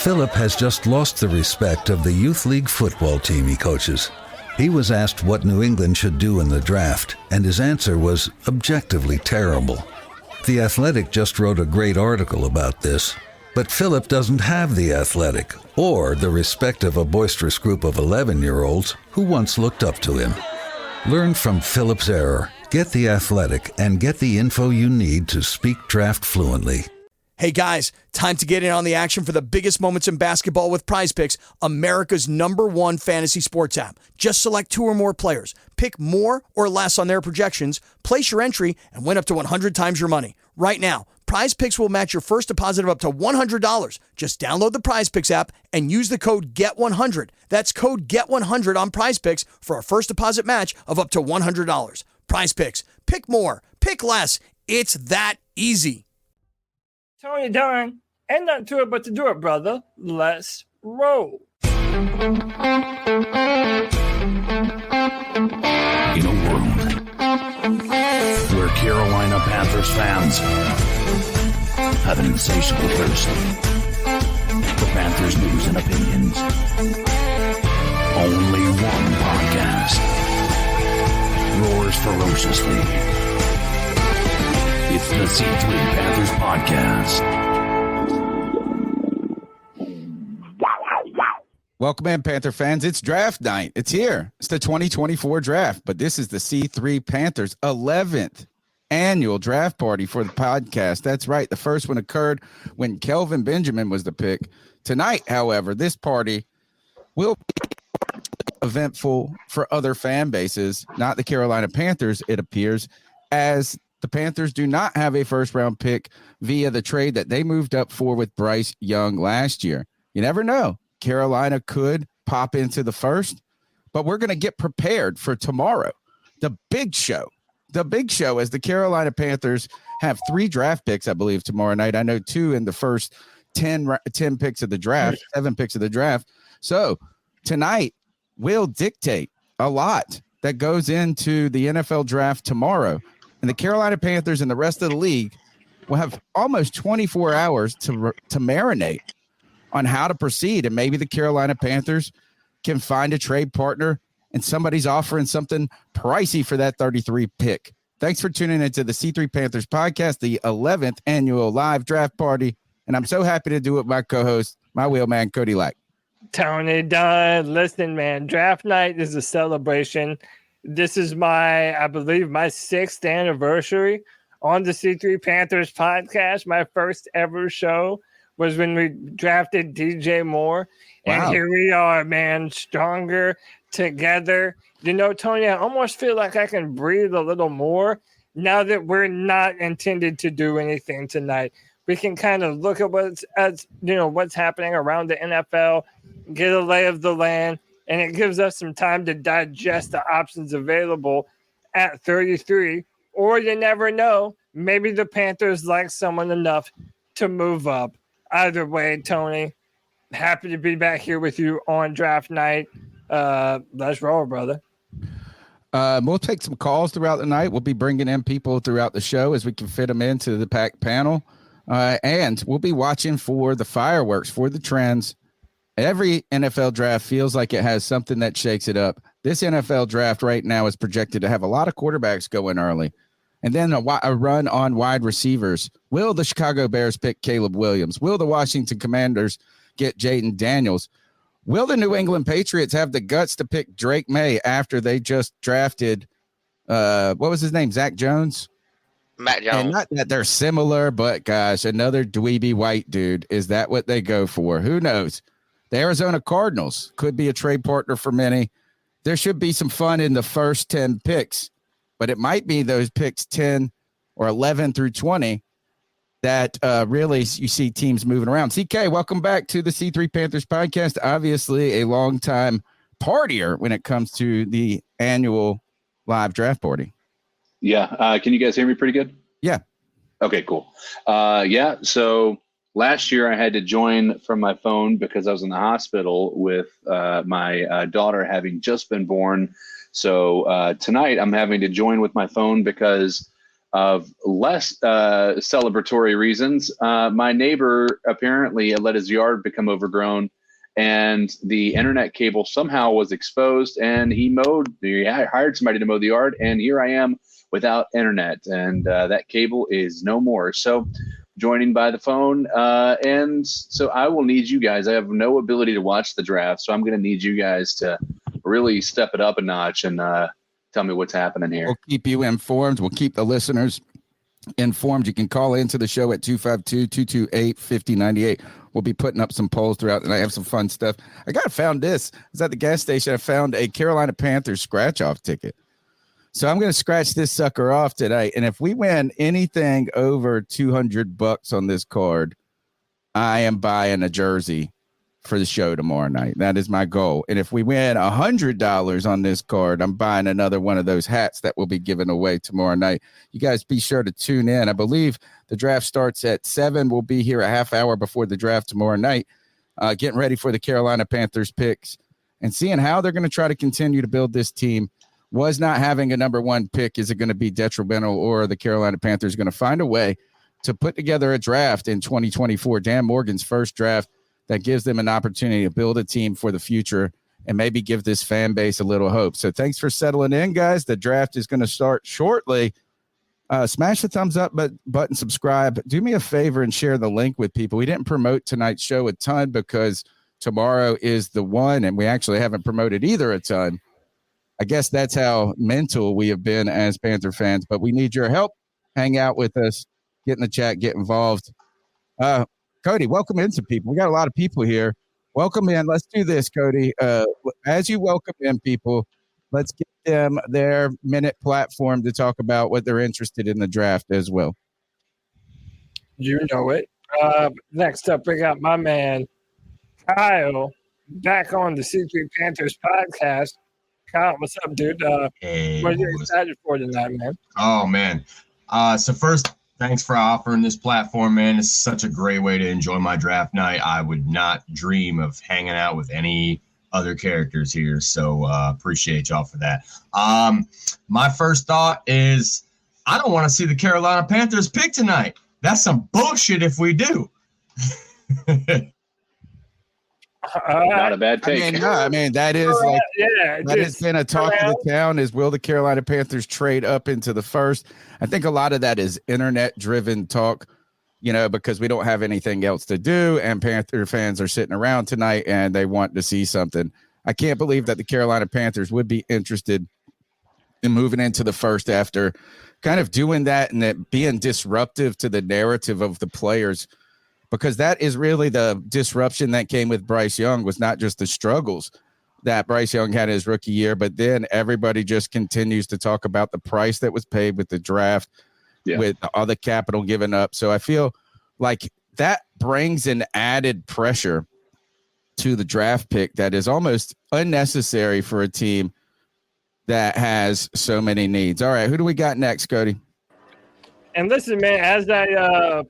Philip has just lost the respect of the youth league football team he coaches. He was asked what New England should do in the draft, and his answer was objectively terrible. The Athletic just wrote a great article about this, but Philip doesn't have the Athletic or the respect of a boisterous group of 11-year-olds who once looked up to him. Learn from Philip's error, get the Athletic, and get the info you need to speak draft fluently. Hey guys, time to get in on the action for the biggest moments in basketball with PrizePicks, America's #1 fantasy sports app. Just select 2 or more players, pick more or less on their projections, place your entry, and win up to 100 times your money. Right now, PrizePicks will match your first deposit of up to $100. Just download the PrizePicks app and use the code GET100. That's code GET100 on PrizePicks for a first deposit match of up to $100. PrizePicks, pick more, pick less. It's that easy. Tony Dunn, ain't nothing to it but to do it, brother. Let's roll. In a world where Carolina Panthers fans have an insatiable thirst for Panthers news and opinions, only one podcast roars ferociously. It's the C3 Panthers Podcast. Welcome in, Panther fans. It's draft night. It's here. It's the 2024 draft, but this is the C3 Panthers 11th annual draft party for the podcast. That's right. The first one occurred when Kelvin Benjamin was the pick. Tonight, however, this party will be eventful for other fan bases, not the Carolina Panthers, it appears, as the Panthers do not have a first-round pick via the trade that they moved up for with Bryce Young last year. You never know. Carolina could pop into the first, but we're going to get prepared for tomorrow. The big show as the Carolina Panthers have 3 draft picks, I believe, tomorrow night. I know 2 in the first 10 picks of the draft, 7 picks of the draft. So tonight will dictate a lot that goes into the NFL draft tomorrow. And the Carolina Panthers and the rest of the league will have almost 24 hours to marinate on how to proceed. And maybe the Carolina Panthers can find a trade partner and somebody's offering something pricey for that 33 pick. Thanks for tuning into the C3 Panthers podcast, the 11th annual live draft party. And I'm so happy to do it with my co-host, my wheelman, Cody Lack. Tony Dunn, listen, man, draft night is a celebration. This is I believe my 6th anniversary on the C3 Panthers podcast. My first ever show was when we drafted DJ Moore. Wow. And here we are, man, stronger together. You know, Tony, I almost feel like I can breathe a little more now that we're not intended to do anything tonight. We can kind of look at what's happening around the NFL, get a lay of the land, and it gives us some time to digest the options available at 33. Or you never know, maybe the Panthers like someone enough to move up. Either way, Tony, happy to be back here with you on draft night. Let's roll, brother. We'll take some calls throughout the night. We'll be bringing in people throughout the show as we can fit them into the packed panel. And we'll be watching for the fireworks, for the trends. Every NFL draft feels like it has something that shakes it up. This NFL draft right now is projected to have a lot of quarterbacks going early. And then a run on wide receivers. Will the Chicago Bears pick Caleb Williams? Will the Washington Commanders get Jaden Daniels? Will the New England Patriots have the guts to pick Drake May after they just drafted, what was his name, Zach Jones? Matt Jones. And not that they're similar, but gosh, another dweeby white dude. Is that what they go for? Who knows? The Arizona Cardinals could be a trade partner for many. There should be some fun in the first 10 picks, but it might be those picks 10 or 11 through 20 that really you see teams moving around. CK, welcome back to the C3 Panthers podcast. Obviously a long-time partier when it comes to the annual live draft party. Yeah. Can you guys hear me pretty good? Yeah. Okay, cool. Yeah. So last year I had to join from my phone because I was in the hospital with my daughter having just been born. So tonight I'm having to join with my phone because of less celebratory reasons, my neighbor apparently let his yard become overgrown, and the internet cable somehow was exposed, and he hired somebody to mow the yard, and here I am without internet, and that cable is no more. So joining by the phone, and so I will need you guys. I have no ability to watch the draft, so I'm going to need you guys to really step it up a notch and tell me what's happening here. We'll keep you informed. We'll keep the listeners informed. You can call into the show at 252-228-5098. We'll be putting up some polls throughout, and I have some fun stuff. I found this. I was at the gas station. I found a Carolina Panthers scratch-off ticket. So I'm going to scratch this sucker off today. And if we win anything over $200 on this card, I am buying a jersey for the show tomorrow night. That is my goal. And if we win $100 on this card, I'm buying another one of those hats that will be given away tomorrow night. You guys be sure to tune in. I believe the draft starts at 7. We'll be here a half hour before the draft tomorrow night, getting ready for the Carolina Panthers picks and seeing how they're going to try to continue to build this team. Was not having a number 1 pick, is it going to be detrimental, or the Carolina Panthers going to find a way to put together a draft in 2024, Dan Morgan's first draft, that gives them an opportunity to build a team for the future and maybe give this fan base a little hope. So thanks for settling in, guys. The draft is going to start shortly. Smash the thumbs up button, subscribe. Do me a favor and share the link with people. We didn't promote tonight's show a ton because tomorrow is the one, and we actually haven't promoted either a ton. I guess that's how mental we have been as Panther fans, but we need your help. Hang out with us, get in the chat, get involved. Cody, welcome in some people. We got a lot of people here. Welcome in. Let's do this, Cody. As you welcome in people, let's give them their minute platform to talk about what they're interested in the draft as well. You know it. Next up, we got my man, Kyle, back on the C3 Panthers podcast. Kyle, what's up, dude? Hey, what are you excited for tonight, man? Oh, man. So first, thanks for offering this platform, man. It's such a great way to enjoy my draft night. I would not dream of hanging out with any other characters here, so appreciate y'all for that. My first thought is I don't want to see the Carolina Panthers pick tonight. That's some bullshit if we do. Not a bad take. I mean, that is like, that has been a talk of the town is, will the Carolina Panthers trade up into the first? I think a lot of that is internet driven talk, because we don't have anything else to do and Panther fans are sitting around tonight and they want to see something. I can't believe that the Carolina Panthers would be interested in moving into the first after kind of doing that and that being disruptive to the narrative of the players. Because that is really the disruption that came with Bryce Young, was not just the struggles that Bryce Young had his rookie year, but then everybody just continues to talk about the price that was paid with the draft, with all the capital given up. So I feel like that brings an added pressure to the draft pick that is almost unnecessary for a team that has so many needs. All right, who do we got next, Cody? And listen, man, as I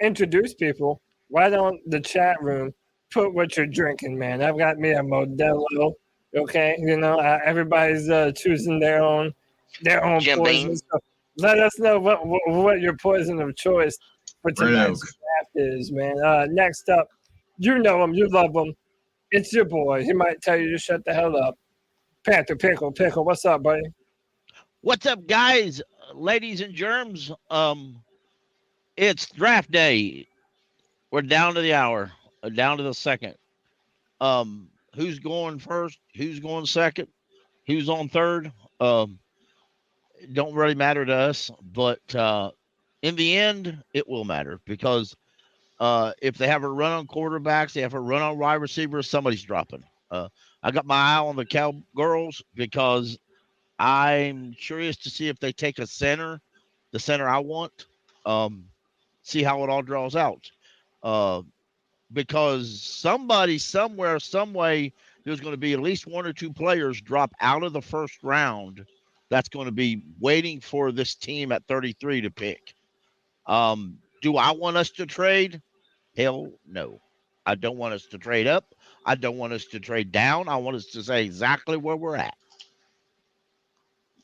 introduce people, why don't the chat room put what you're drinking, man? I've got me a Modelo, okay? Everybody's choosing their own poison. So let us know what your poison of choice for tonight's draft is, man. Next up, you know him, you love him. It's your boy. He might tell you to shut the hell up. Panther Pickle, what's up, buddy? What's up, guys, ladies and germs? It's draft day. We're down to the hour, down to the second. Who's going first? Who's going second? Who's on third? Don't really matter to us, but in the end, it will matter because if they have a run on quarterbacks, they have a run on wide receivers, somebody's dropping. I got my eye on the Cowgirls because I'm curious to see if they take a center, the center I want. See how it all draws out. Because somebody, somewhere, some way, there's going to be at least one or two players drop out of the first round that's going to be waiting for this team at 33 to pick. Do I want us to trade? Hell no. I don't want us to trade up. I don't want us to trade down. I want us to say exactly where we're at.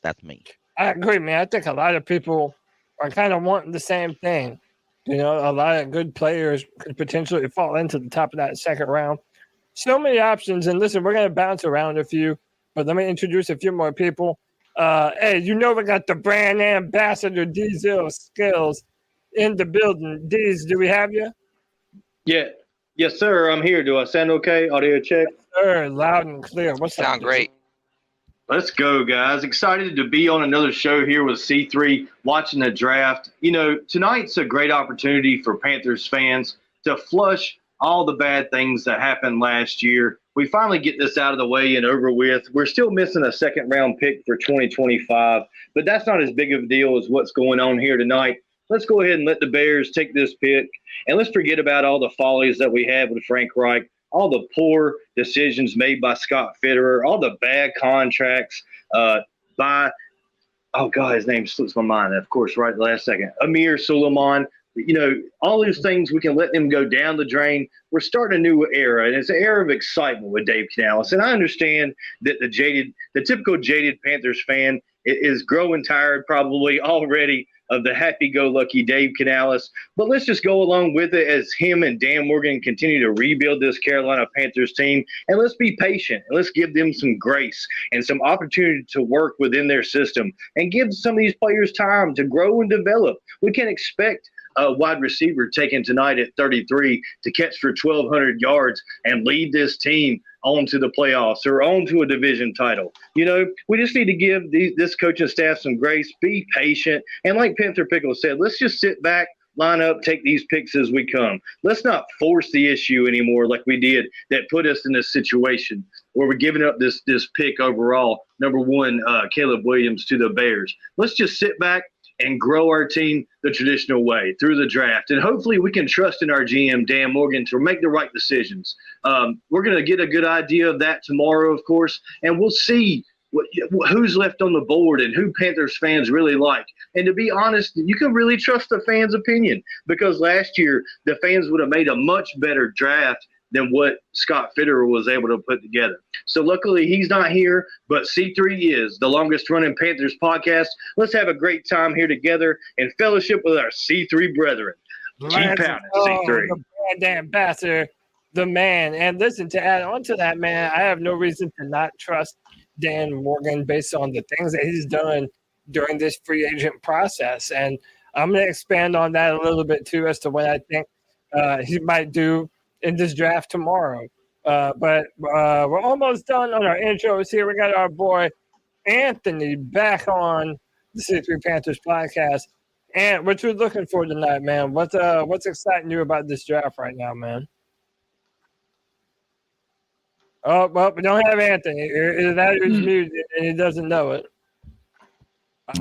That's me. I agree, man. I think a lot of people are kind of wanting the same thing. You know, a lot of good players could potentially fall into the top of that second round. So many options. And listen, we're going to bounce around a few, but let me introduce a few more people. Hey, you know we got the brand ambassador, Diesel Skills, in the building. Deez, do we have you? Yeah. Yes, sir. I'm here. Do I sound okay? Audio check. Sir, loud and clear. What's up? Sound great. Let's go, guys. Excited to be on another show here with C3, watching the draft. You know, tonight's a great opportunity for Panthers fans to flush all the bad things that happened last year. We finally get this out of the way and over with. We're still missing a second-round pick for 2025, but that's not as big of a deal as what's going on here tonight. Let's go ahead and let the Bears take this pick, and let's forget about all the follies that we had with Frank Reich, all the poor decisions made by Scott Fitterer, all the bad contracts by, oh, God, his name slips my mind, of course, right the last second, Amir Suleiman. You know, all those things, we can let them go down the drain. We're starting a new era, and it's an era of excitement with Dave Canales. And I understand that the typical jaded Panthers fan is growing tired probably already of the happy-go-lucky Dave Canales. But let's just go along with it as him and Dan Morgan continue to rebuild this Carolina Panthers team. And let's be patient, and let's give them some grace and some opportunity to work within their system and give some of these players time to grow and develop. We can't expect a wide receiver taken tonight at 33 to catch for 1,200 yards and lead this team on to the playoffs or on to a division title. You know, we just need to give this coaching staff some grace, be patient, and like Panther Pickle said, let's just sit back, line up, take these picks as we come. Let's not force the issue anymore like we did that put us in this situation where we're giving up this pick overall, number one, Caleb Williams to the Bears. Let's just sit back and grow our team the traditional way through the draft. And hopefully we can trust in our GM, Dan Morgan, to make the right decisions. We're going to get a good idea of that tomorrow, of course, and we'll see who's left on the board and who Panthers fans really like. And to be honest, you can really trust the fans' opinion because last year the fans would have made a much better draft than what Scott Fitterer was able to put together. So luckily he's not here, but C3 is the longest running Panthers podcast. Let's have a great time here together and fellowship with our C3 brethren. Keep pounding, C3. The brand ambassador, the man. And listen, to add on to that, man, I have no reason to not trust Dan Morgan based on the things that he's done during this free agent process. And I'm going to expand on that a little bit too as to what I think he might do in this draft tomorrow. But we're almost done on our intros here. We got our boy Anthony back on the C3 Panthers podcast. And what you're looking for tonight, man? What's exciting you about this draft right now, man? Oh, well, we don't have Anthony. Either that or he's muted and he doesn't know it.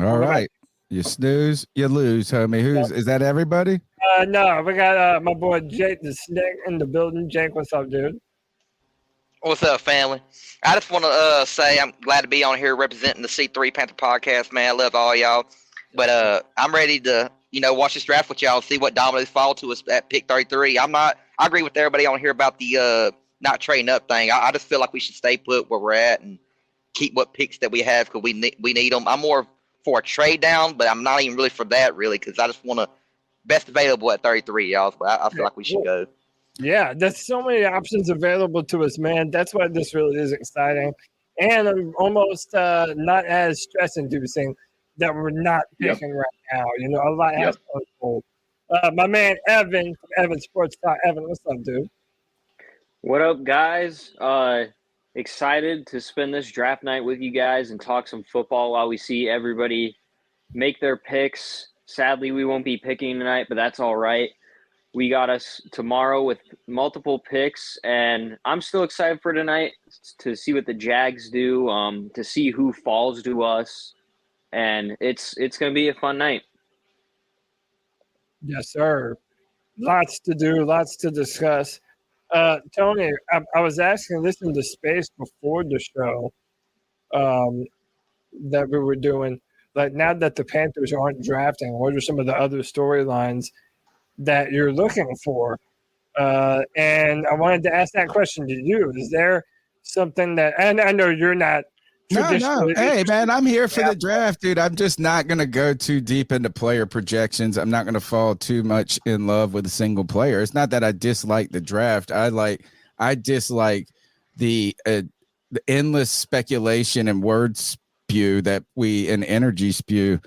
All right. You snooze, you lose, homie. Is that everybody? No, we got my boy Jake the Snake in the building. Jake, what's up, dude? What's up, family? I just want to say I'm glad to be on here representing the C3 Panther podcast, man. I love all y'all. But I'm ready to, watch this draft with y'all and see what dominoes fall to us at pick 33. I agree with everybody on here about the not trading up thing. I just feel like we should stay put where we're at and keep what picks that we have because we need them. I'm more for a trade down, but I'm not even really for that, really, because I just want to best available at 33, y'all. So I feel like we should go. Yeah, there's so many options available to us, man. That's why this really is exciting. And I'm almost not as stress-inducing that we're not picking right now. A lot has to unfold. My man Evan from Evan Sports Talk. Evan, what's up, dude? What up, guys? Excited to spend this draft night with you guys and talk some football while we see everybody make their picks. Sadly, we won't be picking tonight, but that's all right. We got us tomorrow with multiple picks, and I'm still excited for tonight to see what the Jags do, to see who falls to us, and it's going to be a fun night. Yes, sir. Lots to do, lots to discuss. Tony, I was asking this in the space before the show that we were doing. Like, now that the Panthers aren't drafting, what are some of the other storylines that you're looking for? And I wanted to ask that question to you. Is there something that – and I know you're not traditionally. Hey, man, I'm here for the draft, dude. I'm just not going to go too deep into player projections. I'm not going to fall too much in love with a single player. It's not that I dislike the draft. I dislike the endless speculation and word spew and energy spew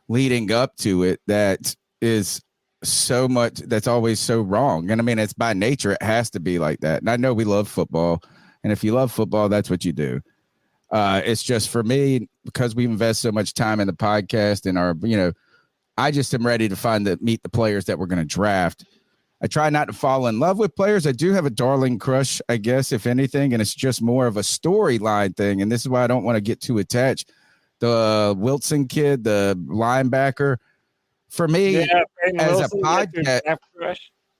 leading up to it that is so much, that's always so wrong. And I mean, it's by nature, it has to be like that. And I know we love football. And if you love football, that's what you do. It's just for me, because we invest so much time in the podcast and I just am ready to meet the players that we're going to draft. I try not to fall in love with players. I do have a darling crush, I guess, if anything, and it's just more of a storyline thing. And this is why I don't want to get too attached. The Wilson kid, the linebacker, for me, as a podcast,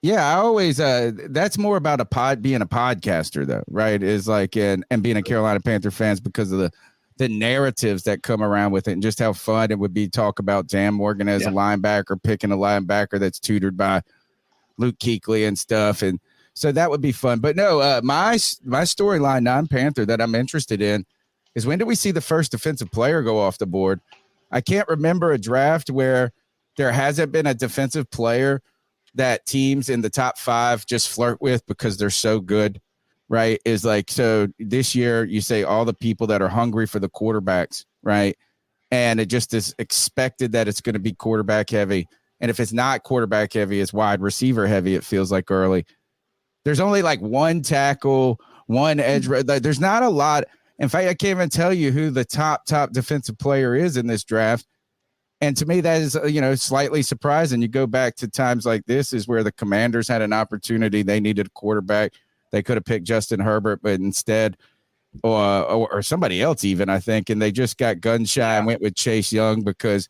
I always that's more about being a podcaster, though, right? Is like and being a Carolina Panther fans because of the narratives that come around with it and just how fun it would be to talk about Dan Morgan as a linebacker, picking a linebacker that's tutored by Luke Kuechly and stuff. And so that would be fun. But no, my storyline non-Panther that I'm interested in is, when do we see the first defensive player go off the board? I can't remember a draft where there hasn't been a defensive player that teams in the top 5 just flirt with because they're so good, right? Is like, so this year you say all the people that are hungry for the quarterbacks, right? And it just is expected that it's going to be quarterback heavy. And if it's not quarterback heavy, it's wide receiver heavy, it feels like early. There's only like one tackle, one edge. There's not a lot. In fact, I can't even tell you who the top defensive player is in this draft. And to me, that is, slightly surprising. You go back to times like this is where the Commanders had an opportunity. They needed a quarterback. They could have picked Justin Herbert, but instead, or somebody else even, I think. And they just got gun shy and went with Chase Young because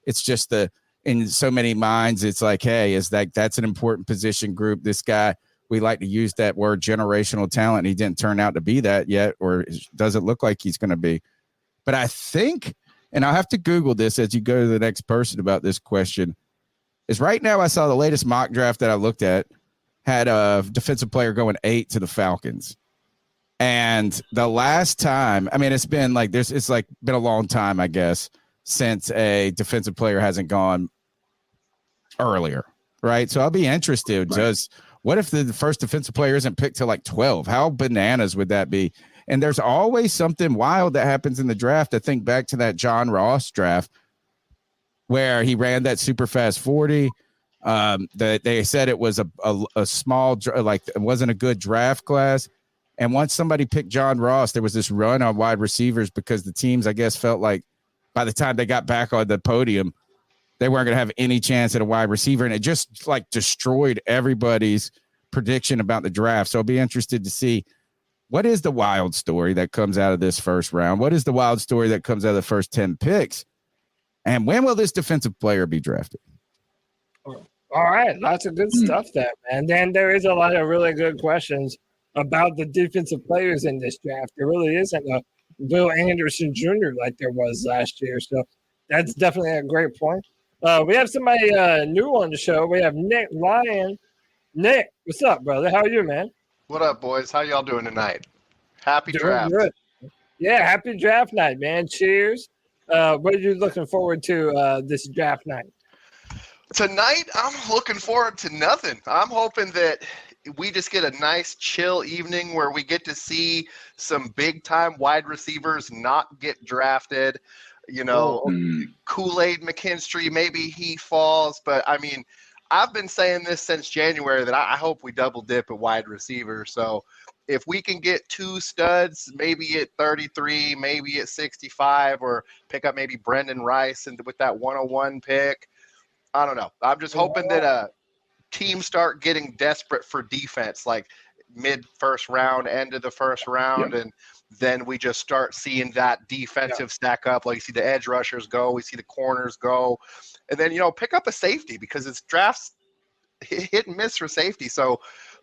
it's just in so many minds, it's like, hey, that's an important position group. This guy, we like to use that word generational talent. And he didn't turn out to be that yet, or doesn't look like he's going to be. But I think, and I'll have to Google this as you go to the next person about this question, is right now I saw the latest mock draft that I looked at had a defensive player going 8 to the Falcons. And the last time, I mean, it's been like this, it's like been a long time, I guess, since a defensive player hasn't gone earlier, right? So I'll be interested. Right. What if the first defensive player isn't picked till like 12? How bananas would that be? And there's always something wild that happens in the draft. I think back to that John Ross draft where he ran that super fast 40. They said it was a small, like it wasn't a good draft class. And once somebody picked John Ross, there was this run on wide receivers because the teams, I guess, felt like by the time they got back on the podium, they weren't going to have any chance at a wide receiver. And it just like destroyed everybody's prediction about the draft. So I'll be interested to see what is the wild story that comes out of this first round. What is the wild story that comes out of the first 10 picks? And when will this defensive player be drafted? All right. Lots of good stuff there, man. Then there is a lot of really good questions about the defensive players in this draft. There really isn't a Will Anderson Jr. like there was last year. So that's definitely a great point. We have somebody new on the show. We have Nick Lyon. Nick, what's up, brother? How are you, man? What up, boys? How y'all doing tonight? Happy draft. Good. Yeah, happy draft night, man. Cheers. What are you looking forward to this draft night? Tonight, I'm looking forward to nothing. I'm hoping that we just get a nice chill evening where we get to see some big time wide receivers not get drafted. Kool-Aid McKinstry, maybe he falls. But, I mean, I've been saying this since January that I hope we double dip at wide receiver. So if we can get 2 studs, maybe at 33, maybe at 65, or pick up maybe Brendan Rice and with that 101 pick, I don't know. I'm just hoping that teams start getting desperate for defense, like mid-first round, end of the first round, and then we just start seeing that defensive stack up. Like you see the edge rushers go, we see the corners go, and then, pick up a safety because it's drafts hit and miss for safety. So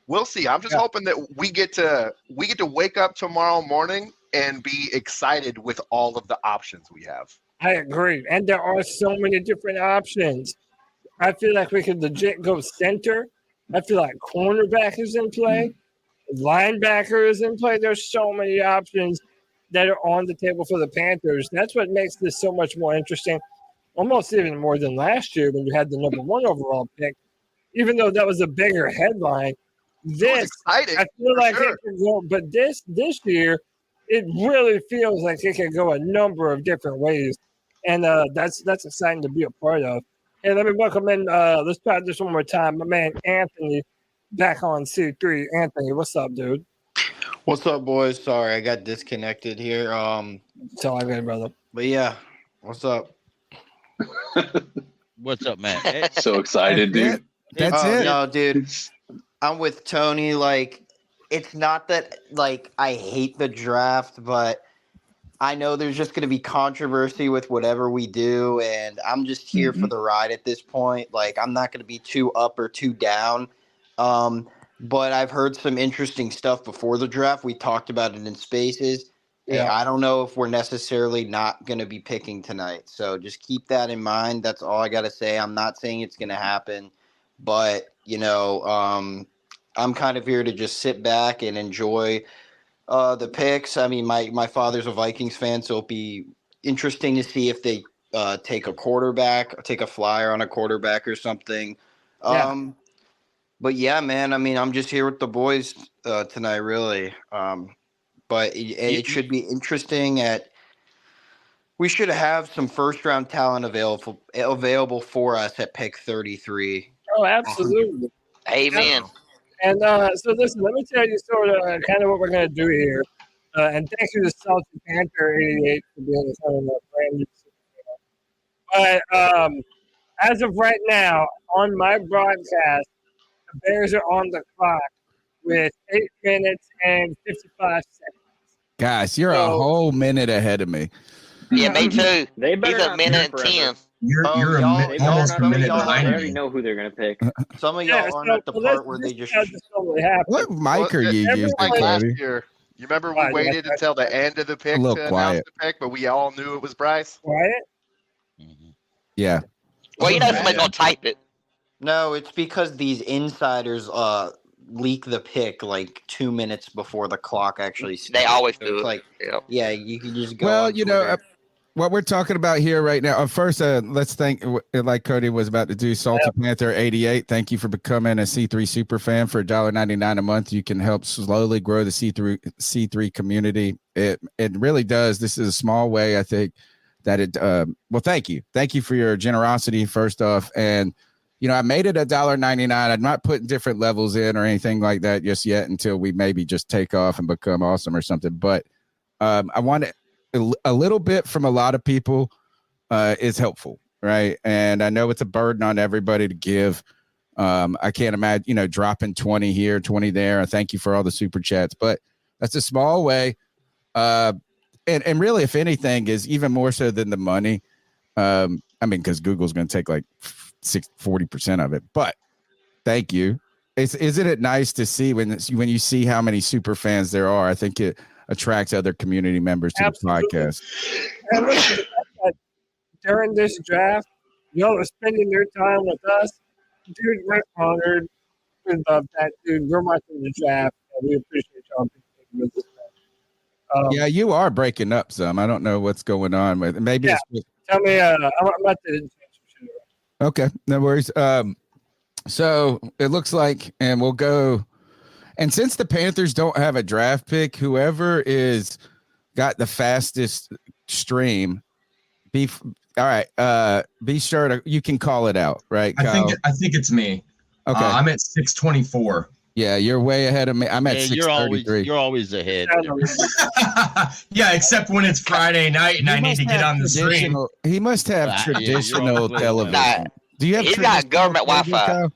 we'll see. I'm just hoping that we get to wake up tomorrow morning and be excited with all of the options we have. I agree. And there are so many different options. I feel like we could legit go center. I feel like cornerback is in play. Linebacker is in play. There's so many options. that are on the table for the Panthers. That's what makes this so much more interesting, almost even more than last year when you had the number 1 overall pick. Even though that was a bigger headline, this I feel like it could go. But this year, it really feels like it could go a number of different ways, and that's exciting to be a part of. And let me welcome in. Let's try this one more time. My man Anthony, back on C3. Anthony, what's up, dude? What's up, boys? Sorry, I got disconnected here. It's all good, brother. But yeah, what's up? What's up, man? So excited, dude. That's it. No, dude, I'm with Tony. Like, it's not that like I hate the draft, but I know there's just going to be controversy with whatever we do, and I'm just here for the ride at this point. Like, I'm not going to be too up or too down. But I've heard some interesting stuff before the draft. We talked about it in Spaces. Yeah. And I don't know if we're necessarily not going to be picking tonight. So just keep that in mind. That's all I got to say. I'm not saying it's going to happen, but, you know, I'm kind of here to just sit back and enjoy the picks. I mean, my father's a Vikings fan, so it'll be interesting to see if they take a quarterback, or take a flyer on a quarterback or something. Yeah. But yeah, man, I mean, I'm just here with the boys tonight, really. But it should be interesting. We should have some first-round talent available for us at pick 33. Oh, absolutely. Amen. And so listen, let me tell you sort of kind of what we're going to do here. And thank you to Salty Panther 88 for being a brand new super. But as of right now, on my broadcast, the Bears are on the clock with 8 minutes and 55 seconds. Guys, you're a whole minute ahead of me. Yeah, me too. They better He's a not minute pick and 10. You're almost a minute They behind already me. know who they're going to pick. Some of y'all aren't at the part where they just. What mic are you using, Like last Cody? year. You remember we waited until the end of the pick A little to quiet. announce the pick, but we all knew it was Bryce? Quiet? Yeah. Well, you know somebody's going to type it. No, it's because these insiders leak the pick like 2 minutes before the clock actually starts. They always So do it's it. like, Yep. yeah, you can just go. Well, on you know, Twitter. what we're talking about here right now. First, let's thank, like Cody was about to do, Salty Panther 88. Thank you for becoming a C3 super fan. For $1.99 a month, you can help slowly grow the C3 community. It really does. This is a small way, I think, that it. Well, thank you for your generosity first off, and you know, I made it $1.99. I'm not putting different levels in or anything like that just yet until we maybe just take off and become awesome or something. But I want a little bit from a lot of people is helpful, right? And I know it's a burden on everybody to give. I can't imagine, you know, dropping 20 here, 20 there. Thank you for all the super chats, but that's a small way. And really, if anything, is even more so than the money. I mean, because Google's going to take like 40% of it, but thank you. Isn't it nice to see when you see how many super fans there are? I think it attracts other community members to Absolutely. the podcast. And listen, during this draft, y'all are spending your time with us. Dude, we're honored. We love that, dude. We're watching the draft, and we appreciate y'all being with us. Yeah, you are breaking up some. I don't know what's going on with. Maybe it's tell me. I'm about to. okay. No worries. So it looks like, and we'll go. And since the Panthers don't have a draft pick, whoever is got the fastest stream, all right. Be sure to, you can call it out, right, Kyle? I think it's me. Okay. I'm at 624. Yeah, you're way ahead of me. I'm at 633. You're always ahead. Yeah, except when it's Friday night and I need to get on the stream. He must have traditional television. Do you have? He's got government Wi-Fi.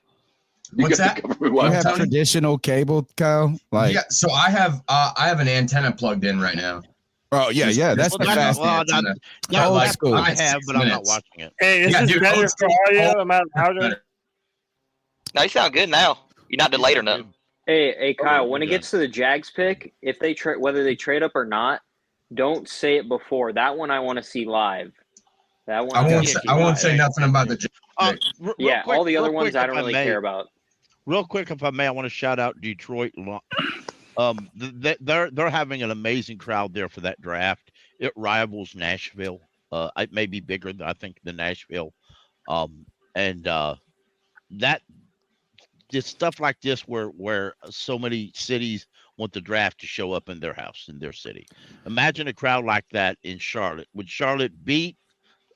What's that? You have traditional cable, Kyle? Like, yeah. So I have an antenna plugged in right now. Oh yeah. That's the fastest. Old school. I have, but I'm not watching it. Hey, is this better for audio? Am I louder? No, you sound good now. You're not delayed or nothing. Hey, Kyle. When it gets to the Jags pick, if they whether they trade up or not, don't say it before. That one I want to see live. That one I won't say nothing about the Jags. Yeah, all the other ones I don't really care about. Real quick, if I may, I want to shout out Detroit They're having an amazing crowd there for that draft. It rivals Nashville. It may be bigger than I think than Nashville. And that just stuff like this where so many cities want the draft to show up in their house, in their city. Imagine a crowd like that in Charlotte. Would Charlotte beat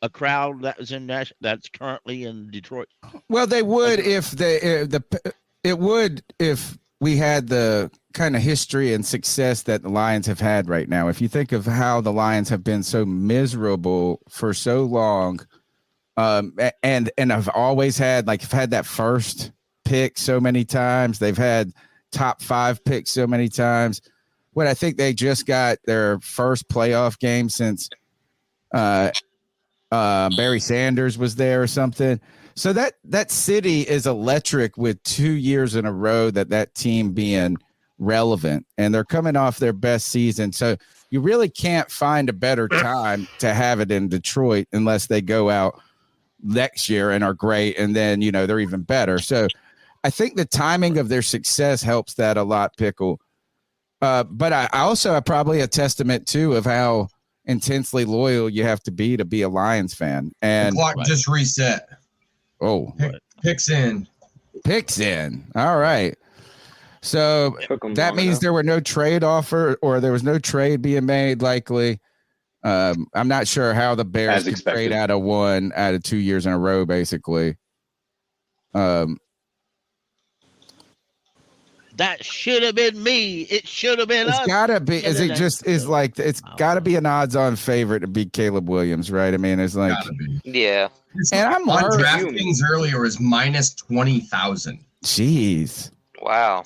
a crowd that was in that's currently in Detroit? Well, they would it would if we had the kind of history and success that the Lions have had right now. If you think of how the Lions have been so miserable for so long, and I've always had like, I've had that first pick so many times. They've had top 5 picks so many times. What I think they just got their first playoff game since Barry Sanders was there or something. So that city is electric with 2 years in a row that team being relevant, and they're coming off their best season. So you really can't find a better time to have it in Detroit unless they go out next year and are great. And then, they're even better. So I think the timing of their success helps that a lot, Pickle. But I also have probably a testament too of how intensely loyal you have to be a Lions fan. And the clock just reset. Oh, picks in. All right. So that means there were no trade offer, or there was no trade being made, likely. I'm not sure how the Bears could trade out of 2 years in a row, basically. That should have been me. It should have been us. It's gotta be. It's gotta be an odds-on favorite to beat Caleb Williams, right? I mean, it's like, yeah. And I'm on DraftKings earlier is minus 20,000. Jeez. Wow.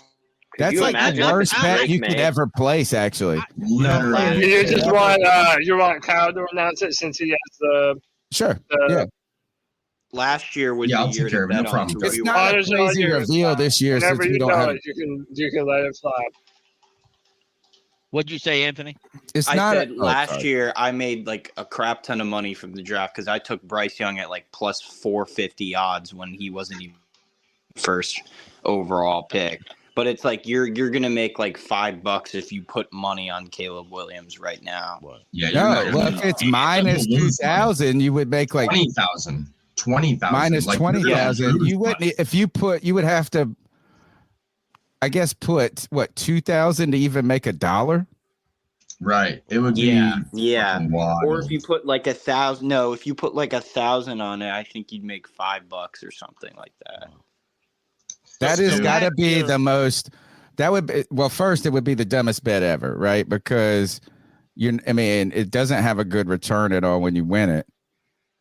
That's like the worst bet you could ever place, actually. Literally. You just want Kyle to announce it since he has the sure. Last year was the year to bet on. It's not a crazy reveal this year since we don't have. You can let it fly. What'd you say, Anthony? I said last year I made like a crap ton of money from the draft because I took Bryce Young at like plus 450 odds when he wasn't even first overall pick. But it's like you're gonna make like $5 if you put money on Caleb Williams right now. Yeah. If it's minus 2,000, you would make like 20,000. 20,000 minus 20,000. You wouldn't if you put. You would have to, I guess, put what 2,000 to even make $1. Right. It would be wild. Or if you put like 1,000. No, if you put like 1,000 on it, I think you'd make $5 or something like that. That has got to be the most. That would be, well. First, it would be the dumbest bet ever, right? Because it doesn't have a good return at all when you win it.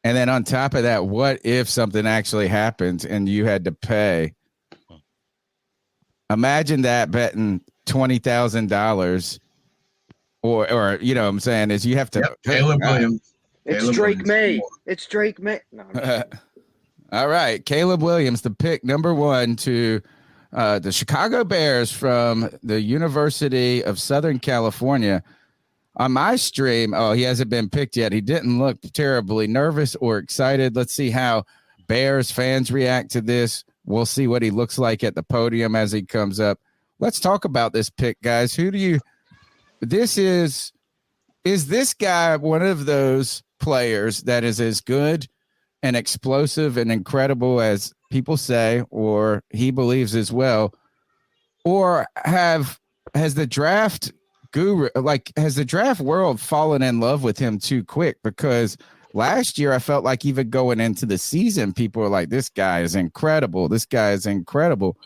And then on top of that, what if something actually happens and you had to pay? Imagine that betting $20,000, or you know what I'm saying is you have to. Caleb Williams. It's Drake May. It's Drake May. No, all right, Caleb Williams, the pick number 1 to the Chicago Bears from the University of Southern California. On my stream, he hasn't been picked yet. He didn't look terribly nervous or excited. Let's see how Bears fans react to this. We'll see what he looks like at the podium as he comes up. Let's talk about this pick, guys. Is this guy one of those players that is as good and explosive and incredible as people say, or he believes as well? Or has the draft world fallen in love with him too quick? Because last year I felt like even going into the season, people were like, this guy is incredible. This guy is incredible.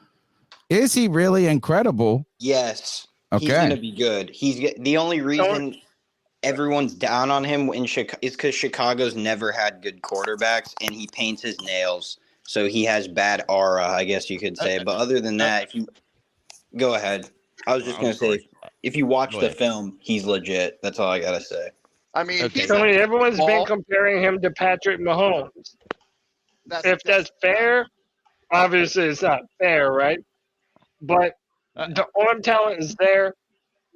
Is he really incredible? Yes. Okay. He's going to be good. The only reason everyone's down on him is because Chicago's never had good quarterbacks, and he paints his nails. So he has bad aura, I guess you could say. But other than that, if you go ahead, I was just going to say, if you watch the film, he's legit. That's all I got to say. I mean, everyone's been comparing him to Patrick Mahomes. If that's fair, obviously it's not fair, right? But the arm talent is there.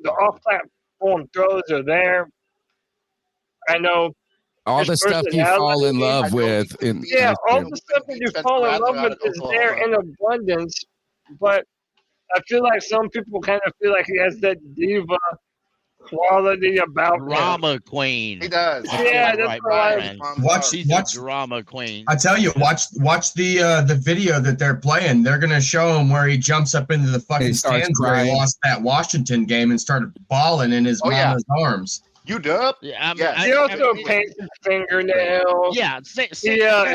The off-platform throws are there. I know all the stuff you fall in love with. All the stuff that you fall in love with is there in abundance. But I feel like some people kind of feel like he has that diva quality about him. Drama queen. He does. Yeah, that's right, right. Brian. Watch, She's watch. a drama queen. I tell you, watch the video that they're playing. They're gonna show him where he jumps up into the fucking starts stands where he crying. lost that Washington game and started bawling in his mama's arms. You dub? Yeah, He also paints his fingernails. Yeah,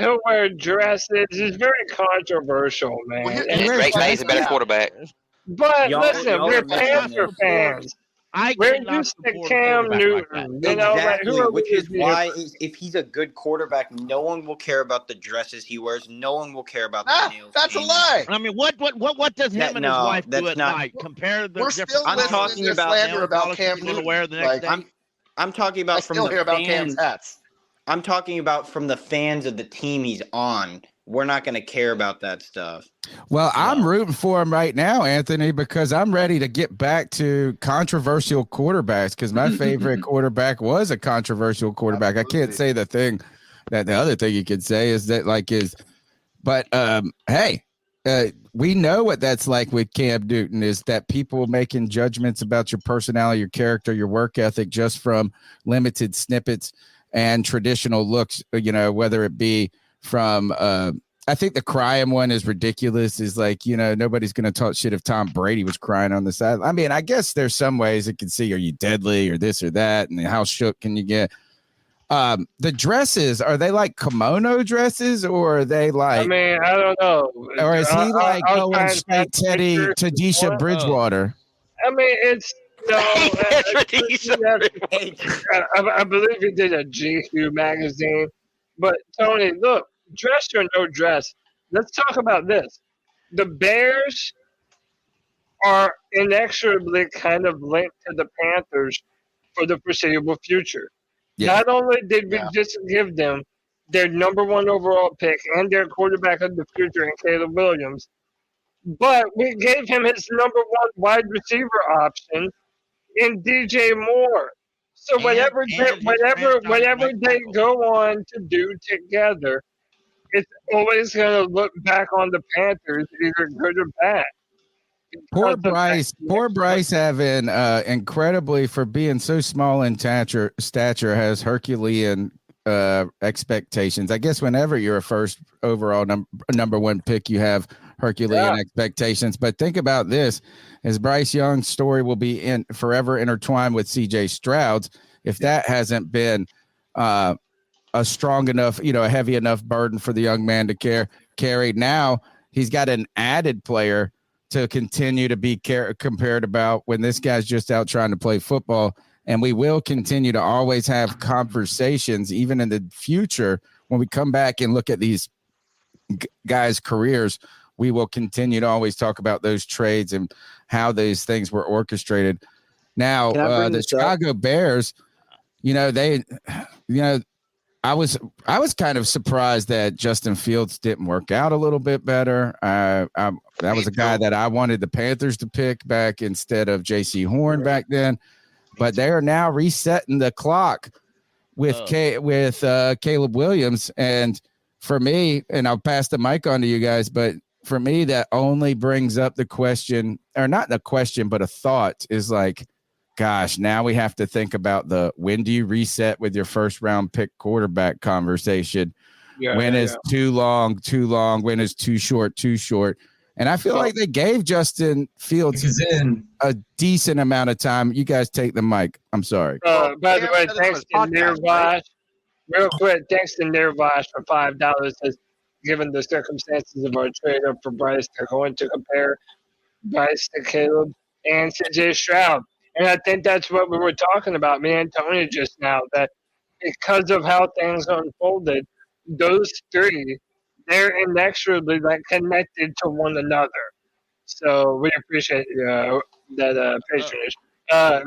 he'll wear dresses. He's very controversial, man. Well, And Drake May is a better quarterback. But Y'all- listen, y'all we're are missing Panther this. fans. I We're cannot used to support a Cam quarterback Newton. like that. You know, like, Exactly, who are which we is to be why here? if he's a good quarterback, no one will care about the dresses he wears. No one will care about the Ah, nails. that's a painted. lie. I mean, what does him That- and his no, wife do that's at not- night? Compare the We're different still I'm listening talking to about slander nail about polish Cam he's gonna Newton. wear the next day. I'm talking I about from still the hear about fans. Cam's hats. I'm talking about from the fans of the team he's on. We're not going to care about that stuff. Well, I'm rooting for him right now, Anthony, because I'm ready to get back to controversial quarterbacks because my favorite quarterback was a controversial quarterback. I can't say the other thing you could say is that but hey, we know what that's like with Cam Newton is that people making judgments about your personality, your character, your work ethic just from limited snippets and traditional looks, whether it be from I think the crying one is ridiculous. Is like, nobody's going to talk shit if Tom Brady was crying on the side. I mean, I guess there's some ways it can see, are you deadly or this or that? And how shook can you get? The dresses, are they like kimono dresses or are they like, I mean, I don't know. or is he like I'll going try and straight find Teddy pictures. to Desha Bridgewater? I mean, it's I believe he did a GQ magazine. But Tony, look, dress or no dress, let's talk about this. The Bears are inexorably kind of linked to the Panthers for the foreseeable future. Yeah. Not only did we just give them their number one overall pick and their quarterback of the future in Caleb Williams, but we gave him his number one wide receiver option in DJ Moore. So whatever they go on to do together, it's always going to look back on the Panthers either good or bad. Poor Bryce having incredibly, for being so small in stature, has Herculean expectations. I guess whenever you're a first overall number one pick, you have Herculean expectations. But think about this, as Bryce Young's story will be forever intertwined with CJ Stroud's, if that hasn't been a strong enough, a heavy enough burden for the young man to carry. Now he's got an added player to continue to be compared about when this guy's just out trying to play football. And we will continue to always have conversations, even in the future, when we come back and look at these guys' careers, we will continue to always talk about those trades and how these things were orchestrated. Now, the Chicago Bears, I was kind of surprised that Justin Fields didn't work out a little bit better. That was a guy that I wanted the Panthers to pick back instead of J.C. Horn back then. But they are now resetting the clock with Caleb Williams. And for me, and I'll pass the mic on to you guys, but for me, that only brings up the question, or not the question, but a thought is like, gosh, now we have to think about when do you reset with your first round pick quarterback conversation? When is too long? When is too short? And I feel like they gave Justin Fields a decent amount of time. You guys take the mic. I'm sorry. By the way, thanks to Nirvash. Real quick, thanks to Nirvash for $5. Says, given the circumstances of our trade up for Bryce, they're going to compare Bryce to Caleb and CJ Stroud. And I think that's what we were talking about, me and Tony, just now, that because of how things unfolded, those three, they're inexorably connected to one another. So we appreciate that patronage.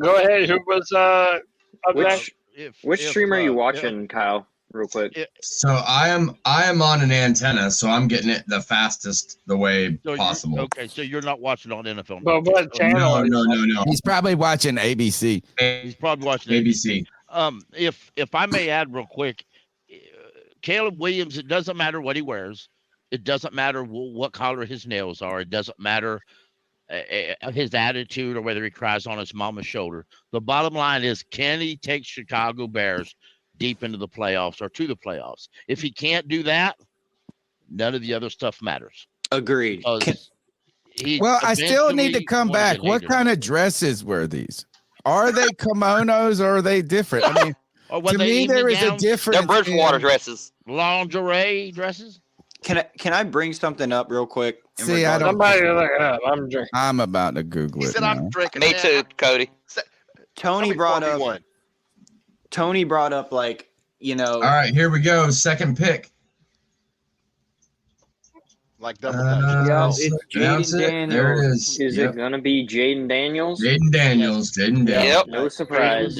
Go ahead. Who was up next? Which stream are you watching, Kyle? Real quick. So I am on an antenna, so I'm getting it the fastest the way possible. Okay, so you're not watching on NFL. But what channel? No. He's probably watching ABC. He's probably watching ABC. If I may add real quick, Caleb Williams, it doesn't matter what he wears. It doesn't matter what color his nails are. It doesn't matter his attitude or whether he cries on his mama's shoulder. The bottom line is, can he take Chicago Bears deep into the playoffs or to the playoffs? If he can't do that, none of the other stuff matters. Agreed. Well, I still need to come back. What kind of dresses were these? Are they kimonos or are they different? I mean, to me, there is a difference. They're Bridgewater dresses. Lingerie dresses. Can I bring something up real quick? See, I don't. Somebody look it up. I'm drinking. I'm about to Google it. He said now. I'm drinking. Me too, Cody. Tony brought up like, you know. All right, here we go. Second pick. Like double it's That's Jaden it. Daniels. There it is. Is Yep. it gonna be Jaden Daniels? Jaden Daniels. Jaden Daniels. Yep. No surprise.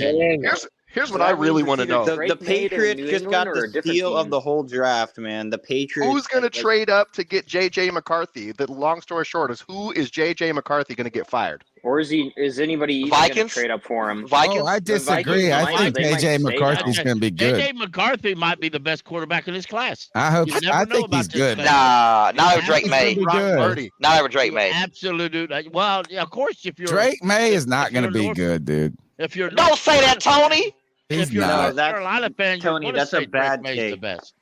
Here's what I really want to know. The Patriots just got the steal of the whole draft, man. The Patriots. Who's going to trade up to get J.J. McCarthy? The long story short is, who is J.J. McCarthy going to get fired? Or is anybody even going to trade up for him? Vikings? Oh, I disagree. I think J.J. McCarthy's going to be good. J.J. McCarthy might be the best quarterback in his class. I hope. You never I know think about he's this good. guy. Nah, not over Drake May. Good. Not over Drake May. Absolutely. Well, yeah, of course, if you're Drake May is not going to be North- good, dude. If you're Don't say that, Tony. He's if you're a not. North Carolina fan, Tony, that's a bad take. The take. best.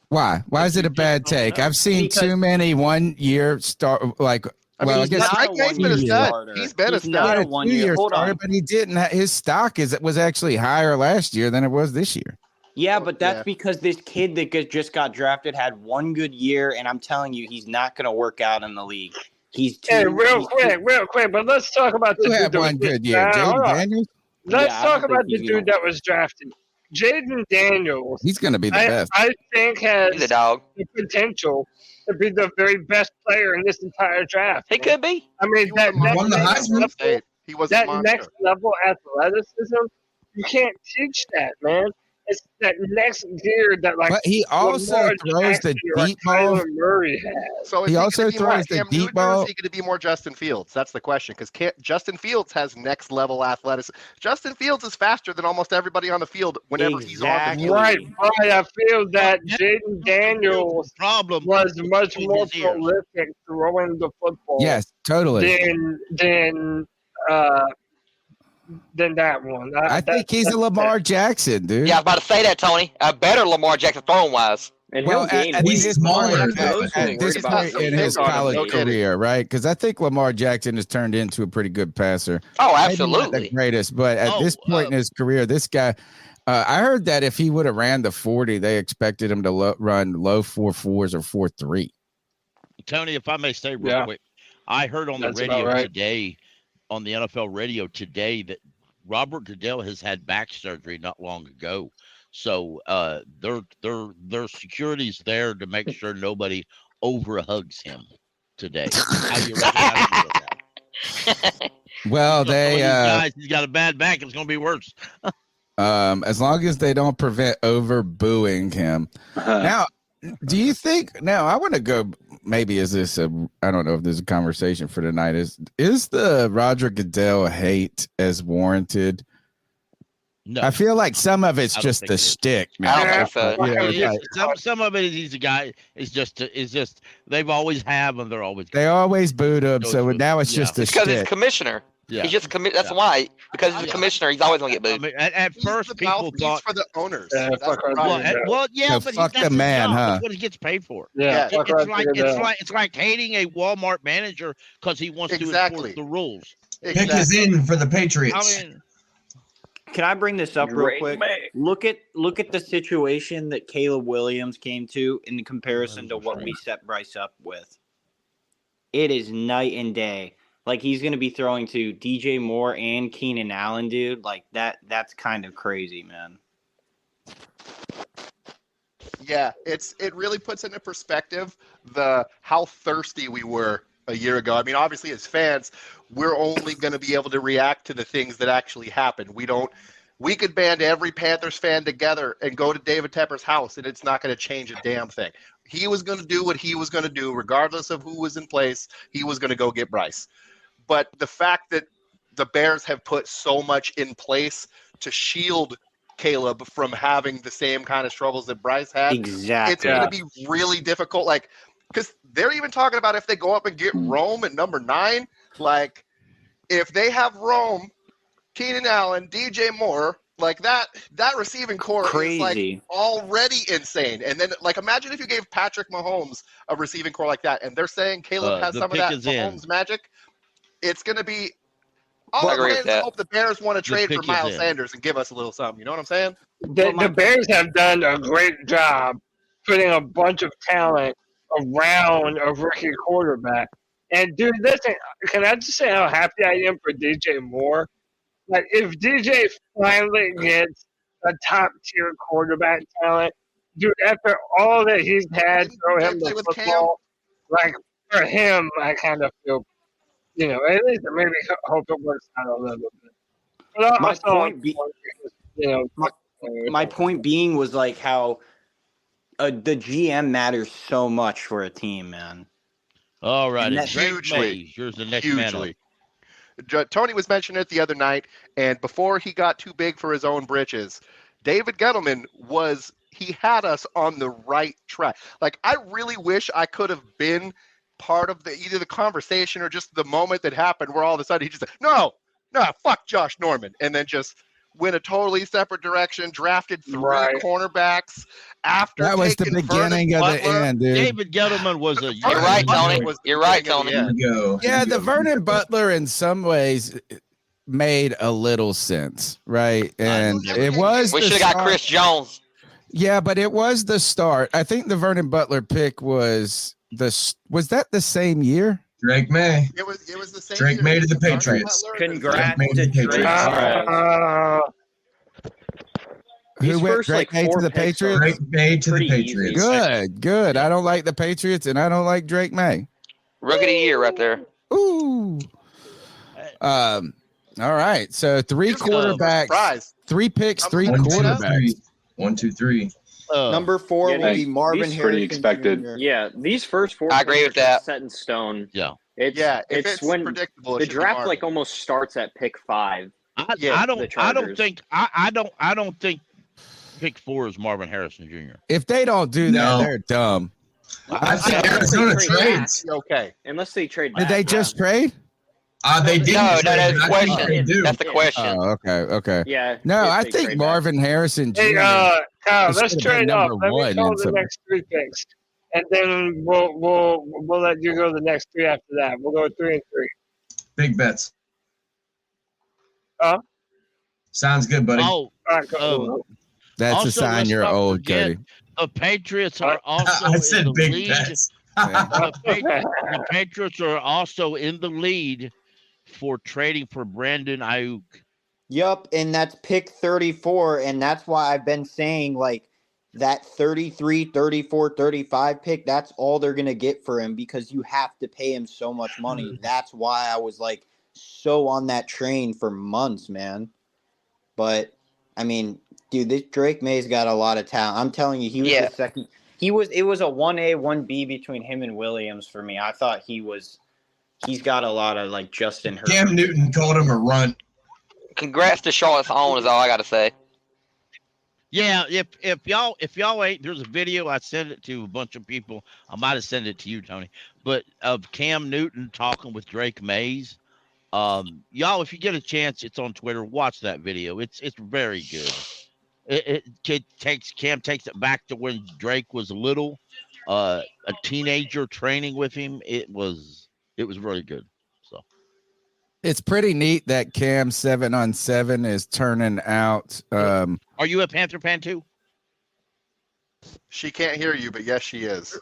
Why? Why is it a bad take? I've seen too many 1 year start like. Well, I guess Drake May's been a stud. He's been a not a stud. 1 year starter, but he didn't. His stock was actually higher last year than it was this year. Yeah, but that's because this kid that just got drafted had one good year, and I'm telling you, he's not going to work out in the league. He's too. Hey, real quick, but let's talk about the Who dude had that one was- good year? hold Jaden on. Daniels. Let's Yeah, I talk don't about think the he's dude that was drafted. Jaden Daniels, He's going to be the best. I think has He's a dog. the potential to be the very best player in this entire draft. He could be. I mean, that won the next Heisman. level, He was a that monster. next level athleticism, you can't teach that, man. It's that next gear that like. But he also Lamar throws the Jackson or deep ball. Kyler Murray has. So is He he also gonna be more throws the Cam deep Newton, or ball. is he going to be more Justin Fields? That's the question. Because Justin Fields has next level athleticism. Justin Fields is faster than almost everybody on the field whenever he's on the field. Right, I feel that Jaden Daniels was much more prolific throwing the football. Yes, totally. Than that one. I think he's a Lamar Jackson, dude. Yeah, I was about to say that, Tony. A better Lamar Jackson throwing wise. And Well, he'll gain at weight. this smaller. point, at this point in his college career, right? Because I think Lamar Jackson has turned into a pretty good passer. Oh, Maybe not absolutely. the greatest, but at this point in his career, this guy, I heard that if he would have ran the 40, they expected him to run low 4.4s or 4.3. Tony, if I may say real quick, I heard on the radio today, on the NFL radio today, that Robert Goodell has had back surgery not long ago. So their security's there to make sure nobody overhugs him today. How do you reckon I feel that? Well, they guys, he's got a bad back. It's going to be worse. as long as they don't prevent over booing him. Now, do you think? Now, I want to go. Maybe is this a? I don't know if there's a conversation for tonight. Is the Roger Goodell hate as warranted? No, I feel like some of it's I don't just think the it is. shtick. I don't think so. Yeah, it's like- Some of it is he's a guy. Is just they've always have and they're always. they always booed him, Goes so with- now it's yeah. just a It's because he's a shtick. commissioner. Yeah. He's just a That's why. Because he's a commissioner, he's always going to get I booed. mean, at He's first, the people mouthpiece thought. for the owners. Yeah, That's fuck the Roger problem. Goodell. Yeah, So but fuck that's the his man, job. huh? That's what he gets paid for. Yeah, fuck Roger Goodell. It's like hating a Walmart manager because he wants to Exactly. enforce the rules. Pick is in for the Patriots. I mean, Can I bring this up real Drake quick? May. Look at the situation that Caleb Williams came to in comparison to what we set Bryce up with. It is night and day. Like, he's going to be throwing to DJ Moore and Keenan Allen, dude. Like, that's kind of crazy, man. Yeah, it really puts into perspective how thirsty we were a year ago. I mean, obviously as fans, we're only going to be able to react to the things that actually happen. We could band every Panthers fan together and go to David Tepper's house, and it's not going to change a damn thing. He was going to do what he was going to do, regardless of who was in place. He was going to go get Bryce. But the fact that the Bears have put so much in place to shield Caleb from having the same kind of struggles that Bryce had, Exactly. it's going to be really difficult. Like, because they're even talking about if they go up and get Rome at number 9, Like, if they have Rome, Keenan Allen, DJ Moore, like that receiving core is like already insane. And then like imagine if you gave Patrick Mahomes a receiving core like that, and they're saying Caleb has some of that Mahomes magic. It's gonna be all the fans hope the Bears want to trade for Miles Sanders and give us a little something. You know what I'm saying? The Bears have done a great job putting a bunch of talent around a rookie quarterback. And dude, listen, can I just say how happy I am for DJ Moore? Like, if DJ finally gets a top tier quarterback talent, dude, after all that he's had throw him the football, like for him, I kind of feel, at least maybe hope it works out a little bit. But my point being was like how the GM matters so much for a team, man. All right, hugely. Here's the next man up. Tony was mentioning it the other night, and before he got too big for his own britches, David Gettleman he had us on the right track. Like, I really wish I could have been part of either the conversation or just the moment that happened where all of a sudden he just said, no, fuck Josh Norman, and then just went a totally separate direction, drafted 3 cornerbacks after that was the beginning of the end, dude. David Gettleman was a You're right, Tony. You're right, Tony. Yeah, the Vernon Butler in some ways made a little sense, right? And it was we should have got Chris Jones. Yeah, but it was the start. I think the Vernon Butler pick was that the same year? Drake May. It was the same. Drake May to the Patriots. Congrats to Patriots. Who went Drake May to the Patriots? Drake May to the Patriots. Good. I don't like the Patriots, and I don't like Drake May. Rookie of the year right there. Ooh. All right. So 3 quarterbacks, 3 picks, 3 quarterbacks. 1, 2, 3. Number 4 will be Marvin Harrison. Pretty expected. Jr. Yeah, these first 4 I agree with that. set in stone. Yeah. It's when predictable. The draft like almost starts at pick 5. I don't think pick 4 is Marvin Harrison Jr. If they don't do that, they're dumb. I think Arizona trades. Okay. Unless they trade Did they just trade? They didn't. No, that's the question. That's the question. Oh, okay. Yeah. No, I think Marvin Harrison Jr. Hey, Kyle, let's trade up. Let me call the one next 3 picks, and then we'll let you go the next 3 after that. We'll go 3 and 3. Big bets. Huh? Sounds good, buddy. All right, cool. That's also, a sign let's you're not old, forget, Cody. The Patriots are also I said in the big lead. bets. The Patriots are also in the lead for trading for Brandon Ayuk. Yup, and that's pick 34, and that's why I've been saying, like, that 33, 34, 35 pick, that's all they're going to get for him because you have to pay him so much money. That's why I was, like, so on that train for months, man. But, I mean, dude, this Drake May's got a lot of talent. I'm telling you, he was the second. It was a 1A, 1B between him and Williams for me. I thought he's got a lot of, like, Justin Herbert. Cam Newton called him a runt. Congrats to Charlotte's own is all I got to say. Yeah, if y'all ain't, there's a video I sent it to a bunch of people. I might have sent it to you, Tony, but of Cam Newton talking with Drake Mays. Y'all, if you get a chance, it's on Twitter. Watch that video. It's very good. Cam takes it back to when Drake was little, a teenager training with him. It was really good. So it's pretty neat that Cam 7-on-7 is turning out. Are you a Panther fan too? She can't hear you, but yes, she is.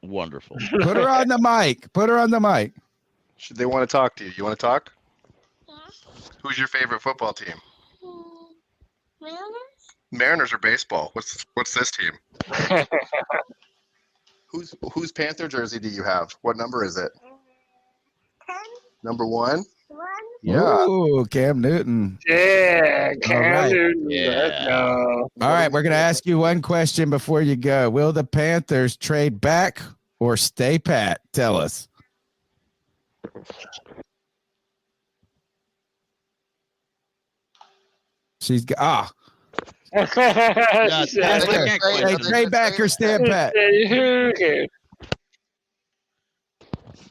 Wonderful. Put her on the mic. They want to talk to you. You want to talk? Yeah. Who's your favorite football team? Mariners. Mariners or baseball? What's this team? Whose Panther jersey do you have? What number is it? 10. Number 1? 1. Yeah. Ooh, Cam Newton. Yeah, Cam Newton. Yeah. All right, we're going to ask you one question before you go. Will the Panthers trade back or stay pat? Tell us. She's got trade back or stand pat.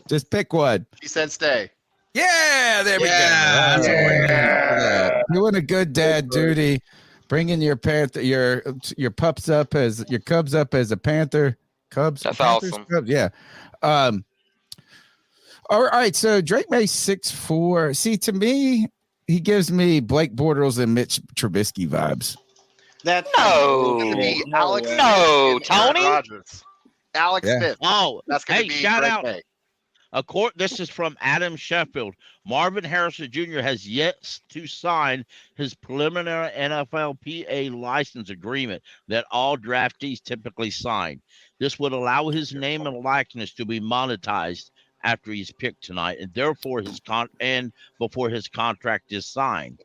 Just pick one. She said stay. Yeah, there we go. Yeah. Yeah. Doing a good dad duty, bringing your your pups up as your cubs up as a Panther. Cubs. That's Panthers, awesome. Cubs, yeah. All right. So Drake May 6'4". See, to me, he gives me Blake Bortles and Mitch Trubisky vibes. That's No. It's gonna be No Alex way. Smith No, and Aaron Tony? Rodgers. Alex Yeah. Smith. Oh, That's gonna hey, be shout Drake out. May. This is from Adam Sheffield. Marvin Harrison Jr. has yet to sign his preliminary NFLPA license agreement that all draftees typically sign. This would allow his name and likeness to be monetized after he's picked tonight, and therefore before his contract is signed.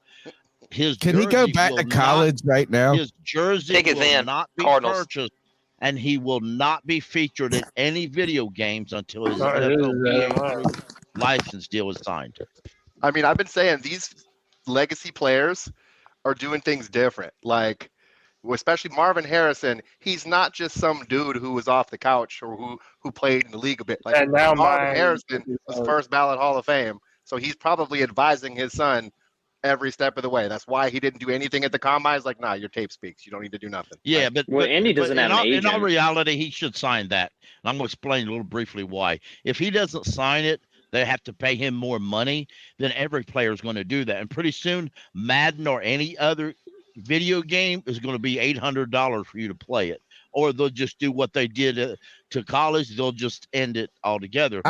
Can he go back to college right now? His jersey Take his will in. not be Cardinals. purchased, and he will not be featured in any video games until his Oh, it is NFLPA license deal is signed. I mean, I've been saying these legacy players are doing things different. Like, especially Marvin Harrison, he's not just some dude who was off the couch or who played in the league a bit. Like, And now Marvin Harrison was first ballot Hall of Fame, so he's probably advising his son every step of the way. That's why he didn't do anything at the combine. He's like, nah, your tape speaks. You don't need to do nothing. Yeah, Like, but Andy doesn't have an in all agent. reality, he should sign that. And I'm going to explain a little briefly why. If he doesn't sign it, they have to pay him more money. Then every player is going to do that, and pretty soon, Madden or any other video game is going to be $800 for you to play it, or they'll just do what they did to college. They'll just end it altogether,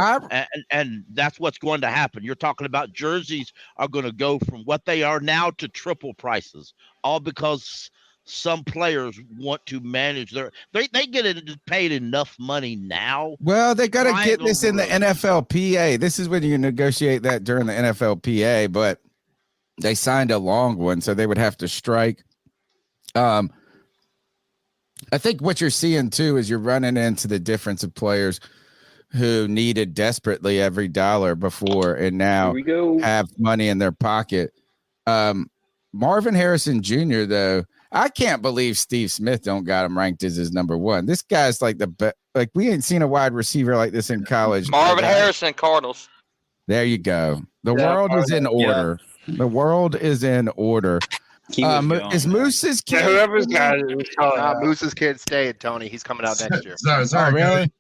and that's what's going to happen. You're talking about jerseys are going to go from what they are now to triple prices, all because some players want to manage they get paid enough money now. Well, they got to Right get this in the over. NFLPA. This is when you negotiate that during the NFLPA, but they signed a long one, so they would have to strike. I think what you're seeing too is you're running into the difference of players who needed desperately every dollar before and now have money in their pocket. Marvin Harrison Jr., though, I can't believe Steve Smith don't got him ranked as his number one. This guy's like the best. Like, we ain't seen a wide receiver like this in college. Marvin Harrison, Cardinals. There you go. The world is in order. The world is in order. Is Moose's kid? Yeah, whoever's got it. Moose's kid stayed, Tony. He's coming out next year. Sorry, really?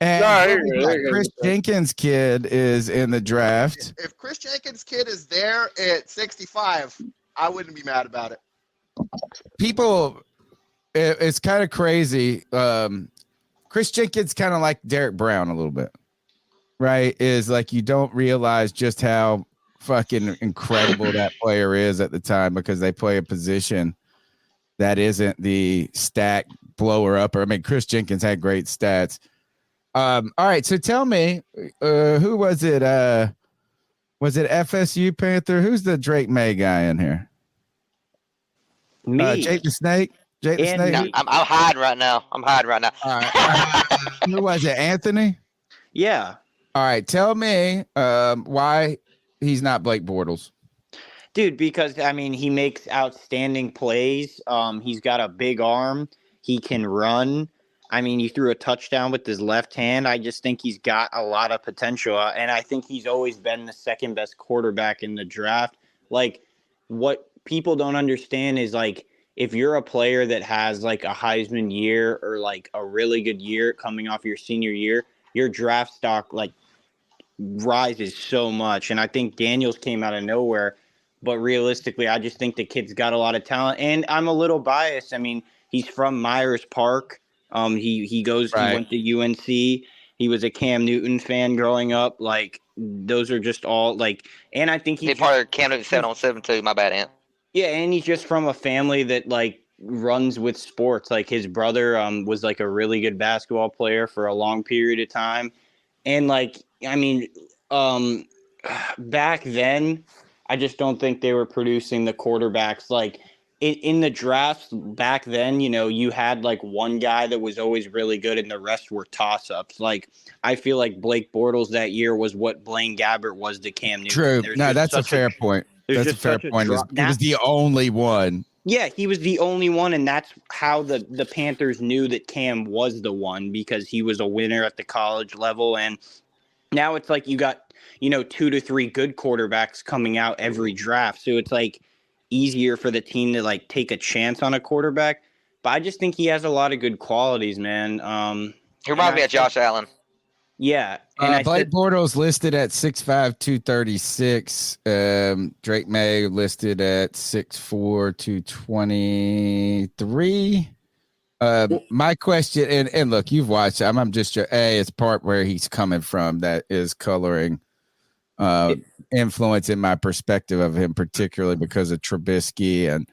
And Sorry, Chris Jenkins' kid is in the draft. If Chris Jenkins' kid is there at 65, I wouldn't be mad about it. People, it's kind of crazy. Chris Jenkins kind of like Derek Brown a little bit, right? Is like you don't realize just how fucking incredible that player is at the time because they play a position that isn't the stat blower upper. I mean, Chris Jenkins had great stats. All right, so tell me, who was it? Was it FSU Panther? Who's the Drake May guy in here? Me. Jake the Snake. Jake the Snake. No, I'm hiding right now. All right. Who was it? Anthony? Yeah. All right. Tell me why he's not Blake Bortles. Dude, because, I mean, he makes outstanding plays. He's got a big arm. He can run. I mean, he threw a touchdown with his left hand. I just think he's got a lot of potential. And I think he's always been the second best quarterback in the draft. Like, what people don't understand is, like, if you're a player that has, like, a Heisman year or, like, a really good year coming off your senior year, your draft stock, like, rises so much. And I think Daniels came out of nowhere. But realistically, I just think the kid's got a lot of talent. And I'm a little biased. I mean, he's from Myers Park. He went to UNC. He was a Cam Newton fan growing up. Like, those are just all, like, and I think he's part of Cam Newton 7-on-7 too. My bad, Ant. Yeah, and he's just from a family that, like, runs with sports. Like, his brother was, like, a really good basketball player for a long period of time. And, like, I mean, back then, I just don't think they were producing the quarterbacks. Like, in the drafts back then, you know, you had, like, one guy that was always really good and the rest were toss-ups. Like, I feel like Blake Bortles that year was what Blaine Gabbert was to Cam Newton. True. No, that's a fair point. That's a fair point. He was the only one. Yeah, he was the only one, and that's how the Panthers knew that Cam was the one, because he was a winner at the college level. And now it's like you got 2 to 3 good quarterbacks coming out every draft. So it's like easier for the team to like take a chance on a quarterback. But I just think he has a lot of good qualities, man. He reminds me of Josh Allen. Yeah. And Blake Bortles listed at 6'5", 236. Drake May listed at 6'4", 223. My question, and look, you've watched. I'm just it's part where he's coming from that is coloring, influence in my perspective of him, particularly because of Trubisky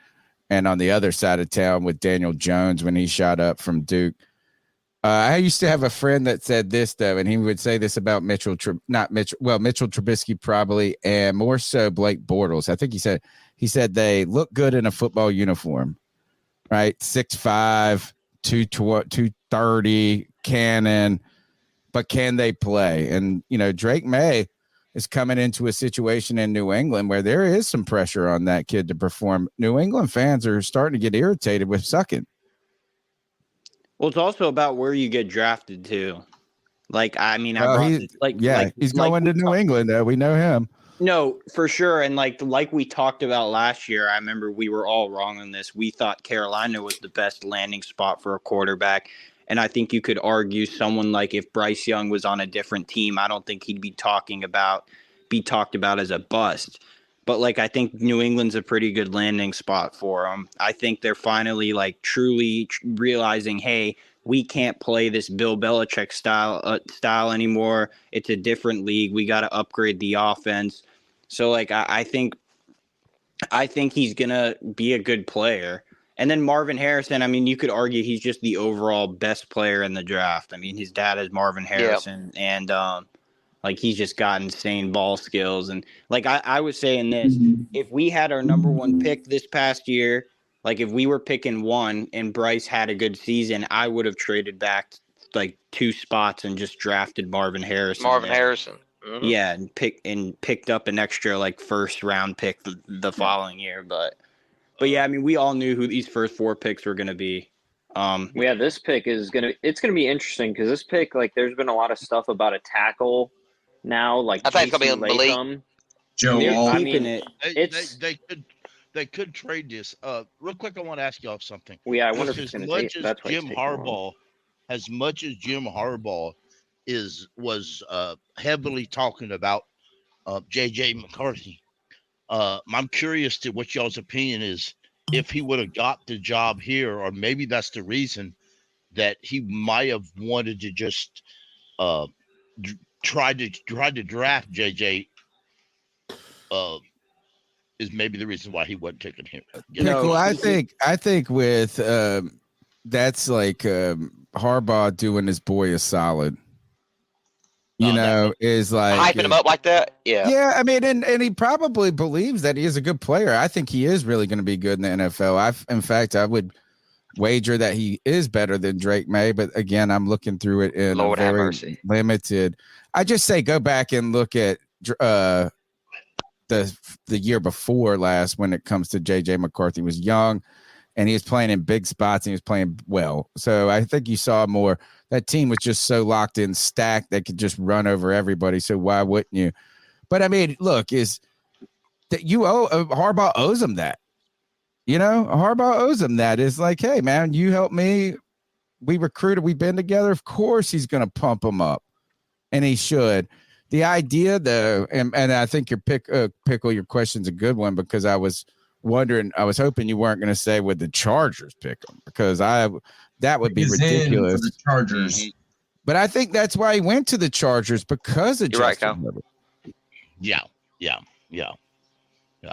and on the other side of town with Daniel Jones when he shot up from Duke. I used to have a friend that said this though, and he would say this about Mitchell Trubisky probably, and more so Blake Bortles. I think he said they look good in a football uniform, right? 6'5", 230 cannon, but can they play? And Drake May is coming into a situation in New England where there is some pressure on that kid to perform. New England fans are starting to get irritated with sucking. Well, it's also about where you get drafted to. Like, I mean, he's going to New England. We know him. No, for sure. And like we talked about last year, I remember we were all wrong on this. We thought Carolina was the best landing spot for a quarterback. And I think you could argue someone like if Bryce Young was on a different team, I don't think he'd be talked about as a bust. But like, I think New England's a pretty good landing spot for him. I think they're finally like truly realizing, hey, we can't play this Bill Belichick style anymore. It's a different league. We got to upgrade the offense. So like, I think he's gonna be a good player. And then Marvin Harrison, I mean, you could argue he's just the overall best player in the draft. I mean, his dad is Marvin Harrison, and like he's just got insane ball skills. And like I was saying this, if we had our number one pick this past year, like if we were picking 1 and Bryce had a good season, I would have traded back like 2 spots and just drafted Marvin Harrison. Mm-hmm. Yeah, and picked up an extra like first round pick the following year. But yeah, I mean, we all knew who these first 4 picks were going to be. Yeah, this pick is gonna be interesting because this pick, like, there's been a lot of stuff about a tackle now. Like, I think it's gonna be Malik. Joe, I mean, they could trade this. Real quick, I want to ask y'all something. Well, yeah, I wonder if it's going to take. That's why Jim Harbaugh, as much as Jim Harbaugh was heavily talking about JJ McCarthy. I'm curious to what y'all's opinion is if he would have got the job here, or maybe that's the reason that he might have wanted to just try to draft JJ. Is maybe the reason why he wasn't taking him. Pickle, I think with that's like Harbaugh doing his boy a solid. Is like hyping him up like that. Yeah. Yeah, I mean, and he probably believes that he is a good player. I think he is really going to be good in the NFL. In fact, I would wager that he is better than Drake May. But again, I'm looking through it in Lord a have very mercy. limited. I just say go back and look at the year before last when it comes to JJ McCarthy. Was young and he was playing in big spots and he was playing well. So I think you saw more. That team was just so locked in, stacked, they could just run over everybody. So why wouldn't you? But I mean, look, is that Harbaugh owes him that. Harbaugh owes him that. It's like, hey man, you helped me. We recruited, we've been together. Of course he's gonna pump him up. And he should. The idea, though, and I think your Pickle, your question's a good one because I was hoping you weren't going to say would the Chargers pick him because that would be ridiculous. For the Chargers. But I think that's why he went to the Chargers because of Justin Herbert. Yeah.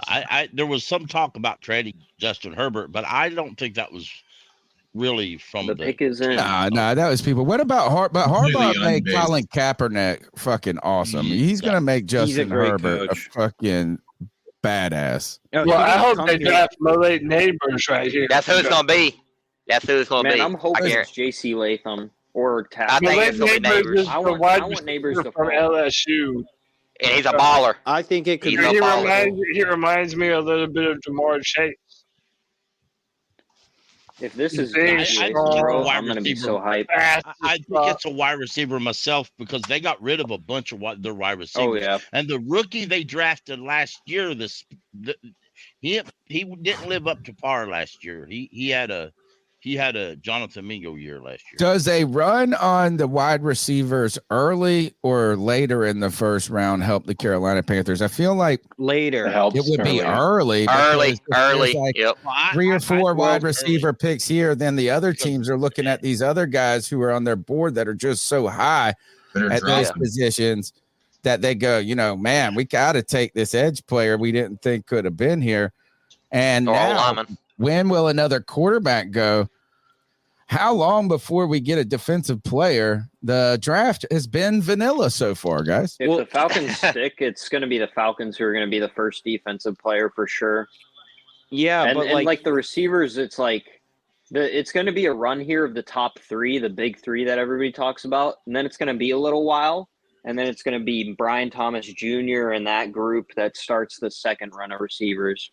I there was some talk about trading Justin Herbert, but I don't think that was really from the pick is in. Nah, that was people. What about Harbaugh made Colin Kaepernick fucking awesome. He's gonna make Justin Herbert a fucking badass. Well, I hope they draft Malik Neighbors right here. That's who it's gonna be. That's who it's gonna be. I'm hoping it's J.C. Latham or Tapp. I think it's gonna be Neighbors. I want Neighbors to from LSU. And he's a baller. I think it could. He reminds me a little bit of Jamar Chase. If this is Big, Joshua strong, Burrow, wide I'm going to be receiver. so hyped. I think it's a wide receiver myself because they got rid of a bunch of their wide receivers. Oh, yeah. And the rookie they drafted last year, he didn't live up to par last year. He had a Jonathan Mingo year last year. Does a run on the wide receivers early or later in the first round help the Carolina Panthers? I feel like Later. it would be early. Early, because if there's early. like Yep. 3 or 4 wide early. receiver picks here, then the other teams are looking at these other guys who are on their board that are just so high at those positions that they go, man, we got to take this edge player we didn't think could have been here. And now, when will another quarterback go? How long before we get a defensive player? The draft has been vanilla so far, guys. If the Falcons stick, it's going to be the Falcons who are going to be the first defensive player for sure. Yeah, and, but and like the receivers, it's like it's going to be a run here of the top 3, the big 3 that everybody talks about, and then it's going to be a little while, and then it's going to be Brian Thomas Jr. and that group that starts the second run of receivers.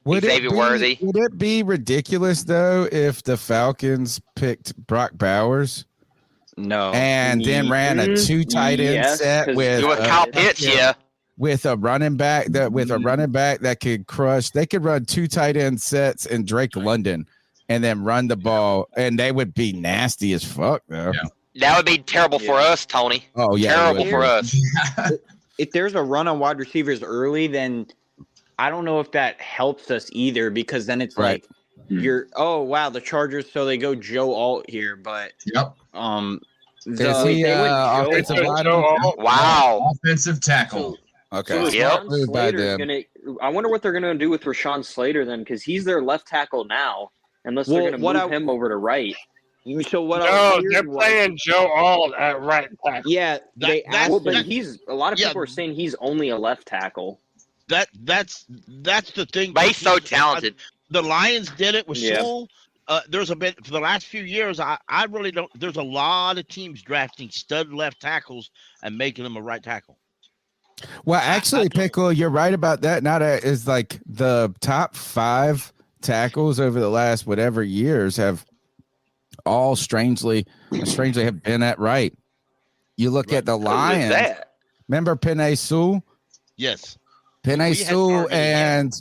Would Xavier Worthy. Would it be ridiculous though if the Falcons picked Brock Bowers? No. And then ran a 2 tight end set with Kyle Pitts, with a running back that could crush. They could run 2 tight end sets and Drake London and then run the ball, and they would be nasty as fuck though. Yeah. That would be terrible for us, Tony. Oh yeah, terrible for us. If there's a run on wide receivers early, then I don't know if that helps us either, because then it's like the Chargers, so they go Joe Alt here, but offensive tackle. Okay. So I wonder what they're gonna do with Rashawn Slater then, because he's their left tackle now, unless they're gonna move him over to right. So they're playing Joe Alt at right tackle. Yeah, but he's a lot of people are saying he's only a left tackle. That's the thing. But he's so talented. The Lions did it with Sewell. There's a bit for the last few years. I really don't. There's a lot of teams drafting stud left tackles and making them a right tackle. Well, actually, Pickle, you're right about that. Is like the top 5 tackles over the last whatever years have all strangely have been at right. You look at the Lions. Remember Penei Sewell? Yes. Penei Sewell, and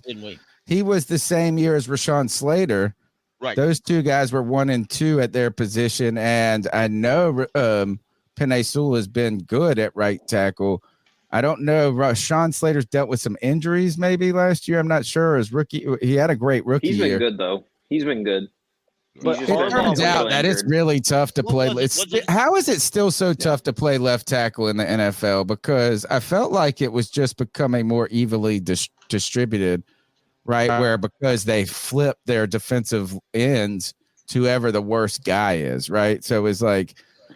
he was the same year as Rashawn Slater. Right. Those 2 guys were 1 and 2 at their position, and I know Penei Sewell has been good at right tackle. I don't know. Rashawn Slater's dealt with some injuries maybe last year. I'm not sure. His rookie, he had a great rookie year. He's been good though. He's been good. But it turns out that it's really tough to play. How is it still so tough to play left tackle in the NFL? Because I felt like it was just becoming more evenly distributed, right? Where because they flip their defensive ends to whoever the worst guy is, right? So it's like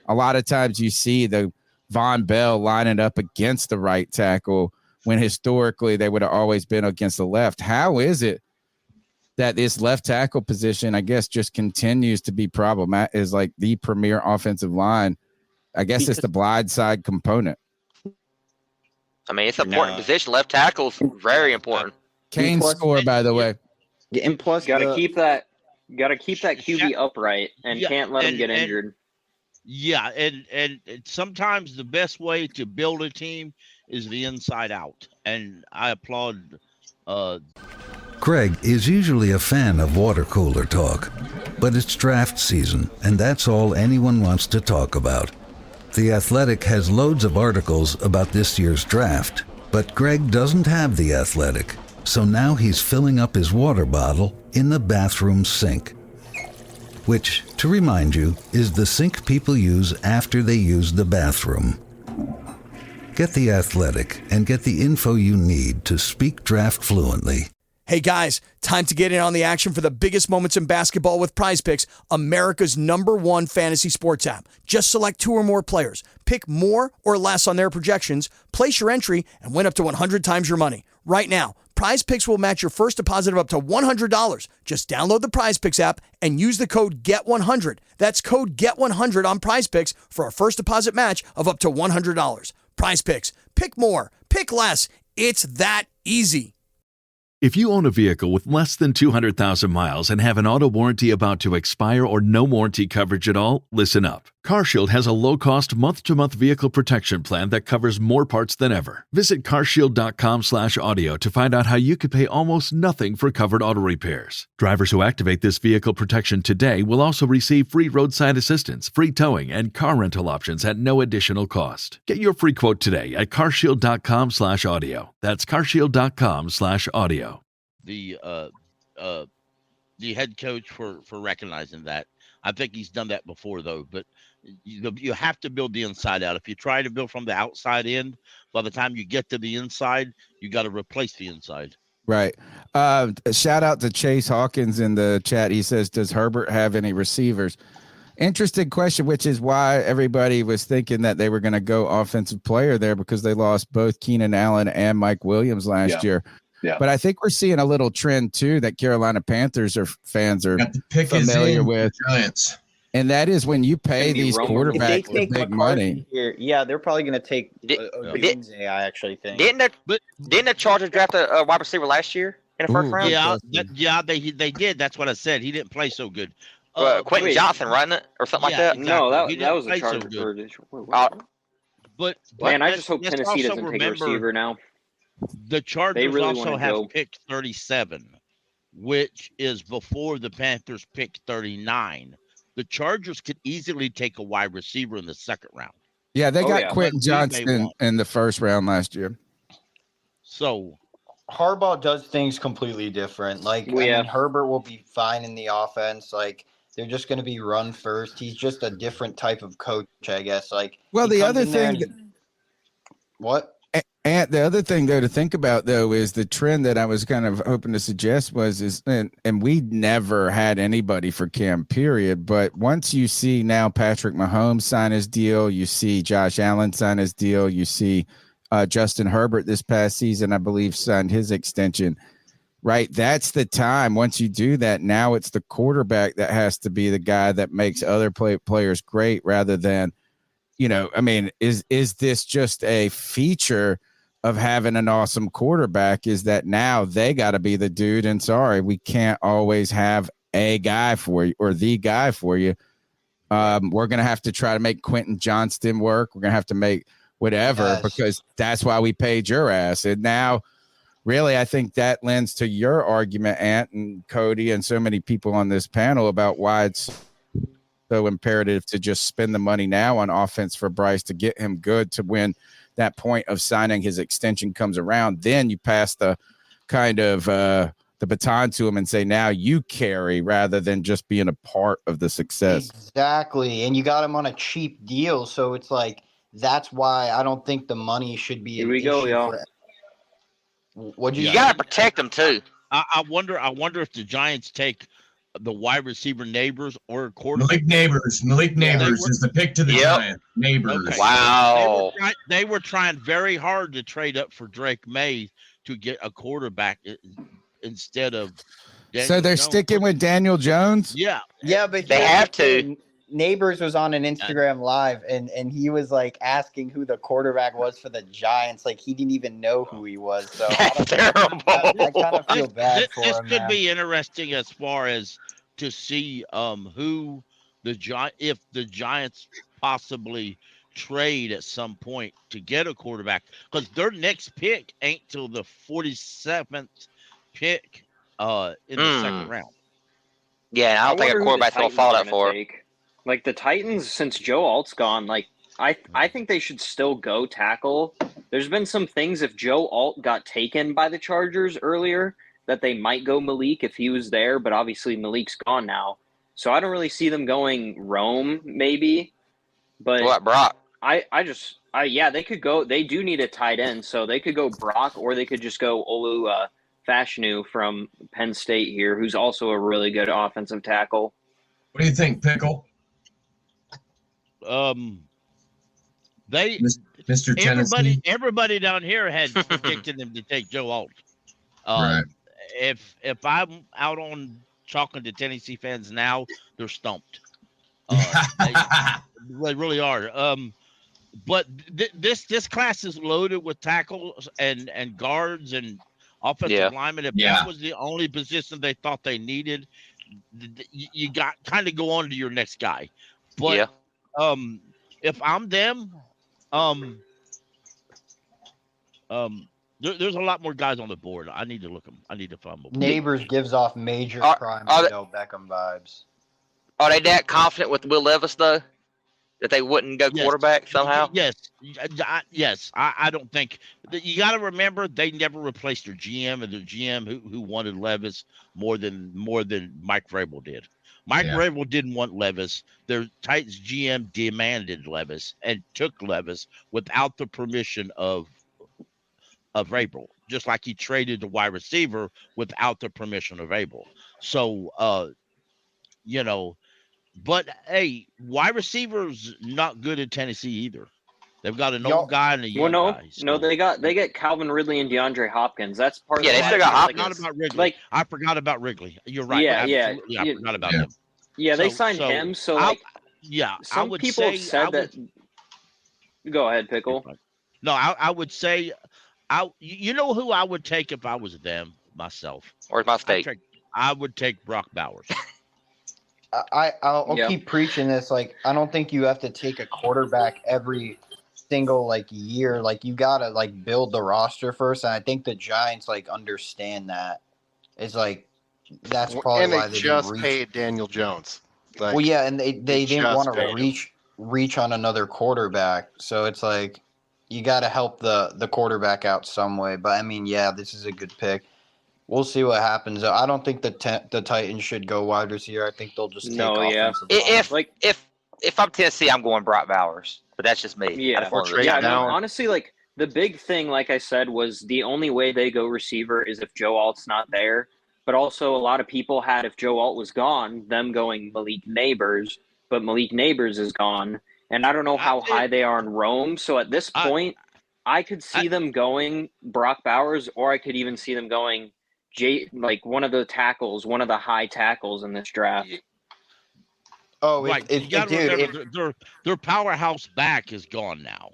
a lot of times you see the Von Bell lining up against the right tackle when historically they would have always been against the left. How is it that this left tackle position, I guess, just continues to be problematic, is like the premier offensive line? I guess it's the blind side component. I mean, it's an important position. Left tackle is very important. Kane score, by the way. And plus, gotta keep that QB upright and can't let him get injured. Yeah, and sometimes the best way to build a team is the inside out, and I applaud. Craig is usually a fan of water cooler talk, but it's draft season, and that's all anyone wants to talk about. The Athletic has loads of articles about this year's draft, but Greg doesn't have The Athletic, so now he's filling up his water bottle in the bathroom sink. Which, to remind you, is the sink people use after they use the bathroom. Get The Athletic and get the info you need to speak draft fluently. Hey guys, time to get in on the action for the biggest moments in basketball with Prize Picks, America's #1 fantasy sports app. Just select 2 or more players, pick more or less on their projections, place your entry, and win up to 100 times your money. Right now, Prize Picks will match your first deposit of up to $100. Just download the Prize Picks app and use the code GET100. That's code GET100 on Prize Picks for a first deposit match of up to $100. Prize Picks. Pick more. Pick less. It's that easy. If you own a vehicle with less than 200,000 miles and have an auto warranty about to expire or no warranty coverage at all, listen up. CarShield has a low-cost month-to-month vehicle protection plan that covers more parts than ever. Visit carshield.com/audio to find out how you could pay almost nothing for covered auto repairs. Drivers who activate this vehicle protection today will also receive free roadside assistance, free towing, and car rental options at no additional cost. Get your free quote today at carshield.com/audio. That's carshield.com/audio. The head coach for recognizing that. I think he's done that before, though. But you have to build the inside out. If you try to build from the outside in, by the time you get to the inside, you got to replace the inside. Right. Shout out to Chase Hawkins in the chat. He says, does Herbert have any receivers? Interesting question, which is why everybody was thinking that they were going to go offensive player there, because they lost both Keenan Allen and Mike Williams last year. Yeah. But I think we're seeing a little trend too that Carolina Panthers fans are familiar with. Giants. And that is when you pay these quarterbacks the big money. Yeah, they're probably going to take Odunze, I actually think. Didn't the Chargers draft a wide receiver last year in the first round? Yeah, they did. That's what I said. He didn't play so good. Quentin Johnson, right? Or something like that? Exactly. No, that was play a Charger. But man, I just hope Tennessee doesn't take a receiver now. The Chargers really also have go. pick 37, which is before the Panthers pick 39. The Chargers could easily take a wide receiver in the second round. Yeah, they got Quentin Johnson in the first round last year. So Harbaugh does things completely different. Like, I mean, Herbert will be fine in the offense. Like, they're just going to be run first. He's just a different type of coach, I guess. Like, well, the other thing, what? And the other thing, though, to think about, though, is the trend that I was kind of hoping to suggest and we never had anybody for Cam, period. But once you see now Patrick Mahomes sign his deal, you see Josh Allen sign his deal, you see Justin Herbert this past season, I believe, signed his extension, right? That's the time. Once you do that, now it's the quarterback that has to be the guy that makes other players great rather than, I mean, is this just a feature of having an awesome quarterback? Is that now they got to be the dude, and sorry, we can't always have a guy for you or the guy for you. We're going to have to try to make Quentin Johnston work. We're going to have to make whatever, because that's why we paid your ass. And now really, I think that lends to your argument, Ant and Cody, and so many people on this panel about why it's so imperative to just spend the money now on offense for Bryce to get him good to when that point of signing his extension comes around. Then you pass the kind of the baton to him and say, now you carry, rather than just being a part of the success. Exactly. And you got him on a cheap deal. So it's like, that's why I don't think the money should be. Here we go, y'all. You got to protect them too. I wonder if the Giants take the wide receiver Neighbors or quarterback. Malik Neighbors is the pick to the Giants. Neighbors. Okay. Wow. They were trying very hard to trade up for Drake May to get a quarterback instead of Daniel so they're Jones. Sticking with Daniel Jones? Yeah. Yeah, but they have to. Neighbors was on an Instagram live and he was like asking who the quarterback was for the Giants. Like, he didn't even know who he was. So that's terrible. I kind of feel bad for this him. This could be interesting as far as to see who if the Giants possibly trade at some point to get a quarterback, because their next pick ain't till the 47th pick in the second round. Yeah, I don't think a quarterback's going to fall that far. Like, the Titans, since Joe Alt's gone, like, I think they should still go tackle. There's been some things, if Joe Alt got taken by the Chargers earlier, that they might go Malik if he was there, but obviously Malik's gone now. So I don't really see them going Rome, maybe. But what, Brock? They could go. They do need a tight end, so they could go Brock, or they could just go Olu Fashanu from Penn State here, who's also a really good offensive tackle. What do you think, Pickle? Mr. Tennessee. Everybody down here had predicted them to take Joe Alt. Right. If I'm out on talking to Tennessee fans now, they're stumped. They really are. But this class is loaded with tackles and guards and Offensive lineman, if that was the only position they thought they needed, you got kind of go on to your next guy. But if I'm them, there's a lot more guys on the board. I need to look them. I need to find them. Neighbors gives off major prime Odell Beckham vibes. Are they that confident with Will Levis though, that they wouldn't go quarterback somehow? Yes. I don't think you got to remember they never replaced their GM, and their GM who wanted Levis more than Mike Vrabel did. Mike Vrabel didn't want Levis. Their Titans GM demanded Levis and took Levis without the permission of Vrabel, just like he traded the wide receiver without the permission of Vrabel. So, but hey, wide receivers not good in Tennessee either. They've got an old guy and a young guy. So. No, they get Calvin Ridley and DeAndre Hopkins. That's part of they still got Hopkins. I forgot about Wrigley. You're right. Yeah. I forgot about him. Yeah, they signed him. So some people have said that. Go ahead, Pickle. No, I would say, you know who I would take if I was them myself. Where's my state? I would take Brock Bowers. I'll keep preaching this. Like, I don't think you have to take a quarterback every single year. Like, you gotta build the roster first. And I think the Giants understand that. It's that's probably and why they just paid Daniel Jones. And they didn't want to reach on another quarterback. So it's you got to help the quarterback out some way. But I mean, this is a good pick. We'll see what happens. I don't think the Titans should go wide receiver. I think they'll just take offensive line. If I'm Tennessee, I'm going Brock Bowers. But that's just me. Honestly, the big thing, like I said, was the only way they go receiver is if Joe Alt's not there. But also a lot of people had, if Joe Alt was gone, them going Malik Neighbors. But Malik Neighbors is gone. And I don't know how high they are in Rome. So at this point, I could see them going Brock Bowers, or I could even see them going one of the tackles, one of the high tackles in this draft. Oh, right. You got to remember their powerhouse back is gone now.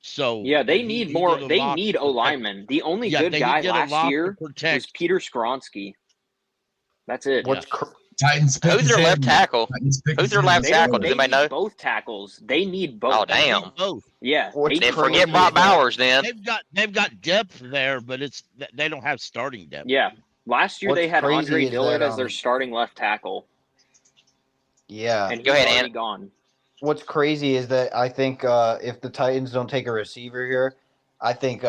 So they need more. They need O linemen. The only good guy last year was Peter Skronsky. That's it. Titans. Who's their left tackle? Who's their left tackle? Does anybody know? Both tackles. They need both. Oh damn. Both. Yeah. Then forget Brock Bowers. Then they've got depth there, but they don't have starting depth. Yeah. Last year they had Andre Dillard as their starting left tackle. Yeah. And go ahead, already gone. What's crazy is that I think if the Titans don't take a receiver here, I think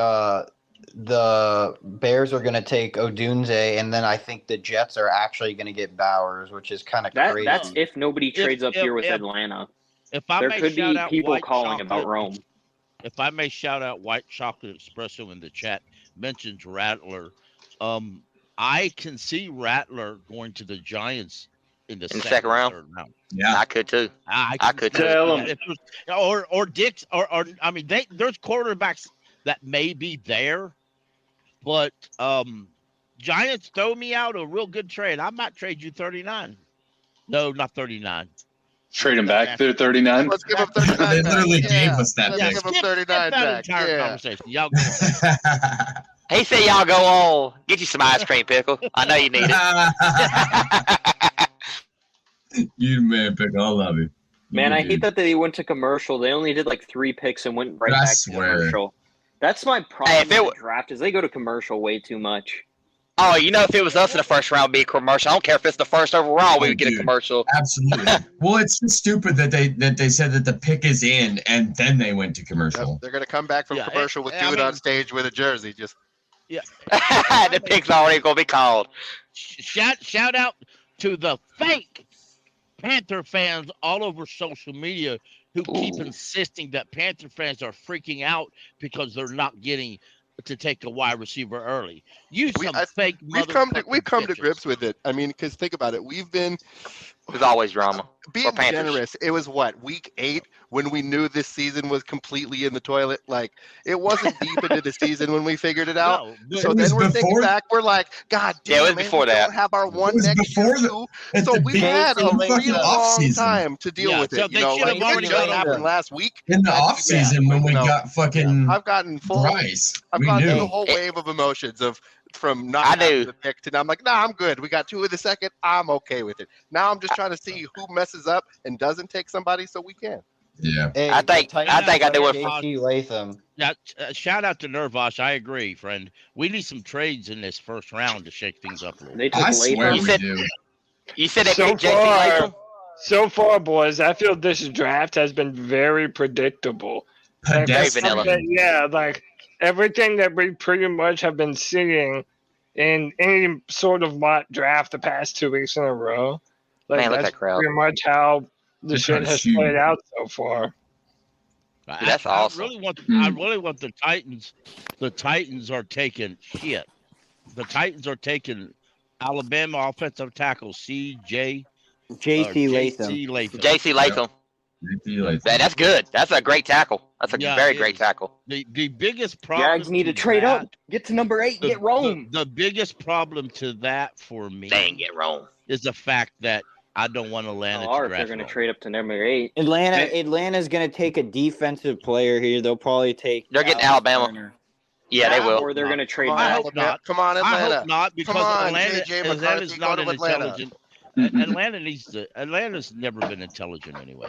the Bears are going to take Odunze, and then I think the Jets are actually going to get Bowers, which is kind of crazy. That's if nobody trades up here with Atlanta. There could be people calling about Rome. If I may shout out White Chocolate Espresso in the chat, mentions Rattler. I can see Rattler going to the Giants in the second round. Yeah, I could too. I could too. Or Dix, or I mean, there's quarterbacks that may be there, but Giants throw me out a real good trade. I might trade you 39. No, not 39. Trade them back. They're 39. Let's give them 39. They literally gave us that. Let's give them 39 back. Conversation. Y'all go on. He said, "Y'all go on. Get you some ice cream, Pickle. I know you need it." You man, Pickle. I love you. Man, I hate that they went to commercial. They only did 3 picks and went right back to commercial. That's my problem with the draft is they go to commercial way too much. Oh, if it was us in the first round, it'd be a commercial. I don't care if it's the first overall, we would get a commercial. Absolutely. Well, it's just stupid that they said that the pick is in and then they went to commercial. They're going to come back from commercial with dude on stage with a jersey. Just the pick's already going to be called. Shout out to the fake Panther fans all over social media who keep insisting that Panther fans are freaking out because they're not getting to take a wide receiver early. We've come to grips with it. I mean, because think about it. There's always drama. Being generous, it was week 8 when we knew this season was completely in the toilet. It wasn't deep into the season when we figured it out. So then we're thinking back, we're like, God damn, it was before that. Don't have our one next year too. So we had a really long time to deal with it. It just happened last week. In the off season when we got fucking I've gotten full. Bryce. I've gotten the whole wave of emotions of from not having the pick to now I'm like, nah, I'm good. We got 2 in the second. I'm okay with it. Now I'm just trying to see who messes up and doesn't take somebody so we can. Yeah. Hey, I think I do it. JC Latham. Now, shout out to Nervosh. I agree, friend. We need some trades in this first round to shake things up a little. They took swear Latham. we do. You said they So picked JC Latham? So far, boys, I feel this draft has been very predictable. Like, Very vanilla. yeah, like everything that we pretty much have been seeing in any sort of mock draft the past 2 weeks in a row. Like, Man, look at that's that crowd. pretty much how the shit has huge. played out so far. Dude, that's awesome. I really want the Titans. The Titans are taking shit. The Titans are taking Alabama offensive tackle JC Latham. JC Latham. That's good. That's a great tackle. That's a very great tackle. The biggest problem. Jags need to trade up. Get to number 8. Get Rome. The biggest problem to that for me. Dang, get Rome. Is the fact that I don't want Atlanta to They're draft. going to trade up to number 8. Atlanta's going to take a defensive player here. They'll probably take. They're getting Alabama. Turner. Yeah, they will. Or they're going to trade I back. hope not. Come on, Atlanta. I hope not, because Come on, Atlanta's JJ McCarthy, not go an to Atlanta. intelligent. Atlanta's never been intelligent anyway.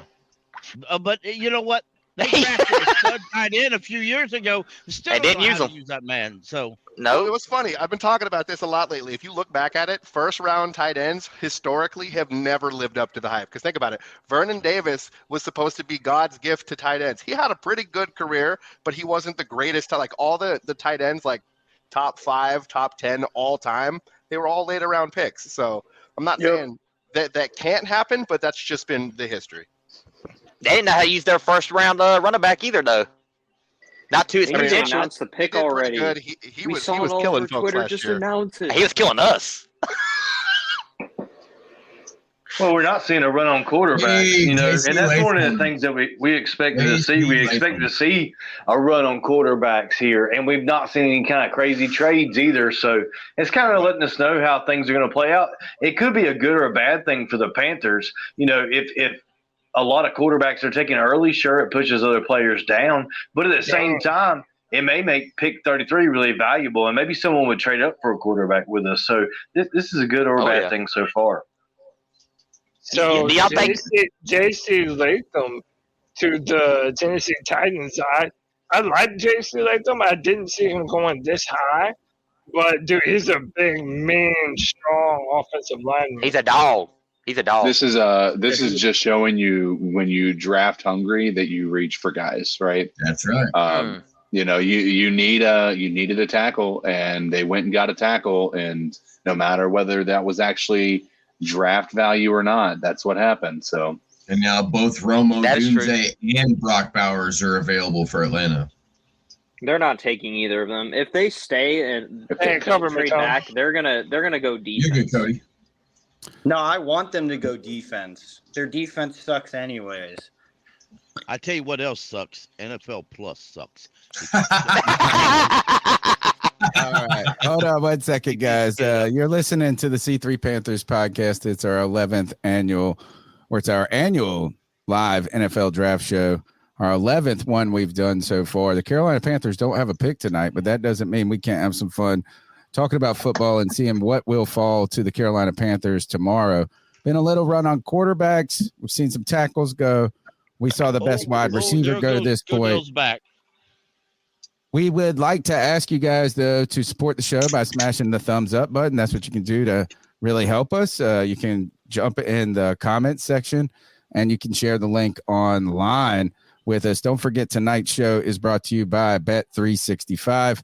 But you know what? They drafted a stud tight end a few years ago. Still They didn't don't know use how him. to use that man. So No, it was funny. I've been talking about this a lot lately. If you look back at it, first round tight ends historically have never lived up to the hype. Because think about it. Vernon Davis was supposed to be God's gift to tight ends. He had a pretty good career, but he wasn't the greatest. Like all the tight ends, like top 5, top 10 all time, they were all later round picks. So I'm not saying that can't happen, but that's just been the history. They didn't know how to use their first round running back either, though. Not to his They potential. announced the pick already. Good. He We was saw it all killing over folks Twitter. last Just year. announce it. He was killing us. Well, we're not seeing a run on quarterback, Hey, and JC that's one of the Latham. things that we expected to see. JC We expected Latham. to see a run on quarterbacks here, and we've not seen any kind of crazy trades either. So it's kind of letting us know how things are going to play out. It could be a good or a bad thing for the Panthers. If a lot of quarterbacks are taken early, sure, it pushes other players down, but at the same time, it may make pick 33 really valuable, and maybe someone would trade up for a quarterback with us. So this is a good or bad thing so far. So Do y'all think- JC Latham to the Tennessee Titans, I like JC Latham. I didn't see him going this high, but dude, he's a big, mean, strong offensive lineman. He's a dog. He's a dog. This is just showing you when you draft hungry that you reach for guys, right? That's right. You needed a tackle, and they went and got a tackle, and no matter whether that was actually draft value or not, that's what happened. So, and now both Romo That is true. Dunze and Brock Bowers are available for Atlanta. They're not taking either of them. If they stay and cover me, trade Tom. back, they're gonna go defense. You're good, Cody. No, I want them to go defense. Their defense sucks anyways. I tell you what else sucks. NFL Plus sucks. All right. Hold on 1 second, guys. You're listening to the C3 Panthers podcast. It's our 11th annual, or it's our annual live NFL draft show. Our 11th one we've done so far. The Carolina Panthers don't have a pick tonight, but that doesn't mean we can't have some fun talking about football and seeing what will fall to the Carolina Panthers tomorrow. Been a little run on quarterbacks. We've seen some tackles go. We saw the best wide receiver go to this point. Back. We would like to ask you guys, though, to support the show by smashing the thumbs up button. That's what you can do to really help us. You can jump in the comments section, and you can share the link online with us. Don't forget, tonight's show is brought to you by Bet365.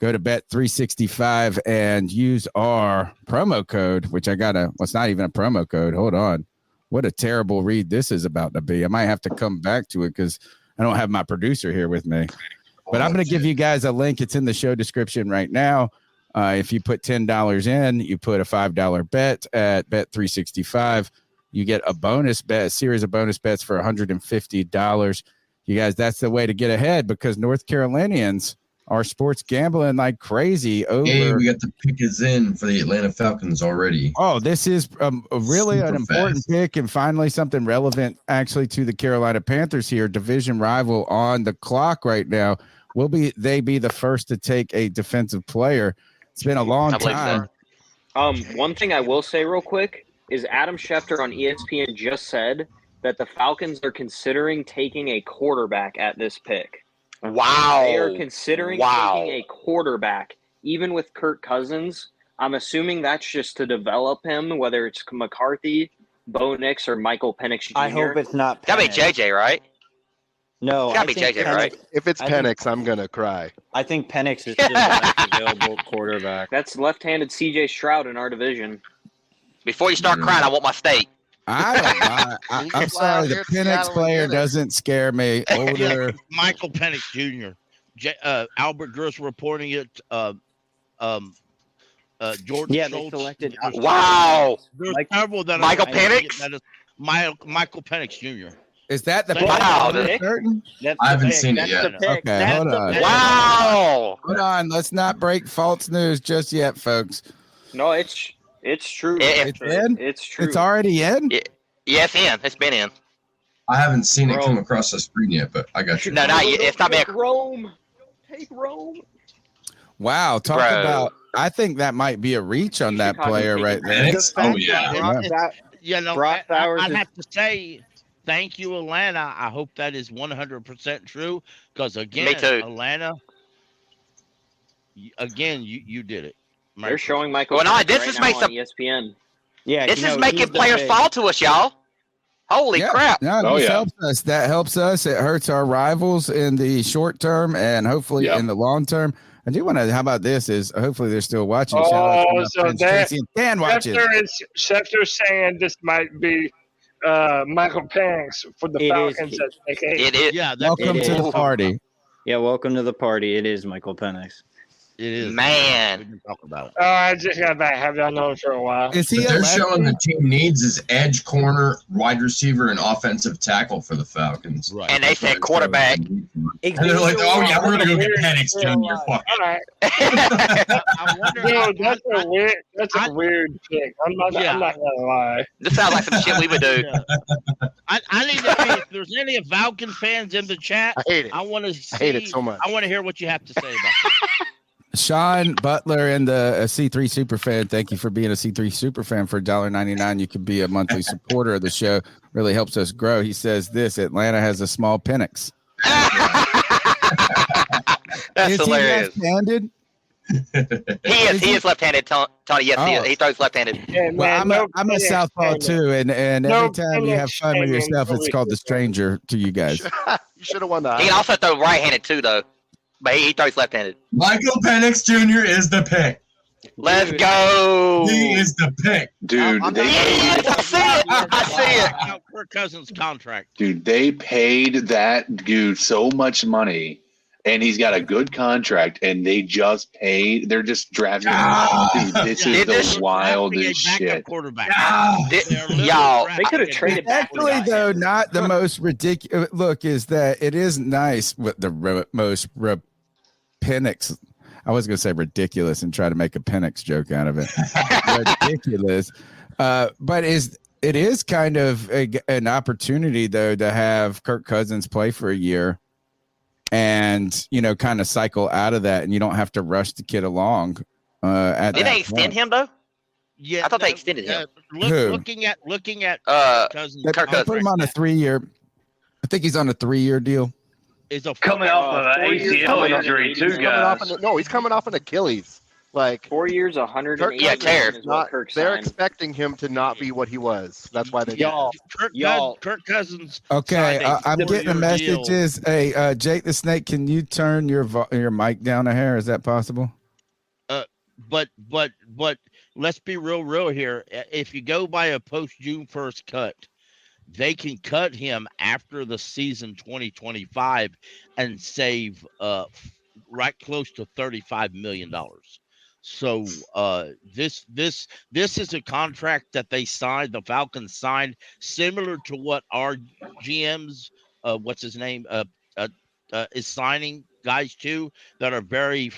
Go to Bet365 and use our promo code, which it's not even a promo code. Hold on. What a terrible read this is about to be. I might have to come back to it because I don't have my producer here with me. But I'm going to give you guys a link. It's in the show description right now. If you put $10 in, you put a $5 bet at Bet365. You get a bonus bet, a series of bonus bets for $150. You guys, that's the way to get ahead because North Carolinians are sports gambling like crazy over. Hey, we got the pick is in for the Atlanta Falcons already. Oh, this is really Super an important fast. pick and finally something relevant actually to the Carolina Panthers here. Division rival on the clock right now. Will they be the first to take a defensive player? It's been a long I believe so. time. One thing I will say real quick is Adam Schefter on ESPN just said that the Falcons are considering taking a quarterback at this pick. Wow. They are considering taking a quarterback, even with Kirk Cousins. I'm assuming that's just to develop him, whether it's McCarthy, Bo Nix, or Michael Penix Jr. I hope it's not. Gotta be Penix. JJ, right? No, It's gotta I be think JJ, Penix, right? If it's I think- Penix, I'm gonna cry. I think Penix is still the best available quarterback. That's left-handed C.J. Stroud in our division. Before you start crying, I want my steak. I don't mind. I'm sorry, the Penix player doesn't scare me. Older. Michael Penix Jr. Albert Gross reporting it. Jordan Yeah, Schultz. they selected. Wow. There's several that Michael are Penix? That is Michael Penix Jr. Is that the Wow. pick? Certain? I haven't seen it yet. Okay, hold on. Wow. Hold on. Let's not break false news just yet, folks. No, it's true. It's in? It's true. It's already in? Yeah, it's in. It's been in. I haven't seen it come across the screen yet, but I got you. No, not yet. It's not been. Rome. Take Rome. Wow. Talk Bro. about. I think that might be a reach on that player right there. Oh, yeah. You know, Brock Bowers I'd is- have to say thank you, Atlanta. I hope that is 100% true because, again, Me too. Atlanta, again, you did it. They're showing Michael Well, no, Penix this right is now makes on a- ESPN. Yeah, This you know, is making he's the players big- fall to us, y'all. Holy Yeah. crap. No, this helps us. That helps us. It hurts our rivals in the short term and hopefully in the long term. I do want to. How about this? Is hopefully they're still watching. Shout out to my so friends that Tracy and Dan watching. Schefter saying this might be Michael Penix for the It is. Falcons. It is. Yeah, that's Welcome it to is. the party. Yeah, welcome to the party. It is Michael Penix. It is. Man. We can talk about it. Oh, I just got that. Have y'all known for a while? Is he But they're elected? showing the team needs is edge, corner, wide receiver, and offensive tackle for the Falcons. Right. And they said quarterback. And they're like, oh, yeah, we're going to go get Penix Jr. Fuck All right. I wonder. Dude, that's a weird. That's a weird pick. I'm not gonna lie. This sounds like some shit we would do. I need to. Hey, if there's any Falcon fans in the chat, I hate it. I want to see. I hate it so much. I want to hear what you have to say about it. Sean Butler and the C3 super fan. Thank you for being a C3 super fan. For $1.99, you can be a monthly supporter of the show. Really helps us grow. He says this: Atlanta has a small Penix. That's Is hilarious. he left-handed? He is left-handed, Tony. Yes, he Oh. is. He throws left-handed. Yeah, Well, man, I'm a Penix southpaw shaming. too, and No every time you have Penix fun with shaming yourself, for it's called the weakness. stranger to you guys. You should have won the. He can also throw right-handed too, though. But he throws left-handed. Michael Penix Jr. is the pick. Let's go. He is the pick. Dude, I'm they not- Yes, I see it. I see it. About Kirk Cousins' contract. dude, they paid that dude so much money, and he's got a good contract, and they just paid. They're just drafting. Dude, this Did is this- the Drafting wildest a backup shit. Quarterback. Did- They're literally y'all, They could have drafting a traded backup back. when we Actually, got him. though, not the most ridiculous. Look, is that it is nice with the Penix. I was going to say ridiculous and try to make a Penix joke out of it. Ridiculous, but it is kind of an opportunity though to have Kirk Cousins play for a year, and kind of cycle out of that, and you don't have to rush the kid along. At Did that they extend point. him though? Yeah, I thought they extended him. Who? Looking at Cousins. They Kirk put Cousins. him on a 3-year. I think he's on a 3-year deal. Is a Coming off of an 4 years, ACL injury, he's too, coming guys. He's coming off an Achilles. Like 4 years, 180 Yeah, tear. is what Kirk they're signed. expecting him to not be what he was. That's why they did Y'all, it. Kirk Cousins. Okay, signed a I'm getting the 4-year deal. messages. Hey, Jake the Snake, can you turn your mic down a hair? Is that possible? But let's be real here. If you go by a post June 1st cut, they can cut him after the season 2025 and save right close to $35 million. So this is a contract that they signed, the Falcons signed, similar to what our GM's what's his name is signing guys too, that are very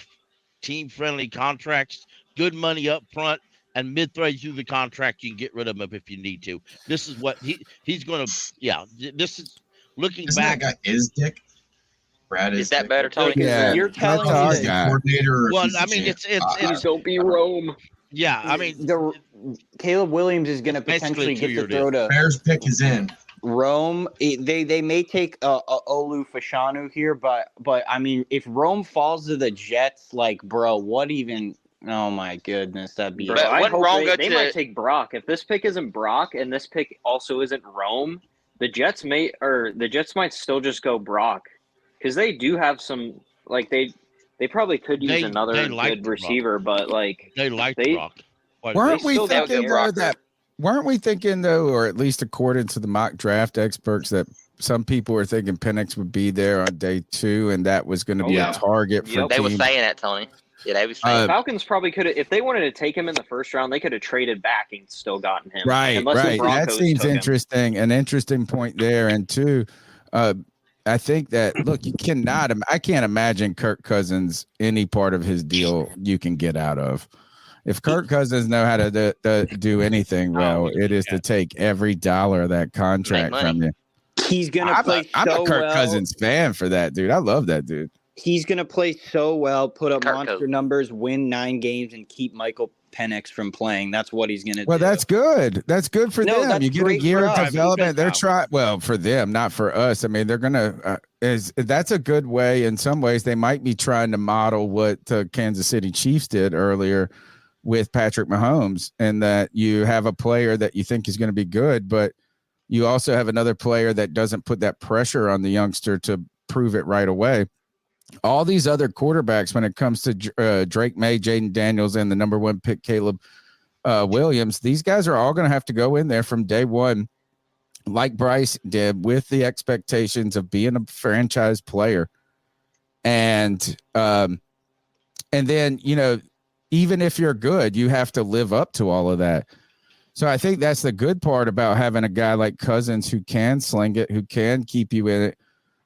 team friendly contracts, good money up front, and midway through the contract you can get rid of him if you need to. This is what he's going to. Yeah, this is looking Isn't back. that guy Dick? Brad Is that better, Tony? Yeah, You're telling me our that- guy. Coordinator. Well, I mean, it's Please don't be Rome. yeah. I mean, Caleb Williams is going to basically a potentially get to 2-year throw deal. to Bears pick is in. Rome. They may take Olu Fashanu here, but I mean, if Rome falls to the Jets, like, bro, what even? Oh my goodness, that'd be. Bro, But I wouldn't hope Rome they go to- might take Brock. If this pick isn't Brock and this pick also isn't Rome, the Jets might still just go Brock because they do have some like they probably could use another good receiver, but like they like they Brock. Weren't we still got thinking Brock. though that? Weren't we thinking though, or at least according to the mock draft experts, that some people were thinking Penix would be there on day 2, and that was going to be a target for They were teams. saying that, Tony. Yeah, they were saying Falcons probably could have, if they wanted to take him in the first round, they could have traded back and still gotten him. Right. Unless the Broncos That seems took him. interesting. An interesting point there. And 2, I think that, look, I can't imagine Kirk Cousins, any part of his deal you can get out of. If Kirk Cousins know how to do anything well, it is to take every dollar of that contract from you. He's gonna play I'm so a Kirk well. Cousins fan for that, dude. I love that dude. He's gonna play so well, put up monster numbers, win 9 games, and keep Michael Penix from playing. That's what he's gonna do. Well, that's good. That's good for No, them. that's You get a great year for of us. development. They're trying. Well, for them, not for us. I mean, they're gonna. That's a good way. In some ways, they might be trying to model what Kansas City Chiefs did earlier with Patrick Mahomes, and that you have a player that you think is going to be good, but you also have another player that doesn't put that pressure on the youngster to prove it right away. All these other quarterbacks, when it comes to Drake May, Jaden Daniels, and the number 1 pick, Caleb Williams, these guys are all going to have to go in there from day 1, like Bryce did, with the expectations of being a franchise player. And then, even if you're good, you have to live up to all of that. So I think that's the good part about having a guy like Cousins who can sling it, who can keep you in it.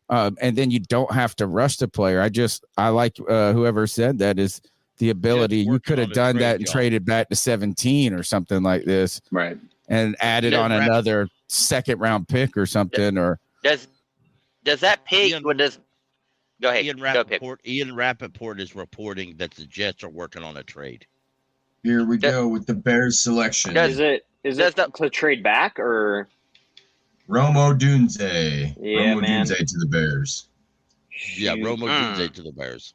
And then you don't have to rush the player. I like whoever said that is the ability. You could have done that and traded back to 17 or something like this. Right. And added on another 2nd round pick or something. Or does that pick go ahead. Ian Rappaport is reporting that the Jets are working on a trade. Here we go with the Bears selection. Is it to trade back or Romo Dunze? Yeah, Romo man. Dunze to the Bears. Yeah, Romo Dunze to the Bears.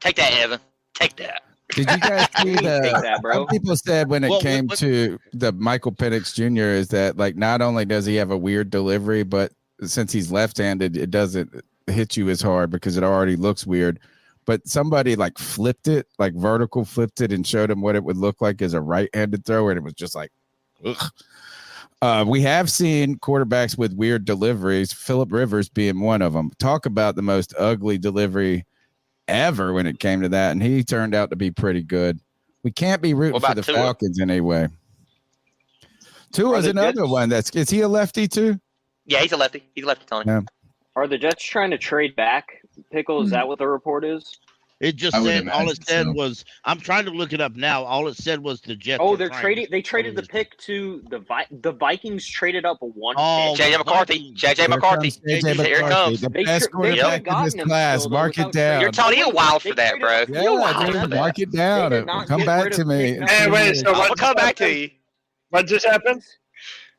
Take that, Evan. Take that. Did you guys see Take that, bro. some people said when it came to the Michael Penix Jr. is that, like, not only does he have a weird delivery, but since he's left-handed, it doesn't hit you as hard because it already looks weird. But somebody like flipped it, like vertical flipped it, and showed him what it would look like as a right-handed thrower, and it was just like, ugh. We have seen quarterbacks with weird deliveries, Phillip Rivers being one of them. Talk about the most ugly delivery ever when it came to that, and he turned out to be pretty good. We can't be rooting for the Tua? Falcons anyway. Tua's another one. Is he a lefty too? Yeah, he's a lefty. He's a lefty, Tony. Yeah. Are the Jets trying to trade back? Pickle, is that what the report is? It just said all it said was. I'm trying to look it up now. All it said was the Jets. Oh, they're trading. They traded the pick to the Vikings. Traded up one. pick. JJ McCarthy. JJ McCarthy. Here it comes. The best quarterback in this class. Mark it down. You're Tony. You're wild for that, bro. Yeah, dude, mark it down. Come back to me. Hey, wait. So I'll come back to you. What just happened?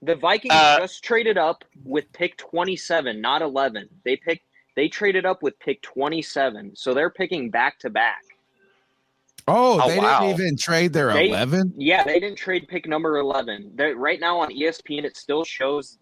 The Vikings just traded up with pick 27, not 11. They traded up with pick 27, so they're picking back to back. Oh, they didn't even trade their 11? Yeah, they didn't trade pick number 11. Right now on ESPN, it still shows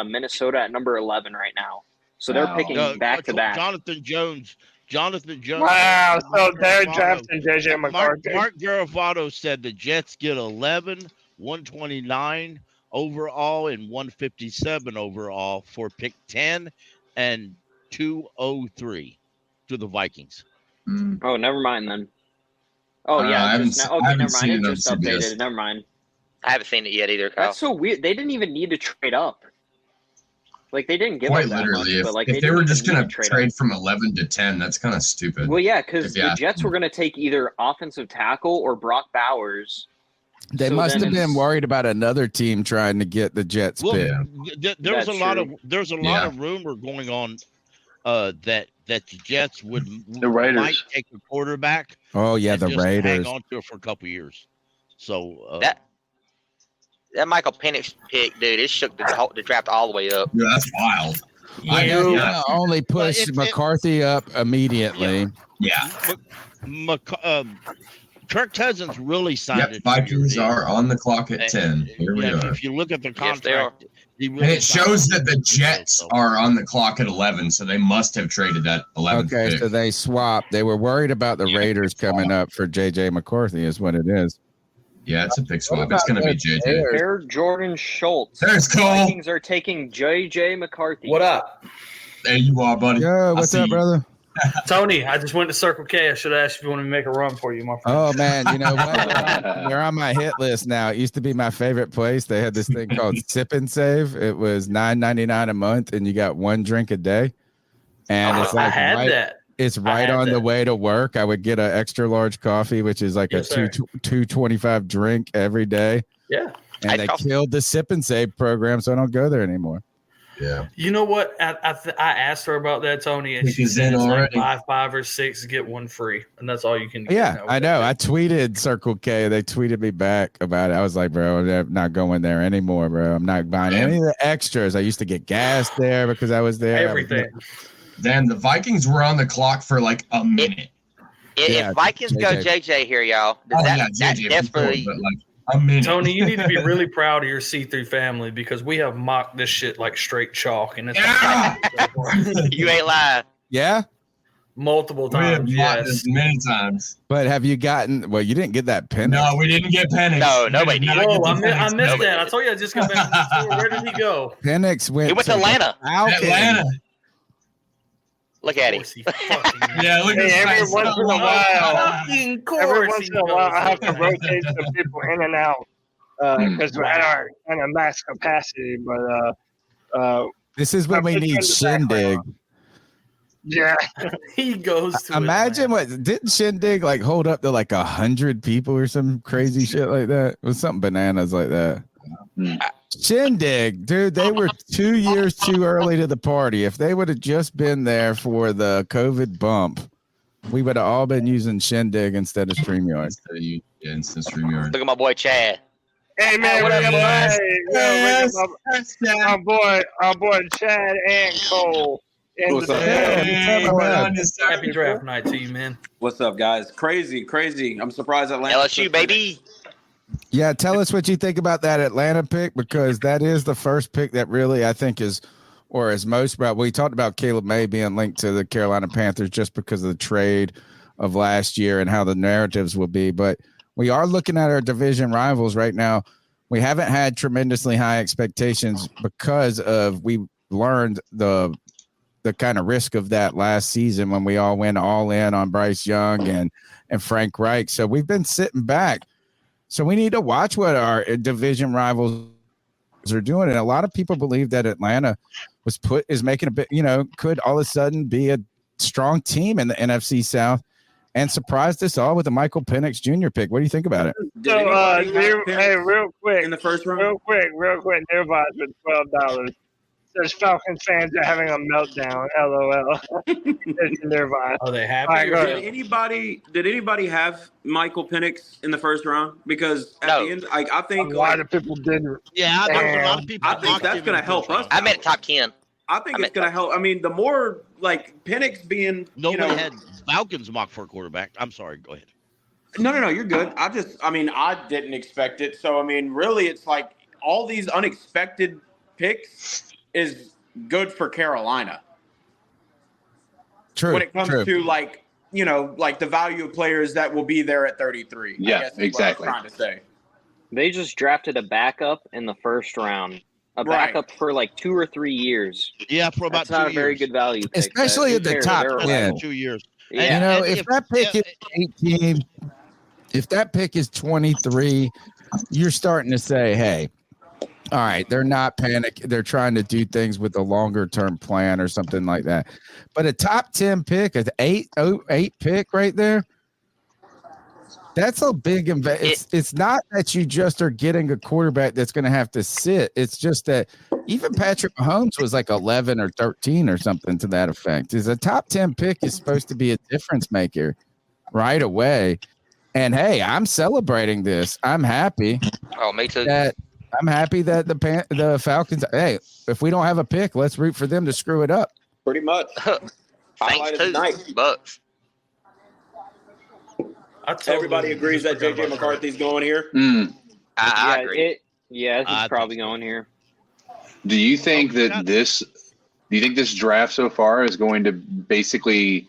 Minnesota at number 11 right now. So they're picking back to back. Jonathan Jones. Wow, so they're drafting JJ McCarthy. Mark Garofalo said the Jets get 11, 129 overall, and 157 overall for pick 10 and 203 to the Vikings. Oh, never mind then. Oh yeah, I never mind. It just on CBS. updated. Never mind. I haven't seen it yet either, Kyle. That's so weird. They didn't even need to trade up. Like they didn't give Quite up that literally, much, but like if they didn't were even just need going to to trade from 11 to 10, that's kind of stupid. Well, yeah, because Yeah. the Jets were going to take either offensive tackle or Brock Bowers. They So must then have been it's- worried about another team trying to get the Jets pick. There's That's a lot true. of rumor going on that the Jets The Raiders might take a quarterback. Oh yeah, and the just Raiders. hang on to it for a couple years. So That Michael Penix pick, dude, it shook the draft all the way up. Yeah, that's wild. I know you only push McCarthy up immediately. Yeah. Kirk Cousins really signed Yep, Vikings are on the clock at 10. Here we are. If you look at the Yes, they are. contract, he really And it shows signed that the Jets are on the clock at 11, so they must have traded that 11th Okay, pick. so they swapped. They were worried about the Raiders coming up for J.J. McCarthy is what it is. Yeah, it's a pick swap. It's going to be JJ. Air Jordan Schultz. There's Cole. Vikings are taking J.J. McCarthy. What up? There you are, buddy. Yo, what's up, brother? Tony, I just went to Circle K. I should ask if you want me to make a run for you, my friend. Oh man, you know what? They're on my hit list now. It used to be my favorite place. They had this thing called Sip and Save. It was $9.99 a month, and you got one drink a day. And it's like I had that. It's right on the way to work. I would get an extra large coffee, which is like Yes, a $2.25 drink every day. Yeah. And they killed the Sip and Save program, so I don't go there anymore. Yeah. You know what? I asked her about that, Tony, and she said it's like buy 5 or 6, get one free, and that's all you can get. Yeah, I know. I tweeted Circle K. They tweeted me back about it. I was like, bro, I'm not going there anymore, bro. I'm not buying any of the extras. I used to get gas there because I was there. Everything. Then the Vikings were on the clock for like a minute. If Vikings go JJ here, y'all, that definitely. But like a minute. Tony, you need to be really proud of your C3 family because we have mocked this shit like straight chalk, and it's you ain't lying. Yeah, multiple We have times. blocked this many times. But have you gotten? Well, you didn't get that Penix. No, we didn't get Penix. No, nobody did. Oh, I missed that. I told you I just got back from the store. Where did he go? Penix went. He went to Atlanta. Atlanta. Look at him. Yeah, look at Every once in a while, every once in a while, I have to knows. rotate some people in and out because we're at our kind of max capacity. But This is when we need Shindig. yeah, He goes to Imagine what didn't Shindig like hold up to like 100 people or some crazy shit like that? It was something bananas like that. Shindig, dude, they were 2 years too early to the party. If they would have just been there for the COVID bump, we would have all been using Shindig instead of StreamYard. Instead of StreamYard. Look at my boy Chad. hey man, What up, boys? Our boy Chad and Cole. What's up? Happy draft night to you, man. What's up, guys? Crazy. I'm surprised Atlanta. LSU baby. Yeah, tell us what you think about that Atlanta pick, because that is the first pick that really I think is, or is most about. We talked about Caleb May being linked to the Carolina Panthers just because of the trade of last year and how the narratives will be. But we are looking at our division rivals right now. We haven't had tremendously high expectations because of we learned the kind of risk of that last season when we all went all in on Bryce Young and Frank Reich. So we've been sitting back. So we need to watch what our division rivals are doing. And a lot of people believe that Atlanta is making a bit, could all of a sudden be a strong team in the NFC South and surprised us all with a Michael Penix Jr. pick. What do you think about it? So, hey, real quick, in the first round? real quick, Nirvana for $12. Says Falcons fans are having a meltdown. LOL. It's Nirvana. Oh, they have. All right, go Did ahead. anybody have Michael Penix in the first round? Because at the end, I think A lot of people didn't. Yeah, there's a lot of people. I think that's going to help us. I meant top 10. I think it's going to help. I mean, the more like Penix being, Nobody had Falcons mock for a quarterback. I'm sorry. Go ahead. No, you're good. I didn't expect it. So, I mean, really, it's like all these unexpected picks is good for Carolina. True. When it comes to like the value of players that will be there at 33. Yeah, I guess is exactly. What I was trying to say. They just drafted a backup in the first round. A backup for like 2 or 3 years. Yeah, for about That's not 2 a very years. good value pick. Especially at the top They're 10. 2 years. Yeah. If that pick is 18, if that pick is 23, you're starting to say, hey, all right, they're not panicking. They're trying to do things with a longer term plan or something like that. But a top 10 pick, an 8 pick right there, that's a big investment. It's not that you just are getting a quarterback that's going to have to sit. It's just that Even Patrick Mahomes was like 11 or 13 or something to that effect. Is a top 10 pick is supposed to be a difference maker right away. And hey, I'm celebrating this. I'm happy. Oh, me too. I'm happy that the Falcons. Hey, if we don't have a pick, let's root for them to screw it up. Pretty much. Thanks to Bucks. Everybody agrees that JJ McCarthy's going here. I agree. It's probably going here. Do you think that this draft so far is going to basically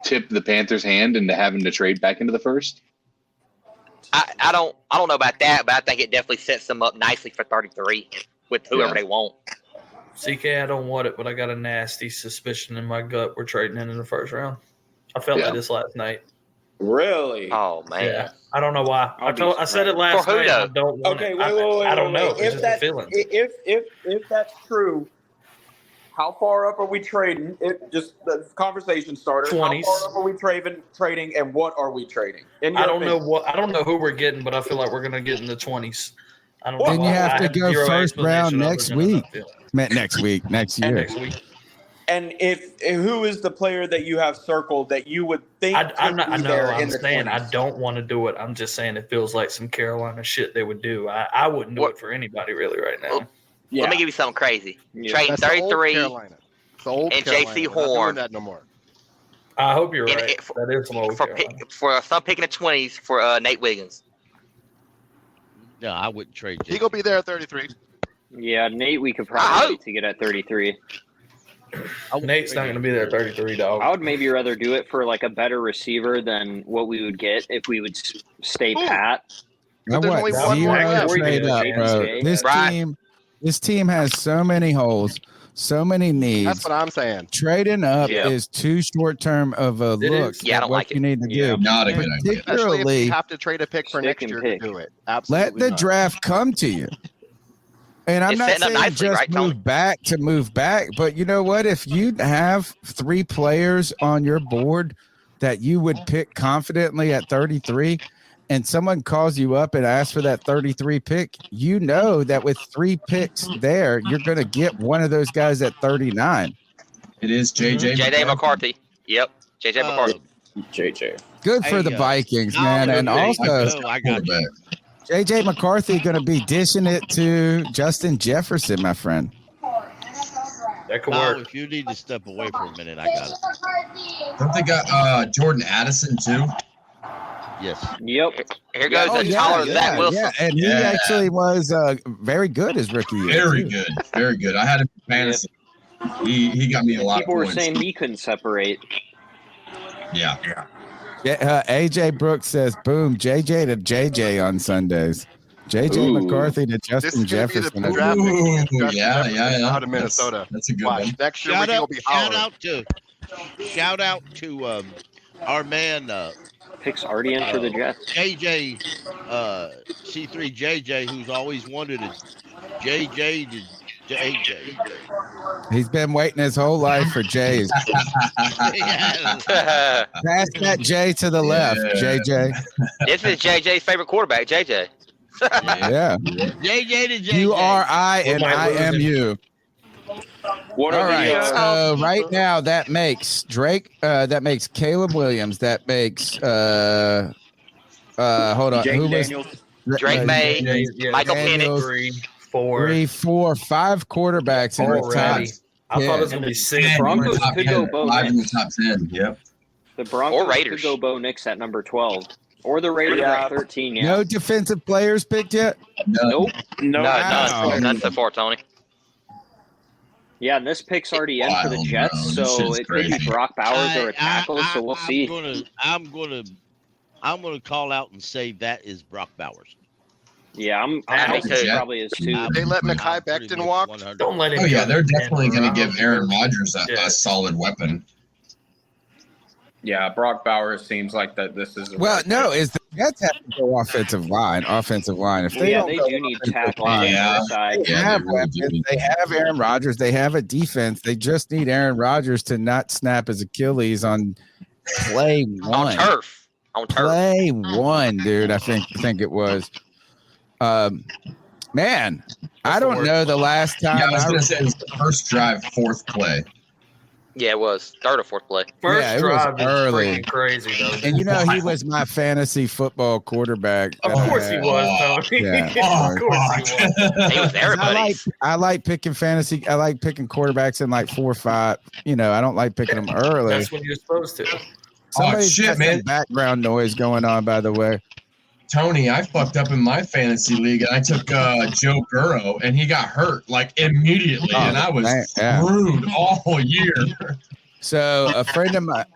tip the Panthers' hand into having to trade back into the first? I don't know about that, but I think it definitely sets them up nicely for 33 with whoever they want. CK, I don't want it, but I got a nasty suspicion in my gut we're trading in the first round. I felt like this last night. Really? Oh man. Yeah. I don't know why. I said it last night. I don't want it. I don't know. It's just a feeling. If that's true, how far up are we trading? Just the conversation starter. 20s. How far up are we trading, and what are we trading? I don't know who we're getting, but I feel like we're gonna get in the 20s. I don't know. Then you have to go zero first round next week. Next year. Next week. And who is the player that you have circled that you would think I'm the saying 20s? I don't want to do it. I'm just saying it feels like some Carolina shit they would do. I wouldn't do it for anybody really right now. Let me give you something crazy. Trading 33 and JC Horn. That no more. I hope you're right. That is some old for some pick in the 20s for Nate Wiggins. No, I wouldn't trade. He gonna be there at 33. Yeah, Nate, we could probably to get at 33. Nate's not going to be there at 33, dog. I would maybe rather do it for like a better receiver than what we would get if we would stay pat. I want zero trade up, bro. This team has so many holes, so many needs. That's what I'm saying. Trading up is too short term of a look. Yeah, I don't like you need to do. Not a good idea. Especially if you have to trade a pick for next year to do it. Absolutely. Let the draft come to you. And I'm not saying just move back, but you know what? If you have 3 players on your board that you would pick confidently at 33, and someone calls you up and asks for that 33 pick, you know that with 3 picks there, you're going to get one of those guys at 39. It is JJ McCarthy. Yep, JJ McCarthy. JJ. Good for the Vikings, man. And also, I got you. JJ McCarthy going to be dishing it to Justin Jefferson, my friend. That could work. If you need to step away for a minute, I got it. Don't they got Jordan Addison too? Yes. Yep. Here goes taller Zach Wilson. Yeah, and he actually was very good his rookie year. Very good. I had him in fantasy. He got me a lot of People were points. saying he couldn't separate. Yeah. AJ Brooks says, boom, JJ to JJ on Sundays. JJ McCarthy to Justin Jefferson. Out of Minnesota. That's a good one. Next year he'll be Shout out to our man. Picks already in for the Jets. JJ, C3 JJ, who's always wanted it. JJ to JJ. He's been waiting his whole life for J's. Pass that J to the left, JJ. This is JJ's favorite quarterback, JJ. Yeah. JJ to JJ. You are I and I am you. What All are right. So right now that makes Drake. That makes Caleb Williams. That makes hold on. Jake Who Daniels. was Drake May, Michael Daniels, Penix. 3, 4, 5 quarterbacks in the top. I thought it was going to be 6. Broncos could go Bo 5 in the Nix. top 10. Yep. The Broncos Or Raiders. could go Bo Nix at number 12. Or the Raiders at 13. Yeah. No defensive players picked yet. Nope. No. None so far, Tony. Yeah, and this pick's already in for the Jets, This so shit's it could be crazy. Brock Bowers or a tackle. So we'll see. I'm gonna call out and say that is Brock Bowers. Yeah, I'm me too. probably is too. They let Mekhi Becton walk. Don't let him. Oh yeah, go. they're definitely going to give Aaron Rodgers a solid weapon. Yeah, Brock Bowers seems like that. This is Well, no, is the Jets have to go offensive line. If they don't They go do need offensive tackle line, on their side. They have weapons. They have Aaron Rodgers. They have a defense. They just need Aaron Rodgers to not snap his Achilles on play one. On turf. Play one, dude. I think it was. Man, I don't know the last time. Yeah, I was going to say it was the first drive, fourth play. Yeah, it was third or fourth play. First it drive was is early. freaking crazy though. And you know, he was my fantasy football quarterback. Of course he was, Tony. Yeah, of course he was. He was everybody's. I like picking fantasy. I like picking quarterbacks in like 4 or 5. You know, I don't like picking them early. That's when you're supposed to. Somebody's shit, got man. some background noise going on, by the way. Tony, I fucked up in my fantasy league. I took Joe Burrow, and he got hurt like immediately, and I was screwed all year. So a friend of mine,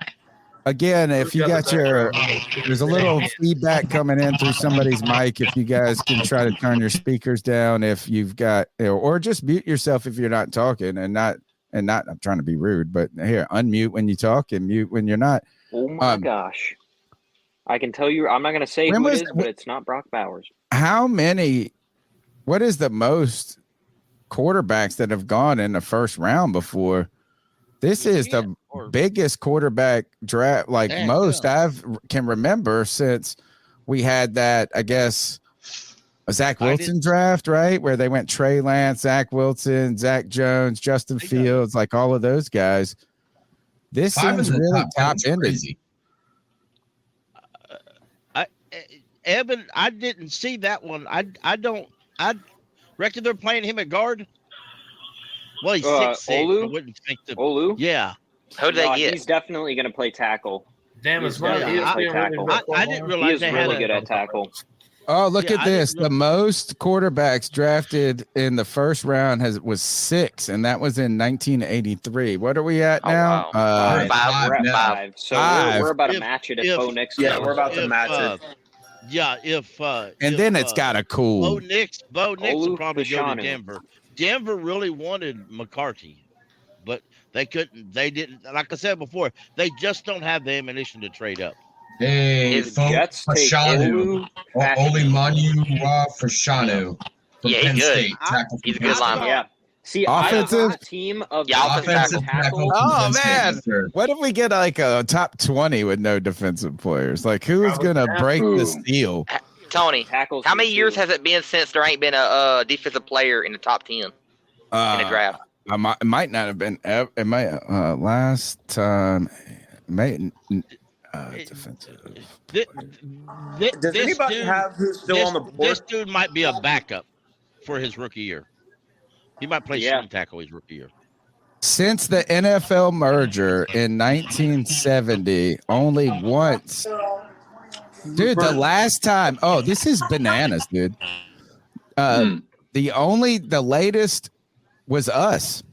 again, if you got there's a little feedback coming in through somebody's mic. If you guys can try to turn your speakers down, if you've got, or just mute yourself if you're not talking, and not. I'm trying to be rude, but here, unmute when you talk and mute when you're not. Oh my gosh. I can tell you, I'm not going to say who it is, but it's not Brock Bowers. What is the most quarterbacks that have gone in the first round before? This is the biggest quarterback draft, can remember since we had that, I guess, a Zach Wilson draft, right? Where they went Trey Lance, Zach Wilson, Zach Jones, Justin Fields, like all of those guys. This seems really top-ended. Evan, I didn't see that one. I reckon they're playing him at guard. Well, he's 6'6". Olu? I wouldn't think that. Olu? Yeah. Who did they get? He's definitely going to play tackle. Damn, it's I didn't realize he is they really had good at tackle. Oh, look at this. The most quarterbacks drafted in the first round was 6, and that was in 1983. What are we at now? We're at 5. So we're about to match it if Bo Nix. Yeah, we're about to match it. Yeah, and then it's got a cool. Bo Nix will probably go to Denver. Denver really wanted McCarthy, but they couldn't. They didn't. Like I said before, they just don't have the ammunition to trade up. Hey, Jets take Fashanu. Olimanu Fashanu. Yeah, he's good. He's a good lineman. Yeah. See, offensive I team of offensive tackle. Oh man, what if we get like a top 20 with no defensive players? Like who's gonna break the seal? Tony, how many years has it been since there ain't been a defensive player in the top 10 in the draft? It might not have been. It might last time. Defensive. Does anybody have who's still on the board? This dude might be a backup for his rookie year. He might play swing tackle his rookie year. Since the NFL merger in 1970, only once. Dude, the last time. Oh, this is bananas, dude. The latest was us.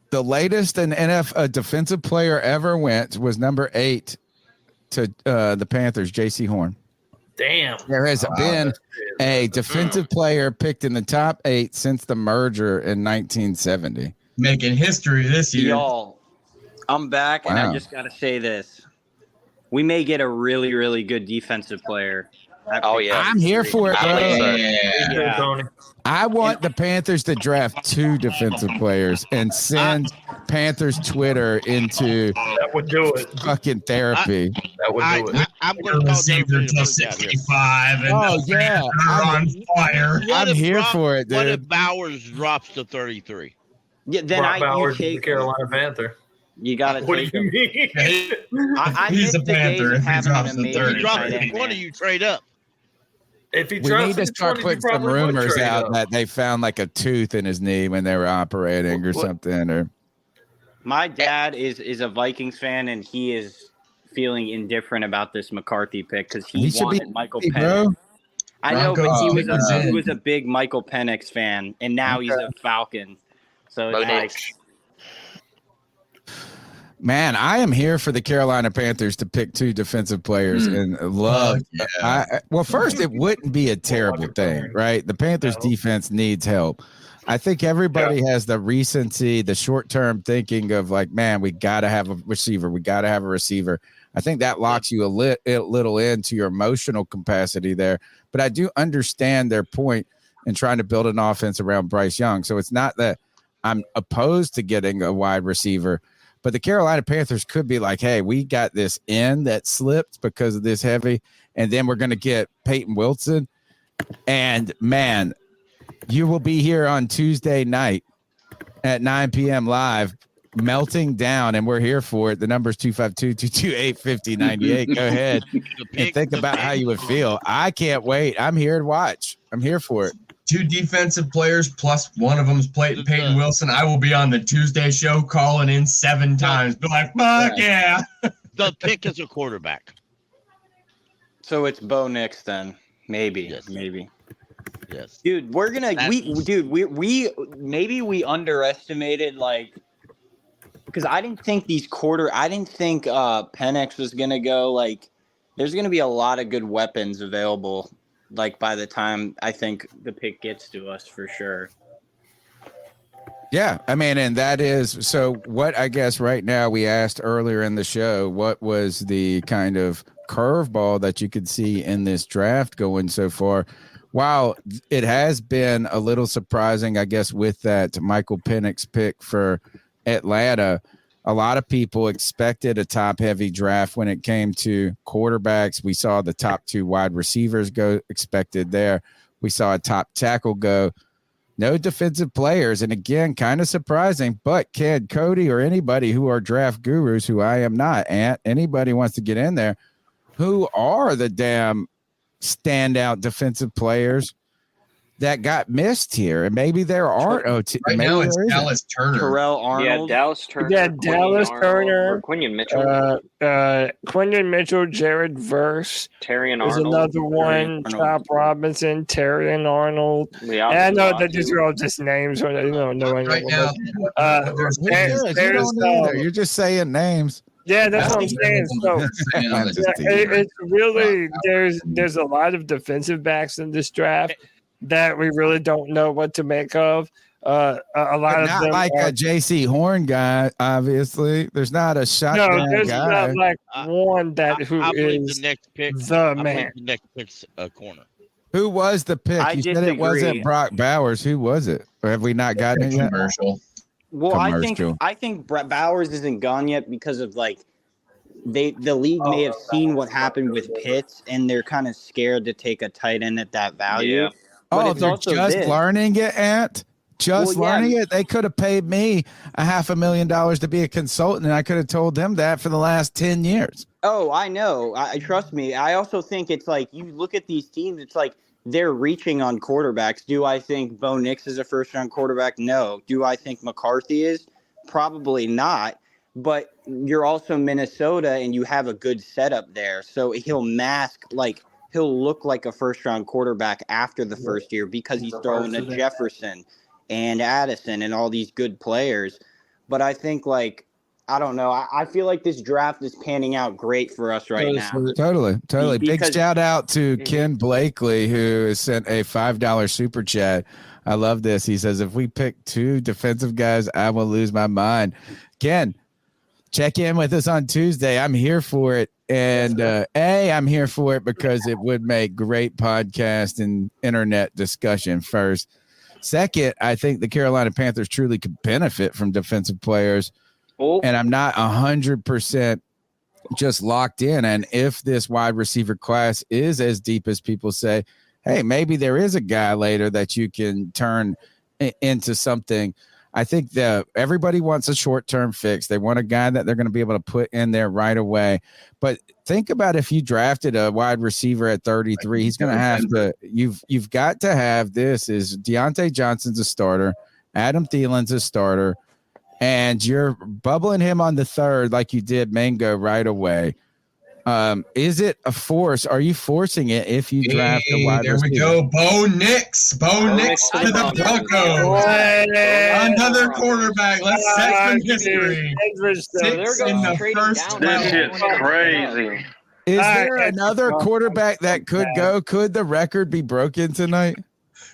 The latest an NFL defensive player ever went was number 8 to the Panthers, J.C. Horn. Damn. There has been a defensive player picked in the top 8 since the merger in 1970. Making history this year. Y'all, I'm back, and I just got to say this. We may get a really, really good defensive player. Oh, yeah. I'm here for it, bro. Yeah. I want the Panthers to draft 2 defensive players and send Panthers Twitter into that would do it. Fucking therapy. That would do it. I'm going to call receiver to 65 and on fire. I'm here for it, dude. What if Bowers drops to 33? Yeah, then Brock Bowers you is the take Carolina Panther. You got to What take do you mean? I He's miss a the days Panther of if he having drops an to amazing 30. Drop tight to end, 20, man. you trade up. If he We drops need to to start 20, putting you some probably would rumors trade out up. that they found like a tooth in his knee when they were operating or something. Or My dad is a Vikings fan, and he is feeling indifferent about this McCarthy pick because he should be wanted Michael happy, Penix. bro. I know, but he Broncos was a big Michael Penix fan, and now he's a Falcon. So it's like, Man, I am here for the Carolina Panthers to pick 2 defensive players and love. Well, first, it wouldn't be a terrible thing, right? The Panthers defense needs help. I think everybody has the recency, the short-term thinking of like, man, we got to have a receiver. We got to have a receiver. I think that locks you a little into your emotional capacity there. But I do understand their point in trying to build an offense around Bryce Young. So it's not that I'm opposed to getting a wide receiver. But the Carolina Panthers could be like, hey, we got this end that slipped because of this heavy, and then we're going to get Peyton Wilson. And man, you will be here on Tuesday night at 9 p.m. live, melting down, and we're here for it. The number's 252-228-5098. Go ahead and think about how you would feel. I can't wait. I'm here to watch. I'm here for it. 2 defensive players plus one of them's Peyton Wilson. I will be on the Tuesday show calling in 7 times. Be like, fuck yeah. The pick is a quarterback. So it's Bo Nix then. Maybe. Yes. Maybe. Yes. Dude, we're gonna we underestimated, like, because I didn't think Penix was gonna go. Like, there's gonna be a lot of good weapons available, like, by the time I think the pick gets to us, for sure. Yeah, I mean, and that is so. What I guess right now, we asked earlier in the show, what was the kind of curveball that you could see in this draft going so far? Wow, it has been a little surprising, I guess, with that Michael Penix pick for Atlanta. A lot of people expected a top-heavy draft when it came to quarterbacks. We saw the top 2 wide receivers go expected there. We saw a top tackle go. No defensive players. And again, kind of surprising, but can Cody or anybody who are draft gurus, who I am not, anybody wants to get in there, who are the damn standout defensive players that got missed here? And maybe there aren't. Right now it's Dallas Turner. Terrell Arnold. Yeah, Dallas Turner. Yeah, Dallas Turner. Quinion Mitchell. Quinion Mitchell, Jared Verse. Terrion There's Arnold. another one. Chop Robinson, Terrion Arnold. And I know that these are all just names. So you don't know anyone. Right now, you're just saying names. Yeah, that's what I'm saying. So it's really there's a lot of defensive backs in this draft that we really don't know what to make of. A lot of them like a JC Horn guy, obviously. There's not a shotgun guy. No, there's not like one that I is believe the next pick. the man. The next pick's a corner. Who was the pick? You said it wasn't Brock Bowers. Who was it? Or have we not gotten it yet? Commercial. Well, I think Brett Bowers isn't gone yet because of, like, the league may have seen what happened with Pitts, and they're kind of scared to take a tight end at that value. Yeah. They're just learning it, Ant. Learning it. They could have paid me $500,000 to be a consultant, and I could have told them that for the last 10 years. Oh, I know. I trust me. I also think it's like, you look at these teams, it's like they're reaching on quarterbacks. Do I think Bo Nix is a first-round quarterback? No. Do I think McCarthy is? Probably not. But you're also Minnesota, and you have a good setup there. So he'll look like a first-round quarterback after the first year because he's throwing to Jefferson and Addison and all these good players. But I think, like, I don't know. I feel like this draft is panning out great for us right now. Totally. Big shout out to Ken Blakely, who has sent a $5 super chat. I love this. He says, if we pick 2 defensive guys, I will lose my mind. Ken, check in with us on Tuesday. I'm here for it. And I'm here for it because it would make great podcast and internet discussion first. Second, I think the Carolina Panthers truly could benefit from defensive players. And I'm not 100% just locked in. And if this wide receiver class is as deep as people say, hey, maybe there is a guy later that you can turn into something. I think that everybody wants a short-term fix. They want a guy that they're going to be able to put in there right away. But think about if you drafted a wide receiver at 33, he's going to have to – you've got to have this is Deontay Johnson's a starter, Adam Thielen's a starter, and you're bubbling him on the third like you did Mango right away. Is it a force? Are you forcing it if you draft a wide receiver? There we go. Bo Nix to the Broncos. Another quarterback. Let's set some history. 6 in the first round. This shit's crazy. Is there another quarterback that could go? Could the record be broken tonight?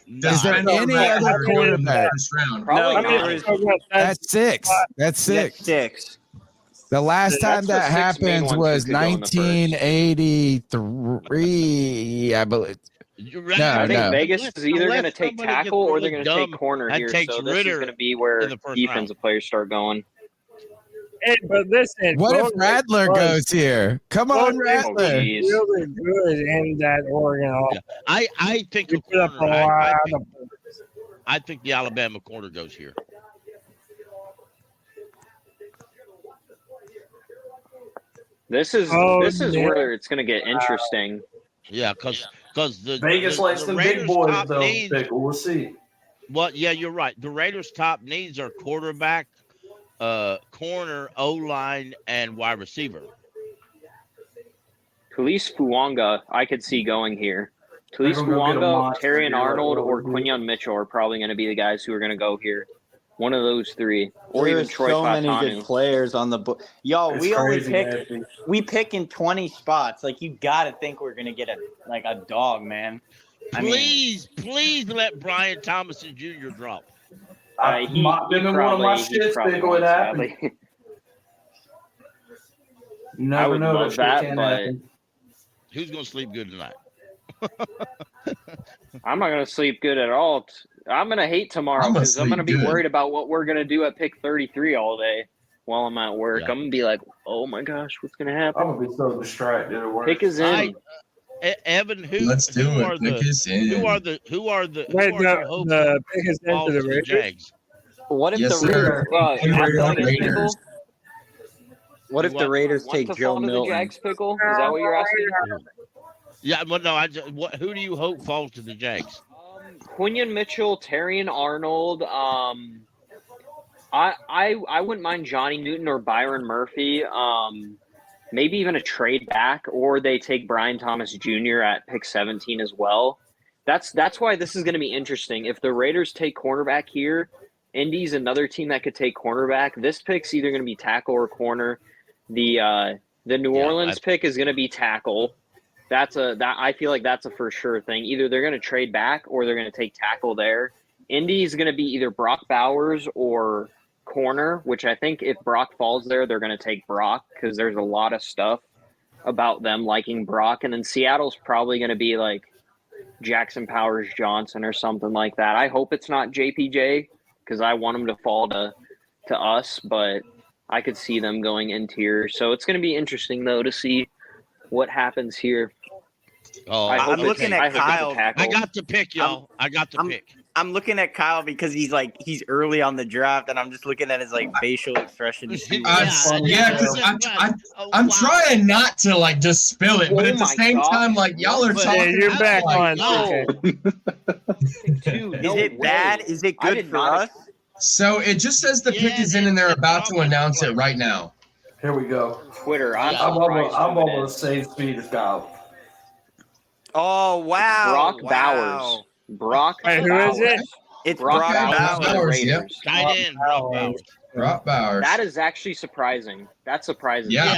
Is there any other quarterback? That's 6. That's 6. The last time that happens was 1983, I believe. I think Vegas is either going to take tackle or they're going to take corner here. So this is going to be where defensive players start going. Hey, but listen. What if Golden Rattler was- goes here? Come on, Golden was Rattler. really good in that Oregon offense. I think We a put up a corner. lot of I think the Alabama corner goes here. This is where it's going to get interesting. Yeah, because the Vegas the, likes the them Raiders' big boys, top though. needs. Pickle. We'll see. Well, yeah, you're right. The Raiders' top needs are quarterback, corner, O-line, and wide receiver. Khalees Fuanga, I could see going here. Khalees They're gonna go get a Fuanga, monster Terrion here, like Arnold, what or we do. Quinyon Mitchell are probably going to be the guys who are going to go here. One of those three, or even There's Troy so many Fautanu. good players on the book. Y'all, It's we only crazy, pick man. we pick in 20 spots. Like you got to think we're gonna get a dog, man. I mean, Please let Brian Thomason Jr. drop. I've been in one of my shits, Pickle. It happened. You I never would know love shit that, can but happen. Who's gonna sleep good tonight? I'm not going to sleep good at all. I'm going to hate tomorrow I'ma because I'm going to be sleep good. worried about what we're going to do at pick 33 all day while I'm at work. Yeah. I'm going to be like, oh my gosh, what's going to I'm happen? gonna be so distracted at work. Pick is in. Evan, Let's do who it. are Pick the us in. who are the Wait, your hopes the pick is falls into to the the Raiders. Jags? what if Yes, the sir. Raiders? Raiders. What if the Raiders What take to Joe fall to the Milton? Jags, Pickle? Is that what you're asking? Yeah, well, no. Who do you hope falls to the Jags? Quinyon Mitchell, Terrion Arnold. I wouldn't mind Johnny Newton or Byron Murphy. Maybe even a trade back, or they take Brian Thomas Jr. at pick 17 as well. That's why this is going to be interesting. If the Raiders take cornerback here, Indy's another team that could take cornerback. This pick's either going to be tackle or corner. The New Orleans pick is going to be tackle. I feel like that's a for sure thing. Either they're going to trade back or they're going to take tackle there. Indy is going to be either Brock Bowers or corner, which I think if Brock falls there, they're going to take Brock because there's a lot of stuff about them liking Brock. And then Seattle's probably going to be like Jackson Powers Johnson or something like that. I hope it's not JPJ because I want him to fall to us, but I could see them going interior. So it's going to be interesting, though, to see what happens here. Oh, I'm looking at Kyle. I got the pick, y'all. I got the pick. I'm looking at Kyle because he's early on the draft, and I'm just looking at his facial expression. To see Yeah, because I'm trying not to just spill it, but at the same time, y'all are talking. You're back on. No. Is it bad? Is it good for us? So it just says the pick is in, and they're about to announce it right now. Here we go. Twitter. I'm almost save speed of Kyle. Oh wow! Brock Bowers. Brock. Wait, who is it? It's Brock Brock Bowers. Bowers. Yep. Tight end, Brock Bowers. Brock Bowers. That is actually surprising. That's surprising. Yeah.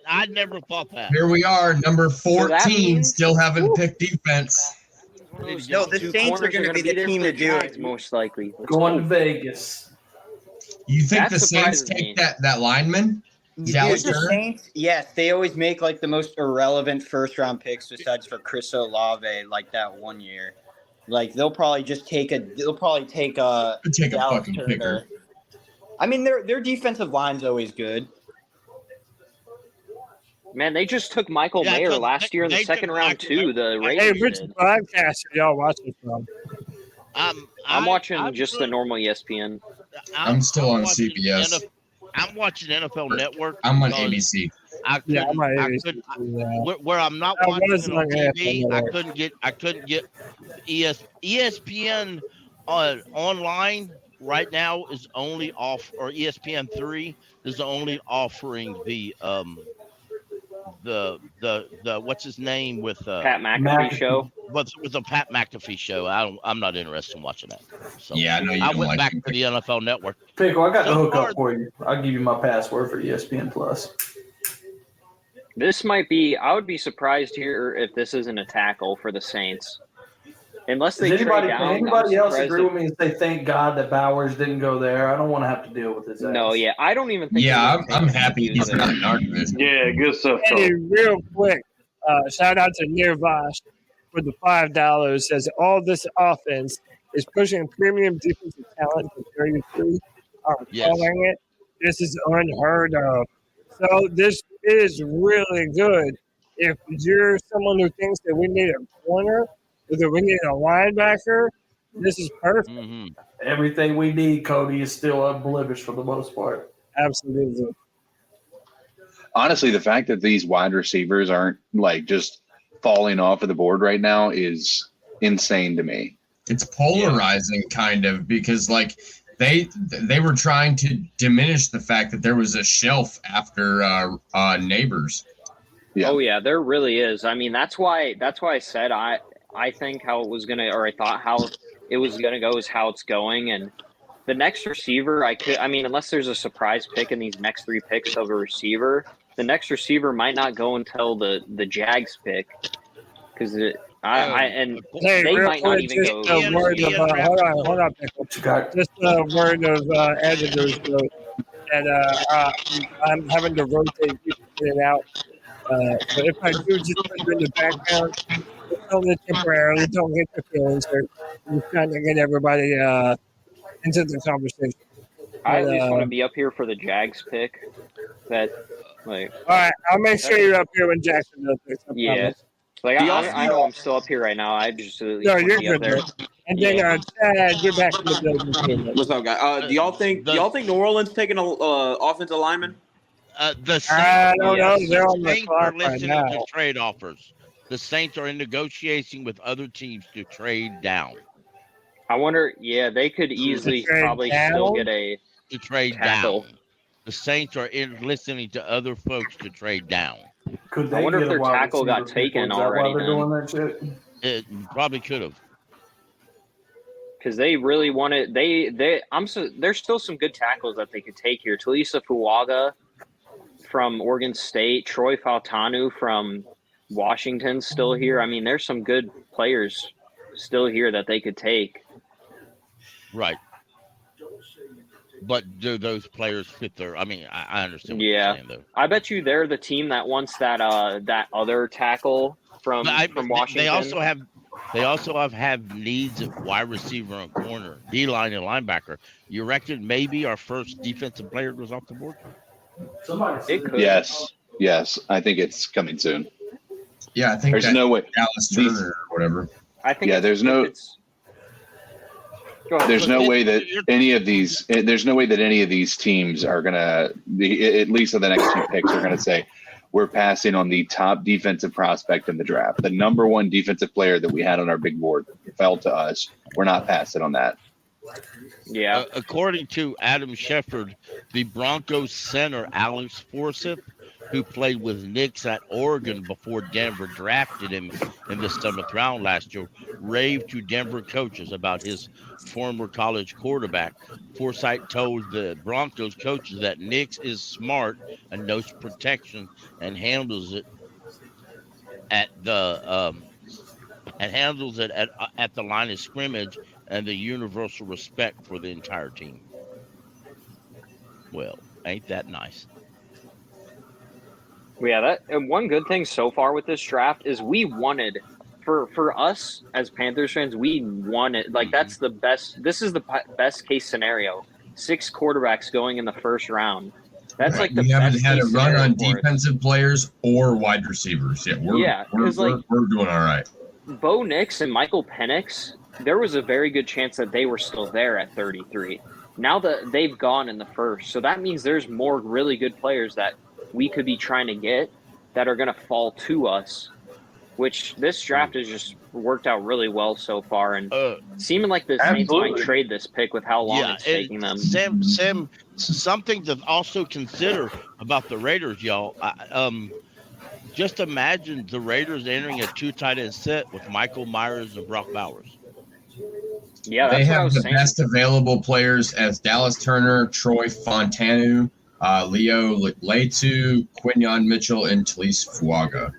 I never thought that. Here we are, number 14, means- still haven't picked defense. No, the Saints are going to be the team to do it. Most likely. Going to Vegas. You think That the Saints surprises me. take that lineman? Dude, the Saints, yes, they always make the most irrelevant first round picks besides for Chris Olave that one year. They'll probably take a Dallas fucking Turner. kicker. I mean, their defensive line's always good. Man, they just took Michael Mayer last year in the second round too. The Hey, Raiders which did. podcast are y'all watching from? I'm watching just the normal ESPN. I'm still on watching CBS. I'm watching NFL Network. I'm on because ABC. I'm on ABC. Where I'm not I watching was it on on TV, NFL I couldn't get ESPN online right now is only off, or ESPN 3 is only offering the what's his name with Pat McAfee show. With the Pat McAfee show. I'm not interested in watching that. So Yeah, I know you I don't went like back him. to the NFL Network. Pickle, I got the So hookup far- for you. I'll give you my password for ESPN Plus. This might be. I would be surprised here if this isn't a tackle for the Saints, unless they Does trade down. anybody I'm else surprised agree with me and say thank God that Bowers didn't go there? I don't want to have to deal with this. No, yeah, I don't even think. Yeah, I'm happy he's not in our division. Yeah, good stuff. Hey, real quick, shout out to Nirvash for the $5. Says all this offense is pushing premium defensive talent to 33. Are we Yes. calling it? This is unheard of. So this is really good. If you're someone who thinks that we need a corner or that we need a linebacker, this is perfect. Mm-hmm. Everything we need, Cody, is still unblemished for the most part. Absolutely. Honestly, the fact that these wide receivers aren't like just falling off of the board right now is insane to me. It's polarizing, kind of, because like they were trying to diminish the fact that there was a shelf after Neighbors. Yeah. Oh yeah, there really is. I mean, that's why I said I think how it was gonna, or I thought how it was gonna go is how it's going. And the next receiver, unless there's a surprise pick in these next 3 picks of a receiver, the next receiver might not go until the Jags pick, because they might not even go. Hold on, Pickle. Just a word of editor's note, and I'm having to rotate people in and out. But if I do just put you in the background, it's only temporarily. Don't get your feelings hurt. I'm trying to get everybody into the conversation. I at least want to be up here for the Jags pick. All right, I'll make sure you're up here when Jacksonville picks up. Yeah. Like I know I'm still up here right now. I just at least No, want you're to be up good. there. And then Chad, you're back in the building too. What's up, guys? Do y'all think New Orleans taking a offensive lineman? The Saints, I don't know. They're on the Saints clock are right listening now. to trade offers. The Saints are in negotiation with other teams to trade down. I wonder. Yeah, they could easily probably still get a trade tackle. down. The Saints are listening to other folks to trade down. Could I wonder if their tackle got taken already. Doing that shit? It probably could have. Because they really wanted there's still some good tackles that they could take here. Talisa Fuaga from Oregon State, Troy Fautanu from Washington still here. I mean, there's some good players still here that they could take. Right. But do those players fit their? I mean, I understand what you're saying, though. I bet you they're the team that wants that other tackle from Washington. They also have needs at wide receiver and corner, D-line and linebacker. You reckon maybe our first defensive player goes off the board? It could. Yes, I think it's coming soon. Yeah, I think there's no way Dallas Turner or whatever. I think. Yeah, there's no way that any of these teams are gonna, at least in the next 2 picks, are gonna say we're passing on the top defensive prospect in the draft. The number 1 defensive player that we had on our big board fell to us. We're not passing on that. Yeah. According to Adam Shepard, the Broncos center Alex Forsyth, who played with Knicks at Oregon before Denver drafted him in the 7th round last year, raved to Denver coaches about his former college quarterback. Forsyth told the Broncos coaches that Knicks is smart and knows protection and handles it at the at the line of scrimmage and the universal respect for the entire team. Well, ain't that nice? Yeah, and one good thing so far with this draft is we wanted, for us as Panthers fans, we wanted, like, that's the best. This is the best case scenario. 6 quarterbacks going in the first round. That's right. Like the we best haven't had a run on for defensive players or wide receivers. Yeah, we're doing all right. Bo Nix and Michael Penix, there was a very good chance that they were still there at 33. Now that they've gone in the first, so that means there's more really good players that we could be trying to get that are going to fall to us, which this draft has just worked out really well so far, and seeming like the Saints might trade this pick with how long it's taking them. Sam, something to also consider about the Raiders, y'all. Just imagine the Raiders entering a 2 tight end set with Michael Myers and Brock Bowers. Yeah, they have the best available players as Dallas Turner, Troy Fontanu, Leo Letu, Quinyon Mitchell, and Talise Fuaga.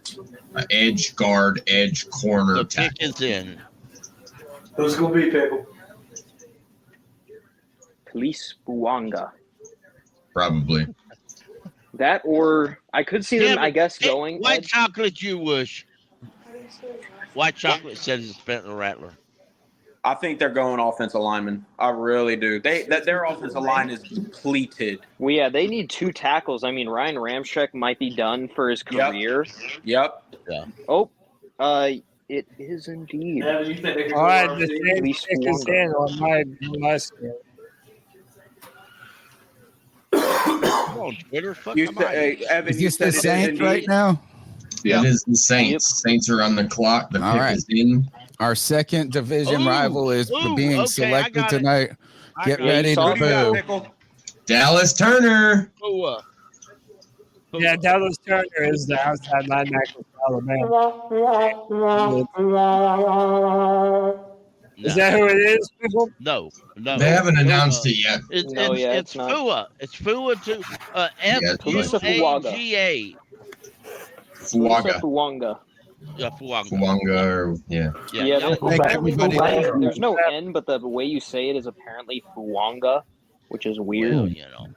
Edge, guard, edge, corner. The pick is in. Who's going to be Pickle? Talise Fuaga. Probably. That, or I could see them, I guess, going. White chocolate, you wish. White chocolate says it's Spencer Rattler. I think they're going offensive lineman. I really do. Their offensive line is depleted. Well, yeah, they need 2 tackles. I mean, Ryan Ramczyk might be done for his career. Yep. Yeah. Oh, it is indeed. All right, the same pick is in on my screen. On Twitter, fuck You am say, I? Evan, Is you this said the it is Saints right indeed? now? It is the Saints. Saints are on the clock. The All pick right. is in. Our second division rival is being okay, I selected got it. tonight. Get got it. ready to Who do you got, boo. Pickle? Dallas Turner. Fua. Yeah, Dallas Turner is the outside linebacker for Alabama. Is that who it is, people? No. They haven't announced it yet. It's No, yeah, it's it's not. Fua. It's Fua to Talisa Fuaga. Fuaga. Fuaga. Fuanga. Yeah, Fuaga. Fuanga, or, yeah. Yeah, Thank everybody. there's no N, but the way you say it is apparently Fuanga, which is weird. Well, you know.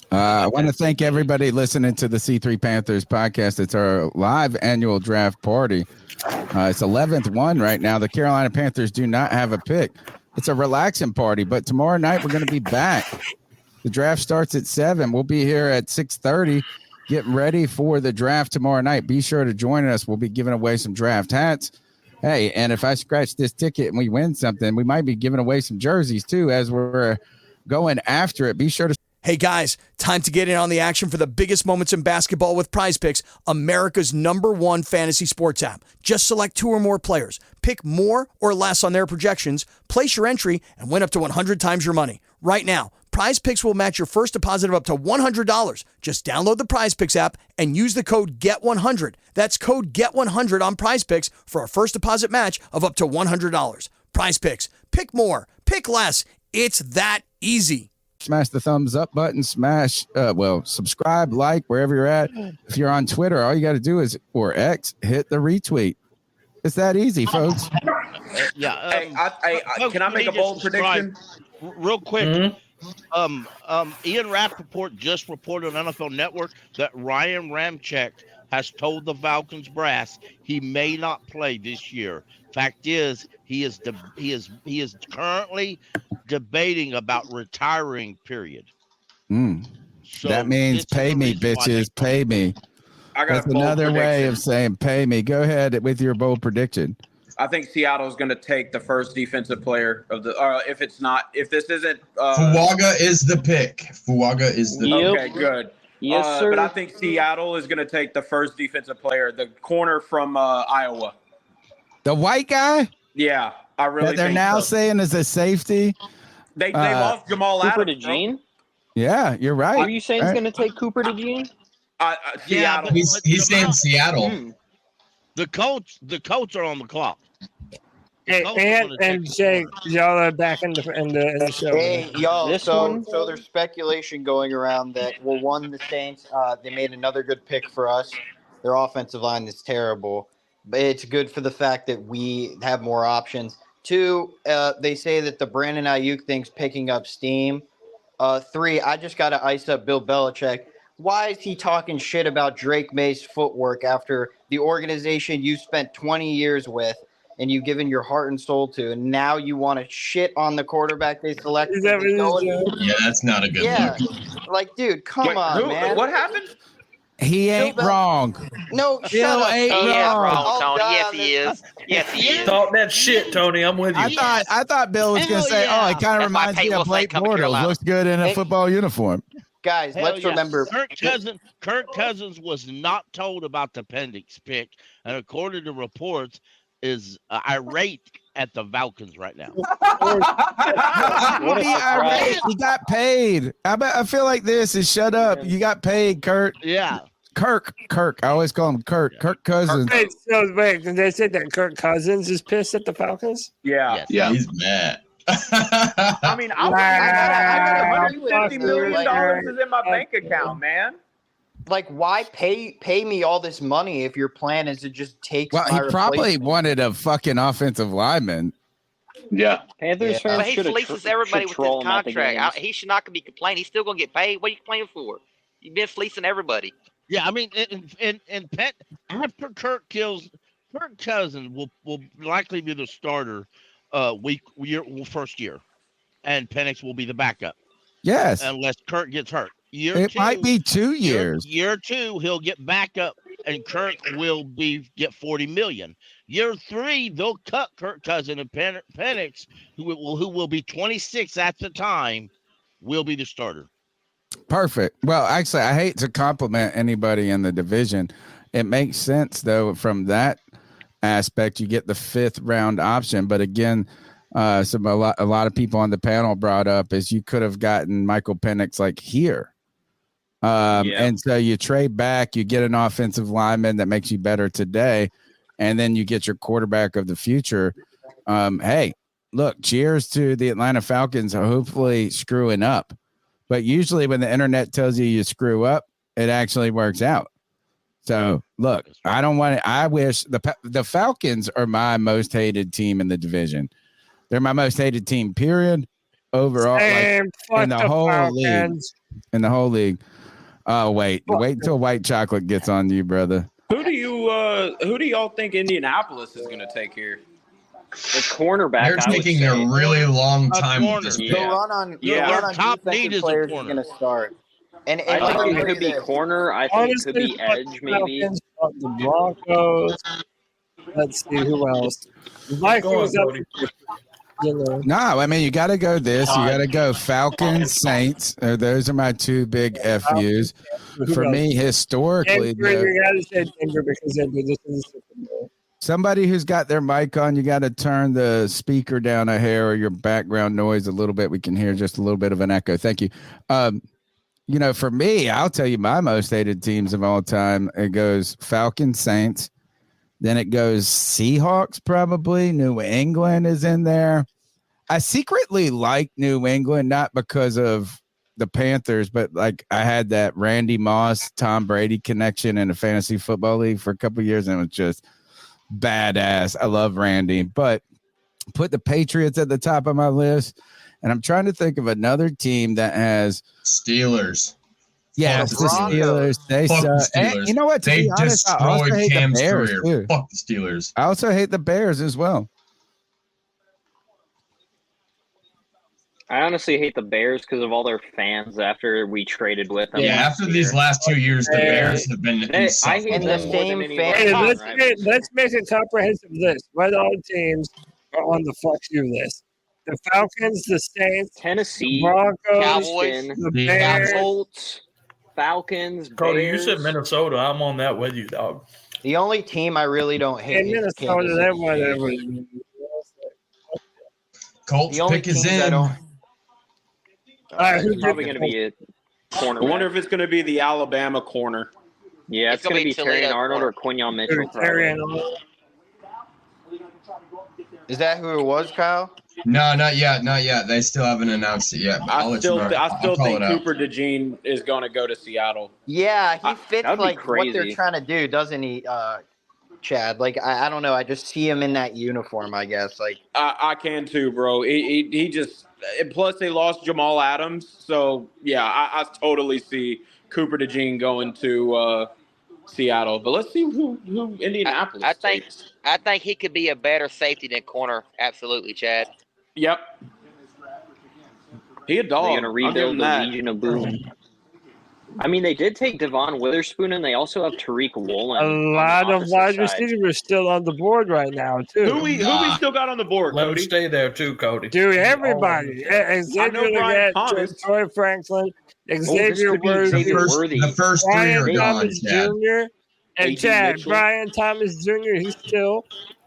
I want to thank everybody listening to the C3 Panthers podcast. It's our live annual draft party. It's 11th one right now. The Carolina Panthers do not have a pick. It's a relaxing party, but tomorrow night we're going to be back. The draft starts at 7. We'll be here at 6:30 getting ready for the draft tomorrow night. Be sure to join us. We'll be giving away some draft hats. Hey, and if I scratch this ticket and we win something, we might be giving away some jerseys too as we're going after it. Be sure to. Hey guys, time to get in on the action for the biggest moments in basketball with Prize Picks, America's #1 fantasy sports app. Just select 2 or more players, pick more or less on their projections, place your entry, and win up to 100 times your money. Right now, Prize Picks will match your first deposit of up to $100. Just download the Prize Picks app and use the code GET100. That's code GET100 on Prize Picks for a first deposit match of up to $100. Prize Picks, pick more, pick less. It's that easy. Smash the thumbs up button, subscribe, like wherever you're at. If you're on Twitter, all you got to do is, or X, hit the retweet. It's that easy, folks. Yeah. Can I make a bold prediction? Real quick. Mm-hmm. Ian Rappaport just reported on NFL Network that Ryan Ramczyk has told the Falcons brass he may not play this year. Fact is, he is currently debating about retiring. Period. So that means pay me, bitches. Pay me. That's another way of saying pay me. Go ahead with your bold prediction. I think Seattle's going to take the first defensive player of the. If this isn't. Fuaga is the pick. Fuaga is the. Okay, good. Yes, sir. But I think Seattle is going to take the first defensive player, the corner from Iowa. The white guy? Yeah, I really. They're think now so. saying is a safety. They lost Jamal Cooper Adams. DeJean? Yeah, you're right. Are you saying he's going to take Cooper DeJean? Seattle. He's saying Seattle. The Colts are on the clock. Hey, and Jake, y'all are back in the show. Hey, y'all. This So one? there's speculation going around that the Saints, they made another good pick for us. Their offensive line is terrible, but it's good for the fact that we have more options. 2, they say that the Brandon Ayuk thing's picking up steam. 3, I just got to ice up Bill Belichick. Why is he talking shit about Drake May's footwork after the organization you spent 20 years with and you've given your heart and soul to, and now you want to shit on the quarterback they selected? Yeah, that's not a good look. Like, dude, come on, man. What happened? He ain't wrong. No, Bill shut up. ain't wrong. Tony. Yes, he is. Yes, he is. Talk that shit, Tony. I'm with you. I thought Bill was going to say, "Oh, it kind of That's why reminds me Peyton of will say Blake come to Bortles. Carolina. Looks good in a Hey. football uniform." Guys, let's remember. Kirk Cousins was not told about the appendix pick, and according to reports, is irate at the Falcons right now. Be irate. He got paid. I feel like this is shut up. You got paid, Kurt. Yeah. Kirk. I always call him Kurt. Kirk Cousins. Wait, did they say that Kirk Cousins is pissed at the Falcons? Yeah. Yeah, he's mad. I mean, I got $150 million is in my bank account, man. Like, why pay me all this money if your plan is to just take Well, my he probably replacement? wanted a fucking offensive lineman. Yeah. Panthers But fans he should fleeces everybody with his troll him at the contract. games. He should not be complaining. He's still going to get paid. What are you complaining for? You've been fleecing everybody. Yeah, I mean, and after Kirk Cousins will likely be the starter first year, and Penix will be the backup. Yes. Unless Kurt gets hurt. It might be 2 years. Year 2, he'll get backup, and Kurt will get $40 million. Year 3, they'll cut Kirk Cousins, and Penix, who will be 26 at the time, will be the starter. Perfect. Well, actually, I hate to compliment anybody in the division. It makes sense, though, from that aspect. You get the 5th round option. But again, a lot of people on the panel brought up is you could have gotten Michael Penix like here. And so you trade back, you get an offensive lineman that makes you better today, and then you get your quarterback of the future. Hey, look, cheers to the Atlanta Falcons hopefully screwing up. But usually when the internet tells you screw up, it actually works out. So look, I wish the Falcons are my most hated team in the division. They're my most hated team, period. Overall, in the whole league. In the whole league. Oh, wait until white chocolate gets on you, brother. Who do y'all think Indianapolis is going to take here? The cornerback. They're taking a really long time with this. The run on top need is a players corner. is going to start. And I think it could be corner. I think it could be edge, maybe. The Broncos. Let's see who else. Vikings. No, I mean, you got to go this. You got to go Falcons, Saints. Those are my 2 big FUs. For me, historically, Denver, you got to say Denver because they're this is the Super Bowl. Somebody who's got their mic on, you got to turn the speaker down a hair or your background noise a little bit. We can hear just a little bit of an echo. Thank you. For me, I'll tell you my most hated teams of all time. It goes Falcons, Saints. Then it goes Seahawks, probably. New England is in there. I secretly like New England, not because of the Panthers, but like I had that Randy Moss, Tom Brady connection in a fantasy football league for a couple of years, and it was just badass. I love Randy, but put the Patriots at the top of my list, and I'm trying to think of another team that has Steelers. Yeah, it's the Steelers. They Fuck suck. the Steelers. And you know what? To They be honest, I also destroyed hate Cam's the Bears career. too. Fuck the Steelers. I also hate the Bears as well. I honestly hate the Bears because of all their fans after we traded with them. Yeah, after these last 2 years, the Bears have been I hate them more than anyone. Hey, let's make a comprehensive list. What all teams are on the fuck you list? The Falcons, the Saints, Tennessee, the Broncos, Cowboys, the Bears, Colts, Falcons, Cody, Bears. you said Minnesota. I'm on that with you, dog. The only team I really don't hate in is Minnesota. Kansas That City. whatever. Colts The only pick is teams I in. don't. It's probably going to be a corner. I wonder if it's going to be the Alabama corner. Yeah, it's going to be Terrion Arnold or Quinyon Mitchell. Is that who it was, Kyle? No, not yet. Not yet. They still haven't announced it yet. But I still I'll call think it out. Cooper DeJean is going to go to Seattle. Yeah, he fits that'd be like what they're crazy. trying to do, doesn't he, Chad? Like I don't know. I just see him in that uniform. I guess like I can too, bro. He just and plus they lost Jamal Adams, so yeah, I totally see Cooper DeJean going to Seattle. But let's see who Indianapolis. I think he could be a better safety than corner. Absolutely, Chad. Yep. He a dog. They're going to rebuild the Legion of Boom. I mean, they did take Devon Witherspoon, and they also have Tariq Woolen. A lot of wide receivers still on the board right now, too. Who we still got on the board, Let him Cody? stay there too, Cody. Dude, everybody. Xavier Brian Leggett, Thomas. Troy Franklin, this Xavier could be Worthy, Xavier Worthy. The first 3 Brian are gone, Thomas Chad. Jr. And A.J. Chad, Mitchell. Brian Thomas Jr., he's still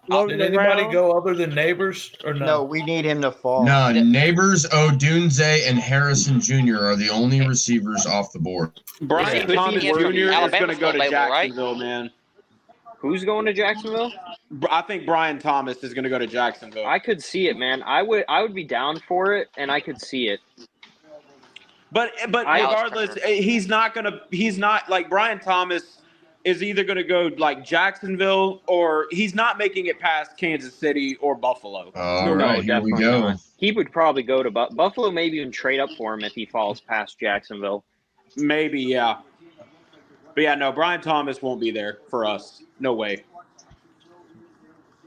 floating Did anybody around. go other than Neighbors or no? no, we need him to fall. No, Neighbors, Odunze, and Harrison Jr. are the only receivers off the board. Brian Could Thomas be Jr. in is Alabama's going to go to available, right? Jacksonville, man. Who's going to Jacksonville? I think Brian Thomas is going to go to Jacksonville. I could see it, man. I would be down for it, and I could see it. But regardless, he's not like Brian Thomas is either going to go like Jacksonville or he's not making it past Kansas City or Buffalo. All right, here we go. Not. He would probably go to Buffalo, maybe even trade up for him if he falls past Jacksonville. Maybe, yeah. But yeah, no, Brian Thomas won't be there for us. No way.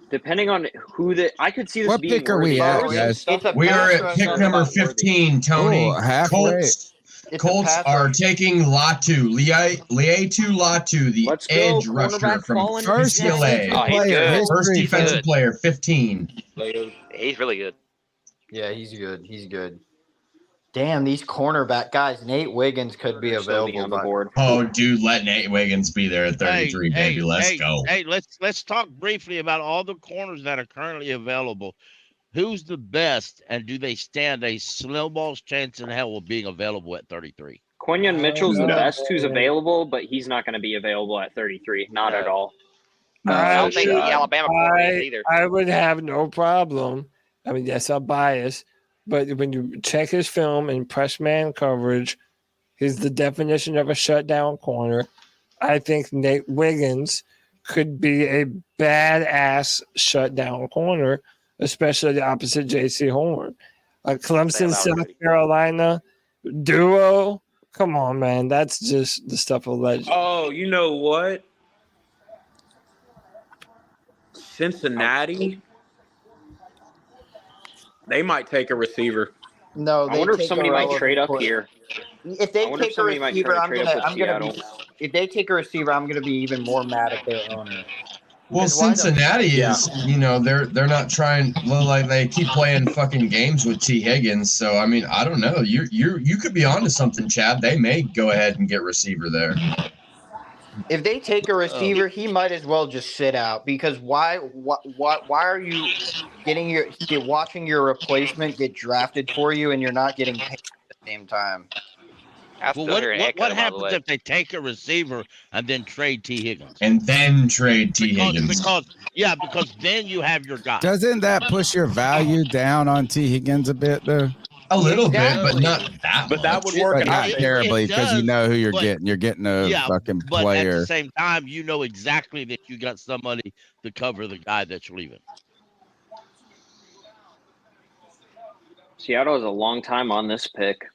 Depending on I could see this What being pick are we worthy. at, guys? We are at pick number 15, Tony. Oh, halfway. Colts are taking Latu, Leatu Latu, the edge rusher from First UCLA. First defensive player, 15. He's really good. Yeah, he's good. He's good. Damn, these cornerback guys. Nate Wiggins could be available on the board. Oh, dude, let Nate Wiggins be there at 33, baby. Let's go. Hey, let's talk briefly about all the corners that are currently available. Who's the best, and do they stand a snowball's chance in hell of being available at 33? Quinyon Mitchell's the best who's available, but he's not going to be available at 33. Not at all. I don't think the Alabama corner is either. I would have no problem. I mean, yes, I'm biased, but when you check his film and press man coverage, he's the definition of a shutdown corner. I think Nate Wiggins could be a badass shutdown corner, especially the opposite J.C. Horn. Clemson, South Carolina duo. Come on, man. That's just the stuff of legend. Oh, you know what? Cincinnati. They might take a receiver. No, I wonder if somebody might trade up here. If they take a receiver, I'm gonna be. If they take a receiver, I'm gonna be even more mad at their owner. Well, Cincinnati is, they're not trying. Like they keep playing fucking games with T. Higgins. So I mean, I don't know. You could be onto something, Chad. They may go ahead and get receiver there. If they take a receiver, he might as well just sit out because why are you watching your replacement get drafted for you and you're not getting paid at the same time? Well, what happens if they take a receiver and then trade T. Higgins? And then trade T. Higgins. Because then you have your guy. Doesn't that push your value down on T. Higgins a bit, though? A little bit, but not that But that would work not terribly because you know who you're getting. You're getting a fucking But at player. the same time, you know exactly that you got somebody to cover the guy that's leaving. Seattle has a long time on this pick.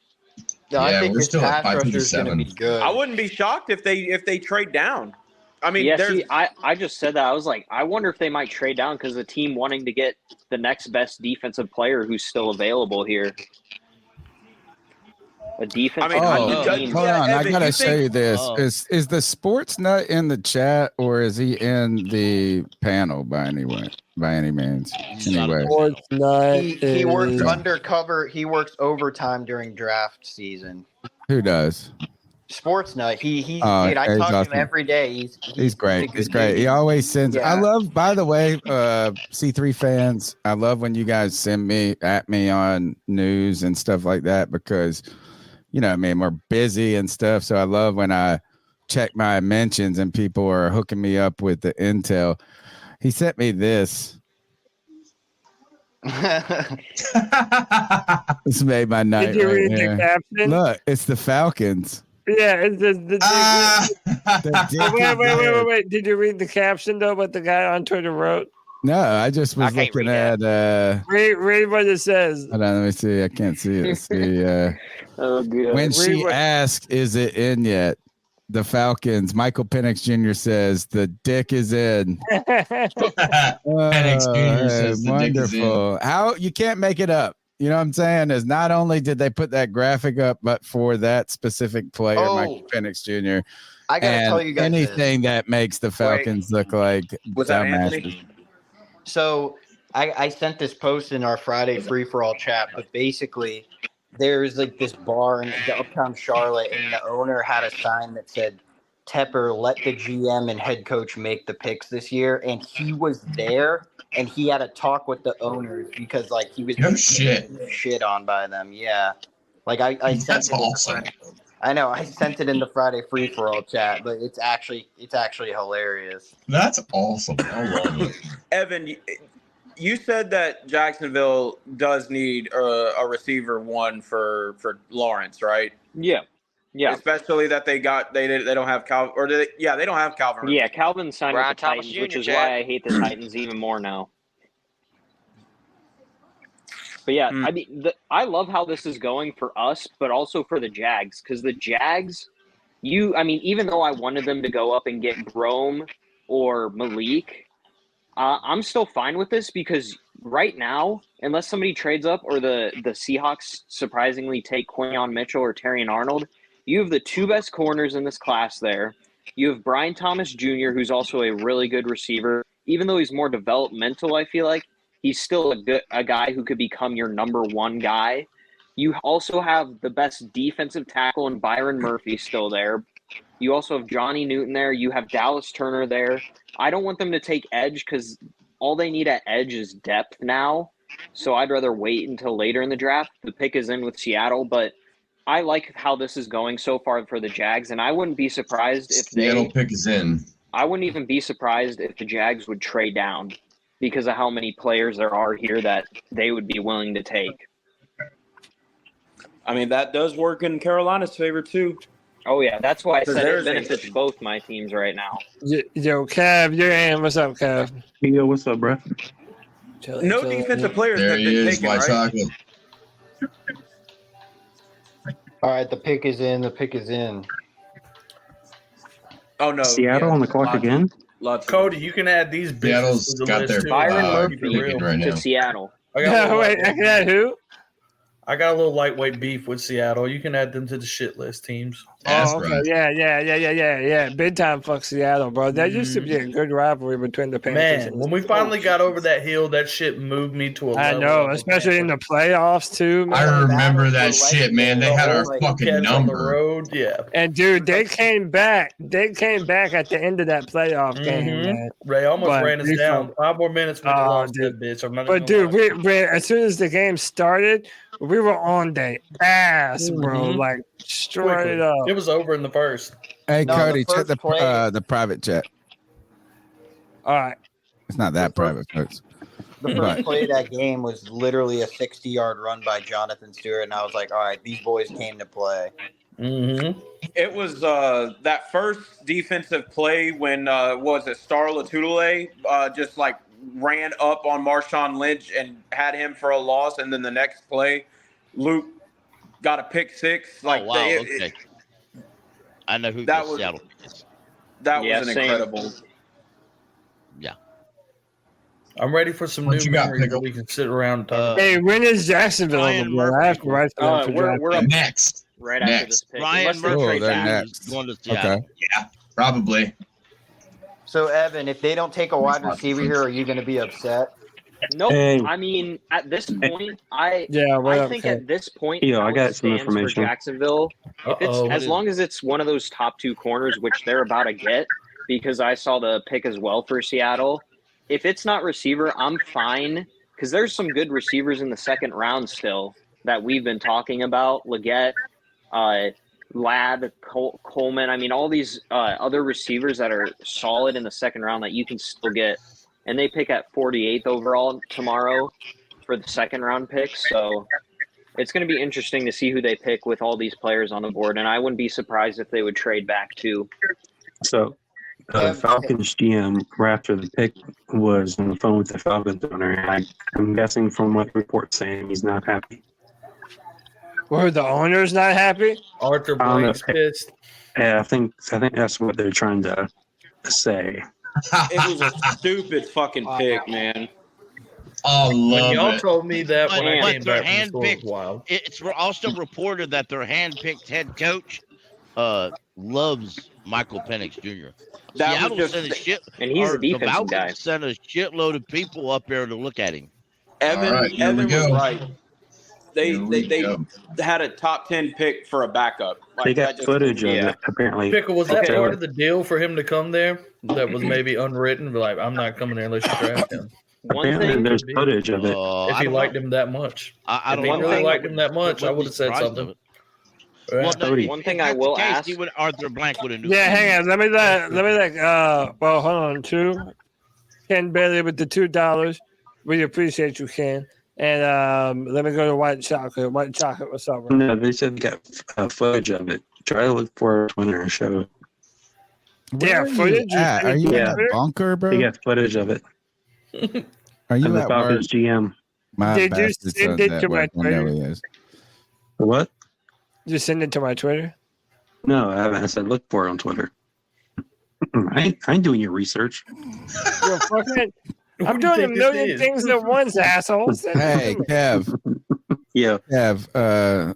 I think we're his still at pass rusher is going to 557. be good. I wouldn't be shocked if they trade down. I mean, I just said that. I was like, I wonder if they might trade down because the team wanting to get the next best defensive player who's still available here. A defense. Hold on, I gotta show you this. Is the sports nut in the chat or is he in the panel by any means? Anyway, Sports nut. He works undercover. He works overtime during draft season. who does? Sports nut. Dude, Oh, I he's talk to awesome. him every day. He's Great. a He's good great. dude. He always sends. Yeah. I love. By the way, C3 fans, I love when you guys send me on news and stuff like that because, I mean, we're busy and stuff. So I love when I check my mentions and people are hooking me up with the intel. He sent me this. This made my night. Did you right read here. the caption? Look, it's the Falcons. Yeah, it's wait. Did you read the caption though? What the guy on Twitter wrote? No, I just was looking at. Read what it says. Hold on, let me see. I can't see it. Let's see. Oh, good. When she asked, "Is it in yet?" The Falcons. Michael Penix Jr. says the dick is in. Penix Jr. says the dick is in. Wonderful. How you can't make it up. You know what I'm saying? Is not only did they put that graphic up, but for that specific player, Michael Penix Jr. I gotta tell you guys anything that makes the Falcons look like dumbasses. So I sent this post in our Friday free for all chat, but basically there's like this bar in the uptown Charlotte, and the owner had a sign that said, "Tepper, let the GM and head coach make the picks this year." And he was there, and he had a talk with the owners because like he was shit on by them. Yeah, like I sent That's it. awesome. I know I sent it in the Friday free for all chat, but it's actually hilarious. That's awesome. I love it. Evan, you said that Jacksonville does need a receiver one for Lawrence, right? Yeah. Especially that they don't have Calvin, or they don't have Calvin. Yeah, Calvin signed Brian with the Thomas Titans, Jr., which is Chad. why I hate the Titans even more now. But yeah, I mean, I love how this is going for us, but also for the Jags, because the Jags, even though I wanted them to go up and get Brome or Malik, I'm still fine with this because right now, unless somebody trades up or the Seahawks surprisingly take Quinyon Mitchell or Terrion Arnold, you have the two best corners in this class there. You have Brian Thomas Jr., who's also a really good receiver. Even though he's more developmental, I feel like he's still a guy who could become your number one guy. You also have the best defensive tackle in Byron Murphy still there. You also have Johnny Newton there. You have Dallas Turner there. I don't want them to take edge because all they need at edge is depth now. So I'd rather wait until later in the draft. The pick is in with Seattle, but I like how this is going so far for the Jags, and I wouldn't be surprised if Seattle pick is in. I wouldn't even be surprised if the Jags would trade down because of how many players there are here that they would be willing to take. I mean, that does work in Carolina's favor too. Oh, yeah. That's why I said it benefits both my teams right now. Yo, Cav, you're in. What's up, Cav? Yo, what's up, bro? No defensive players There have he been is, taken, white right? chocolate. All right, the pick is in. The pick is in. Oh, no. Seattle on the clock again? Cody, you can add these bitches Seattle's to the got list their too. Byron Murphy picking right to now. Seattle. I got a little Wait, I can add who? I got a little lightweight beef with Seattle. You can add them to the shit list teams. That's Oh, okay. right. Yeah. Big time fuck Seattle, bro. That used to be a good rivalry between the Panthers. Man, when we finally got over that hill, that shit moved me to a I level know, of especially in the playoffs too. Man. I remember that shit, man. They had our fucking Cats on the number. road. Yeah. And dude, they came back. They came back at the end of that playoff game, man. Ray almost But ran us we down. felt- 5 more minutes when they Oh, lost dude. that bitch. I'm not But even gonna dude, we as soon as the game started, we were on their ass, bro. Mhm. Like straight quickly. up. It was over in the first. Hey, No, Cody, the check first play- the private chat. All right. It's not that private, folks. The first play of that game was literally a 60-yard run by Jonathan Stewart, and I was like, all right, these boys came to play. Mm-hmm. It was that first defensive play when was it Star Latulele just like ran up on Marshawn Lynch and had him for a loss, and then the next play, Luke got a pick six. Like oh, wow. Okay. I know who that the was- Seattle is. that Yeah, was an same. incredible. Yeah. I'm ready for some What new you got, memories Pickle? that we can sit around and talk about. Hey, when is Jacksonville Ryan on the board? Murphy. I have to write for them for draft We're up Next. right after this pick. Ryan Unless they Murphy trade they're back. next. going to Seattle. Okay. Yeah, probably. So, Evan, if they don't take a wide receiver here, are you going to be upset? Nope. Hey. I mean, at this point, I think at this point, Yo, I how got it some stands for information. Jacksonville, if it's Uh-oh. as long as it's one of those top two corners, which they're about to get, because I saw the pick as well for Seattle. If it's not receiver, I'm fine because there's some good receivers in the second round still that we've been talking about. Leggett, Ladd, Coleman. I mean, all these other receivers that are solid in the second round that you can still get. And they pick at 48th overall tomorrow for the second round pick. So it's going to be interesting to see who they pick with all these players on the board. And I wouldn't be surprised if they would trade back too. So, Falcons GM, right after the pick, was on the phone with the Falcons owner. And I'm guessing from what the report's saying, he's not happy. Were the owners not happy? Arthur I don't know. Blake's pissed. Yeah, I think that's what they're trying to say. It was a stupid fucking pick, man. Oh, When love y'all it. told me that when I But came they're back from the store, it was handpicked. wild. It's also reported that their hand-picked head coach loves Michael Penix Jr. That Seattle was sent a just, shit, And he's or a defensive the Falcons guy. sent a shitload of people up there to look at him. Evan. All right, here we Evan was go. right. They Here we they go. had a top 10 pick for a backup. Like, They that got just- footage of yeah. it, apparently. Pickle, was that Okay. part of the deal for him to come there? That was maybe unwritten. Like, I'm not coming there unless you draft him. One Apparently, thing, there's footage of it. If I he don't liked know. him that much. I If don't he One know. really thing- liked him that much, I would have said Surprised something. of it. Well, no, Cody. One thing if I that's will the case, ask- he would, Arthur Blank would have knew. Yeah, hang on. Let me well, hold on, too. Ken Bailey with the $2. We appreciate you, Ken. And let me go to White Chocolate. White Chocolate, what's up, bro? No, they said they got footage of it. Try to look for it when they're show. Yeah, Where are footage. you at? Are you in Yeah. a bunker, bro? They got footage of it. Are Of you the at work? Falcons GM. My Did you bastard send son's it at to my work. I know Twitter? he is. What? Just send it to my Twitter. No, I haven't. I said look for it on Twitter. I ain't doing your research. Yo, fucking, I'm doing a million things at once, assholes. Hey, Kev. Yeah. Kev,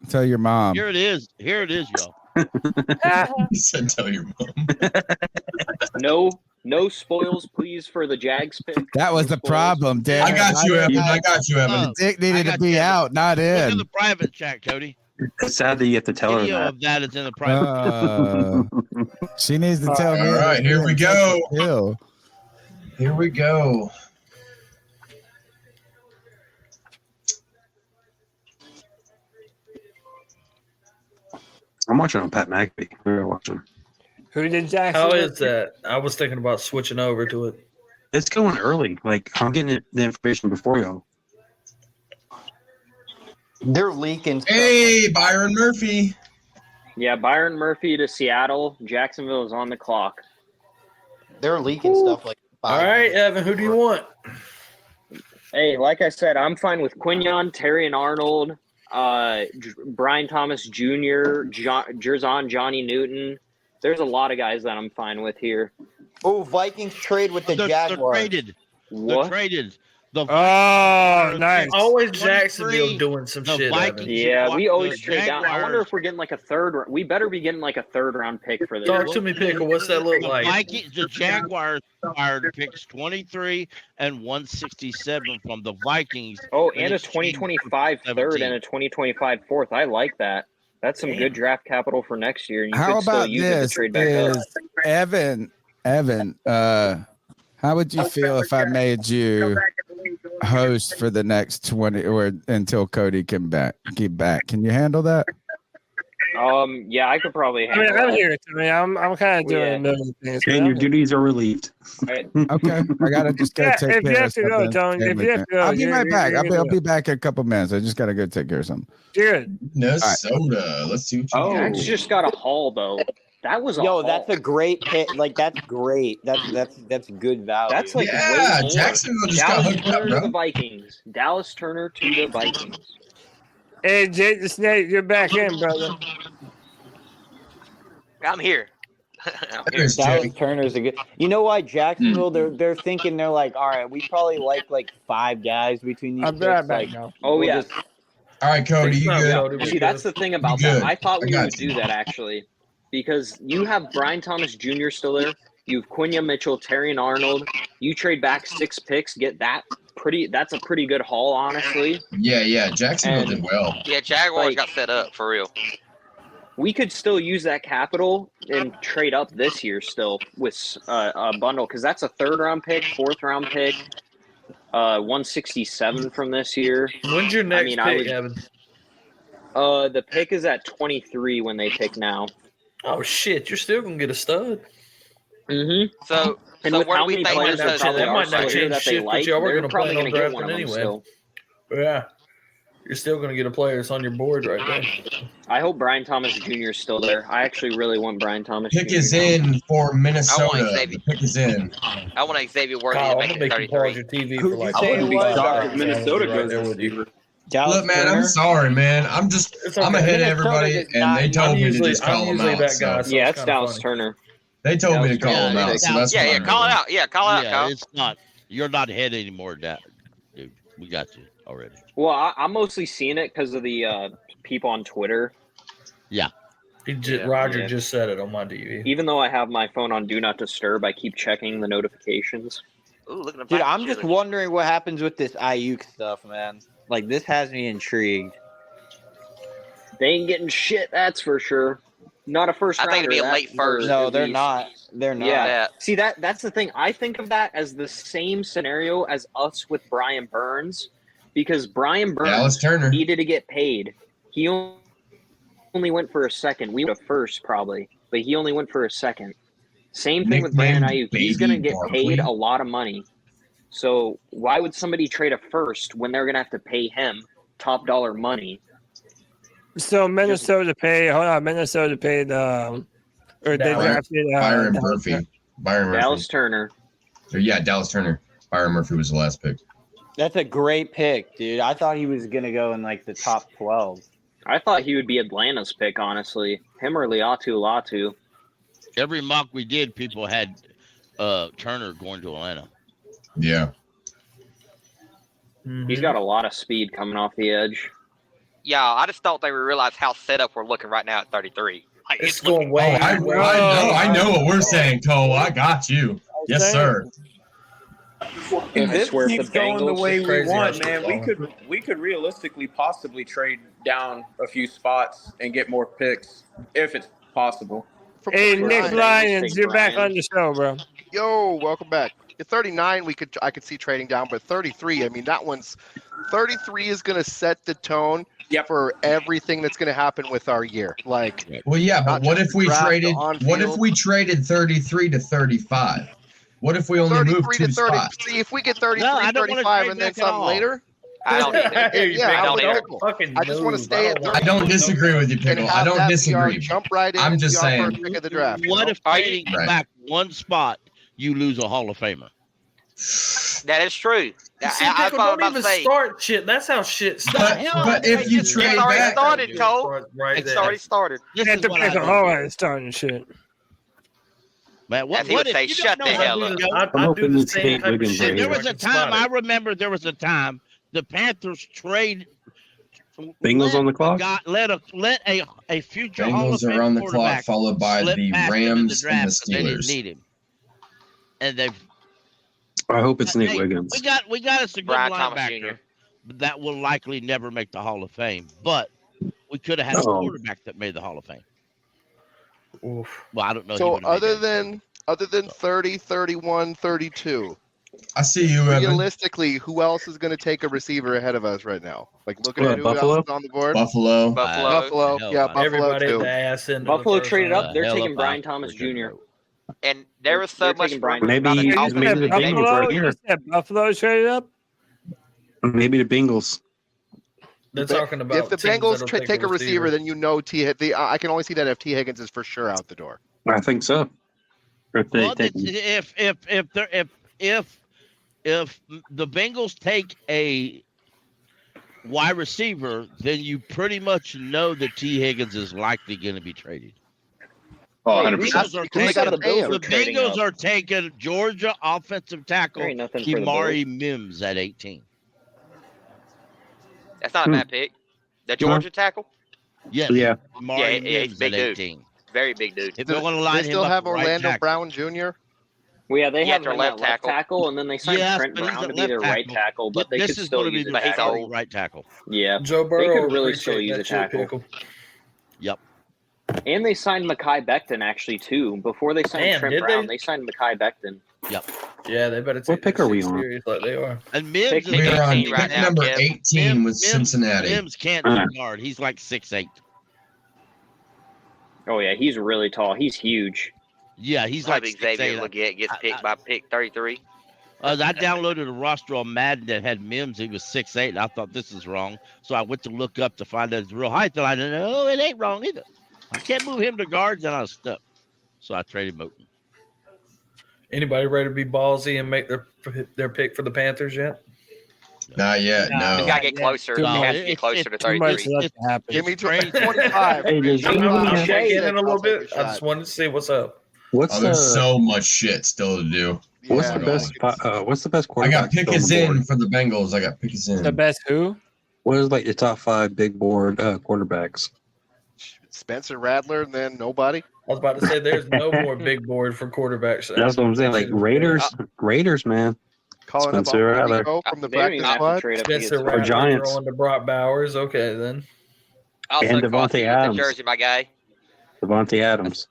tell your mom. Here it is, y'all. He said, "Tell your mom." No spoils, please, for the Jags pick. That was the problem, Dan. I got you, Evan. I got you, Evan. Dick needed to be out, not Look in in. the private chat, Cody. It's sad that you have to tell her Video that. of that is in the private. She needs to tell me. All right, here we go. Ew. Here we go. I'm watching on Pat McAfee. We're watching. Who did Jackson? How is that? I was thinking about switching over to it. It's going early. Like, I'm getting the information before y'all. They're leaking stuff. Hey, Byron Murphy. Yeah, Byron Murphy to Seattle. Jacksonville is on the clock. They're leaking stuff like. All right, Evan, who do you want? Hey, like I said, I'm fine with Quinion, Terry and Arnold, Brian Thomas Jr., Jerzon, Johnny Newton. There's a lot of guys that I'm fine with here. Oh, Vikings trade with the Jaguars. What? They're traded. Oh, nice. Always Jacksonville doing some shit. Yeah, we always trade down. I wonder if we're getting like a third. We better be getting like a third-round pick for this. Talk to me, Pickle. What's that look like? The Jaguars acquired picks 23 and 167 from the Vikings. Oh, and a 2025 third and a 2025 fourth. I like that. That's some good draft capital for next year. You How could still about use it to this? trade back up. Evan, how would you feel if I made you host for the next 20 or until Cody can get back? Can you handle that? Yeah, I could probably handle I'm that. here. I'm kind of doing a million things. And your duties are relieved. Okay, I gotta just go take if care you of have to go, something. Tony, if you have to go, I'll be right back. you're I'll be back in a couple minutes. I just gotta go take care of something. Good. Minnesota. Let's see what you got. Jags just got a haul though. That was a haul. That's a great pick. Like that's great. That's good value. That's like Yeah, way more. Jacksonville just got Dallas hooked up, Turner to bro. the Vikings. Dallas Turner to the Vikings. Hey, Jake the Snake, you're back in, brother. I'm here. I'm here. Dallas Turner's a good. You know why Jacksonville? They're thinking they're like, all right, we probably like 5 guys between these. I'll be right picks. back Like, now. Oh we'll yeah. just- All right, Cody, you good? See, that's the thing about You that. good. I thought I we got would you. do that actually, because you have Brian Thomas Jr. still there. You have Quinion Mitchell, Terry and Arnold. You trade back 6 picks, get that that's a pretty good haul, honestly. Yeah. Jacksonville did well. Yeah, Jaguars got set up for real. We could still use that capital and trade up this year still with a bundle, because that's a 3rd-round pick, 4th-round pick, 167 from this year. When's your next I pick, would- Evan? The pick is at 23 when they pick now. Oh shit, you're still gonna get a stud. Mm-hmm. So, And so with where how do we many think players that Minnesota probably That are might not still here change that they shit, but like, y'all were they're gonna probably plan on going to get drafting one of them anyway. still. Yeah. You're still gonna get a player that's on your board right there. I hope Brian Thomas Jr. is still there. I actually really want Brian Thomas Pick Jr. is now. in for I want Minnesota. Xavier. The pick is in. I want Xavier Worthy Kyle, to I'm make gonna it make you pause 33. your TV Who'd for you like. say it was? If Minnesota right goes there this with you. year. Dallas Look, man, Turner? I'm sorry, man. I'm okay. ahead of Minnesota everybody, does and not- they told me to just I'm call them usually out. that So. guy. So Yeah, it's it's kinda Dallas funny. Turner. They told me to call Yeah, them out, it's so that's Yeah, fine. call it out. Yeah, call it out, Yeah, Kyle. it's not. You're not ahead anymore, dude. We got you already. Well, I'm mostly seeing it because of the people on Twitter. Yeah. Roger Yeah. just said it on my TV. Even though I have my phone on Do Not Disturb, I keep checking the notifications. Ooh, look at the Dude, Vikings I'm just cheerleaders. wondering what happens with this Ayuk stuff, man. Like this has me intrigued. They ain't getting shit, that's for sure. Not a first I rounder. think it'd be a that- late first. No, at they're least. not. They're not. Yeah. See, that's the thing. I think of that as the same scenario as us with Brian Burns, because Brian Burns Dallas Turner. needed to get paid. He only went for a second. We went a first probably, but he only went for a second. Same thing with Brandon Nicknamed Ayuk. He's going to Baby get Barkley. paid a lot of money. So why would somebody trade a first when they're going to have to pay him top dollar money? So Minnesota paid. Hold on, Minnesota paid. Or they Dallas. drafted Byron Dallas- Murphy. Byron Murphy. Dallas Turner. Or, yeah, Dallas Turner. Byron Murphy was the last pick. That's a great pick, dude. I thought he was gonna go in like the top 12. I thought he would be Atlanta's pick, honestly. Him or Latu. Every mock we did, people had Turner going to Atlanta. Yeah. He's got a lot of speed coming off the edge. Yeah, I just thought they would realize how set up we're looking right now at 33. Like, it's going way. I know what we're saying, Cole. I got you. Yes, sir. If this swear if keeps the going the Bengals- way we Crazy want, how man, shit's we could realistically possibly trade down a few spots and get more picks if it's possible. Hey, Nick Bengals Lyons, take you're back Brian. on the show, bro. Yo, welcome back. At 39, I could see trading down, but 33, I mean, 33 is going to set the tone for everything that's going to happen with our year. Like, well, yeah, but what if we traded? on-field. What if we traded 33 to 35? What if we only moved 33 two to 30. spots? See, if we get 33, No, I don't wanna 35, trade and then back at something all. later. I don't either. Yeah, don't either. I just want to stay at 30. I don't disagree with you, and Pickle. I have don't that be our disagree. jump right in I'm and just be our saying. first pick of the draft. What if Are trading Right. back one spot, you lose a Hall of Famer? That is true. See, I Pickle, thought don't about even to say. start shit. That's how shit starts. But if you It's trade already back, started, Cole. Right It's there. already started. This Had is to what pick I a do. hole starting shit. Man, As he would say, you shut don't the know hell what up. you know? I I'm do hoping the it's same Nate type of Wiggins shit. right There here. was a time, I remember there was a time the Panthers trade. Bengals on the clock? Let a future Hall of Bengals Fame are on the clock, quarterback followed by slip the past him in Rams draft and the 'cause They didn't Steelers. need him, and they've. I hope it's Nick Hey, Wiggins. we got us a good Brian Thomas linebacker Jr. that will likely never make the Hall of Fame, but we could have had a Uh-oh. quarterback that made the Hall of Fame. Oof. Well, I don't know. he So would've made other than 30, 31, 32, I see you, Evan. realistically, who else is going to take a receiver ahead of us right now? Like looking at who Buffalo? else is on the board. Buffalo. Buffalo. hell, Yeah, I- Buffalo Everybody too. the ass into Buffalo the first traded round. up. They're hell taking if Brian I Thomas freaking Jr. know. And there was so They're much taking Brian- rumors Maybe about he's Dolphins maybe the and Bengals Bengals. right here. You said Buffalo traded up? Maybe the Bengals. They're talking about If the teams Bengals that'll take a receiver, then you know I can only see that if T. Higgins is for sure out the door. I think so. If they Well, take if the Bengals take a wide receiver, then you pretty much know that T. Higgins is likely going to be traded. Oh, Hey, 100%. because they got the Bills The are trading Bengals up. are taking Georgia offensive tackle There ain't nothing for the Kimari Mims at 18. That's not a bad pick. The Georgia tackle? Yes. Yeah. Kimari Yeah, he's Mims a big at dude. 18. Very big dude. If they want to line They still him have up at right Orlando tackle. Brown Jr. Well, yeah, they Yeah, have their him left at left tackle, and then they signed Yes, Trent but he's Brown at to be their left right tackle, but they This could is still going to be use the a tackle. starting right tackle. Yeah, Joe they Burrow could really still appreciate use a that shit, tackle. Pickle. Yep. And they signed Mekhi Becton actually too. Before they signed Damn, Trent did Brown, they? they signed Mekhi Becton. Yep. Yeah, they better take What pick that are we shit on? serious like they are. And Mims Pick is We are on 18 right pick now, number Kev. 18 with Cincinnati. Mims can't do guard. He's like 6'8". Oh yeah, he's really tall. He's huge. Yeah, he's How like big Xavier 6'8". Legette gets picked by pick 33. I downloaded a roster on Madden that had Mims. He was 6'8", and I thought this is wrong. So I went to look up to find out his real height. And I didn't know it ain't wrong either. I can't move him to guards, and I was stuck. So I traded Moten. Anybody ready to be ballsy and make their pick for the Panthers yet? Not yet. He's No. got to get closer. He has to get closer to 33. Give me crazy. 25. Hey, does I'm anyone gonna have- check in a I'll little take bit. a I shot. just wanted to see what's up. What's Oh, there's the so much shit still to do. what's Yeah, the best what's the best I quarterback? got Pickens still on the in board? for the Bengals. I got Pickens in. The best who? What is like your top 5 big board quarterbacks? Spencer Rattler, and then nobody. I was about to say there's no more big board for quarterbacks. That's what I'm saying. Like Raiders, man. Calling up Spencer Rattler. Rico from the They don't even practice have to squad. trade up to get Spencer to Rattler Giants. throwing to Brock Bowers. Okay, then. Also, And cost Devontae you the Adams. jersey, my guy. Devontae Adams.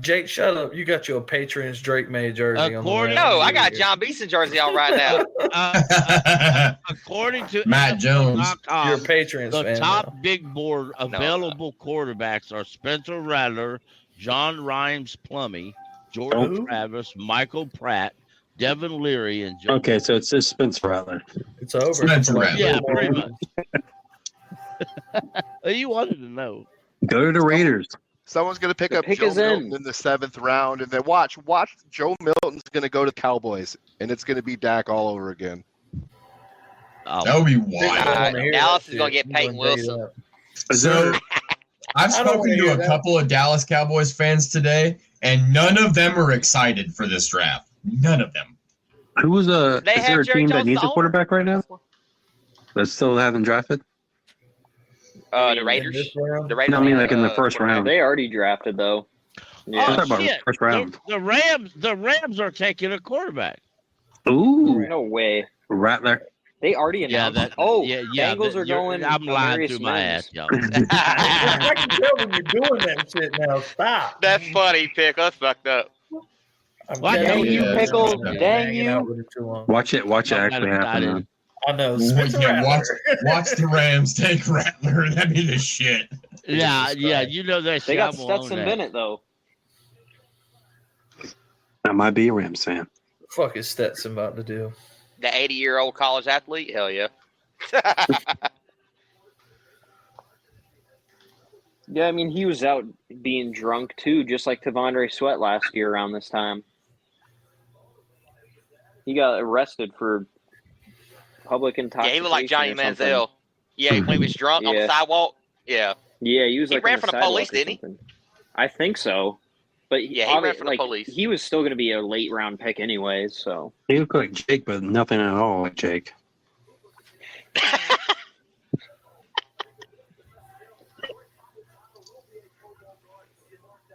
Jake, shut up. You got your Patrons Drake May jersey on the According- way. No, I got John Beeson jersey on right now. According to Matt Jones. NFL.com, You're a Patrons the fan. top now. big board available quarterbacks are Spencer Rattler, John Rhymes Plummy, Jordan Who? Travis, Michael Pratt, Devin Leary, and Joe. Okay, so it's just Spencer Rattler. It's over. Spencer Like, Rattler. Yeah, pretty much. You wanted to know. Go to the Raiders. Someone's going to pick The up pick Joe is in. Milton in the 7th round, and then watch Joe Milton's going to go to the Cowboys, and it's going to be Dak all over again. That would be wild. Dallas is going to get Peyton Wilson. So I've I don't wanna spoken to hear a that. couple of Dallas Cowboys fans today, and none of them are excited for this draft. None of them. Who was They is have there a Jerry team that Jones needs a to own. quarterback right now? But still haven't drafted? The Raiders. The Raiders. No, I mean like in the first round. They already drafted though. Yeah. Oh, I'm talking shit. about first round. The Rams are taking a quarterback. Ooh. No way. Rattler. They already announced. Bengals are going. I'm lying Amarius through my Mims. ass, y'all. I can tell when you're doing that shit now. Stop. That's funny, Pick. That's fucked up. Dang you, Pickle. Dang you. Watch it actually happen. I know. Yeah, watch the Rams take Rattler. That'd be the shit. Yeah, you know that shit. They got I'm on Stetson that. Bennett though. That might be a Rams fan. Fuck is Stetson about to do? The 80-year-old college athlete? Hell yeah. Yeah, I mean he was out being drunk too, just like Tavondre Sweat last year around this time. He got arrested for public intoxication. Yeah, he looked like Johnny or something. Manziel. Yeah, when he was drunk on the sidewalk. Yeah. Yeah, he was He like ran on from the sidewalk police, or didn't he? something. I think so. But Yeah, he ran from the police. He was still going to be a late round pick anyways. So He looked like Jake, but nothing at all like Jake.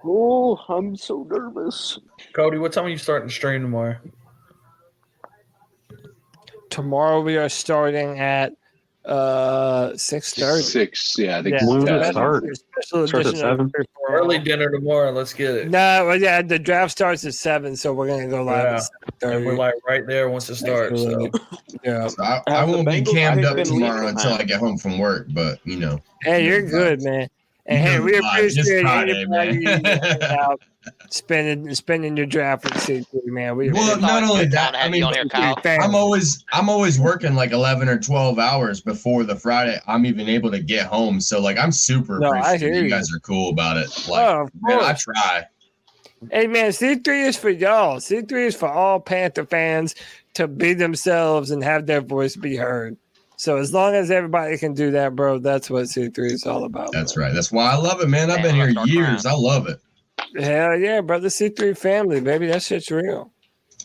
oh, I'm so nervous. Cody, what time are you starting to stream tomorrow? Tomorrow we are starting at 6:30. 6, yeah. I think When so. does it start? Special Starts at edition of 7? Early dinner tomorrow. Let's get it. No, well, yeah, the draft starts at 7, so we're gonna go live at And we're 7:30. like right there once it starts. So. Yeah. So I won't be cammed up tomorrow until I get home from work, but you know. Hey, you're good, man. And hey, we Just appreciate Friday, anybody man. out spending your draft with C3, man. Well, not only that, I mean, I'm always working like 11 or 12 hours before the Friday I'm even able to get home. So like I'm super No, I appreciative. hear You you. guys are cool about it. Like, Oh, of man, I course. try. Hey, man, C3 is for y'all. C3 is for all Panther fans to be themselves and have their voice be heard. So as long as everybody can do that, bro, that's what C3 is all about. That's right. That's why I love it, man. I've been here years. I love it. Hell yeah, brother. C3 family, baby. That shit's real.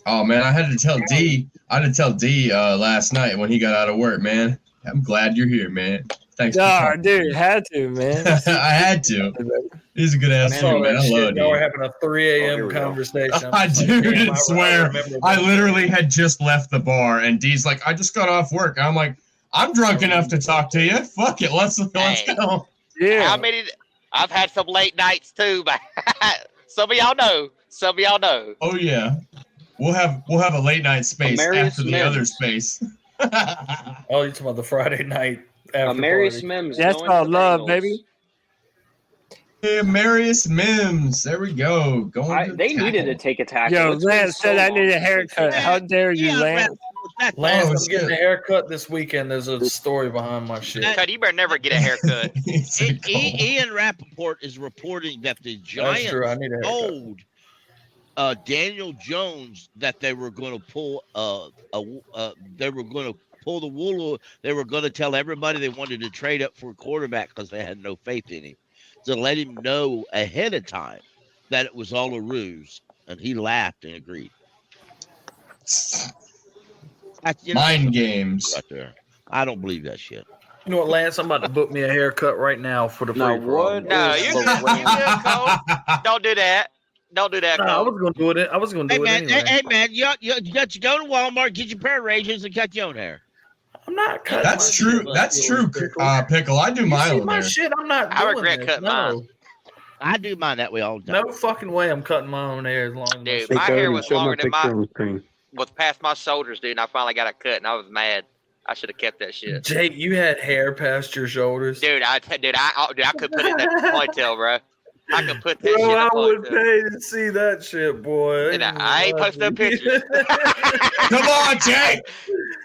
Oh man, I had to tell D last night when he got out of work, man. I'm glad you're here, man. Thanks. Oh, dude, had to, man. I had to. He's a good ass dude, man. I love Y'all were you. having a 3 a.m. conversation. I dude, swear. I literally had just left the bar, and D's like, I just got off work. I'm like, I'm drunk enough to talk to you. Fuck it, let's go. Yeah. How many? I've had some late nights too, but some of y'all know. Oh yeah, we'll have a late night space Amarius after the Mims. other space. Oh, you're talking about the Friday night after Amarius party. Mims. That's going called to the love, Bengals. baby. Yeah, Marius Mims. There we go. They needed to take a tackle. Yo, It's been Lance said so I need a long. haircut. How dare you, Lance? Lance, Oh, I'm shit. getting a haircut this weekend. There's a story behind my shit. Cody, you better never get a haircut. Ian Rappaport is reporting that the Giants true. I need a haircut. told Daniel Jones that they were going to pull they were going to pull the wool. They were going to tell everybody they wanted to trade up for a quarterback because they had no faith in him. To let him know ahead of time that it was all a ruse, and he laughed and agreed. Mind games. Right there. I don't believe that shit. You know what, Lance? I'm about to book me a haircut right now for the free Now, for all. what No, is you the good, Cole. Don't do that. Don't do that, No, I Cole. was gonna do it. I was gonna do Hey it man, anyway. hey man, you got to go to Walmart, get your pair of razors, and cut your own hair. I'm not cutting. That's my true. shit, That's little true. pickle. Pickle. I do You mine see on my there. shit? I'm not. I doing regret this. cutting No. mine. I do mine that way all the time. No fucking way. I'm cutting my own hair as long as Dude, Hey, my hair Cody, was show my longer than picture my on the screen. was past my shoulders, dude. And I finally got a cut, and I was mad. I should have kept that shit. Jake, you had hair past your shoulders. Dude, I could put it in that ponytail, bro. I could put that Bro, shit in I a would ponytail. pay to see that shit, boy. And I ain't posted up pictures. Come on, Jake.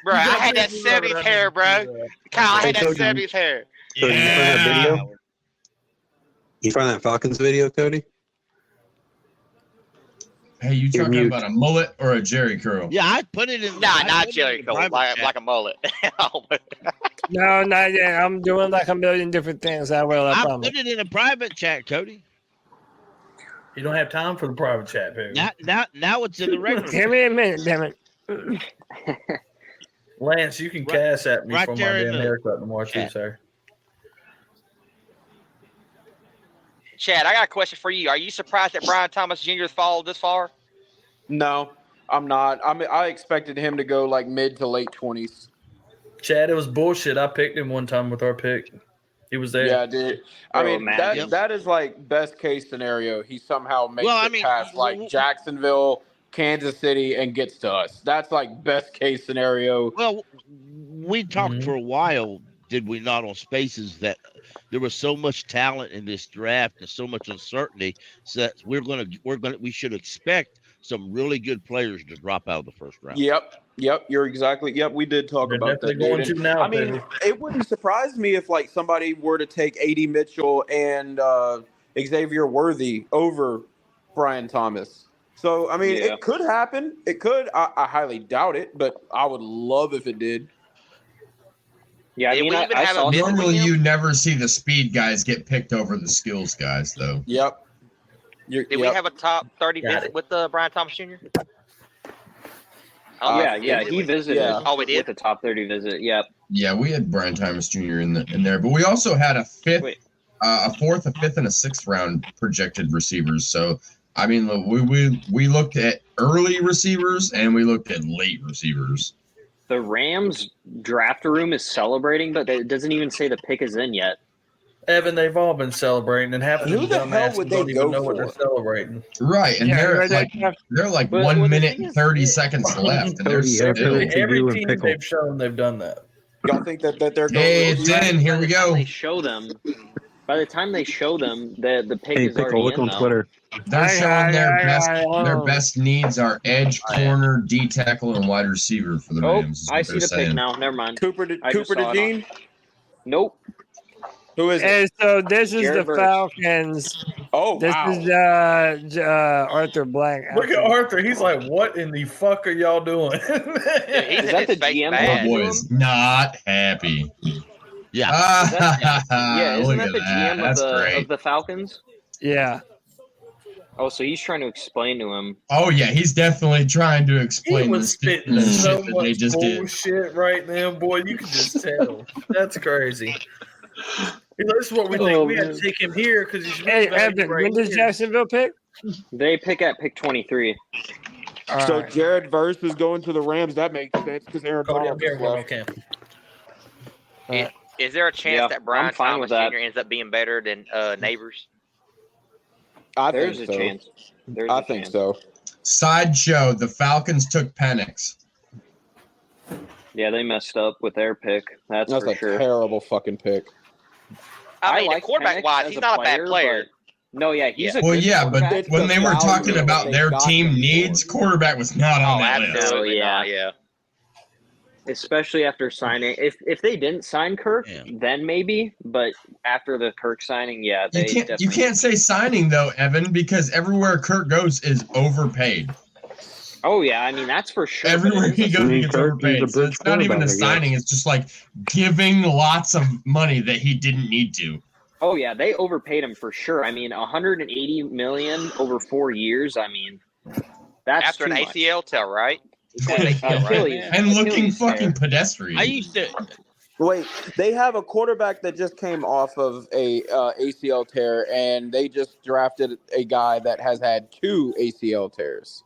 Bro, I You got had that pictures of it, 70s I hair, need to bro. see that. Kyle, I had Hey, that Cody. 70s hair. So did you find that video? You find that Falcons video, Cody? Hey, you You're talking mute. about a mullet or a Jerry curl? Yeah, I put it in. Nah, I not put it Jerry in Cole, private like chat. a mullet. No, not yet. I'm doing like a million different things. I will. I I promise. put it in a private chat, Cody. You don't have time for the private chat, baby. Now it's in the regular. Give me a minute, damn it. Lance, you can cash at me right for my there in damn the haircut tomorrow too, chat. sir. Chad, I got a question for you. Are you surprised that Brian Thomas Jr. has fallen this far? No, I'm not. I expected him to go like mid to late 20s. Chad, it was bullshit. I picked him one time with our pick. He was there. Yeah, dude. I Bro, mean, imagine. that is like best case scenario. He somehow makes Well, I it mean, past like Jacksonville, Kansas City, and gets to us. That's like best case scenario. Well, we talked for a while, did we not, on Spaces that there was so much talent in this draft and so much uncertainty, so that we should expect some really good players to drop out of the first round. Yep, you're exactly. Yep, we did talk They're about that. definitely going Dude. to now, I mean, baby. it wouldn't surprise me if like somebody were to take A.D. Mitchell and Xavier Worthy over Brian Thomas. So I mean, Yeah. it could happen. It could. I highly doubt it, but I would love if it did. Yeah, I Did mean, we even I have saw a bid Normally, with him? you never see the speed guys get picked over the skills guys, though. Yep. Did we have a top 30 visit with Brian Thomas Jr.? Yeah, he visited. Oh, we did? With the top 30 visit. Yep. Yeah, we had Brian Thomas Jr. in there, but we also had a fourth, a fifth, and a sixth round projected receivers. So, I mean, we looked at early receivers and we looked at late receivers. The Rams draft room is celebrating, but it doesn't even say the pick is in yet. Evan, they've all been celebrating, and half of Who the the hell dumbasses would they don't even go know what they're for? celebrating. Right, and they're like But 1 the minute thing and is, 30 seconds left, and they're still. Every team they've shown, they've done that. Y'all think that they're going? Hey, it's in. Here we go. They show them. By the time they show them, the pick Hey, is Pickle, already look in. on Though. Twitter. They're showing their best needs are edge, corner, D tackle, and wide receiver for the Oh, Rams. is I what see they're the saying. pick now. Never mind. Cooper DeJean? Nope. Who is it? And so this is Jared the Verse. Falcons. Oh, this wow. is Arthur Blank. Look at Arthur. He's like, what in the fuck are y'all doing? Dude, he's Is that the GM Oh talking boy, to is him? not happy. Yeah. Yeah, isn't Look that at the that. GM That's great. of the Falcons? Yeah. Oh, so he's trying to explain to him. Oh yeah, he's definitely trying to He explain was the spitting so shit that they much just did. bullshit right now, boy. You can just tell. That's crazy. This is what we think. Oh, We had man. to take him here because he's Hey, Evan, when does Jacksonville pick? They pick at pick 23. So Jared Verse is going to the Rams. That makes sense because Aaron Cody, I'm Donald here is when I left. can. Is there a chance Yeah, that Brian I'm fine Thomas with that. Jr. ends up being better than Neighbors? There's There's a a chance. There's I a think chance. so. Sideshow: the Falcons took Penix. Yeah, they messed up with their pick. That's That's for a sure. terrible fucking pick. I mean, like quarterback Penix wise, as he's not a bad player. but- No, yeah, he's a Well, good yeah, but quarterback. when they were talking about they their got team him for. needs, quarterback was not on Oh, that list. absolutely Yeah. not. Yeah. Especially after signing. If they didn't sign Kirk, then maybe. But after the Kirk signing, yeah, they You definitely. can't say signing though, Evan, because everywhere Kirk goes is overpaid. Oh yeah, I mean that's for sure. but Everywhere it he is a- goes, he gets Kirk, he's a overpaid. So bridge it's not even a quarterback, I guess. signing; it's just like giving lots of money that he didn't need to. Oh yeah, they overpaid him for sure. I mean, 180 million over 4 years. I mean, that's After an too much. ACL tear, right? Achilles, And looking Achilles fucking tear. pedestrian. I used to. Wait, they have a quarterback that just came off of a ACL tear, and they just drafted a guy that has had 2 ACL tears.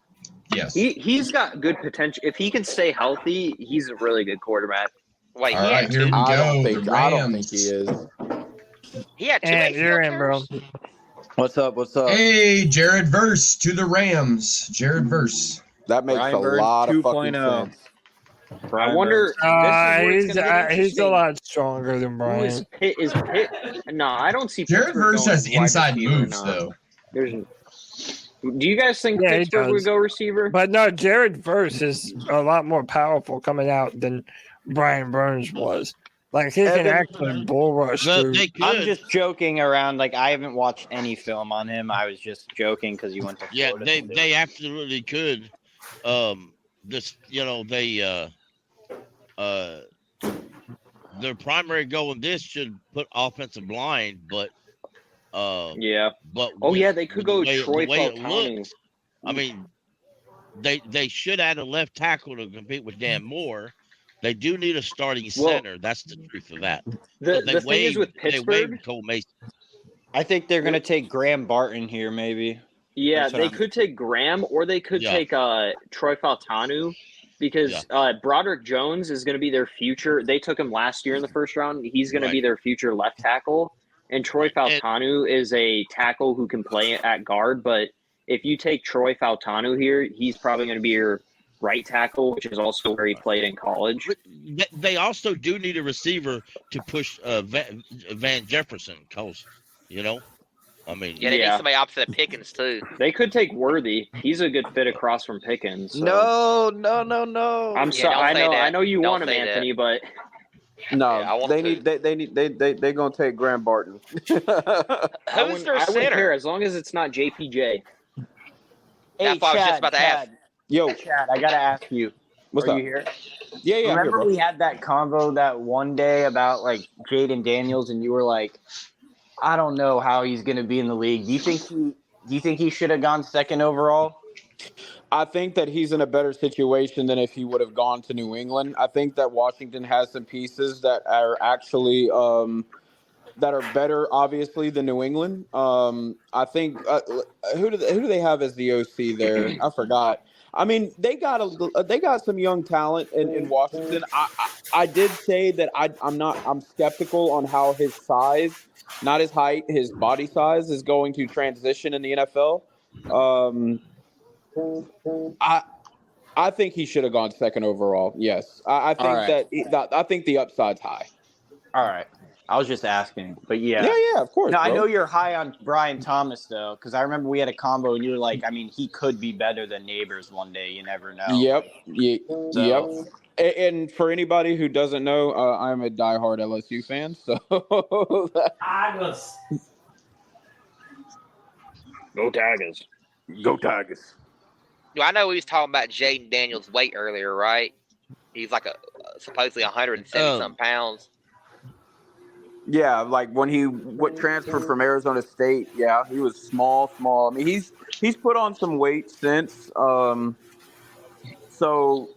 Yes. He's got good potential. If he can stay healthy, he's a really good quarterback. Wait, All he right, had here we two. I don't go. think The I don't think Rams. he is. He had two And you're ACL in, bro. tears. What's up? What's up? Hey, Jared Verse to the Rams. Jared Verse. That makes Brian a Burns lot of fucking 2.0. sense. I wonder. This is where it's He's gonna get he's a interesting. lot stronger than Who is Brian. Pitt? Is Pitt? No, I don't see. Jared Pittsburgh Verse going has wide inside receiver or moves not. though. There's. Do you guys think Yeah, he Pittsburgh does. would go receiver? But no, Jared Verse is a lot more powerful coming out than Brian Burns was. Like he can Evan- actually bull rush Well, through. they I'm could. just joking around. Like I haven't watched any film on him. I was just joking because he went to Yeah, Florida. they absolutely could. This, their primary goal in this should put offensive line, but Yeah. but Oh with- yeah, they could with go the way, Troy the way it Fautanu. looks, I mean, they should add a left tackle to compete with Dan Moore, They do need a starting center. That's the truth of that. The thing is with Pittsburgh, they waived Cole Mason. I think they're going to take Graham Barton here, maybe. Yeah, they could take Graham, or they could take Troy Fautanu, because Broderick Jones is going to be their future. They took him last year in the first round. He's going to be their future left tackle. And Troy Fautanu is a tackle who can play at guard. But if you take Troy Fautanu here, he's probably going to be your right tackle, which is also where he played in college. They also do need a receiver to push Van Jefferson, because, I mean, they need somebody opposite of Pickens too. They could take Worthy. He's a good fit across from Pickens. So. No. I'm sorry. I know you want him, Anthony, but no, they gonna take Graham Barton. Who's their center? I wouldn't care as long as it's not JPJ. Hey, Chad, Yo, Chad, I gotta ask you. What's Are up? you here? Yeah. Remember we had that convo that one day about like Jaden Daniels, and you were like, I don't know how he's going to be in the league. Do you think he should have gone second overall? I think that he's in a better situation than if he would have gone to New England. I think that Washington has some pieces that are actually that are better, obviously, than New England. I think who do they have as the OC there? I forgot. I mean, they got some young talent in Washington. I did say that I'm skeptical on how his size, not his height, his body size is going to transition in the NFL. I think he should have gone second overall. Yes, I think I think the upside's high. All right. I was just asking, but yeah, of course. No, I know you're high on Brian Thomas though, because I remember we had a combo and you were like, I mean, he could be better than Neighbors one day. You never know. Yep. Yep. And for anybody who doesn't know, I'm a diehard LSU fan. So Go Tigers. Go Tigers. I know we was talking about Jaden Daniels' weight earlier, right? He's like supposedly 170 some pounds. Yeah, like when he transferred from Arizona State, he was small. I mean, he's put on some weight since. So,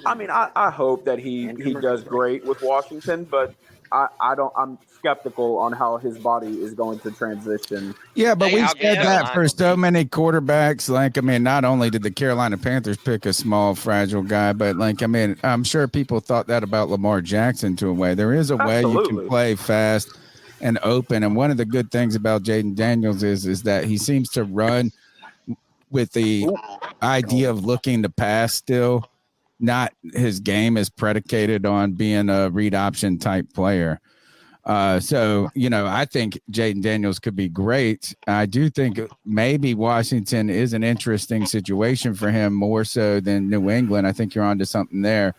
I mean, I hope that he does great with Washington, but I'm skeptical on how his body is going to transition. Yeah, but we've said that for so many quarterbacks. Like, I mean, not only did the Carolina Panthers pick a small, fragile guy, but like, I mean, I'm sure people thought that about Lamar Jackson to a way. There is a way you can play fast and open. And one of the good things about Jaden Daniels is that he seems to run with the idea of looking to pass still. Not his game is predicated on being a read option type player. So, I think Jaden Daniels could be great. I do think maybe Washington is an interesting situation for him more so than New England. I think you're onto something there.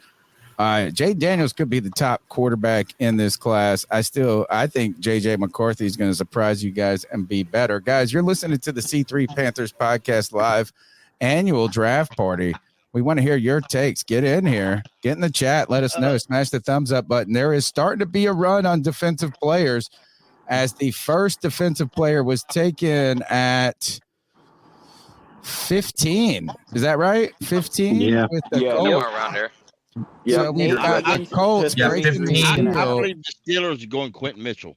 Jaden Daniels could be the top quarterback in this class. I think JJ McCarthy is going to surprise you guys and be better. Guys, you're listening to the C3 Panthers Podcast Live annual draft party. We want to hear your takes. Get in here. Get in the chat. Let us know. Smash the thumbs up button. There is starting to be a run on defensive players as the first defensive player was taken at 15. Is that right? 15? Yeah. Colts. Around there. Yeah. So we got the Colts breaking the seal. I believe the Steelers are going Quentin Mitchell.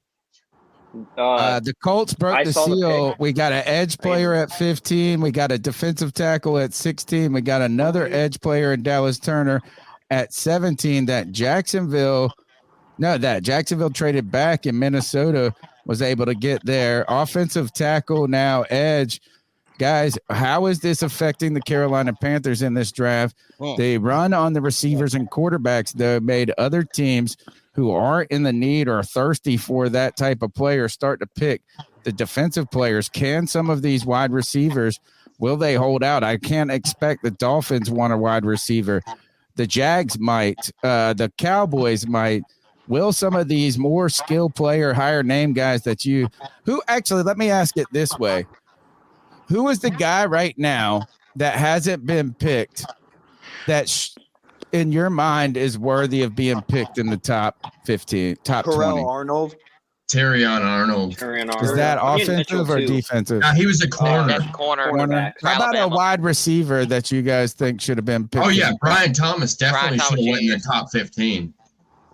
The Colts broke the seal. We got an edge player at 15. We got a defensive tackle at 16. We got another edge player in Dallas Turner at 17 that Jacksonville traded back in Minnesota was able to get there. Offensive tackle now edge. Guys, how is this affecting the Carolina Panthers in this draft? They run on the receivers and quarterbacks, though, made other teams who aren't in the need or thirsty for that type of player start to pick the defensive players. Can some of these wide receivers, will they hold out? I can't expect the Dolphins want a wide receiver. The Jags might. The Cowboys might. Will some of these more skill player, higher name guys let me ask it this way. Who is the guy right now that hasn't been picked that in your mind is worthy of being picked in the top 15, top 20? Arnold. Terrion Arnold. Is that offensive or defensive? No, he was a corner. That's corner. How about a wide receiver that you guys think should have been picked? Oh yeah, Brian Thomas definitely Brian should have Thomas went in the top 15.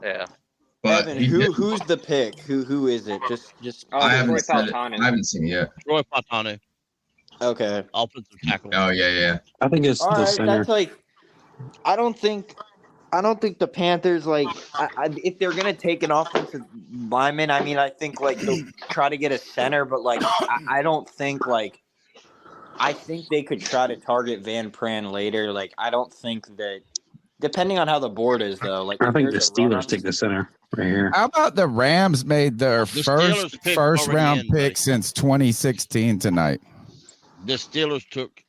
Yeah. But Evan, who's the pick? Who is it? Just I haven't seen it yet. Roy Pautanu. Okay. Offensive tackle. Oh yeah. I think it's All the right, center. that's like, I don't think the Panthers if they're gonna take an offensive lineman. I mean, I think like they'll try to get a center, but like I don't think like. I think they could try to target Van Pran later. Like I don't think that. Depending on how the board is, though, like I think the Steelers take the center right here. How about the Rams made their first round pick since 2016 tonight? The Steelers took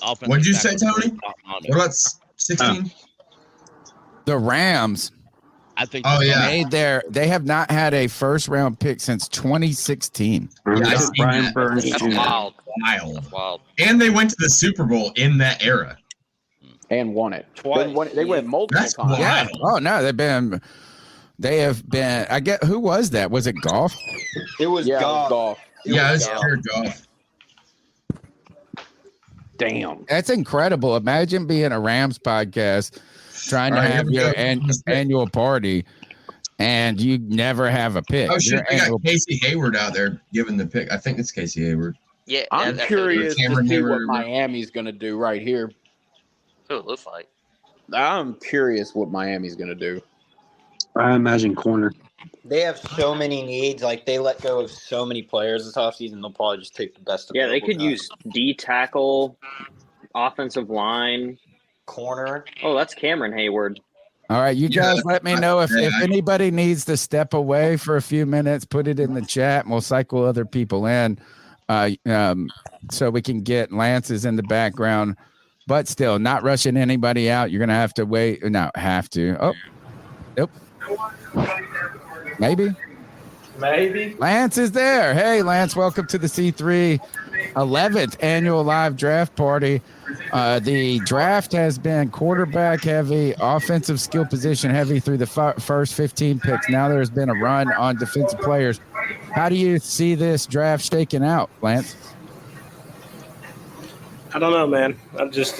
offensive. What did you say, tackle. Tony? What about 16? The Rams. I think. Made they have not had a first round pick since 2016. Brian Burns That's Jr. wild. And they went to the Super Bowl in that era. And won it twice. They went multiple That's times. wild. Oh no, they have been. I get who was that? Was it Goff? It was golf. It's pure golf. Damn, that's incredible. Imagine being a Rams podcast, trying to have your annual party, and you never have a pick. Oh shit, they got Casey Hayward out there giving the pick. I think it's Casey Hayward. Yeah, I'm curious to Cameron see Hayward. what Miami's going to do right here. Who it looks like. I'm curious what Miami's going to do. I imagine corner. They have so many needs. Like they let go of so many players this offseason. They'll probably just take the best. Yeah, they available could guys. use D tackle, offensive line, corner. Oh, that's Cameron Hayward. All right, you guys let me know if anybody needs to step away for a few minutes, put it in the chat, and we'll cycle other people in so we can get Lance's in the background. But still, not rushing anybody out. You're going to have to wait. No, have to. Oh, nope. Maybe. Lance is there. Hey, Lance, welcome to the C3 11th annual live draft party. The draft has been quarterback heavy, offensive skill position heavy through the first 15 picks. Now there's been a run on defensive players. How do you see this draft shaking out, Lance? I don't know, man. I'm just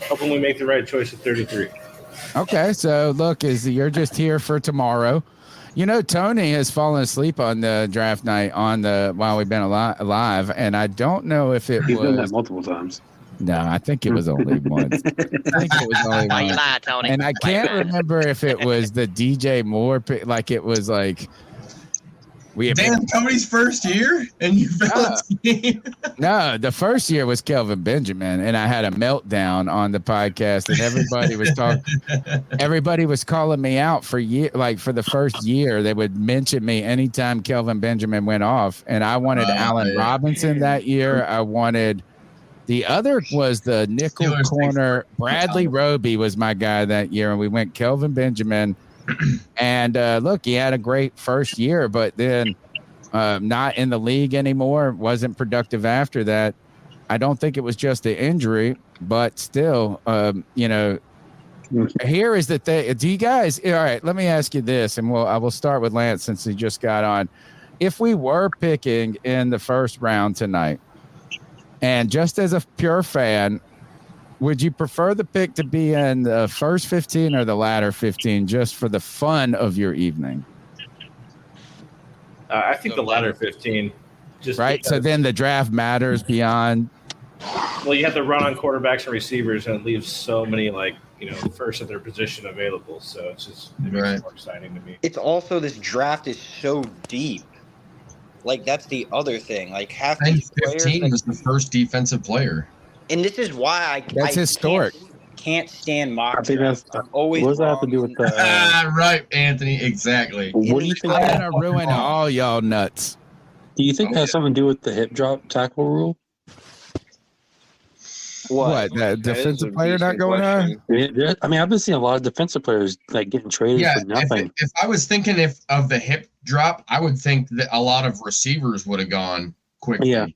hoping we make the right choice at 33. Okay, so look, you're just here for tomorrow. You know, Tony has fallen asleep on the draft night while we've been alive, and I don't know if it He's was done that multiple times. No, I think it was only once. I think it was only Why you once. lie, Tony? And I can't remember if it was the DJ Moore pick, like it was like Damn, Cody's first year, and you fell asleep. No, the first year was Kelvin Benjamin, and I had a meltdown on the podcast, and everybody was talking. Everybody was calling me out for for the first year. They would mention me anytime Kelvin Benjamin went off, and I wanted Allen Robinson that year. I wanted. The other was the nickel corner. Bradley Roby was my guy that year, and we went Kelvin Benjamin. And look, he had a great first year, but then not in the league anymore. Wasn't productive after that. I don't think it was just the injury, but still, here is the thing. Do you guys? All right, let me ask you this, and I will start with Lance since he just got on. If we were picking in the first round tonight, and just as a pure fan, would you prefer the pick to be in the first 15 or the latter 15 just for the fun of your evening? I think the latter 15. Just right. because, So then the draft matters beyond. Well, you have to run on quarterbacks and receivers, and it leaves so many first at their position available. So it makes it more exciting to me. It's also this draft is so deep. Like that's the other thing. Like half And these 15 players, was the first defensive player. and this is why I historic. Can't stand mock I think drafts. that's I'm always what does that have to wrong do with the? Right, Anthony. Exactly. What do you think? I'm gonna ruin all y'all nuts. Do you think that has something to do with the hip drop tackle rule? What? That defensive player not going on? I mean, I've been seeing a lot of defensive players like getting traded for nothing. If I was thinking of the hip drop, I would think that a lot of receivers would have gone quickly. Yeah.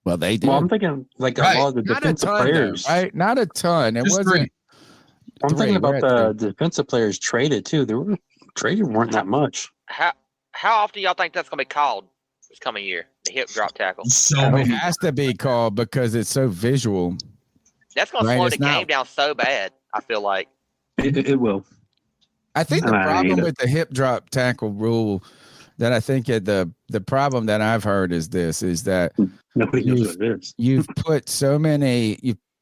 Well, they did. Well, I'm thinking like a lot of the defensive players. Right? Not a ton. It wasn't. I'm thinking about the defensive players traded too. They were traded weren't that much. How How often do y'all think that's going to be called this coming year? The hip drop tackle. It has to be called because it's so visual. That's going to slow the game down so bad. I feel like It will. I think the problem with the hip drop tackle rule that I think the problem that I've heard is that nobody knows what it is. You've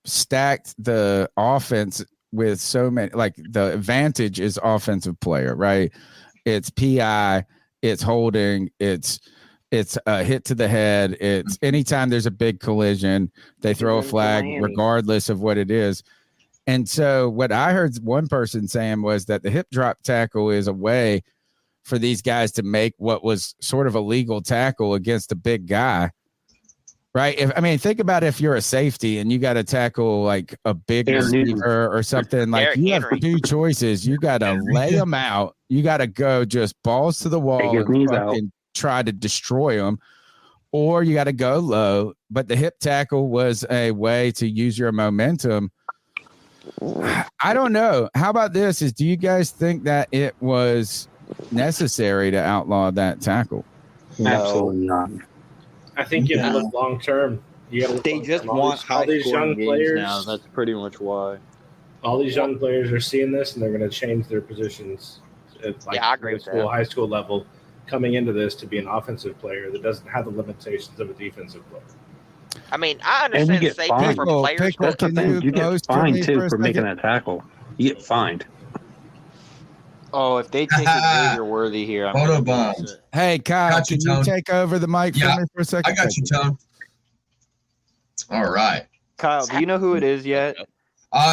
stacked the offense with so many, like the advantage is offensive player, right? It's PI, it's holding, it's a hit to the head. It's anytime there's a big collision, they throw a flag regardless of what it is. And so what I heard one person saying was that the hip drop tackle is a way for these guys to make what was sort of a legal tackle against a big guy, right? Think about if you're a safety and you got to tackle like a big receiver or something, like you have two choices. You got to lay them out. You got to go just balls to the wall and fucking try to destroy them, or you got to go low. But the hip tackle was a way to use your momentum. I don't know. How about this? Do you guys think that it was necessary to outlaw that tackle? No. Absolutely not. I think you have to look long term. They just want all these young players now. That's pretty much why. All these young players are seeing this, and they're going to change their positions at I agree with that. High school level, coming into this to be an offensive player that doesn't have the limitations of a defensive player. I mean, I understand the safety for players. That's the thing. You get fined too for making that tackle. You get fined. Oh, if they take Xavier Worthy here, I'm Photo bomb. Hey, Kyle, can you take over the mic for me for a second? I got you, Tone. All right. Kyle, do you know who it is yet?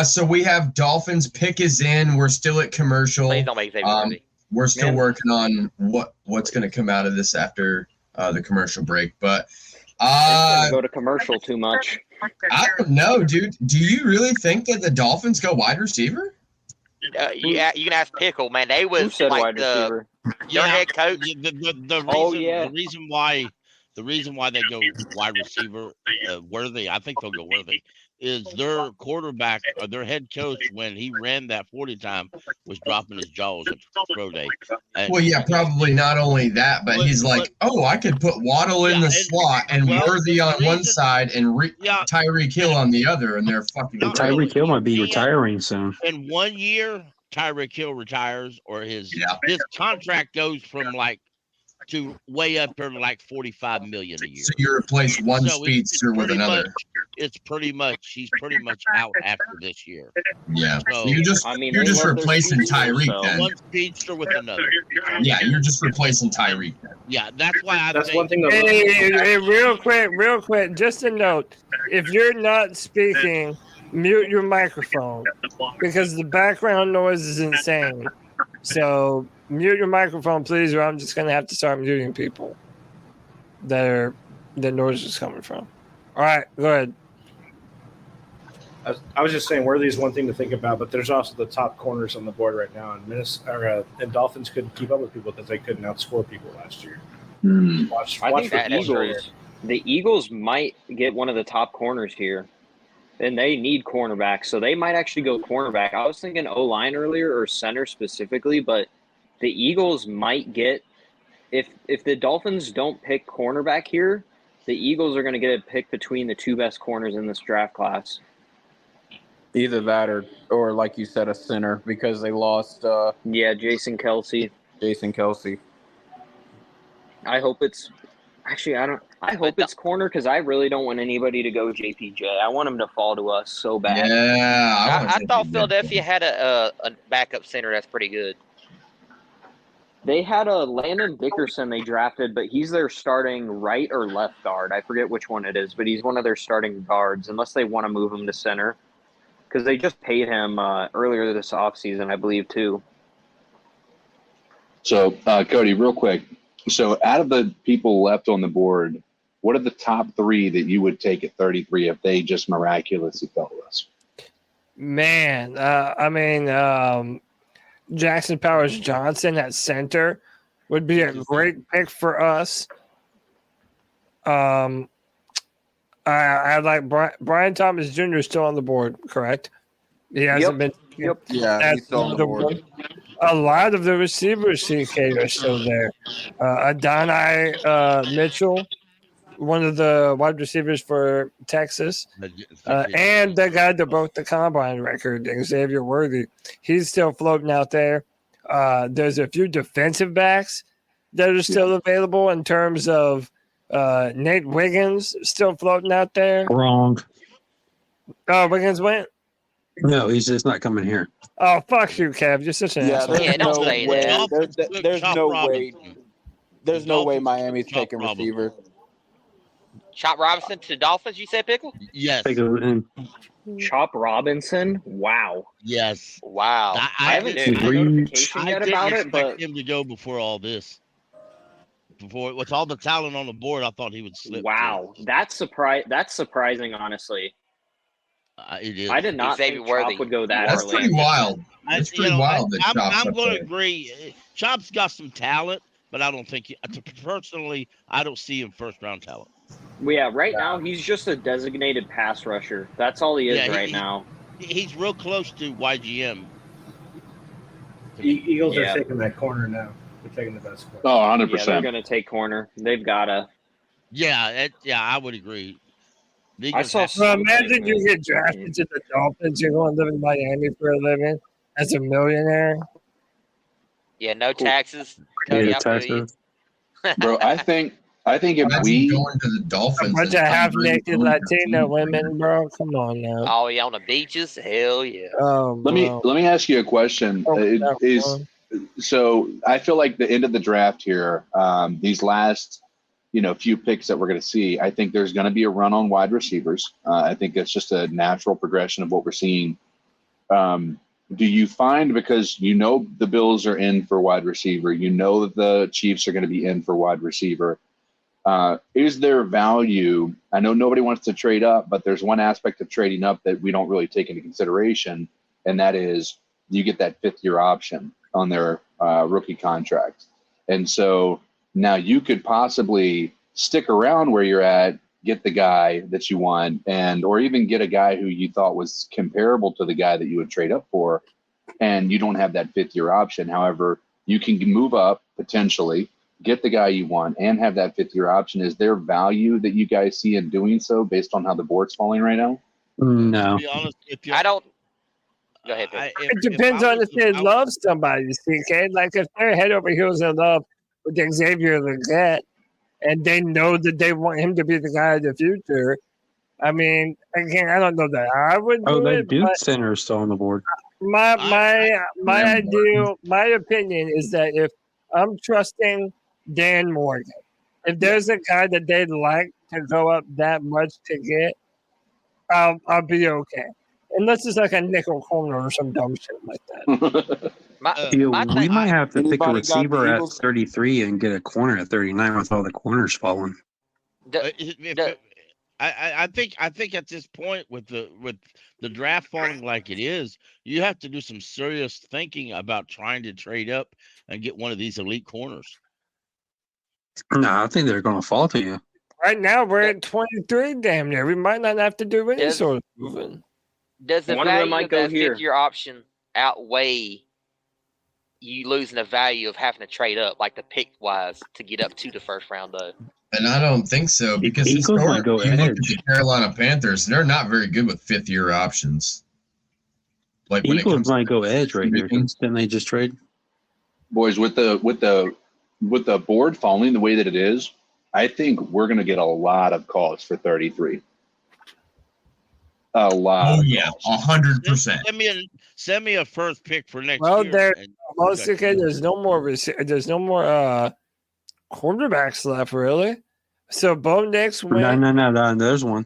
So we have Dolphins pick is in. We're still at commercial. Please don't make Xavier Worthy. We're still working on what's going to come out of this after the commercial break, but go to commercial too much. I don't know, dude. Do you really think that the Dolphins go wide receiver? Yeah, you can ask Pickle, man. They was like their head coach. The reason why they go wide receiver Worthy, I think they'll go Worthy, is their quarterback or their head coach, when he ran that 40 time, was dropping his jaws at pro day. Well, yeah, probably not only that, but he's like, I could put Waddle in the slot and Worthy on one side and Tyreek Hill on the other, and they're fucking. Tyreek Hill might be retiring soon. In 1 year, Tyreek Hill retires, or his contract goes from to way up there to $45 million a year. So you replace one speedster with another. He's pretty much out after this year. Yeah. So, you're just replacing Tyreek then. One speedster with another. Yeah, you're just replacing Tyreek then. Yeah, that's why That's one thing. Hey, real quick, just a note: if you're not speaking, mute your microphone because the background noise is insane. So mute your microphone, please, or I'm just gonna have to start muting people that the noise is coming from. All right, go ahead. I was just saying, Worthy is one thing to think about, but there's also the top corners on the board right now, and Dolphins couldn't keep up with people because they couldn't outscore people last year. I think the Eagles might get one of the top corners here, and they need cornerbacks, so they might actually go cornerback. I was thinking O-line earlier or center specifically, but the Eagles might get if the Dolphins don't pick cornerback here, the Eagles are going to get a pick between the two best corners in this draft class. Either that or like you said, a center, because they lost. Jason Kelce. I hope it's actually I hope it's corner because I really don't want anybody to go JPJ. I want him to fall to us so bad. Yeah, I thought Philadelphia had a backup center that's pretty good. They had a Landon Dickerson they drafted, but he's their starting right or left guard. I forget which one it is, but he's one of their starting guards, unless they want to move him to center. Because they just paid him earlier this offseason, I believe, too. So, Cody, real quick. So, out of the people left on the board, what are the top three that you would take at 33 if they just miraculously fell to us? Man, Jackson Powers Johnson at center would be a great pick for us. I like Brian Thomas Jr. is still on the board, correct? He hasn't been. Yep. Yeah, he's still on the board. a lot of the receivers, CK, are still there. Adonai Mitchell, one of the wide receivers for Texas, and the guy that broke the combine record, Xavier Worthy. He's still floating out there. There's a few defensive backs that are still available in terms of Nate Wiggins still floating out there. Wrong. Oh, Wiggins went? No, he's just not coming here. Oh, fuck you, Kev. You're such an asshole. there's don't no say way. that. There's Chop no Robinson. way. There's no way Miami's taking receiver. Chop Robinson to the Dolphins, you said, Pickle? Yes. Chop Robinson? Wow. Yes. Wow. I haven't seen a notification yet about it, but him to go before all this. With all the talent on the board, I thought he would slip. wow, that's surprising, honestly. It is. I did not think Chop would go that That's early. pretty wild. It's pretty wild that Chop's I'm up going to there. agree. Chop's got some talent, but I don't think personally, I don't see him first round talent. Well, yeah, right now he's just a designated pass rusher. That's all he is now. He's real close to YGM. Eagles are taking that corner now. They're taking the best corner. Oh, 100%. Yeah, they're going to take corner. They've got to. Yeah, I would agree. Imagine you get drafted to the Dolphins. You're going to live in Miami for a living as a millionaire. Yeah, no taxes. Yeah, taxes. Bro, I think if we going to the Dolphins, A bunch of half-naked Latino women, bro. Come on now. Oh, yeah, on the beaches? Hell yeah. Oh, let me ask you a question. So I feel like the end of the draft here, these last few picks that we're going to see, I think there's going to be a run on wide receivers. I think that's just a natural progression of what we're seeing. Do you find, because the Bills are in for wide receiver, that the Chiefs are going to be in for wide receiver, is there value? I know nobody wants to trade up, but there's one aspect of trading up that we don't really take into consideration, and that is you get that fifth-year option on their rookie contract. And so now you could possibly stick around where you're at, get the guy that you want, or even get a guy who you thought was comparable to the guy that you would trade up for, and you don't have that fifth-year option. However, you can move up potentially, get the guy you want, and have that fifth-year option. Is there value that you guys see in doing so based on how the board's falling right now? No. To be honest, I don't. Go ahead. It depends on if they love somebody, CK. Like if they're head over heels in love with Xavier Legette, and they know that they want him to be the guy of the future. I mean, again, I don't know that I would do that it. Duke But center is still on the board. my opinion is that if I'm trusting Dan Morgan, if there's a guy that they'd like to go up that much to get, I'll be okay. Unless it's like a nickel corner or some dumb shit like that. We might have to pick a Anybody got receiver the at Eagles? 33 and get a corner at 39 with all the corners falling. I think at this point with the draft falling like it is, you have to do some serious thinking about trying to trade up and get one of these elite corners. No, I think they're going to fall to you. Right now, we're at 23, damn near. We might not have to do any sort of moving. Does the One of them value might of go that here. fifth-year option outweigh you losing the value of having to trade up, like the pick-wise, to get up to the first round, though? And I don't think so, because Eagles might go historically, you look at edge. the Carolina Panthers, they're not very good with fifth-year options. Like when it Eagles comes might go edge right here. Didn't they just trade? Boys, with the board falling the way that it is, I think we're going to get a lot of calls for 33. A lot. Oh yeah, 100%. Send me a first pick for next Well, year. there's no more quarterbacks left, really. So Bo Nix went. No. There's one.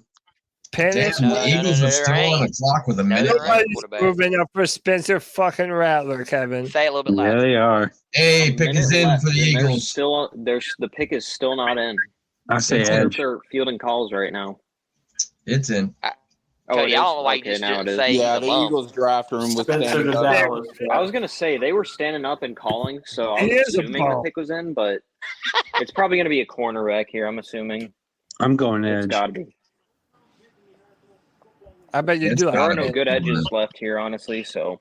Penix Damn, the Eagles are still on the clock with a minute. Nobody's moving up for Spencer fucking Rattler, Kevin. Say it a little bit Yeah, louder. they are. Hey, pick is in for the They're Eagles. still the pick is still not in. I say It's edge. They're fielding calls right now. It's in. Cody, it I is? don't know why you Okay, just now didn't it is. say Yeah, the the bum. Eagles draft room was Spencer standing to up. Dallas. I was gonna say they were standing up and calling, so I He was is a assuming the bum. pick was in, but it's probably gonna be a cornerback here. I'm assuming I'm going it's edge. got to be. I bet you It's do. There are gotta no be. good edges left here, honestly. So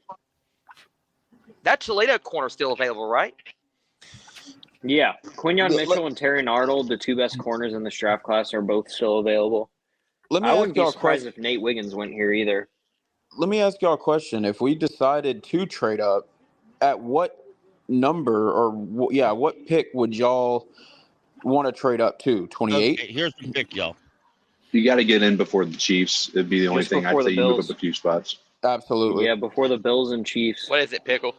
That Toledo corner is still available, right? Yeah, Quinyon Mitchell and Terry Arnold, the two best corners in this draft class, are both still available. Let me I ask wouldn't be y'all a surprised question. if Nate Wiggins went here either. Let me ask y'all a question. If we decided to trade up, at what number or what pick would y'all want to trade up to? 28? Okay, here's the pick, y'all. You got to get in before the Chiefs. It'd be the only Just thing I'd before say. the You move Bills. up a few spots. Absolutely. Yeah, before the Bills and Chiefs. What is it, Pickle?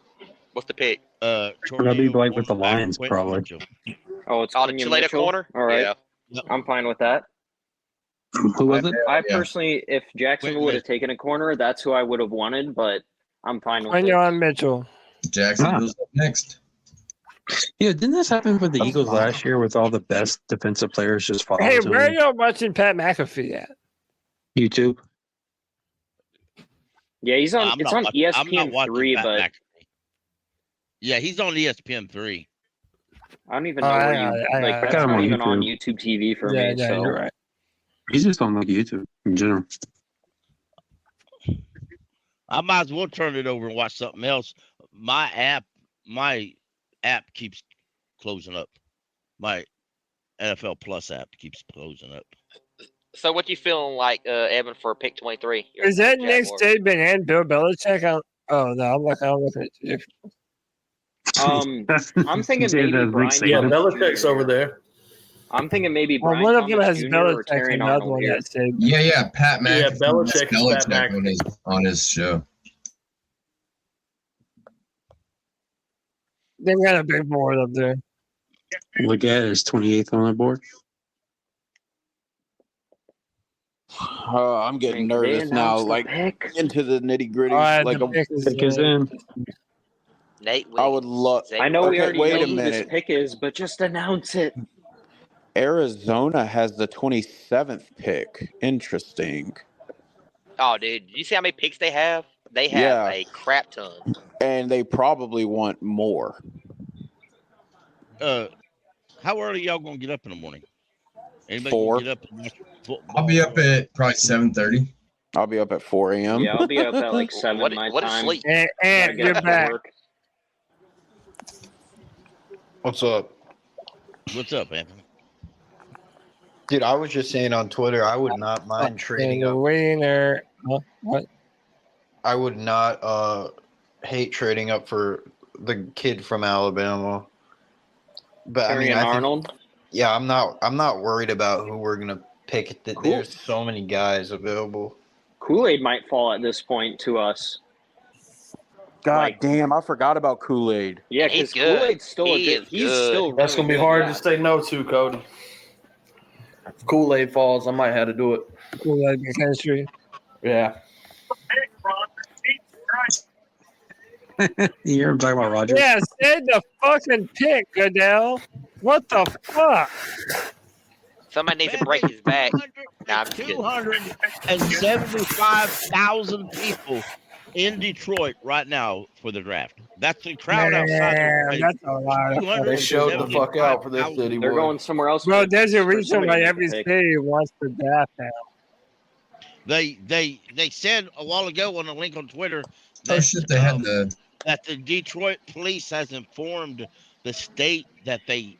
What's the pick? That'd be like with the Lions, probably. Oh, it's the Quinyon Toledo Mitchell? corner? All right. Yeah. I'm fine with that. Who was it? I personally, if Jacksonville would have taken a corner, that's who I would have wanted, but I'm fine with it. Quinyon Mitchell. Jacksonville's up next. Yeah, didn't this happen with the Eagles last year with all the best defensive players just falling Hey, to where are him? y'all watching Pat McAfee at? YouTube. Yeah, he's on. I'm It's not on watching- I'm not ESPN watching 3, Pat but McAfee. Yeah, he's on ESPN 3. I don't even know where you like. That's got him not on even on YouTube. YouTube TV for Yeah, me. yeah, So you're right. He's just on like YouTube in general. I might as well turn it over and watch something else. My app keeps closing up. My NFL Plus app keeps closing up. So what you feeling like, Evan, for pick 23? Is that Nick Jaguars? Saban and Bill Belichick? Oh no, I'm looking at you. I'm thinking Say maybe that Brian. Nick Saban. Yeah, Belichick's Jr. over there. I'm thinking maybe Well, Brian one of them Thomas has Jr. or Belichick Terry and the other Arnold one here. has Saban. Yeah, Pat McAfee. Yeah, Belichick has is Pat Belichick on his show. They got a big board up there. Leggett is 28th on the board. I'm getting They nervous now, announced the like pick. into the nitty gritty. All right, Like the pick is in. Nate I would love. I know we Okay, already wait know a who this minute. pick is, but just announce it. Arizona has the 27th pick. Interesting. Oh, dude, did you see how many picks they have? They have Yeah. a crap ton. And they probably want more. How early y'all gonna get up in the morning? Anybody 4. gonna get up and watch football? I'll be up at probably 7:30. I'll be up at 4 a.m. Yeah, I'll be up at like 7 What- my what is time. sleep? And Gotta get you're up to back. work. What's up? What's up, Anthony? Dude, I was just saying on Twitter, I would not mind trading the up. winner. What? I would not hate trading up for the kid from Alabama. But Terry I mean, and I think, Arnold. yeah, I'm not worried about who we're gonna pick. There's so many guys available. Kool-Aid might fall at this point to us. God damn, I forgot about Kool-Aid. Yeah, He's because good. Kool-Aid's still He a good. is He's good. still That's really gonna be good, hard yeah. to say no to, Cody. If Kool-Aid falls, I might have to do it. Kool-Aid chemistry. Yeah. You ever talking about Roger? Yeah, say the fucking pick, Goodell. What the fuck? Somebody needs to break his back. Nah, I'm just kidding. 275,000 people in Detroit right now for the draft. That's the crowd outside. Man, that's a lot. They showed the fuck out for this city. They're boy. going somewhere else. Bro, for- there's a for reason somebody why to make every a pick. city wants to draft now. They said a while ago on a link on Twitter Oh shit, they had that the Detroit police has informed the state that they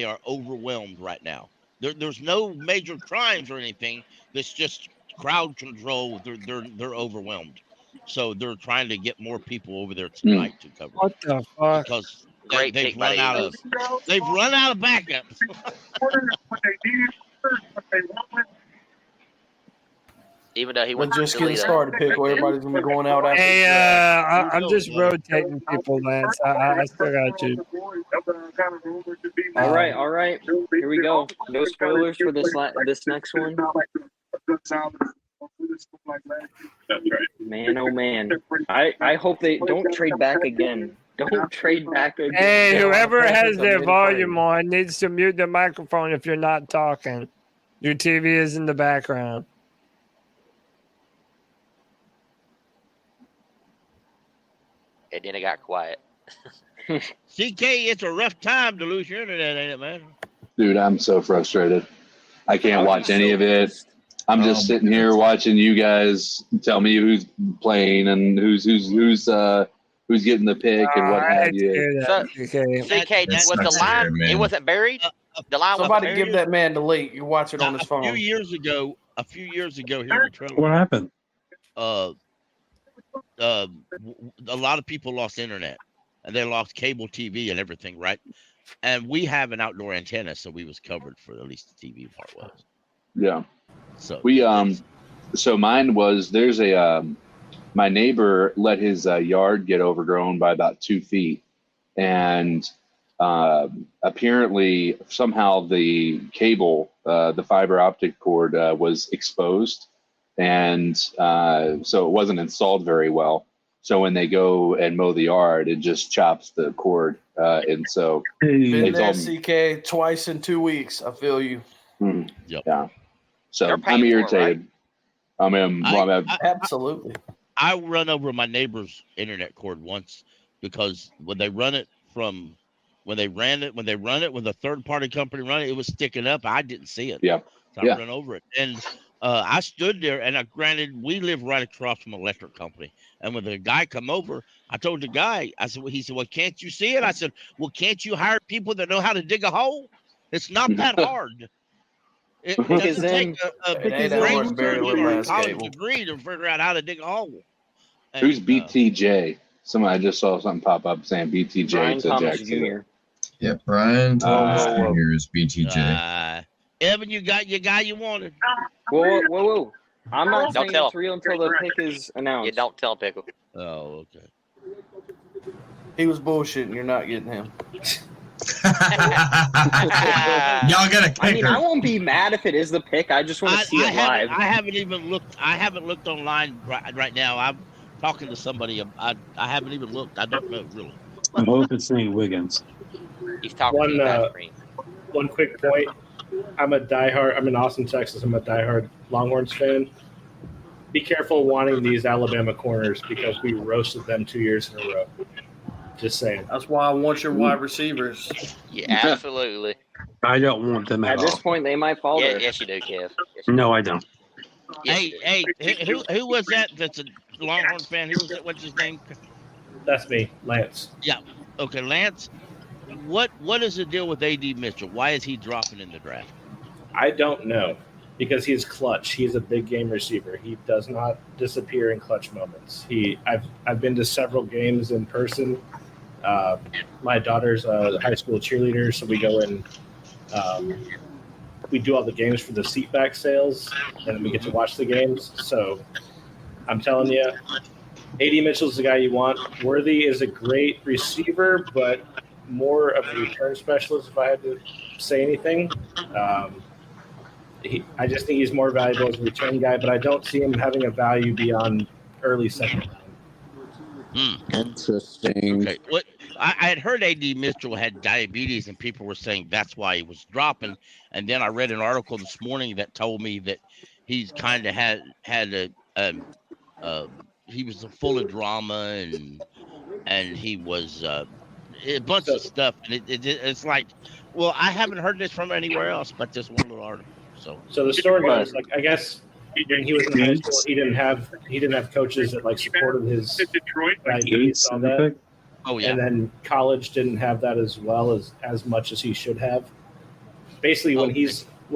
are overwhelmed right now. There's no major crimes or anything. It's just crowd control. They're overwhelmed, so they're trying to get more people over there tonight to cover. What the fuck? Because Great they've pick by run the out of backups. Even though he We're went just to getting Toledo. started, Pickle. Everybody's gonna be going out after. Hey, the draft. I'm just rotating people, Lance. I still got you. All right. Here we go. No spoilers for this this next one. Man, oh man. I hope they don't trade back again. Don't trade back again. Hey, whoever has their Mid-frame. volume on needs to mute the microphone if you're not talking. Your TV is in the background. And then it got quiet. CK, it's a rough time to lose your internet, ain't it, man? Dude, I'm so frustrated. I can't watch any of it. I'm just sitting here watching you guys tell me who's playing and who's who's getting the pick and what have you. So, CK, was the line? It wasn't buried. The line Somebody wasn't give buried. that man the link. You watch it on his phone. A few years ago here in Detroit. What happened? A lot of people lost internet, and they lost cable TV and everything, right? And we have an outdoor antenna, so we was covered for at least the TV part was. Yeah. So we so mine was there's a my neighbor let his yard get overgrown by about 2 feet, and apparently somehow the cable, the fiber optic cord, was exposed, and so it wasn't installed very well. So when they go and mow the yard, it just chops the cord, and so Been there, CK, twice in 2 weeks. I feel you. Yeah. So I'm irritated. Absolutely. I run over my neighbor's internet cord once because when they run it when the third party company run it, it was sticking up. I didn't see it. Yeah. So I run over it. And I stood there, and granted, we live right across from an electric company. And when the guy come over, I told the guy, I said, he said, well, can't you see it? I said, well, can't you hire people that know how to dig a hole? It's not that hard. It doesn't take a college degree to figure out how to dig a hole. And, who's BTJ? I just saw something pop up saying BTJ. Brian Thomas Jr. Yep, Brian Thomas Jr. is BTJ. Evan, you got your guy you wanted. Whoa. I'm not Don't saying tell it's real until the pick is announced. Yeah, don't tell Pickle. Oh, okay. He was bullshitting. You're not getting him. Y'all got a kicker. I mean, I won't be mad if it is the pick. I just want to see it live. I haven't even looked. I haven't looked online right now. I'm talking to somebody. I haven't even looked. I don't know really. I hope it's Nate Wiggins. He's talking to you guys. One quick point. I'm in Austin, Texas. I'm a diehard Longhorns fan. Be careful wanting these Alabama corners because we roasted them 2 years in a row. Just saying. That's why I want your wide receivers. Yeah, absolutely. I don't want them at all. At this point, they might fall there. Yes, you do, Kev. No, I don't. Hey, who was that? That's a Longhorn fan. Who was that? What's his name? That's me, Lance. Yeah. Okay, Lance. What is the deal with AD Mitchell? Why is he dropping in the draft? I don't know because he's clutch. He's a big game receiver. He does not disappear in clutch moments. I've been to several games in person. My daughter's a high school cheerleader, so we go in. We do all the games for the seatback sales, and we get to watch the games. So I'm telling you, AD Mitchell's the guy you want. Worthy is a great receiver, but more of a return specialist, if I had to say anything. I just think he's more valuable as a return guy, but I don't see him having a value beyond early second. Interesting. Okay. What I had heard AD Mitchell had diabetes, and people were saying that's why he was dropping. And then I read an article this morning that told me that he's kind of had he was full of drama and he was a bunch of stuff. And it's like, well, I haven't heard this from anywhere else but this one little article. So the story goes, like, I guess when he was in high school, he didn't have coaches that like supported his diabetes and all that. Oh yeah. And then college didn't have that as well as much as he should have. Basically, when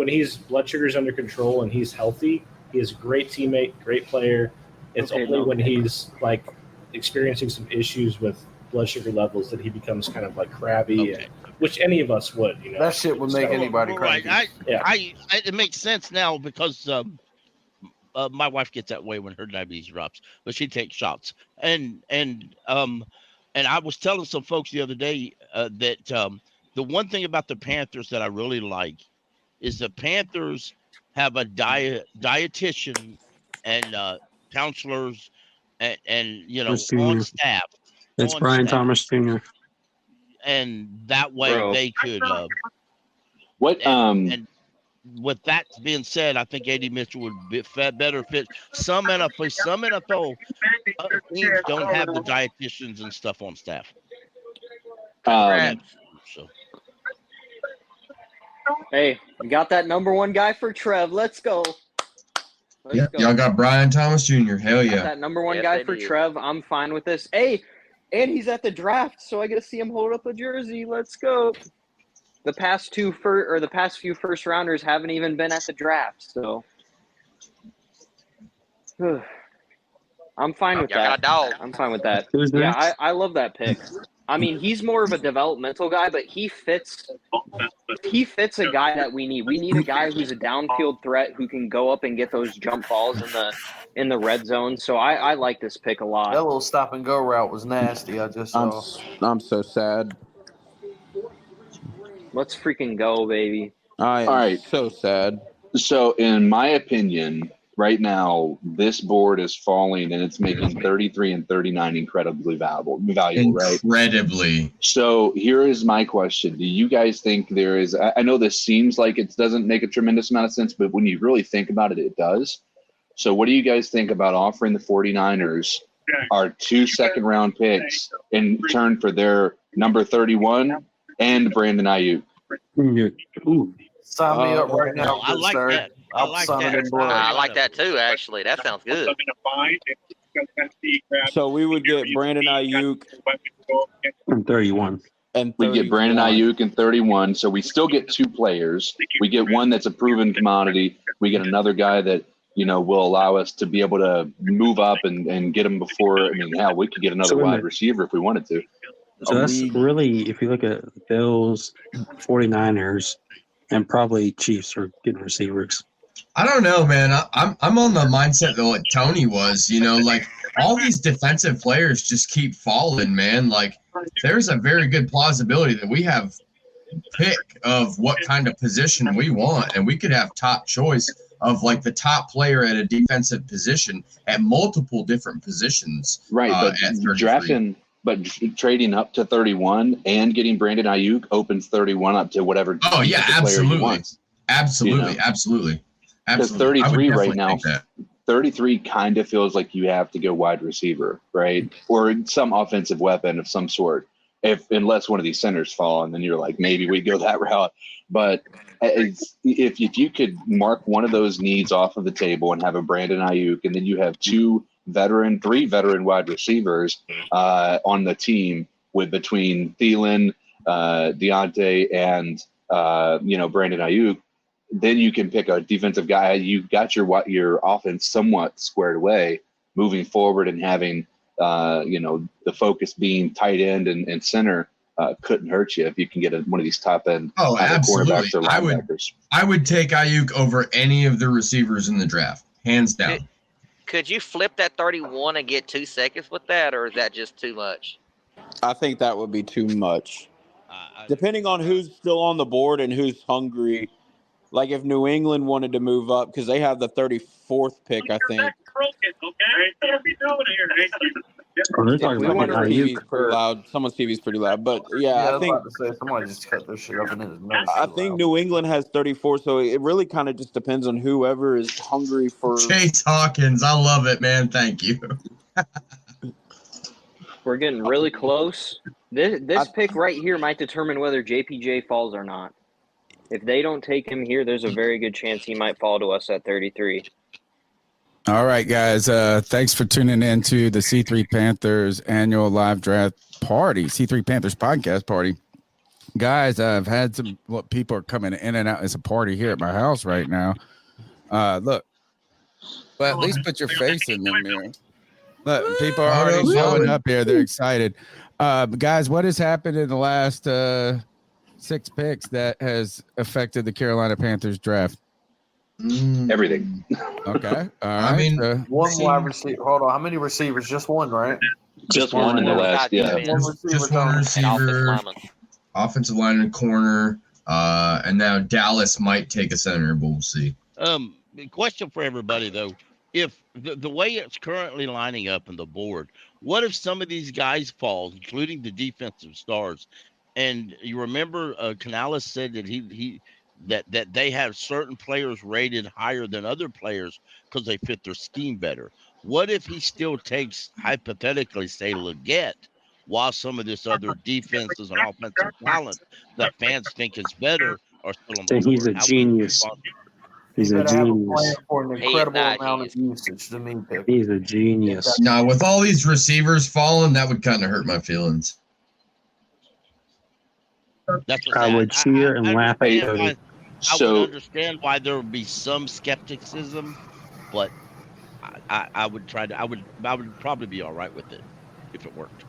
he's blood sugar's under control and he's healthy, he is a great teammate, great player. It's only when he's like experiencing some issues with blood sugar levels that he becomes kind of like crabby, which any of us would, you know. That shit would make anybody crazy. It makes sense now because my wife gets that way when her diabetes drops, but she takes shots. And I was telling some folks the other day that the one thing about the Panthers that I really like is the Panthers have a dietitian and counselors and you know on staff. It's Brian Thomas Jr. And that way they could. And with that being said, I think AD Mitchell would be better fit. Some NFL teams don't have the dietitians and stuff on staff. Hey, we got that number one guy for Trev. Let's go. Y'all got Brian Thomas Jr. Hell yeah. That number one guy for Trev. I'm fine with this. Hey, And he's at the draft, so I get to see him hold up a jersey. Let's go. The past few first rounders haven't even been at the draft, so I'm fine with Y'all got that. a dog. I'm fine with that. Who's Yeah, next? I love that pick. I mean, he's more of a developmental guy, but he fits a guy that we need. We need a guy who's a downfield threat who can go up and get those jump balls in the red zone. So I like this pick a That lot. little stop and go route was nasty. I just saw. I'm so sad. Let's freaking go, baby. I am All right. so sad. So, in my opinion, right now, this board is falling and it's making 33 and 39 incredibly valuable, right? Incredibly. So, here is my question. Do you guys think there is, I know this seems like it doesn't make a tremendous amount of sense, but when you really think about it, it does. So, what do you guys think about offering the 49ers our 2 second-round picks in return for their number 31 and Brandon Ayuk? Ooh. Sign me up right now. I like sir. that. I'll sign it in blood. I like that too, actually. That sounds good. So we would get Brandon Ayuk And 31. and We get Brandon Ayuk in 31, so we still get 2 players. We get one that's a proven commodity. We get another guy that, will allow us to be able to move up and get him before. I mean, hell, we could get another So wait a wide minute. receiver if we wanted to. So that's really, if you look at Bills, 49ers, and probably Chiefs are getting receivers. I don't know, man. I'm on the mindset though, like Tony was. Like all these defensive players just keep falling, man. Like there's a very good plausibility that we have pick of what kind of position we want, and we could have top choice of like the top player at a defensive position at multiple different positions. Right, but at 33. trading up to 31 and getting Brandon Ayuk opens 31 up to whatever. Oh yeah, player he absolutely, wants. absolutely. Because 33 right now, 33 kind of feels like you have to go wide receiver, right? Or some offensive weapon of some sort. Unless one of these centers fall, and then you're like, maybe we go that route. But if you could mark one of those needs off of the table and have a Brandon Ayuk, and then you have 3 veteran wide receivers on the team between Thielen, Deontay, and Brandon Ayuk, then you can pick a defensive guy. You've got your offense somewhat squared away moving forward, and having the focus being tight end and center couldn't hurt you if you can get one of these top end quarterbacks or linebackers. I would take Ayuk over any of the receivers in the draft, hands down. Could you flip that 31 and get 2 seconds with that, or is that just too much? I think that would be too much. Depending on who's still on the board and who's hungry. Like if New England wanted to move up, because they have the 34th pick, I think. Oh, they're talking about TV's pretty loud. Someone's TV's pretty loud, but yeah, I think about to say somebody just cut their shit up in his nose. I think New England has 34, so it really kind of just depends on whoever is hungry for. Chase Hawkins, I love it, man. Thank you. We're getting really close. This pick right here might determine whether JPJ falls or not. If they don't take him here, there's a very good chance he might fall to us at 33. All right, guys. Thanks for tuning in to the C3 Panthers annual live draft party, C3 Panthers podcast party. Guys, I've had people are coming in and out. It's a party here at my house right now. Look, but at least put your face in the mirror. Look, people are already showing up here. They're excited. Guys, what has happened in the last 6 picks that has affected the Carolina Panthers draft? Everything. Okay. All right. I mean, one wide receiver. Hold on. How many receivers? Just one, right? Just one in the last, yeah. Just one receiver, offensive lineman, corner, and now Dallas might take a center, but we'll see. Question for everybody though: if the way it's currently lining up in the board, what if some of these guys fall, including the defensive stars? And you remember Canales said that that they have certain players rated higher than other players because they fit their scheme better. What if he still takes, hypothetically, say, Leggett, while some of this other defenses and offensive talent that fans think is better are still on the board? He's a genius. He's a better have a plan genius. for an incredible amount of usage to me, pick. He's a genius. No, with all these receivers falling, that would kind of hurt my feelings. That's I would cheer and laugh at understand Cody. I would understand why there would be some skepticism, but I would try to. I would probably be all right with it if it worked.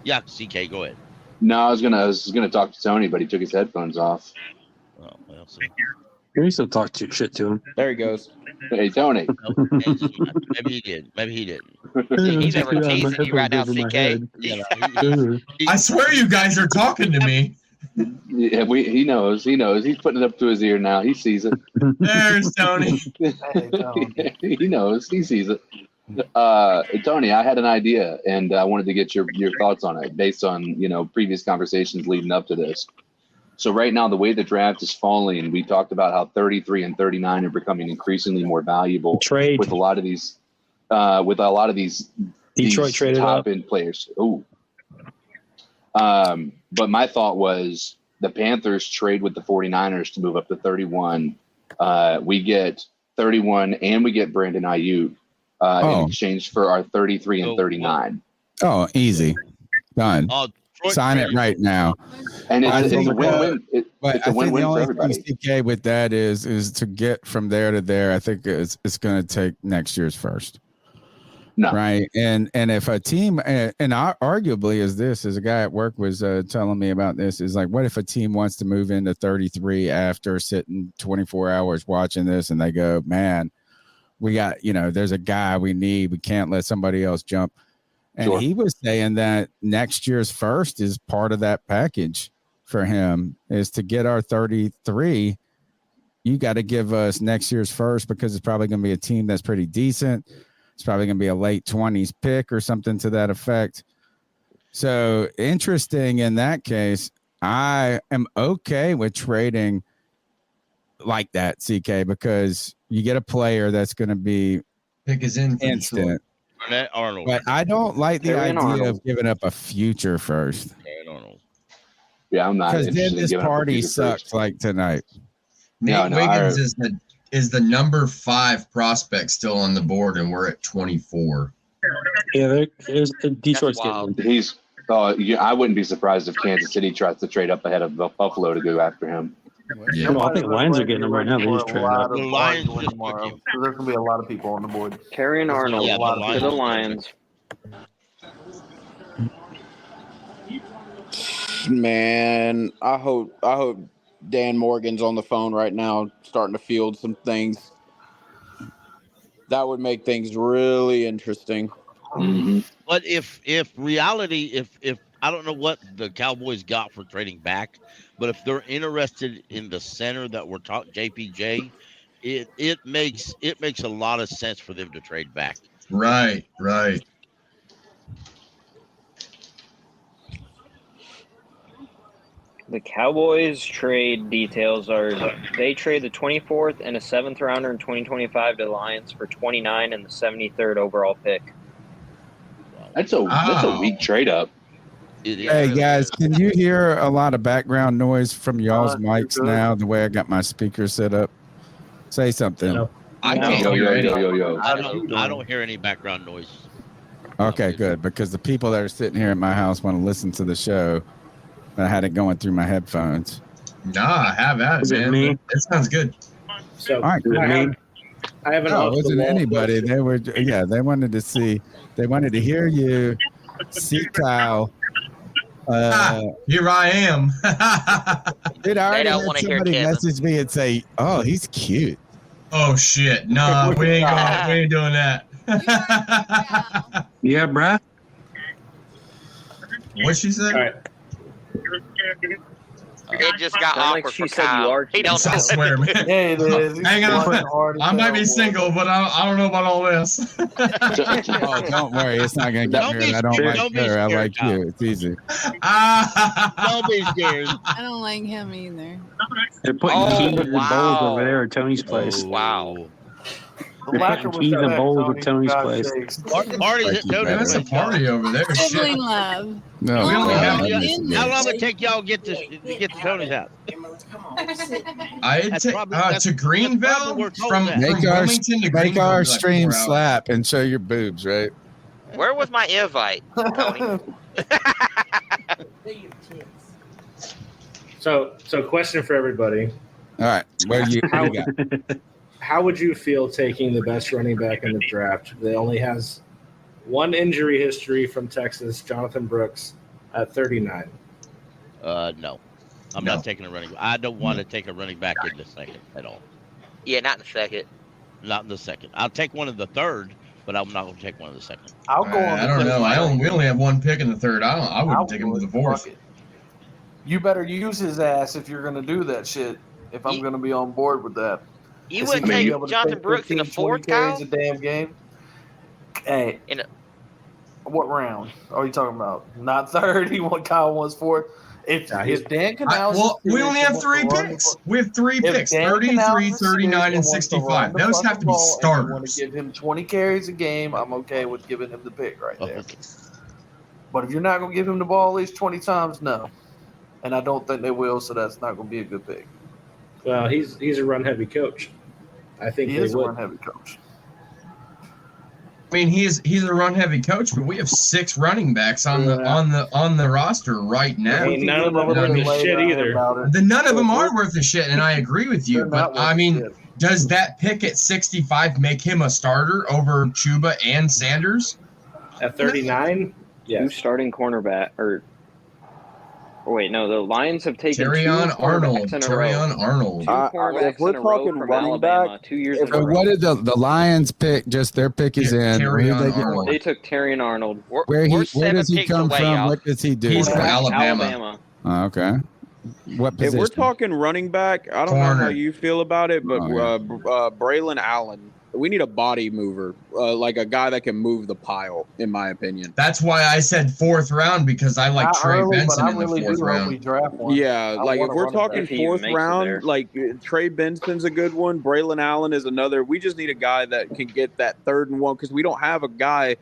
Yeah, CK, go ahead. No, I was gonna talk to Tony, but he took his headphones off. Oh, well, so. You still talk shit to him. There he goes. Hey, Tony. Maybe he did. Maybe he didn't. He's never teasing you right now, CK. I swear you guys are talking to me. Yeah, he knows. He knows. He's putting it up to his ear now. He sees it. There's Tony. He knows. He sees it. Tony, I had an idea, and I wanted to get your thoughts on it based on previous conversations leading up to this. So right now, the way the draft is falling, we talked about how 33 and 39 are becoming increasingly more valuable with a lot of these Detroit traded top up. end players. Ooh. But my thought was the Panthers trade with the 49ers to move up to 31. We get 31 and we get Brandon Ayuk in exchange for our 33 and 39. Oh, easy. Done. Sign it right now. And I it's think a win-win. But It's a I think win-win the for only everybody. thing, CK, with that is to get from there to there. I think it's going to take next year's first. No. Right. And if a team, and arguably as a guy at work was telling me about this, is like, what if a team wants to move into 33 after sitting 24 hours watching this and they go, man, we got, there's a guy we need. We can't let somebody else jump. And Sure. he was saying that next year's first is part of that package for him, is to get our 33. You got to give us next year's first, because it's probably going to be a team that's pretty decent. It's probably going to be a late 20s pick or something to that effect. So interesting in that case. I am okay with trading like that, CK, because you get a player that's going to be pick is in instant. Arnold. But I don't like the Carolina idea Arnold. of giving up a future first. Yeah, I'm not. Because interested then in this giving up a party future sucks first. like tonight. Nate Wiggins is the number 5 prospect still on the board, and we're at 24. Yeah, Detroit's wild. getting him. I wouldn't be surprised if Kansas City tries to trade up ahead of Buffalo to go after him. Yeah. Well, I think Lions are getting him right now. They just traded up. The Lions tomorrow. So there's gonna be a lot of people on the board. Carrying Arnold Yeah, to the Lions. Man, I hope Dan Morgan's on the phone right now, starting to field some things. That would make things really interesting. But if reality, if I don't know what the Cowboys got for trading back, but if they're interested in the center that we're talking, JPJ, it makes a lot of sense for them to trade back. Right. The Cowboys trade details are they trade the 24th and a 7th rounder in 2025 to the Lions for 29 and the 73rd overall pick. That's a weak trade up. Hey guys, can you hear a lot of background noise from y'all's mics now? The way I got my speaker set up. Say something. I can't hear it. I don't hear any background noise. Okay, good, because the people that are sitting here at my house want to listen to the show. I had it going through my headphones. Nah, have at it, man. That sounds good. So All right, I have an no, off it wasn't the wall anybody. question. They wanted to hear you see Kyle. Here I am. Dude, I already don't had wanna hear somebody Kevin. message me and say, "Oh, he's cute." Oh shit. Nah, we ain't doing that. Yeah, bruh. What she said? All right. It just got Sound like awkward she for said Kyle. you are He don't I swear, man. Yeah, it is. Hang on. I might be single, but I don't know about all this. Oh, don't worry, it's not gonna get Don't weird. be I don't scared. like Don't be her. I scared, like Kyle. you. It's easy. Don't be scared. I don't like him either. They're putting 200 bowls over there at Tony's place. Wow. The lacquer was He's that a back, bowl Tony. with Tony's God place. sakes. Party's at Tony's That's place. a party y'all. over there. Sibling love. No, We only have- How long would it take y'all to get to Tony's house? I'd take to Greenville from Make our, Wilmington to make Greenville. our would be like stream 4 hours. slap and show your boobs, right? Where was my invite, Tony? So question for everybody. All right. What do you got? How would you feel taking the best running back in the draft that only has one injury history from Texas, Jonathan Brooks, at 39? No. I'm not taking a running back. I don't want to take a running back in the second at all. Yeah, not in the second. Not in the second. I'll take one in the third, but I'm not going to take one in the second. I'll go on. I don't know. We only have one pick in the third. I wouldn't take him to the fourth. You better use his ass if you're going to do that shit. If I'm going to be on board with that. You Is wouldn't he gonna be take able to Jonathan take Brooks in the 15, fourth, 20 carries Kyle? a damn game. Hey, what round are you talking about? Not third. He want Kyle wants fourth. If Dan Canals, we only have 3 picks. We have 3 picks: 33, 39, and 65. Those have to be starters. Want to give him 20 carries a game? I'm okay with giving him the pick right there. But if you're not going to give him the ball at least 20 times, no. And I don't think they will, so that's not going to be a good pick. Well, he's a run heavy coach. I think He they is a would. run heavy coach. I mean, he's a run heavy coach, but we have 6 running backs on the roster right now. I mean, none of them are worth a shit either. None of them are worth a shit, and I agree with you. But I mean, does that pick at 65 make him a starter over Chuba and Sanders? At 39? Two starting cornerback wait, no, the Lions have taken Terrion two Arnold. cornerbacks in a row. Terrion Arnold. Two cornerbacks if we're in a row talking from running Alabama back, 2 years if in a row. What did the Lions pick? Just their pick is in. Where did they get? They took Terrion Arnold. Where does he come from? What does he do? He's from Alabama. Oh, okay. What if position? we're talking running back, I don't know how Corner. you feel about it, but Oh, Braylon Allen, we need a body mover, like a guy that can move the pile, in my opinion. That's why I said 4th round, because I like Not Trey early, but Benson I in the really 4th do hope we round. draft one. Yeah, I like want if a we're running talking back. If he fourth makes it round, there. like Trey Benson's a good one. Braylon Allen is another. We just need a guy that can get that 3rd and 1 because we don't have a guy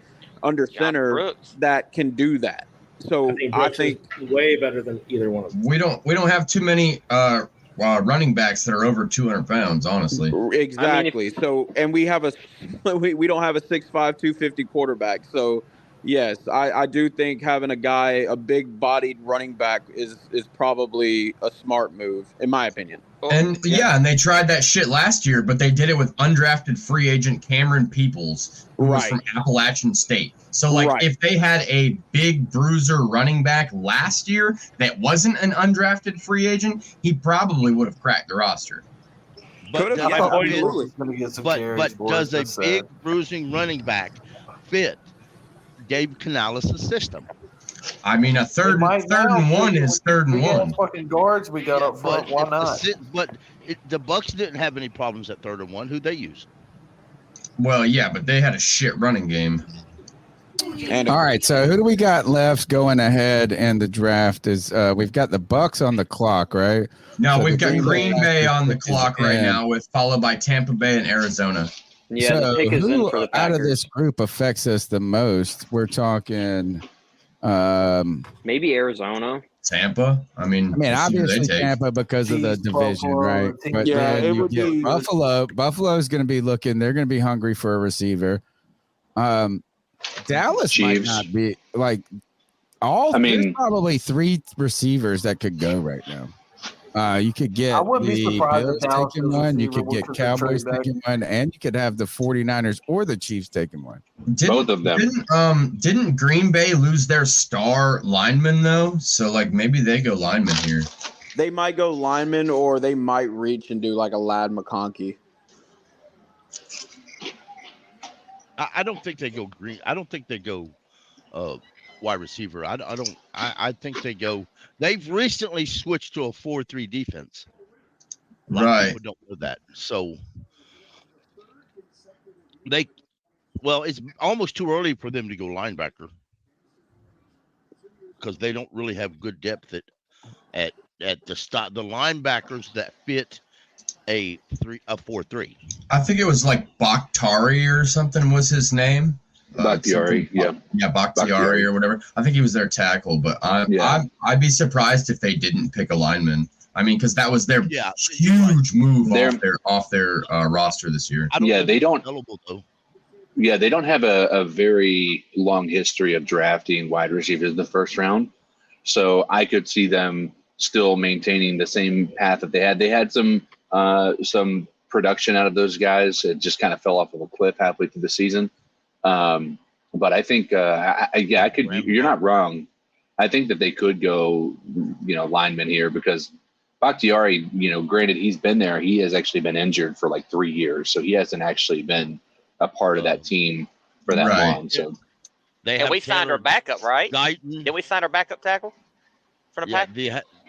under center Brooks. that can do that. So I think is way better than either one of them. We don't have too many running backs that are over 200 pounds, honestly. exactly. So and we have we don't have a 6'5", 250 quarterback. So yes, I do think having a big bodied running back is probably a smart move, in my opinion. And and they tried that shit last year, but they did it with undrafted free agent Cameron Peoples, who was from Appalachian State. So, if they had a big bruiser running back last year that wasn't an undrafted free agent, he probably would have cracked the roster. But does, But does a big bruising running back fit Dave Canales' system? I mean, a third and one is 3rd and 1. Fucking guards we got up front. Why not? But the Bucks didn't have any problems at 3rd and 1. Who'd they use? Well, yeah, but they had a shit running game. All right, so who do we got left going ahead in the draft? Is we've got the Bucks on the clock, right? No, So we've the got Green Bay on the clock right in. now, followed by Tampa Bay and Arizona. Yeah, so the pick is in who for the out of Packers. this group affects us the most? We're talking Maybe Arizona. Tampa. I mean, obviously Tampa because of the division, right? But then you get Buffalo. Buffalo's going to be looking. They're going to be hungry for a receiver. Dallas might not be like there's probably 3 receivers that could go right now. You could get I wouldn't be the surprised Bills if Dallas taking is a one. You receiver could get with a Cowboys trade back. taking one, and you could have the 49ers or the Chiefs taking one. Both of them. Didn't Green Bay lose their star lineman though? So maybe they go lineman here. They might go lineman, or they might reach and do like a Lad McConkey. I don't think they go green. I don't think they go wide receiver. I don't. I think they go. They've recently switched to a 4-3 defense. A lot of people don't know that. So it's almost too early for them to go linebacker because they don't really have good depth at the stop. The linebackers that fit a 4-3. I think it was like Bakhtari or something was his name. Bakhtiari, Bakhtiari or whatever. I think he was their tackle, but I'd be surprised if they didn't pick a lineman. I mean, because that was their huge move off their roster this year. They don't. Yeah, they don't have a very long history of drafting wide receivers in the first round, so I could see them still maintaining the same path that they had. They had some production out of those guys. It just kind of fell off of a cliff halfway through the season. But I think, I could. You're not wrong. I think that they could go, lineman here because Bakhtiari, granted he's been there. He has actually been injured for like 3 years, so he hasn't actually been a part of that team for that long. So and we signed our backup, right? Did we sign our backup tackle for the pack?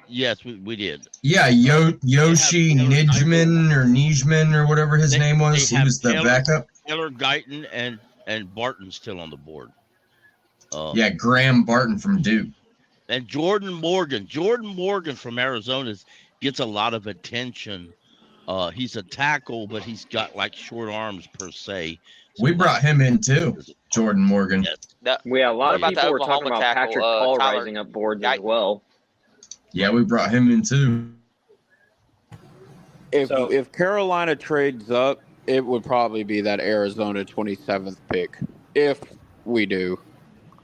Yes, we did. Yeah, Yoshi Nijman or whatever his name was. He was the backup. Taylor Guyton and Barton still on the board. Graham Barton from Duke. And Jordan Morgan from Arizona gets a lot of attention. He's a tackle, but he's got like short arms per se. So we brought him in too, Jordan Morgan. A lot of people were talking about Patrick Paul rising up boards as well. Yeah, we brought him in too. If Carolina trades up, it would probably be that Arizona 27th pick. If we do,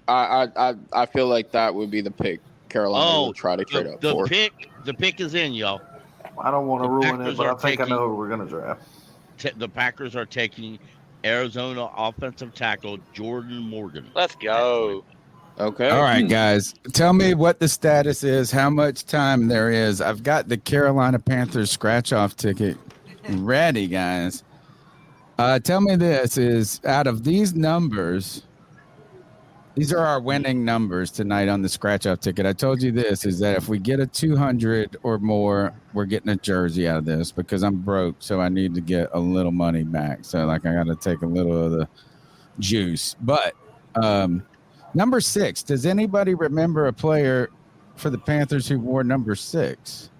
I feel like that would be the pick Carolina will try to trade up for. The pick is in, y'all. I don't want to ruin it, but I think I know who we're going to draft. The Packers are taking Arizona offensive tackle Jordan Morgan. Let's go. Okay. All right, guys. Tell me what the status is, how much time there is. I've got the Carolina Panthers scratch-off ticket ready, guys. Tell me this is, out of these numbers, these are our winning numbers tonight on the scratch-off ticket. I told you this, is that if we get a 200 or more, we're getting a jersey out of this because I'm broke, so I need to get a little money back. So, I got to take a little of the juice. But number 6, does anybody remember a player for the Panthers who wore number 6?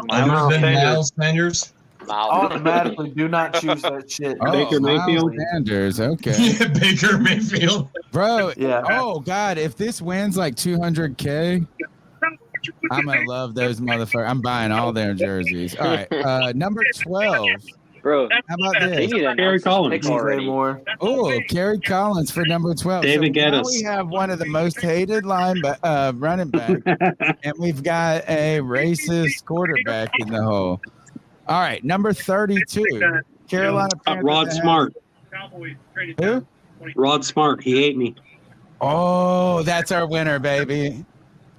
Miles Sanders. Automatically do not choose that shit. Baker Mayfield. Sanders, okay. Yeah, Baker Mayfield. Bro, yeah. Oh, God, if this wins like 200K, I'm going to love those motherfuckers. I'm buying all their jerseys. All right, number 12. Bro, how about this? Kerry Collins. Oh, Kerry Collins for number 12. David so now Geddes. we have one of the most hated running back, and we've got a racist quarterback in the hole. All right, number 32, Carolina Panthers. Rod Smart. Who? Rod Smart. He ate me. Oh, that's our winner, baby.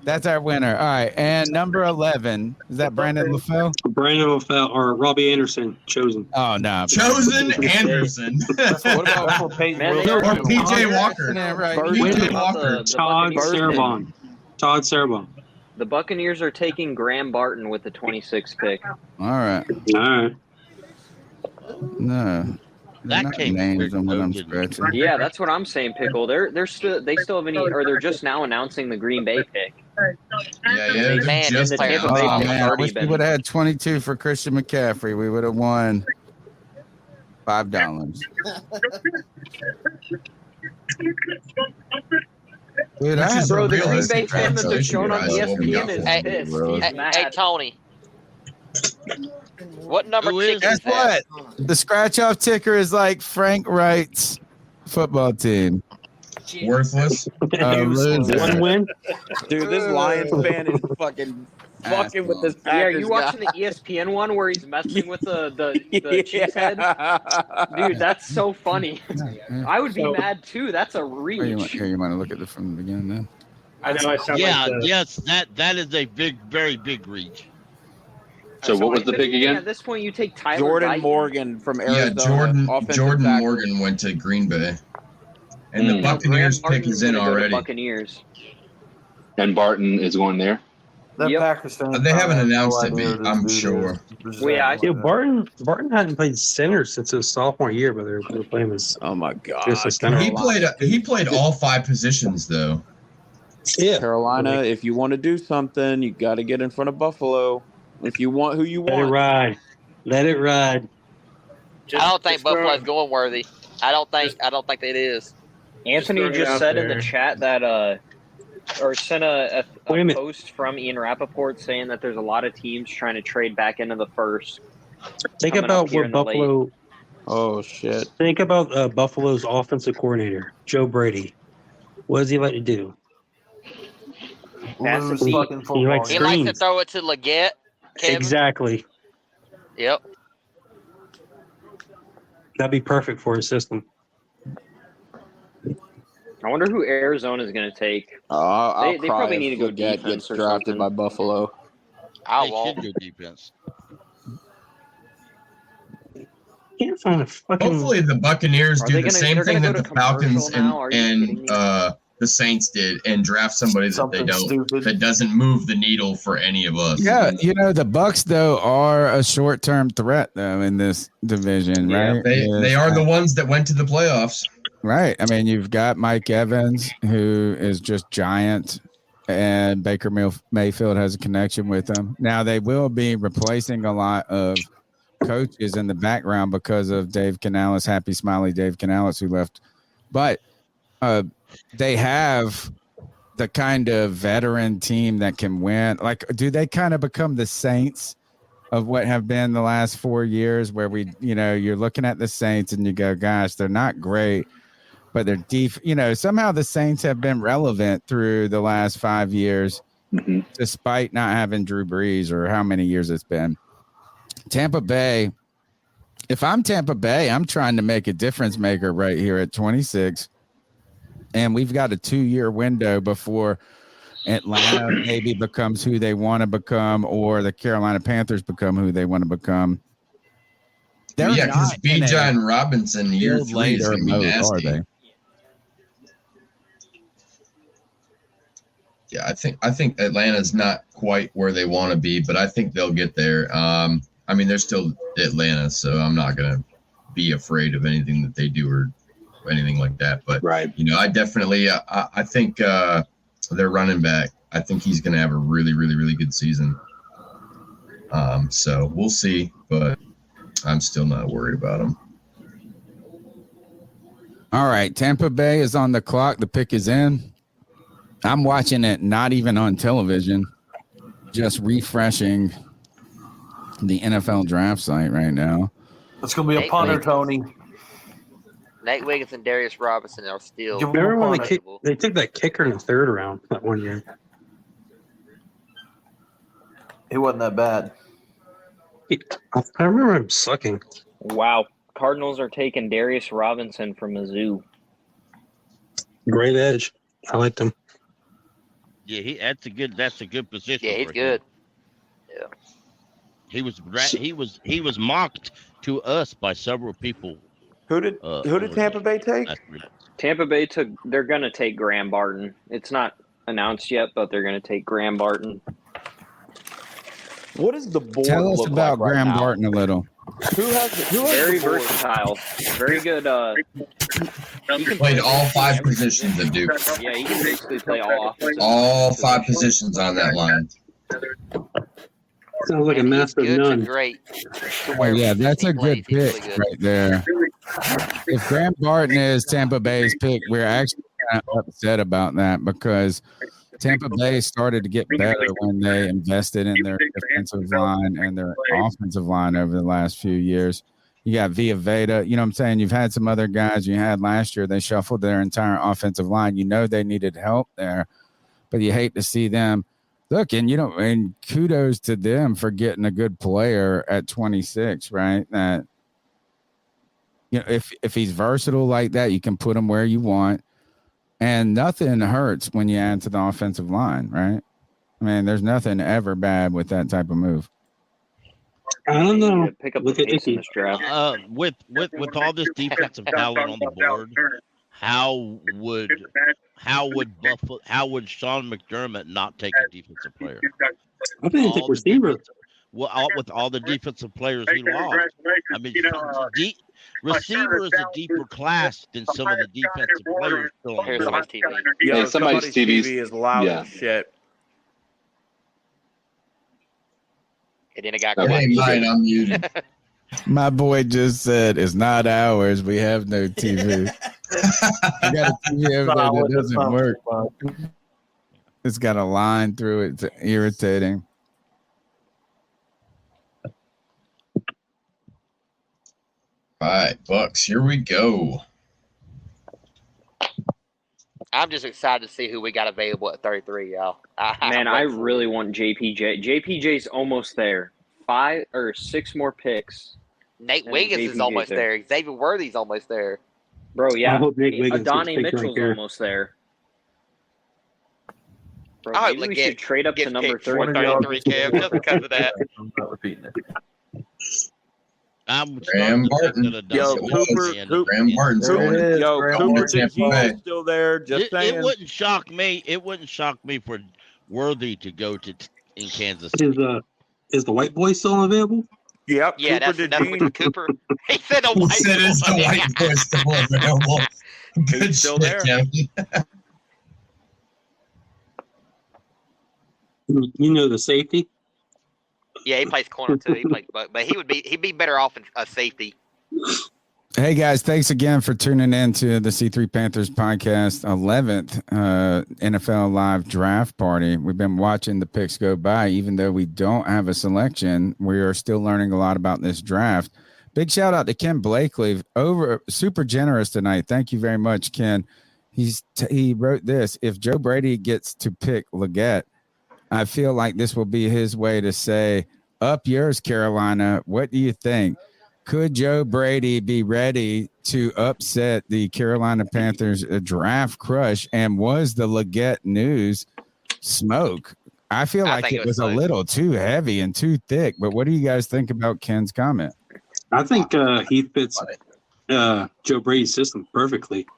That's our winner. All right, and number 11, is that Brandon LaFell? Brandon LaFell or Robbie Anderson, chosen. Oh, no. Chosen Anderson. What about or P.J. Walker. P.J. Walker. Todd Servon. The Buccaneers are taking Graham Barton with the 26th pick. All right. No. That came names on what I'm scratching. Yeah, that's what I'm saying, Pickle. They still haven't, or they're just now announcing the Green Bay pick. Yeah, just the Tampa Bay pick I already wish we been. would have had 22 for Christian McCaffrey. We would have won $5. Dude, Bro, the Green Bay fan that they're showing on ESPN is pissed. He's mad. Hey, Tony. What number ticket Guess is that? what? The scratch-off ticker is like Frank Wright's football team. Worthless. One win. Dude, this Lions fan is fucking with this Packers Yeah, are you watching guy. the ESPN one where he's messing with the cheesehead? Dude, that's so funny. I would be mad too. That's a reach. Here, you want to look at it from the beginning then? I know I sound yes, that is a very big reach. So what was the pick again? At this point, you take Tyler Jordan Guyton. Morgan from Arizona. Yeah, Jordan tackle. Morgan went to Green Bay. And the Buccaneers pick is in already. Buccaneers. And Barton is going there. That Packers fan. They haven't announced it, but I'm sure. Barton hadn't played center since his sophomore year, but they're playing his. Oh my god! Just a center. He played all 5 positions though. Yeah, Carolina. If you want to do something, you got to get in front of Buffalo. If you want who you want. Let it ride. Let it ride. I don't think Buffalo's going worthy. I don't think it is. Anthony just said in the chat that or sent a post from Ian Rappaport saying that there's a lot of teams trying to trade back into the first. Think about where Buffalo. Oh shit! Think about Buffalo's offensive coordinator, Joe Brady. What does he like to do? Lose He fucking football. likes He likes to screens. throw it to Leggett. Kevin. Exactly. Yep. That'd be perfect for his system. I wonder who Arizona is going to take. I'll They cry probably if need to go Leggett defense gets or drafted something. by Buffalo. I They won't. should go defense. Can't find a fucking. Hopefully the Buccaneers Are do they the gonna- same they're thing gonna that go the to Falcons commercial now? Are you kidding me? the Saints did and draft somebody that doesn't move the needle for any of us. Yeah, the Bucks though are a short-term threat though in this division, right? They are the ones that went to the playoffs. Right. I mean, you've got Mike Evans, who is just giant, and Baker Mayfield has a connection with them. Now, they will be replacing a lot of coaches in the background because of Dave Canales, happy, smiley Dave Canales, who left. But they have the kind of veteran team that can win. Like, do they kind of become the Saints of what have been the last 4 years where you're looking at the Saints and you go, gosh, they're not great. But they're deep, somehow the Saints have been relevant through the last 5 years, despite not having Drew Brees or how many years it's been. Tampa Bay, if I'm Tampa Bay, I'm trying to make a difference maker right here at 26. And we've got a 2-year window before Atlanta maybe becomes who they want to become, or the Carolina Panthers become who they want to become. Because Bijan and Robinson year 3 is going to be nasty. Are they? Yeah, I think Atlanta's not quite where they want to be, but I think they'll get there. I mean, they're still Atlanta, so I'm not going to be afraid of anything that they do or anything like that. But I definitely, I think their running back, I think he's going to have a really, really, really good season. So we'll see, but I'm still not worried about him. All right, Tampa Bay is on the clock. The pick is in. I'm watching it not even on television, just refreshing the NFL draft site right now. It's going to be a punter, Tony. Nate Wiggins and Darius Robinson are still. Remember when they took that kicker in the 3rd round that one year? It wasn't that bad. I remember him sucking. Wow. Cardinals are taking Darius Robinson from Mizzou. Great edge. I liked him. Yeah, that's a good position. Yeah, he's for good. Him. Yeah. He was mocked to us by several people. Who did Tampa Bay take? Tampa Bay they're going to take Graham Barton. It's not announced yet, but they're going to take Graham Barton. What does the board Tell us look about like right Graham now? Barton a little. Who has Very the board? versatile. Very good. He played all 5 positions at Duke. Yeah, he can basically play all offensive. All 5 positions on that line. Sounds like a massive none. Great. Oh, yeah, that's a good pick right there. If Graham Barton is Tampa Bay's pick, we're actually kind of upset about that because Tampa Bay started to get better when they invested in their defensive line and their offensive line over the last few years. You got Vita, you know what I'm saying? You've had some other guys you had last year. They shuffled their entire offensive line. You know they needed help there, but you hate to see them. Look, and kudos to them for getting a good player at 26, right? That if he's versatile like that, you can put him where you want, and nothing hurts when you add to the offensive line, right? I mean, there's nothing ever bad with that type of move. I don't know. Pick up the pace in this draft. With all this defensive talent on the board, how would Sean McDermott not take a defensive player? I think take receiver. With all the defensive players he lost, I mean, receiver is a deeper class than some of the defensive players still on the board. Yeah, somebody's TV is loud yeah. as shit. And then it got Hey, mine, I'm muted. My boy just said it's not ours. We have no TV. I got a TV over there that doesn't work. It's got a line through it. It's irritating. All right, Bucks, here we go. I'm just excited to see who we got available at 33, y'all. Man, I really want JPJ. JPJ's almost there. 5 or 6 more picks. Nate Wiggins is almost there. Xavier Worthy's almost there. Bro, yeah. I hope Nate Wiggins Adonai gets picked Mitchell's right almost there. Bro, I hope maybe we should trade up to number 33, Kev, just because of that. I'm not repeating it. I'm Graham Barton. Yo, Cooper DeJean is still there. Just saying. It wouldn't shock me. It wouldn't shock me for Worthy to go to in Kansas. Is the white boy still available? Yep. Yeah, Cooper that's what Cooper. He said a Who white said it's the white boy still available? Good He's still shit, there. Kevin. You know the safety? Yeah, he plays corner too. But he'd be better off in a safety. Hey guys, thanks again for tuning in to the C3 Panthers podcast 11th NFL live draft party. We've been watching the picks go by. Even though we don't have a selection, we are still learning a lot about this draft. Big shout out to Ken Blakely, super generous tonight. Thank you very much, Ken. He wrote this: if Joe Brady gets to pick Leggett, I feel like this will be his way to say, up yours, Carolina. What do you think? Could Joe Brady be ready to upset the Carolina Panthers draft crush? And was the Leggett news smoke? I feel like it was a little too heavy and too thick. But what do you guys think about Ken's comment? I think he fits Joe Brady's system perfectly.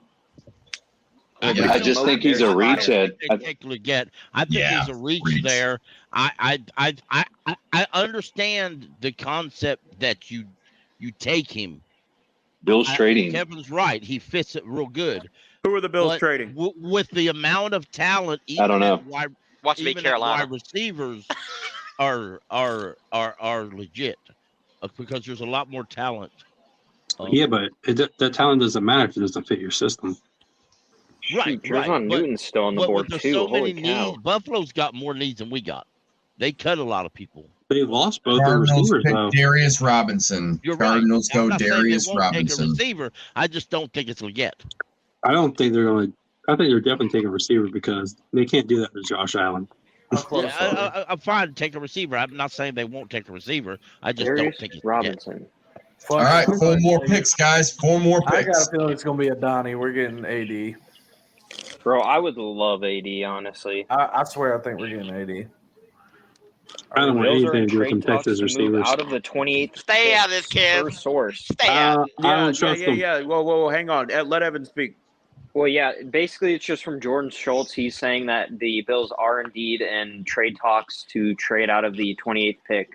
I just think he's a reach at. I think he's a reach there. I understand the concept that you take him. Bill's trading. Kevin's right. He fits it real good. Who are the Bills trading? With the amount of talent, even I don't know. Watch me, Carolina. Wide receivers are legit because there's a lot more talent. Yeah, but that talent doesn't matter if it doesn't fit your system. Right. Trayvon Newton's still on the board there's too. so many Holy cow. needs. Buffalo's got more needs than we got. They cut a lot of people. They lost both their Cardinals receivers, pick though. Darius Robinson. You're Cardinals right. I'm go not saying Darius they won't Robinson. take a receiver. I just don't think it's Leggett. I don't think they're going to. I think they're definitely taking a receiver because they can't do that with Josh Allen. I'm fine to take a receiver. I'm not saying they won't take a receiver. I just don't think it's Robinson. All right, 4 more picks, guys. 4 more picks. I got a feeling it's going to be a Donnie. We're getting AD. Bro, I would love AD, honestly. I swear I think we're getting AD. I don't want Bills are anything in to do with trade them talks Texas to move receivers. out of the 28th. Stay out of this, kid. First source. Stay out. I don't trust them. Yeah. Whoa. Hang on. Let Evan speak. Well, yeah, basically it's just from Jordan Schultz. He's saying that the Bills are indeed in trade talks to trade out of the 28th pick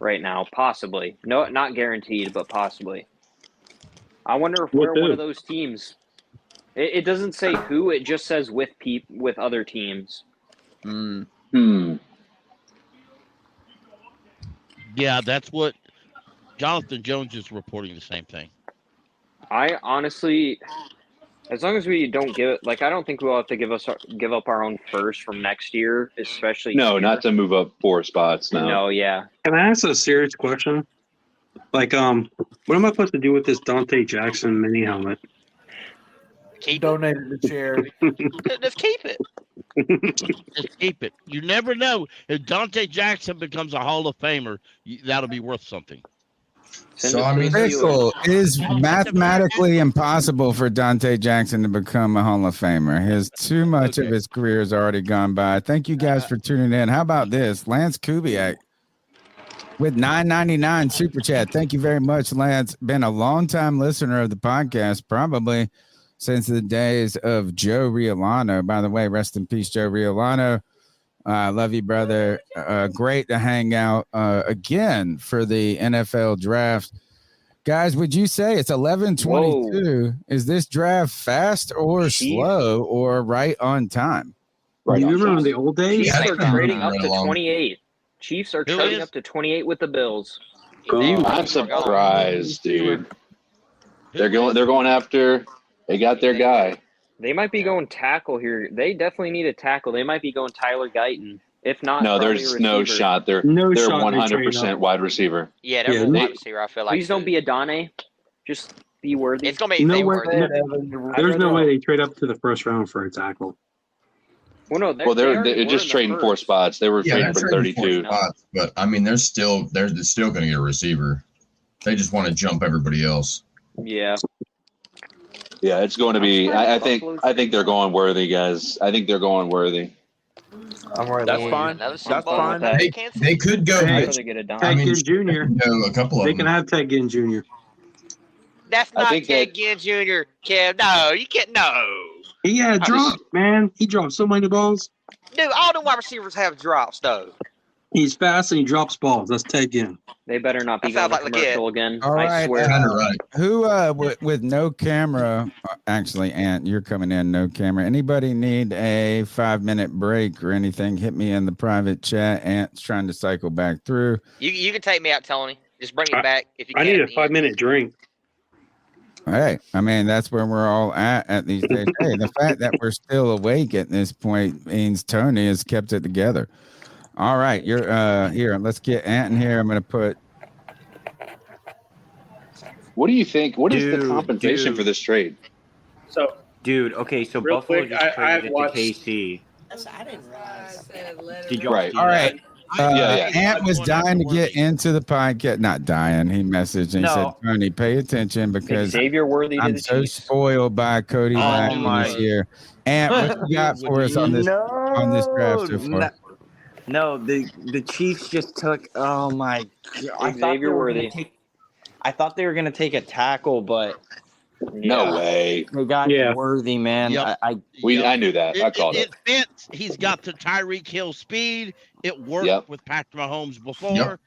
right now, possibly. No, not guaranteed, but possibly. I wonder if we're one of those teams. It doesn't say who, it just says with other teams. Yeah, that's what Jonathan Jones is reporting, the same thing. I honestly, as long as we don't give it, like, I don't think we'll have to give up our own first from next year, especially. No, not to move up 4 spots. No, yeah. Can I ask a serious question? Like, what am I supposed to do with this Dante Jackson mini helmet? Donated the chair. Just keep it. Just keep it. You never know. If Dante Jackson becomes a Hall of Famer, that'll be worth something. So, I mean, it is mathematically impossible for Dante Jackson to become a Hall of Famer. Too much of his career has already gone by. Thank you guys for tuning in. How about this? Lance Kubiak with $9.99 super chat. Thank you very much, Lance. Been a long-time listener of the podcast, probably since the days of Joe Riolano. By the way, rest in peace, Joe Riolano. Love you, brother. Great to hang out again for the NFL draft. Guys, would you say it's 11:22? Is this draft fast or slow or right on time? Do you remember the old days? Chiefs are trading up to 28. Chiefs are trading up to 28 with the Bills. I'm surprised, dude. They're going after. They got their guy. They might be going tackle here. They definitely need a tackle. They might be going Tyler Guyton. If not, No, probably there's a no receiver. shot. They're 100% wide receiver. Yeah, they're wide receiver. I feel like. Please don't be Adane. Just be worthy. It's gonna be No way. worthy. There's no way they trade up to the first round for a tackle. Well, no, they're just trading 4 spots. They were trading for 32. Spots, but I mean, they're still going to get a receiver. They just want to jump everybody else. Yeah. Yeah, it's going to be. I think they're going worthy, guys. I think they're going worthy. That's fine. That's fine. They could go. Ted Ginn Jr. A couple of They them. can have Ted Ginn Jr. That's not Ted Ginn Jr. Kev. No, you can't. No. He had drops, man. He dropped so many balls. Dude, all the wide receivers have drops, though. He's fast and he drops balls. That's Ted Ginn. They better not be going to commercial again. All right. I swear. Who with no camera? Actually, Ant, you're coming in no camera. Anybody need a 5-minute break or anything? Hit me in the private chat. Ant's trying to cycle back through. You can take me out, Tony. Just bring it back if you can. I need a 5-minute drink. Hey, I mean, that's where we're all at these days. Hey, the fact that we're still awake at this point means Tony has kept it together. All right, you're here. Let's get Ant in here. I'm going to put. What do you think? What is the compensation for this trade? So, okay, so real Buffalo quick, just traded watched- to KC. Did you Right. All right. Yeah. Ant was dying to get into the podcast. Not dying. He messaged and he said, Tony, pay attention because Xavier Worthy to I'm the so Chiefs. spoiled by Cody Lack this year. Ant, what you got for us on this draft so far? No, the Chiefs just took. Oh my God! Xavier Worthy. I thought they were going to take a tackle, but No way. they got Worthy, man. Yep. I knew that. I called it. It fits. He's got the Tyreek Hill speed. It worked with Patrick Mahomes before. Yep.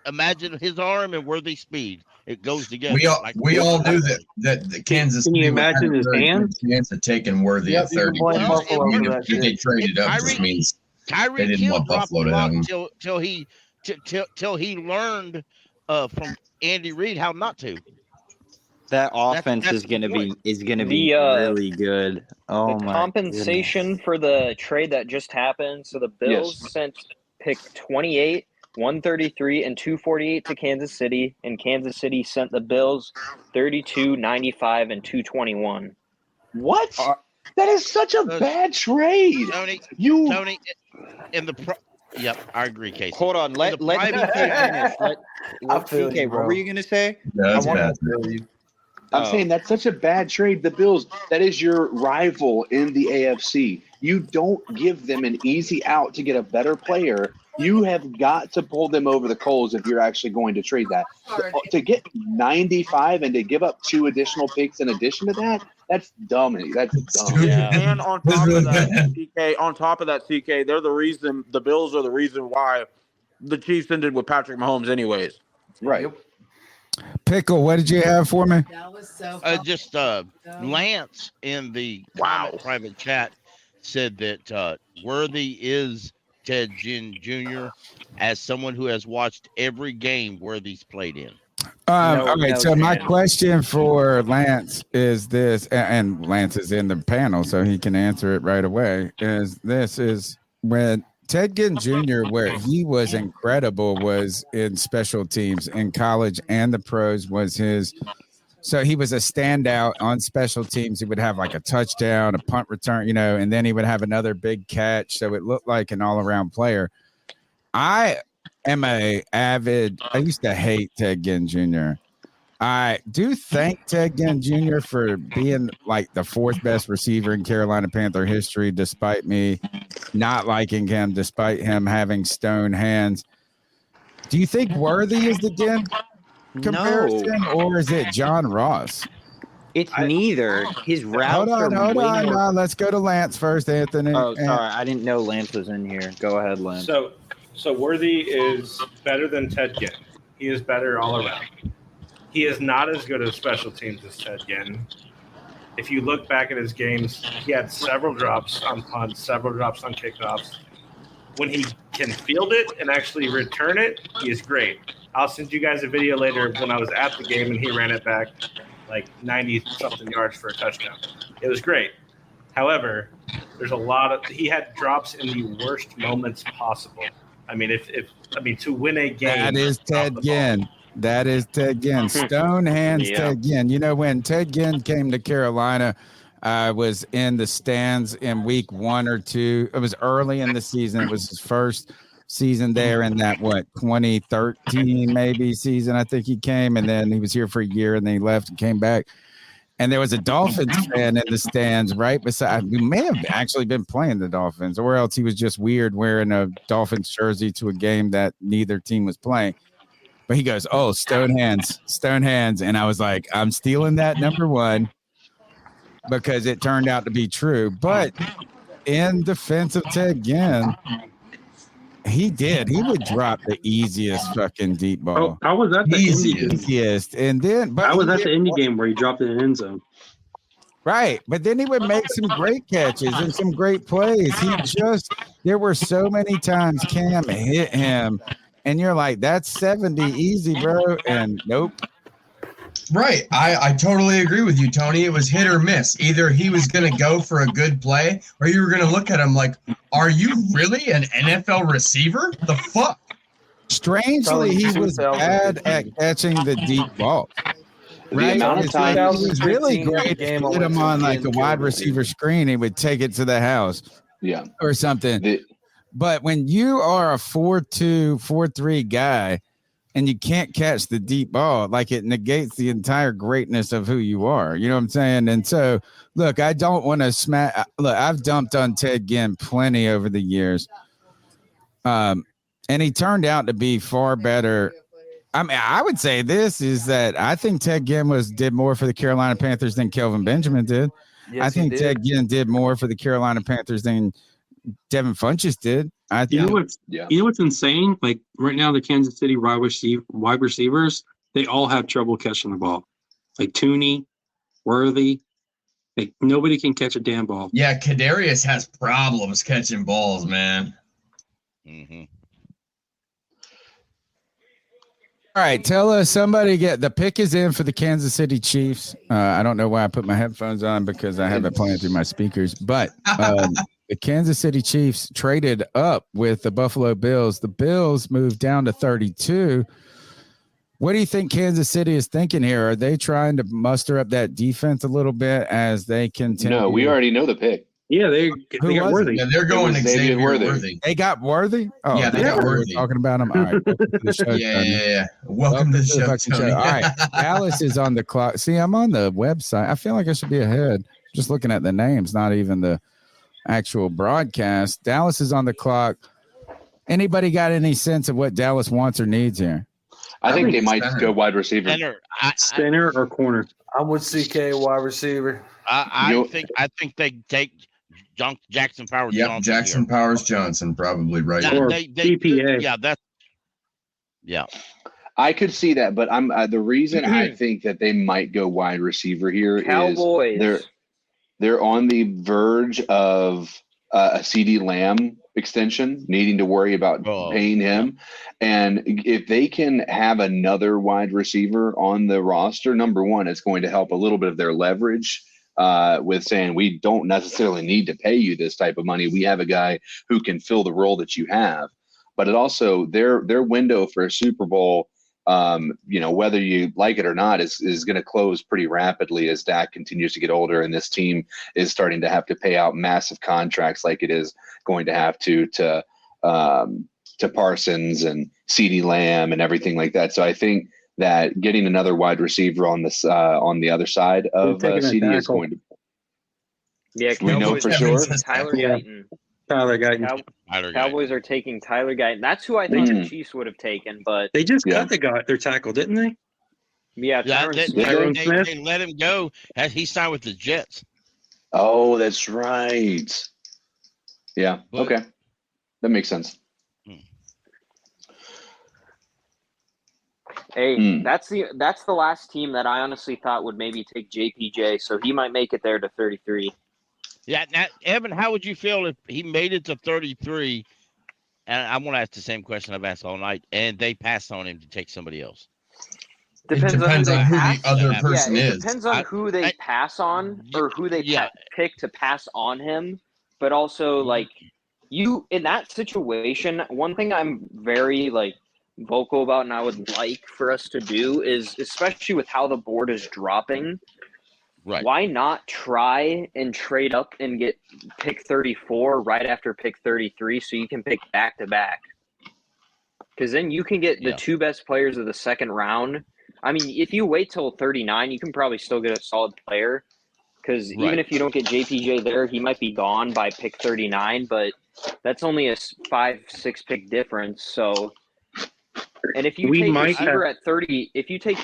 Imagine his arm and Worthy speed. It goes together. We all do that. That the Kansas. Can you City imagine his hands? Chance of taking Worthy at 30. If they traded up, just means they Tyreek didn't Hill want dropped Buffalo the to have rock him. till he learned from Andy Reid how not to. that offense that's is going to the be point. really good. Oh The my compensation for the trade that just happened. So the Bills sent pick 28, 133, and 248 to Kansas City, and Kansas City sent the Bills 32, 95, and 221. What? That is such a bad trade. Tony, in the yep, I agree, Casey. Hold on, let PK finish. Let PK, what were you going to say? I'm saying that's such a bad trade. The Bills, that is your rival in the AFC. You don't give them an easy out to get a better player. You have got to pull them over the coals if you're actually going to trade that. To get 95 and to give up 2 additional picks in addition to that, that's dumb. That's dumb. Yeah. And on top of that, CK, they're the reason the Bills are the reason why the Chiefs ended with Patrick Mahomes, anyways. Right. Pickle, what did you have for me? That was so Just Lance in the private chat said that Worthy is Ted Ginn Jr. as someone who has watched every game Worthy's played in. Okay, so my question for Lance is this, and Lance is in the panel, so he can answer it right away. Is when Ted Ginn Jr., where he was incredible, was in special teams in college and the pros was his. So he was a standout on special teams. He would have like a touchdown, a punt return, and then he would have another big catch. So it looked like an all-around player. I used to hate Ted Ginn Jr. I do thank Ted Ginn Jr. for being like the 4th best receiver in Carolina Panther history, despite me not liking him, despite him having stone hands. Do you think Worthy is the Ginn comparison, or is it John Ross? It's neither. His routes Hold on. more... Let's go to Lance first, Anthony. Oh, sorry. I didn't know Lance was in here. Go ahead, Lance. So Worthy is better than Ted Ginn. He is better all around. He is not as good at special teams as Ted Ginn. If you look back at his games, he had several drops on punts, several drops on kickoffs. When he can field it and actually return it, he is great. I'll send you guys a video later of when I was at the game and he ran it back like 90-something yards for a touchdown. It was great. However, there's he had drops in the worst moments possible. I mean, to win a game. That is Ted Ginn. That is Ted Ginn. Stone hands Ted Ginn. You know, when Ted Ginn came to Carolina, I was in the stands in week 1 or 2. It was early in the season. It was his first season there in that 2013 maybe season. I think he came, and then he was here for a year, and then he left and came back. And there was a Dolphins fan in the stands right beside. We may have actually been playing the Dolphins, or else he was just weird wearing a Dolphins jersey to a game that neither team was playing. But he goes, "Oh, stone hands." And I was like, I'm stealing that number 1 because it turned out to be true. But in defense of Ted Ginn, he would drop the easiest fucking deep ball. I was at the easiest. And then, but I was at the Indy game where he dropped it in the end zone. Right. But then he would make some great catches and some great plays. There were so many times Cam hit him, and you're like, that's 70 easy, bro. And nope. Right. I totally agree with you, Tony. It was hit or miss. Either he was going to go for a good play, or you were going to look at him like, are you really an NFL receiver? The fuck? Strangely, he was bad at catching the deep ball. Right? He was really great to hit him on like a wide receiver screen. He would take it to the house. Yeah. Or something. But when you are a 4-2, 4-3 guy, and you can't catch the deep ball, like it negates the entire greatness of who you are. You know what I'm saying? And so, look, I don't want to smack. Look, I've dumped on Ted Ginn plenty over the years. And he turned out to be far better. I mean, I would say this is that I think Ted Ginn did more for the Carolina Panthers than Kelvin Benjamin did. Yes, I think Ted Ginn did more for the Carolina Panthers than Devin Funchess did. You know what's insane? Like right now, the Kansas City wide receivers, they all have trouble catching the ball. Like Tooney, Worthy, like nobody can catch a damn ball. Yeah, Kadarius has problems catching balls, man. Mm-hmm. All right, tell us somebody the pick is in for the Kansas City Chiefs. I don't know why I put my headphones on because I have it playing through my speakers, but the Kansas City Chiefs traded up with the Buffalo Bills. The Bills moved down to 32. What do you think Kansas City is thinking here? Are they trying to muster up that defense a little bit as they continue? No, we already know the pick. Yeah, they got Worthy. Yeah, they're going Xavier Worthy. They got Worthy? Oh, yeah, they got Worthy. Talking about him. All right. Yeah. Welcome to the show, Tony. All right. Dallas is on the clock. See, I'm on the website. I feel like I should be ahead. Just looking at the names, not even the actual broadcast. Dallas is on the clock. Anybody got any sense of what Dallas wants or needs here? I think they might go wide receiver. Center or corner. I'm with CK wide receiver. I think they take Jackson Powers Johnson. Jackson Powers Johnson, probably right. Or DPA. Yeah. I could see that, but I'm the reason I think that they might go wide receiver here Cowboys. is they're on the verge of a CeeDee Lamb extension, needing to worry about paying him. And if they can have another wide receiver on the roster, number one, it's going to help a little bit of their leverage with saying we don't necessarily need to pay you this type of money. We have a guy who can fill the role that you have. But it also their window for a Super Bowl, whether you like it or not, is going to close pretty rapidly as Dak continues to get older and this team is starting to have to pay out massive contracts like it is going to have to Parsons and CeeDee Lamb and everything like that. So I think that getting another wide receiver on this on the other side of CeeDee is going to. Yeah, we know for sure. Tyler Guyton. Tyler Guyton. Cowboys are taking Tyler Guyton. That's who I thought the Chiefs would have taken, but they just cut their tackle, didn't they? Yeah, they let him go. He signed with the Jets. Oh, that's right. Yeah. Okay, that makes sense. Hey, that's the last team that I honestly thought would maybe take JPJ, so he might make it there to 33. Yeah, now, Evan, how would you feel if he made it to 33 and I want to ask the same question I've asked all night, and they passed on him to take somebody else. Depends on who the other person is. It depends on who they pass on or who they pick to pass on him. But also, like, you in that situation, one thing I'm very vocal about, and I would like for us to do is, especially with how the board is dropping. Right. Why not try and trade up and get pick 34 right after pick 33 so you can pick back-to-back? Because then you can get the two best players of the second round. I mean, if you wait till 39, you can probably still get a solid player. Because even if you don't get JPJ there, he might be gone by pick 39, but that's only a 5-6 pick difference. So, and if you take receiver at 30, if you take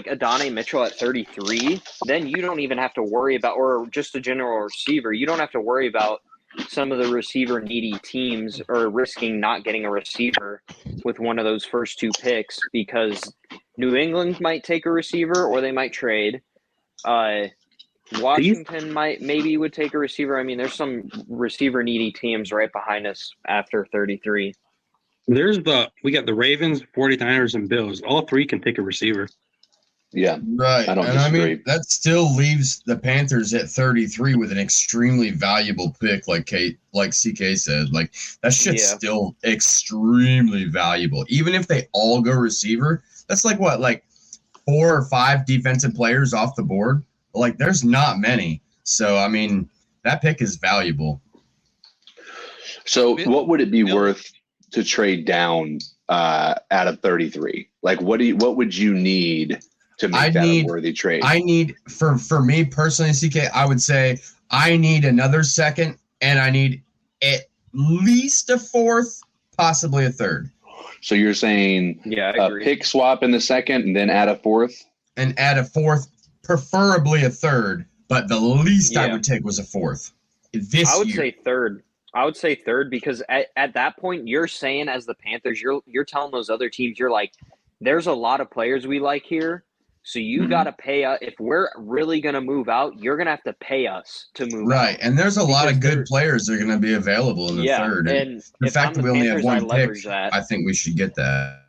Adonai Mitchell at 33, then you don't even have to worry about, or just a general receiver, you don't have to worry about some of the receiver needy teams or risking not getting a receiver with one of those first two picks, because New England might take a receiver or they might trade. Washington would take a receiver. I mean, there's some receiver needy teams right behind us after 33. We got the Ravens, 49ers, and Bills. All three can take a receiver. Yeah. Right. I don't and disagree. I mean, that still leaves the Panthers at 33 with an extremely valuable pick, like CK said. Like, that shit's still extremely valuable. Even if they all go receiver, that's like 4 or 5 defensive players off the board. Like, there's not many. So, I mean, that pick is valuable. So what would it be worth to trade down out of 33? Like, what would you need to make a worthy trade? I need, for me personally, CK, I would say I need another second, and I need at least a fourth, possibly a third. So you're saying a pick swap in the second and then add a fourth? And add a fourth, preferably a third, but the least I would take was a fourth. I would say third. I would say third, because at that point, you're saying, as the Panthers, you're telling those other teams, you're like, there's a lot of players we like here, so you got to pay us. If we're really going to move out, you're going to have to pay us to move out. Right, and there's a lot of good players that are going to be available in the third. And the fact that we only have one pick, I think we should get that.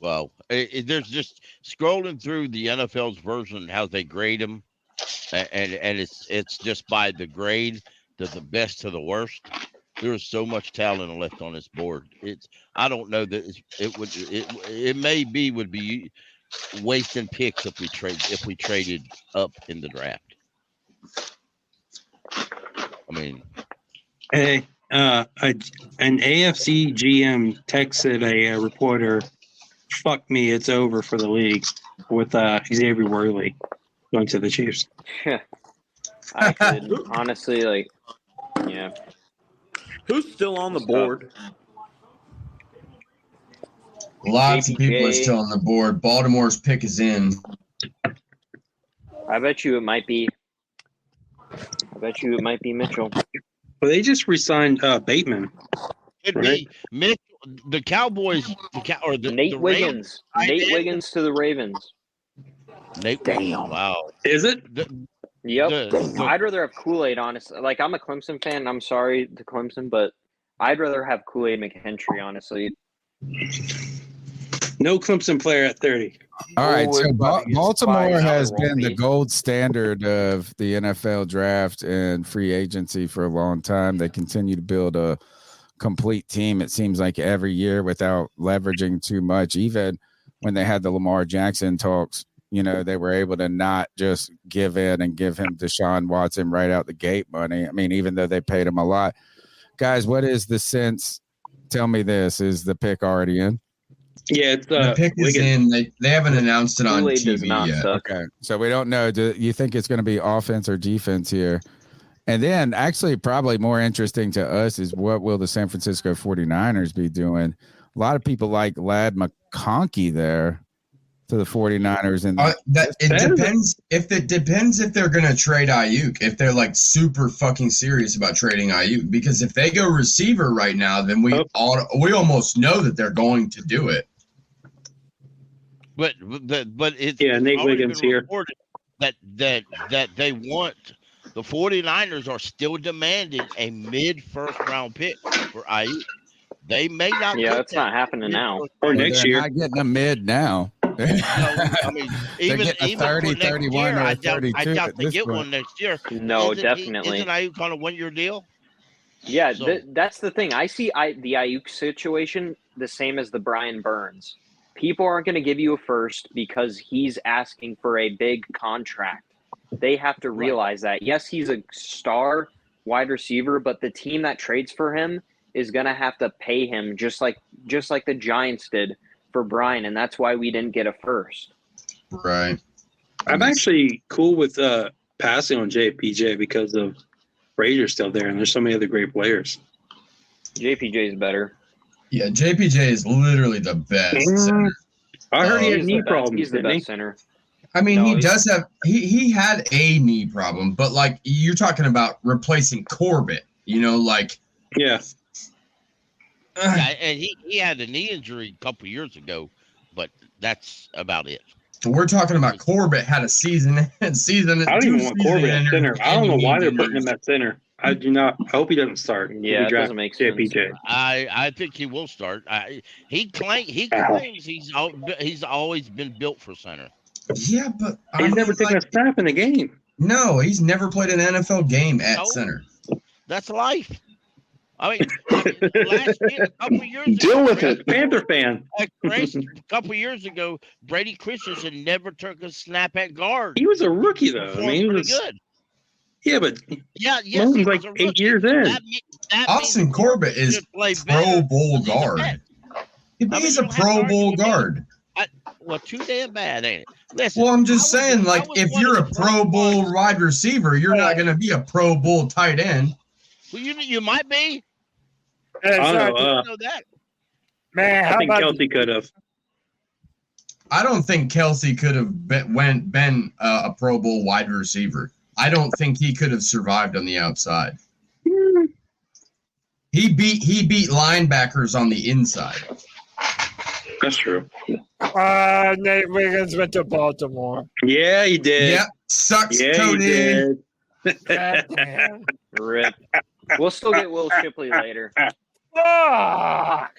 Well, there's just scrolling through the NFL's version, how they grade them, and it's just by the grade, the best to the worst. There's so much talent left on this board. I don't know that it would be wasting picks if we traded up in the draft. I mean, an AFC GM texted a reporter, "Fuck me, it's over for the league," with Xavier Worley going to the Chiefs. I could honestly, Who's still on the board? Lots of people are still on the board. Baltimore's pick is in. I bet you it might be Mitchell. Well, they just re-signed Bateman. Could be Mitchell. The Cowboys, Nate Wiggins. Nate Wiggins to the Ravens. Damn. Wow. Is it? Yep. I'd rather have Kool-Aid, honestly. Like, I'm a Clemson fan. I'm sorry to Clemson, but I'd rather have Kool-Aid McHenry, honestly. No Clemson player at 30. All right, so Baltimore has been the gold standard of the NFL draft and free agency for a long time. They continue to build a complete team, it seems like, every year without leveraging too much. Even when they had the Lamar Jackson talks, they were able to not just give in and give him Deshaun Watson right out the gate money. I mean, even though they paid him a lot. Guys, what is the sense? Tell me this. Is the pick already in? Yeah, it's, the pick is in. They haven't announced it on TV yet. Okay, so we don't know. Do you think it's going to be offense or defense here? And then actually probably more interesting to us is what will the San Francisco 49ers be doing? A lot of people like Ladd McConkey there to the 49ers. And it depends if they're going to trade Ayuk, if they're like super fucking serious about trading Ayuk, because if they go receiver right now, then we almost know that they're going to do it. But it's Nate Wiggins here. That they want the The 49ers are still demanding a mid-first round pick for Ayuk. They may not. Yeah, that's not happening now. Or next year. They're not getting a mid now. No, I mean, even getting a 30, for next 31, year, or a I doubt 32 they get one next year. No, Isn't definitely. Isn't Ayuk on a 1-year deal? Yeah, So- that's the thing. I see the Ayuk situation the same as the Brian Burns. People aren't going to give you a first because he's asking for a big contract. They have to realize that. Yes, he's a star wide receiver, but the team that trades for him is going to have to pay him just like the Giants did for Brian, and that's why we didn't get a first. Right. I'm actually cool with passing on JPJ because of Frazier's still there, and there's so many other great players. JPJ is better. Yeah, JPJ is literally the best center. I heard he had He's knee the best- problems. He's the didn't he? best center. I mean, No, he he's- does have he had a knee problem, but like you're talking about replacing Corbett, like Yeah. Yeah, and he had a knee injury a couple years ago, but that's about it. we're talking about Corbett had a season. I don't even want Corbett at center. I don't know why they're putting him at center. I do not. I hope he doesn't start. Yeah, it doesn't make sense. JPJ. I think he will start. He claims he's always been built for center. Yeah, but He's never taken a snap in a game. No, he's never played an NFL game at No. center. That's life. I mean, last year, a couple years ago, Deal with it. Panther fan. a couple years ago, Brady Christensen never took a snap at guard. He was a rookie though. I Performed mean, he pretty was good. Yeah, but Yeah, yes, Mo's he like was a 8 rookie. years in. That Austin means Corbett he is should play Pro better Bowl because he's a guard. vet. He's a Pro Bowl guard. Well, too damn bad, ain't it? Listen, Well, I'm just saying, like, if you're a Pro Bowl ones- wide receiver, you're not going to be a Pro Bowl tight end. well, you might be. I don't know. You know that. Man, I how think about Kelsey could have. I don't think Kelsey could have been a Pro Bowl wide receiver. I don't think he could have survived on the outside. He beat linebackers on the inside. That's true. Nate Wiggins went to Baltimore? Yeah, he did. Yep, sucks, Yeah, Cody. he did. Goddamn. Rip. We'll still get Will Shipley later. Fuck!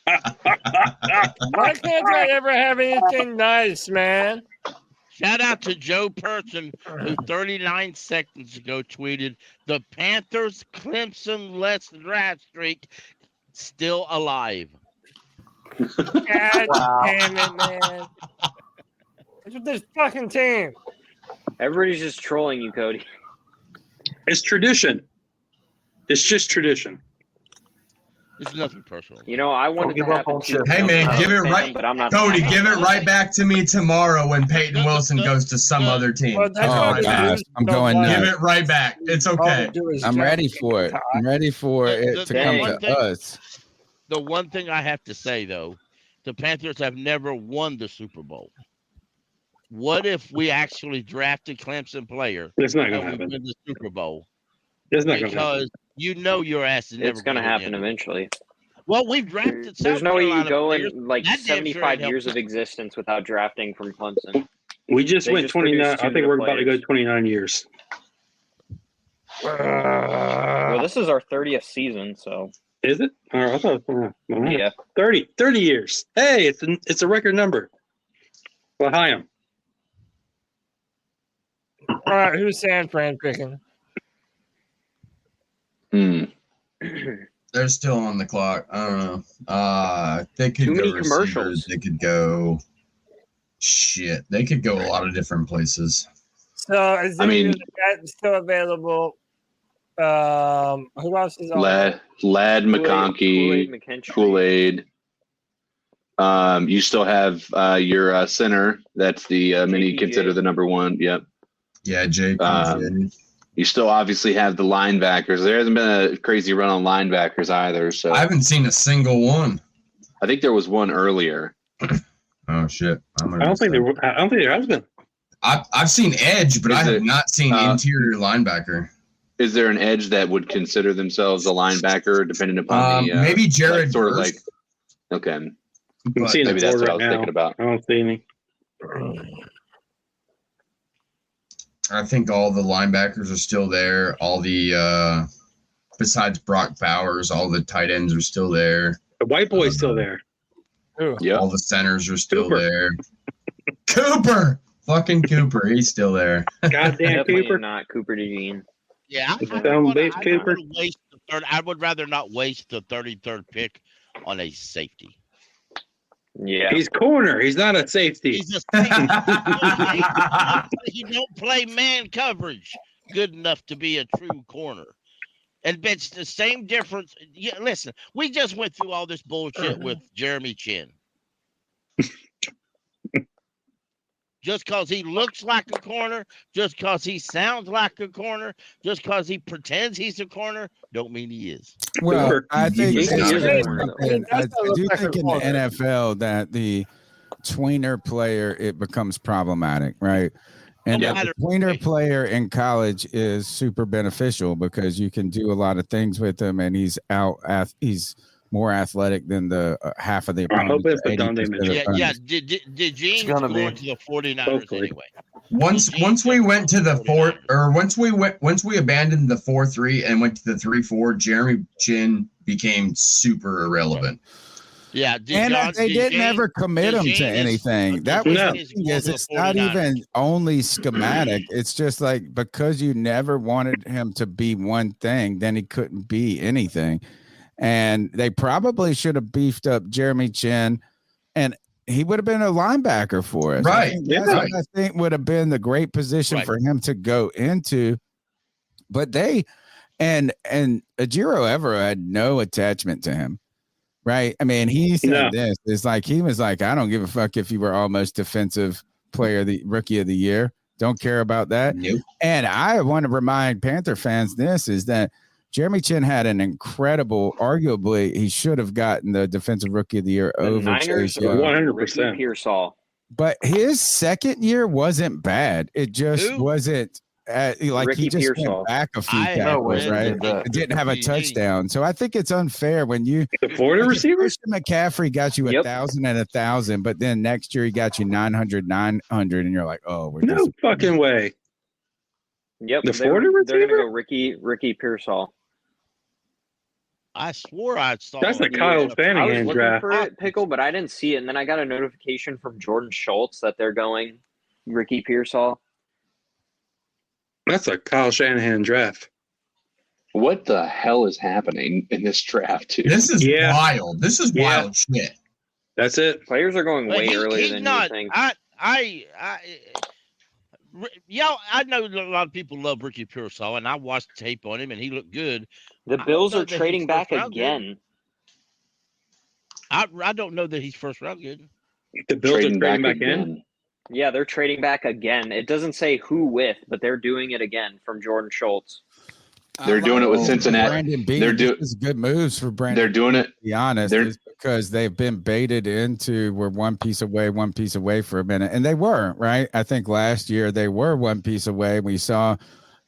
Why can't I ever have anything nice, man? Shout out to Joe Person, who 39 seconds ago tweeted, "The Panthers' Clemson-less draft streak still alive." God damn it, man! What's with this fucking team? Everybody's just trolling you, Cody. It's tradition. It's just tradition. It's nothing personal. You know, I wanted to happen too. Hey man, give it right, but I'm not. Cody. Give it right back to me tomorrow when Peyton Wilson goes to some other team. Well, that's Oh what gosh, I'm going Give nuts. it right back. It's okay. I'm ready for it. I'm ready for it to come one to thing- us. The one thing I have to say, though, the Panthers have never won the Super Bowl. What if we actually drafted Clemson player It's not gonna and we happen. win the Super Bowl? It's not gonna happen. Because you know your ass is never It's going to gonna happen win. eventually. Well, we've drafted. There's South no way you Carolina go players. in like That damn sure 75 ain't years of helping. existence without drafting from Clemson. We just They went just 29. produced I two think good we're about to go players. 29 years. Well, this is our 30th season, so Is it? I thought, yeah. 30 years. Hey, it's a record number. Well, hi, him. All right, who's San Fran picking? They're still on the clock. I don't know. They could Too go many receivers. commercials. They could go. Shit, they could go a lot of different places. So is still available? Who else is on? Lad Kool-Aid McConkey, McKinstry. Kool-Aid. You still have your center. That's the many JPJ. consider the number one. Yep. Yeah, JPJ. You still obviously have the linebackers. There hasn't been a crazy run on linebackers either. So I haven't seen a single one. I think there was one earlier. Oh shit! I don't think there has been. I've seen edge, but I have not seen uh, interior linebacker. Is there an edge that would consider themselves a linebacker, depending upon the maybe Jared like, sort of Hurst. like? Okay, I'm seeing maybe the that's board what I right was now. thinking about. I don't see any. I think all the linebackers are still there. All the besides Brock Bowers, all the tight ends are still there. The white boy's still there. Yeah. All the centers are still there. Cooper! Fucking Cooper. He's still there. Goddamn Cooper. Not Cooper DeJean. Yeah, I would rather not waste the 33rd pick on a safety. Yeah. He's corner. He's not a safety. He's a safety. He don't play man coverage good enough to be a true corner. And it's the same difference. Yeah, listen, we just went through all this bullshit with Jeremy Chin. Just because he looks like a corner, just because he sounds like a corner, just because he pretends he's a corner, don't mean he is. Well, I think He's not a corner, I do think in the NFL that the tweener player, it becomes problematic, right? And the tweener player in college is super beneficial because you can do a lot of things with him, and he's more athletic than the half of the opponents. Gene's going to the 49ers anyway. Once we went to the once we abandoned the 4-3 and went to the 3-4, Jeremy Chin became super irrelevant. Yeah, they didn't ever commit him to anything. That was the thing is, it's not even only schematic. It's just like because you never wanted him to be one thing, then he couldn't be anything. And they probably should have beefed up Jeremy Chin, and he would have been a linebacker for us. Right. I think would have been the great position for him to go into. But they and Ejiro Evero had no attachment to him. Right. I mean, he said this. It's like he was like, I don't give a fuck if you were almost defensive player, the rookie of the year. Don't care about that. Nope. And I want to remind Panther fans this is that Jeremy Chin had an incredible, arguably, he should have gotten the defensive rookie of the year over Chase Young. 100%. Pearsall. But his second year wasn't bad. It just wasn't like Ricky he just Pearsall. went back a few tackles, right? It didn't have a touchdown. So I think it's unfair when you the Florida receiver Christian McCaffrey got you 1,000 and 1,000, but then next year he got you 900, and you're like, oh, we're no fucking way. Yep, the Florida receiver. They're gonna go Ricky Pearsall. I swore I saw. That's a Kyle Shanahan I was looking draft. for it, Pickle, but I didn't see it. And then I got a notification from Jordan Schultz that they're going Ricky Pearsall. That's a Kyle Shanahan draft. What the hell is happening in this draft, too? This is wild. This is wild shit. That's it. Players are going way earlier than you think. I know a lot of people love Ricky Pearsall, and I watched tape on him, and he looked good. The Bills are trading back again. I don't know that he's first round good. The Bills are trading back in? Yeah, they're trading back again. It doesn't say who with, but they're doing it again from Jordan Schultz. They're doing it with Cincinnati. They're doing good moves for Brandon. They're doing it. To be honest, it's because they've been baited into we're one piece away for a minute, and they were right. I think last year they were one piece away. We saw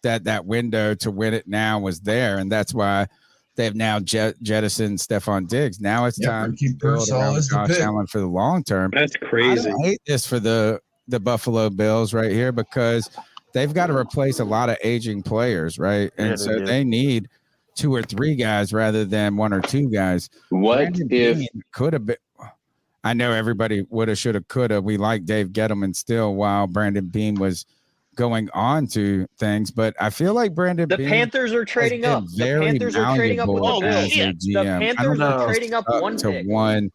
that window to win it now was there, and that's why they've now jettisoned Stephon Diggs. Now it's time to build around Josh Allen for the long term. That's crazy. I hate this for the Buffalo Bills right here because they've got to replace a lot of aging players, right? And so they need 2 or 3 guys rather than 1 or 2 guys. What if could have been? I know everybody woulda, shoulda, coulda. We like Dave Gettleman still while Brandon Beane was going on to things, but I feel like Brandon The Beane Panthers are trading up. The Panthers are trading up with the Bills. The Panthers are trading up one to pick. one.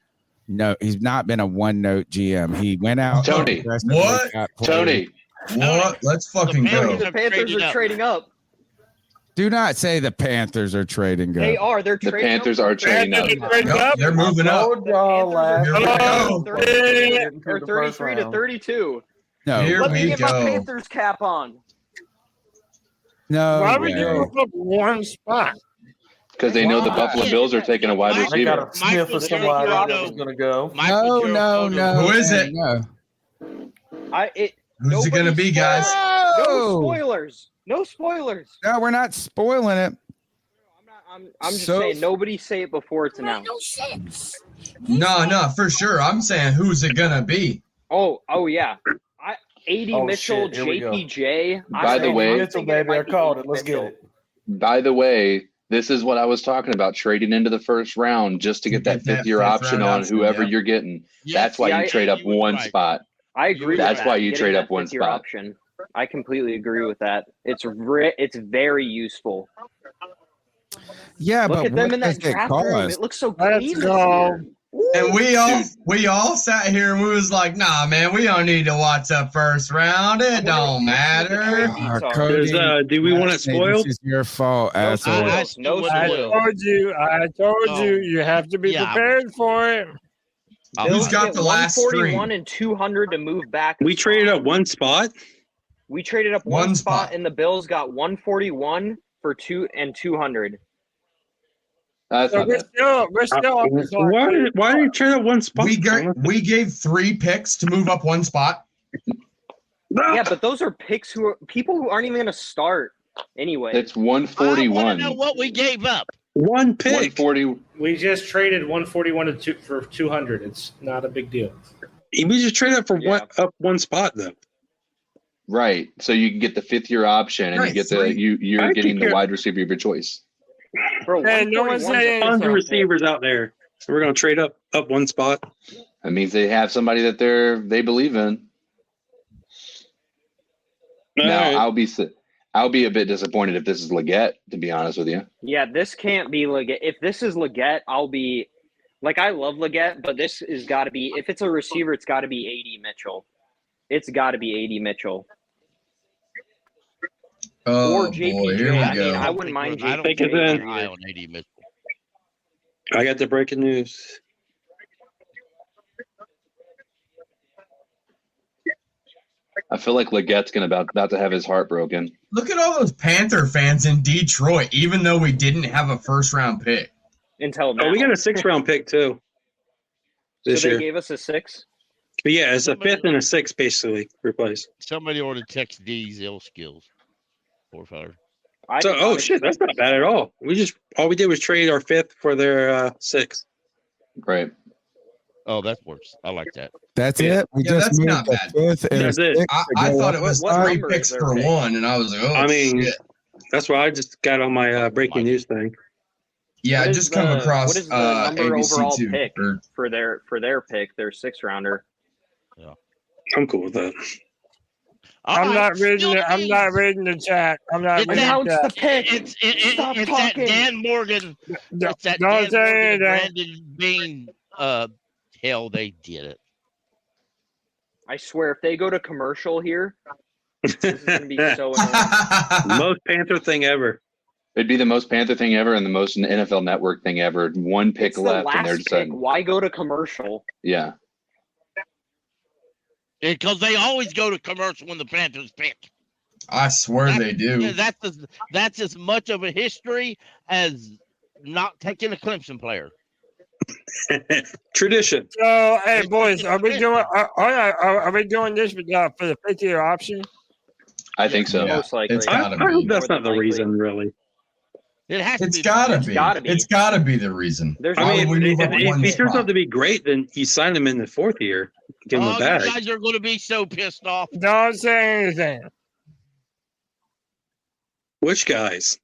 No, he's not been a one-note GM. He went out. Tony, what? Tony, what? Let's fucking go. The Panthers are trading up. Do not say the Panthers are trading up. They are. They're trading the Panthers are trading up. They're moving up. Or 33 to 32. No, Let me get my Panthers cap on. No. Why would you move up one spot? Because they know the Buffalo Bills are taking a wide receiver. I got a sniff of somebody that's going to go. No. Who is it? No. Who's it going to be, guys? No spoilers. No spoilers. No, we're not spoiling it. I'm just saying, nobody say it before it's announced. No, for sure. I'm saying, who's it going to be? Oh, yeah. AD Mitchell, JPJ. By the way, Mitchell, baby, I called it. Let's get it. By the way, this is what I was talking about, trading into the first round just to get that fifth-year option on whoever you're getting. That's why you trade up one spot. I agree. That's why you Getting trade that up one fifth-year spot. option. I completely agree with that. It's very useful. Yeah, Look but at them what in that does it draft room. cost? It looks so clean this year. And we all sat here and we was like, nah, man, we don't need to watch that first round. It don't matter. Cody, do we want it spoiled? This is your fault, asshole. I told you, you have to be prepared for it. Who's got the last 141 string? and 200 to move back? We traded up one spot. We traded up one spot, and the Bills got 141 for 200. That's So we're still on the clock. Why did you trade up one spot? We gave 3 picks to move up one spot. Yeah, but those are picks people who aren't even going to start anyway. It's 141. I want to know what we gave up. One pick. 140. We just traded 141 for 200. It's not a big deal. We just traded up for one spot though. Right. So you can get the 5th-year option, and you get you're getting the wide receiver of your choice. Bro, no one's saying tons of receivers out there. So we're going to trade up one spot. That means they have somebody that they believe in. Now, I'll be a bit disappointed if this is Leggett, to be honest with you. Yeah, this can't be Leggett. If this is Leggett, I'll be like, I love Leggett, but this has got to be, if it's a receiver, it's got to be AD Mitchell. It's got to be AD Mitchell. Or JPJ. Boy, here we I go. mean, I wouldn't mind I don't JPJ. think it's an eye on AD Mitchell. I got the breaking news. I feel like Leggett's about to have his heart broken. Look at all those Panther fans in Detroit, even though we didn't have a first-round pick. Until now. Oh, we got a 6th-round pick too. This so they year. gave us a 6? But yeah, it's a 5th and a 6th basically replaced. Somebody ought to text D's ill skills. Poor fella. So, shit, that's not bad at all. All we did was trade our 5th for their 6th. Right. Oh, that's worse. I like that. That's it. We just that's moved not the bad. 5th and That's a it. 6th. I thought it was 3 picks for 1, and I was like, oh, I mean, shit. that's what I just got on my breaking news thing. Yeah, I just come across what is the number ABC overall too. pick for their pick, their 6th-rounder? Yeah. I'm cool with that. I'm not reading the chat. I'm not reading the chat. It's that Dan Morgan. It's that Don't Dan say Morgan and anything. Brandon Bean. Hell, they did it. I swear, if they go to commercial here, this is going to be so annoying. Most Panther thing ever. It'd be the most Panther thing ever and the most NFL Network thing ever. 1 pick It's the left, and they're last pick. deciding. Why go to commercial? Yeah. Because they always go to commercial when the Panthers pick. I swear they do. That's as much of a history as not taking a Clemson player. Tradition. So, hey, boys, are we doing this for the 5th-year option? I think so. Most likely. I hope that's not the reason, really. It has It's to be. gotta be. gotta be. It's gotta be the reason. I mean, we move up if one he turns spot? out to be great, then you sign him in the 4th year. Give him Oh, a you bag. guys are going to be so pissed off. Don't say anything. Which guys?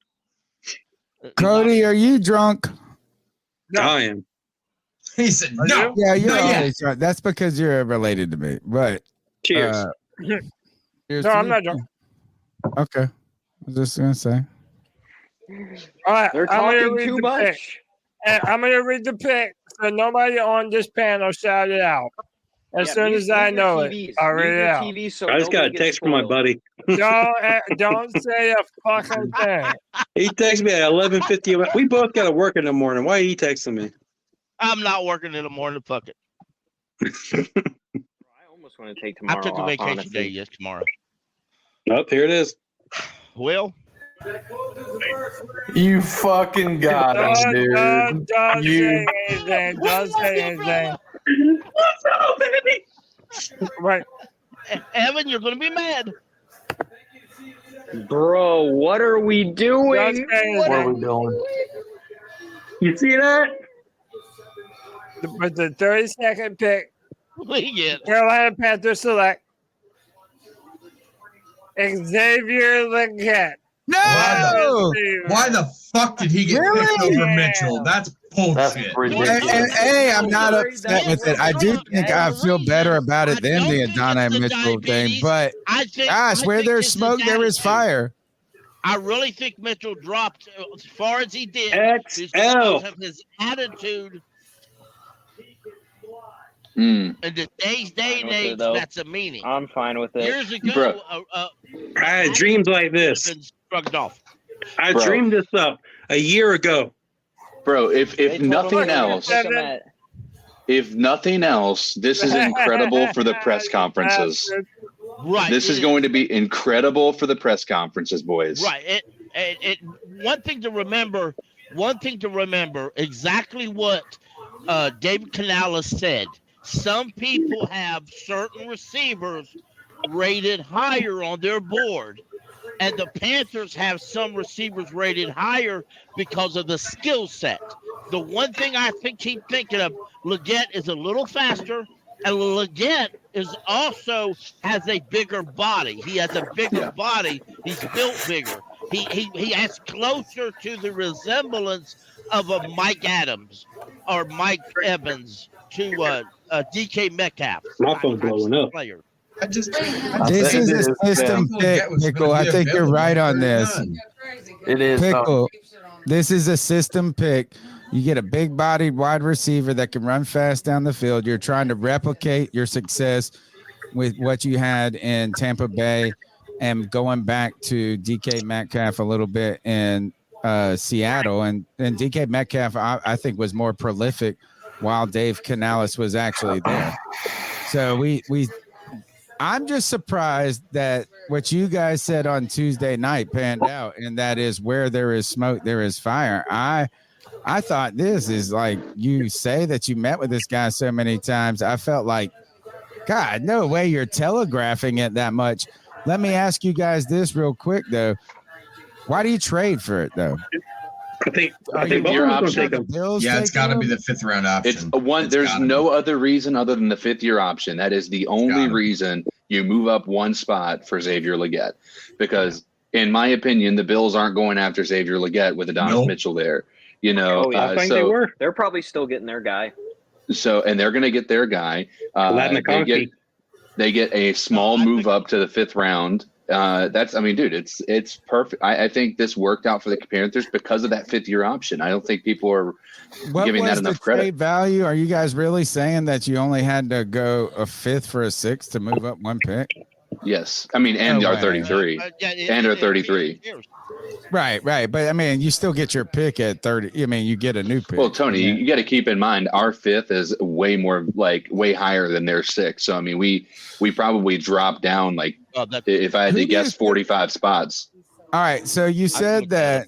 Cody, are you drunk? I am. He said no. Yeah, you're Not yet. always drunk. That's because you're related to me. But Cheers. cheers No, to I'm you. not drunk. Okay. I was just gonna say. All right, They're I'm gonna talking read too the much. pick. And I'm going to read the pick so nobody on this panel shout it out. As Yeah, soon mute- as I mute your know TVs. it, I'll Mute read it your out. TV so I just got a nobody gets text from my spoiled. buddy. Don't say a fucking thing. He texted me at 11:50. We both got to work in the morning. Why are you texting me? I'm not working in the morning. Fuck it. I almost want to take tomorrow I took a off, vacation honestly. day tomorrow. Oh, here it is. Well, You fucking got him, dude. Don't You- say anything. Don't say anything. What's up, baby? Right. Evan, you're going to be mad. Bro, what are we doing? What are we doing? You see that? But the 32nd pick, We get Carolina Panthers select Xavier Legette. No! Why the fuck did he get picked over Mitchell? That's bullshit. Hey, I'm not upset with it. I do think I feel better about it than the Adonai Mitchell thing. But gosh, where there's smoke, there is fire. I really think Mitchell dropped as far as he did XL. because of his attitude. Mm. In today's day and age, that's a meaning. I'm fine with it. Years ago, I had dreams like this. Shrugged off. I dreamed this up a year ago. Bro, if nothing else, this is incredible for the press conferences. Right. This is going to be incredible for the press conferences, boys. Right. One thing to remember, exactly what David Canales said. Some people have certain receivers rated higher on their board, and the Panthers have some receivers rated higher because of the skill set. The one thing I keep thinking of, Legette is a little faster, and Legette is also has a bigger body. He has a bigger body. He's built bigger. He has closer to the resemblance of a Mike Adams or Mike Evans to DK Metcalf. My phone's blowing up. Player. This is a system pick, Pickle. I think you're right on this. It is. Pickle. This is a system pick. You get a big-bodied wide receiver that can run fast down the field. You're trying to replicate your success with what you had in Tampa Bay and going back to DK Metcalf a little bit in Seattle. And DK Metcalf, I think, was more prolific while Dave Canales was actually there. So I'm just surprised that what you guys said on Tuesday night panned out, and that is where there is smoke, there is fire. I thought this is like, you say that you met with this guy so many times. I felt like, God, no way you're telegraphing it that much. Let me ask you guys this real quick, though. Why do you trade for it, though? I think your option. Yeah, it's got to be the 5th round option. There's no other reason other than the 5th year option. That is the only reason you move up one spot for Xavier Legette. Because, in my opinion, the Bills aren't going after Xavier Legette with Adonis Mitchell there. You know, I think they were. They're probably still getting their guy. So, and they're going to get their guy. They get a small move up to the 5th round. It's perfect. I think this worked out for the Panthers because of that 5th year option. I don't think people are giving that enough credit. Trade value? Are you guys really saying that you only had to go a 5th for a 6th to move up one pick? Yes. I mean, and our 33. And our 33. Right. But I mean, you still get your pick at 30. I mean, you get a new pick. Well, Tony, you got to keep in mind our 5th is way higher than their 6th. So I mean, we probably dropped down if I had to guess 45 spots. All right. So you said that.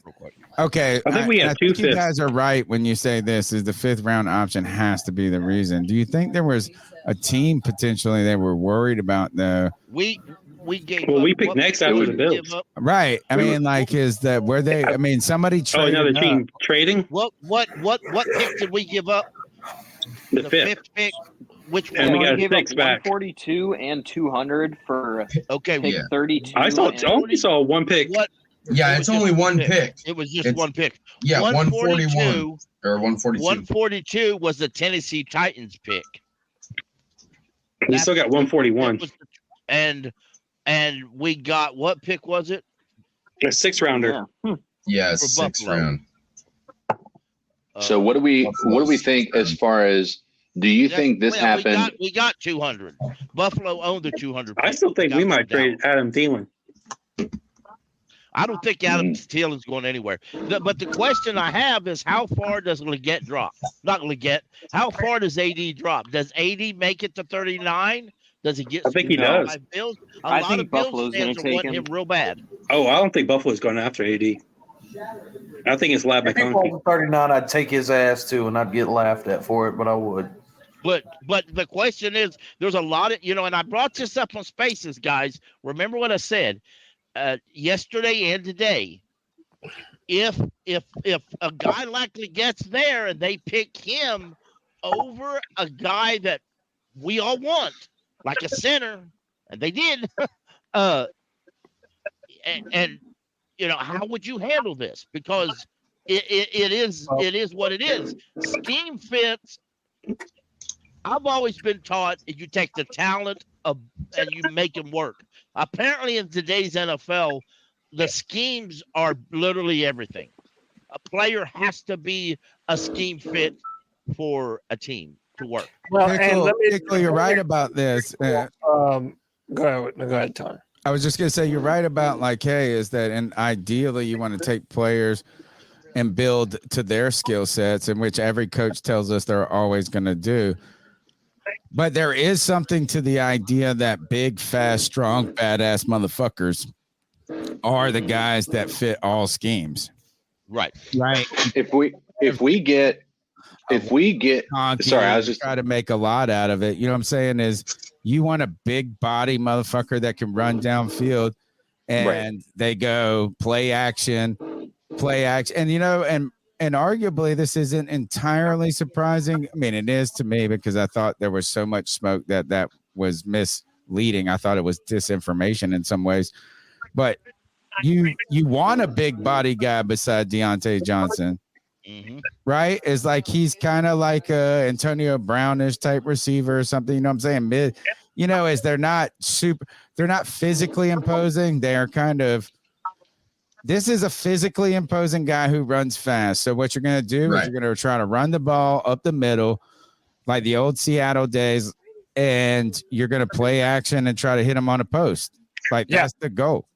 Okay. I think we have two 5ths. You guys are right when you say this is the 5th round option has to be the reason. Do you think there was a team potentially they were worried about though? We picked next after the Bills. Right. I mean, is that where they? I mean, somebody traded. Another team trading. What pick did we give up? The 5th pick. Which one? And we got gave 6 up back. 142 and 200 for pick 32. I only saw one pick. Yeah, it's only one pick. It was just one pick. Yeah, 141 or 142. 142 was the Tennessee Titans pick. We still got 141. And we got, what pick was it? A 6th rounder. Yeah, 6th round. So what do we think as far as? Do you think this happened? We got 200. Buffalo owned the 200. I still think we might trade Adam Thielen. I don't think Adam Thielen's going anywhere. But the question I have is, how far does Legette drop? Not Legette. How far does AD drop? Does AD make it to 39? Does he get? I think he does. Bills? I think Buffalo's going to take him real bad. Oh, I don't think Buffalo's going after AD. I think it's Lab McConkey. 39, I'd take his ass too, and I'd get laughed at for it, but I would. But the question is, there's a lot of, and I brought this up on Spaces, guys. Remember what I said yesterday and today. If a guy likely gets there and they pick him over a guy that we all want, like a center, and they did, and how would you handle this? Because it is what it is. Scheme fits. I've always been taught you take the talent and you make them work. Apparently, in today's NFL, the schemes are literally everything. A player has to be a scheme fit for a team to work. Well, Pickle, you're right about this. Go ahead, Tony. I was just gonna say you're right about is that, and ideally you want to take players and build to their skill sets, in which every coach tells us they're always going to do. But there is something to the idea that big, fast, strong, badass motherfuckers are the guys that fit all schemes. Right. If we get sorry, I was just trying to make a lot out of it. You know what I'm saying? Is you want a big body motherfucker that can run downfield, and they go play action, and arguably this isn't entirely surprising. I mean, it is to me because I thought there was so much smoke that was misleading. I thought it was disinformation in some ways, but you want a big body guy beside Deontay Johnson. Mm-hmm. Right? It's like he's kind of like a Antonio Brownish type receiver or something. You know what I'm saying? Mid, as they're not physically imposing. They're kind of, this is a physically imposing guy who runs fast. So what you're going to do is you're going to try to run the ball up the middle like the old Seattle days, and you're going to play action and try to hit him on a post. That's the goal.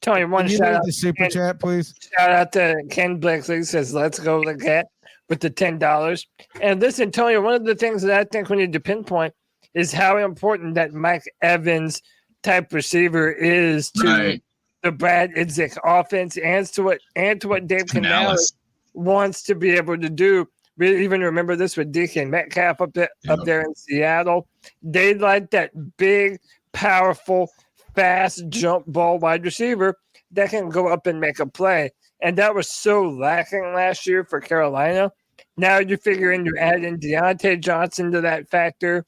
Tony, Can you read the super chat, please? Shout out to Ken Blakely, says, let's go the cat with the $10. And listen, Tony, one of the things that I think we need to pinpoint is how important that Mike Evans type receiver is to the Brad Idzik offense and to what Dave Canales wants to be able to do. We even remember this with DK Metcalf up there in Seattle. They like that big, powerful, fast jump ball wide receiver that can go up and make a play. And that was so lacking last year for Carolina. Now you figure in, you add in Deontay Johnson to that factor.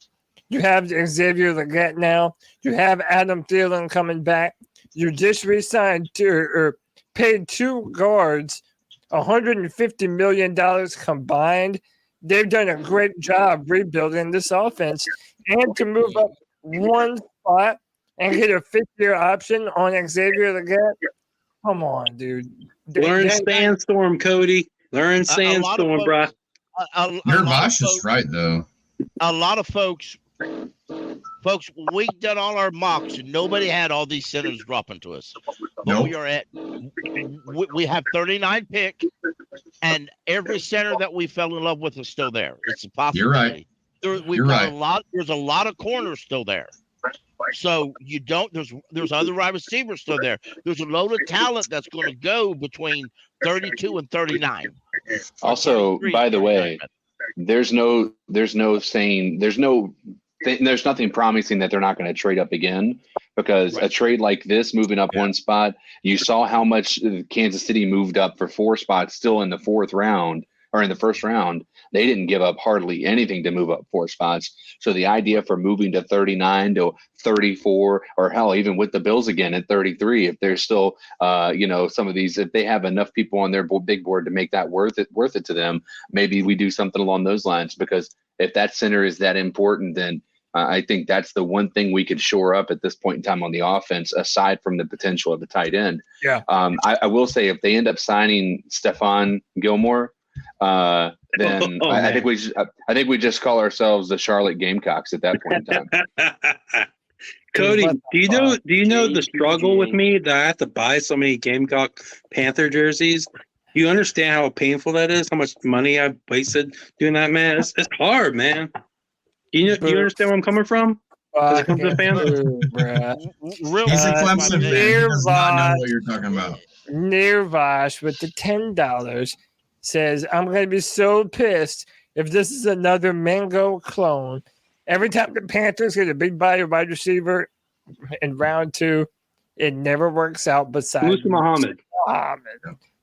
You have Xavier Legette now. You have Adam Thielen coming back. You just re-signed or paid two guards $150 million combined. They've done a great job rebuilding this offense. And to move up one spot and get a fifth-year option on Xavier Legette. Come on, dude. Learn Sandstorm, Cody. Learn Sandstorm, bro. Your Vosh is right, though. A lot of folks, we done all our mocks, and nobody had all these centers dropping to us. But we have 39 pick, and every center that we fell in love with is still there. It's a possibility. You're right. There's a lot of corners still there. So there's other wide receivers still there. There's a load of talent that's going to go between 32 and 39. Also, by the way, there's nothing promising that they're not going to trade up again, because a trade like this, moving up one spot, you saw how much Kansas City moved up for 4 spots still in the fourth round or in the first round. They didn't give up hardly anything to move up 4 spots. So the idea for moving to 39 to 34, or hell, even with the Bills again at 33, if there's still, some of these, if they have enough people on their big board to make that worth it to them, maybe we do something along those lines. Because if that center is that important, then I think that's the one thing we could shore up at this point in time on the offense, aside from the potential of the tight end. Yeah. I will say, if they end up signing Stephon Gilmore, then I think we just call ourselves the Charlotte Gamecocks at that point in time. Cody, do you know the struggle with me that I have to buy so many Gamecock Panther jerseys? Do you understand how painful that is? How much money I've wasted doing that, man? It's hard, man. Do you understand where I'm coming from? As a Clemson fan? He's a Clemson fan. He does not know what you're talking about. Nirvash with the $10 says, I'm going to be so pissed if this is another Mango clone. Every time the Panthers get a big body wide receiver in round 2, it never works out besides Muhammad.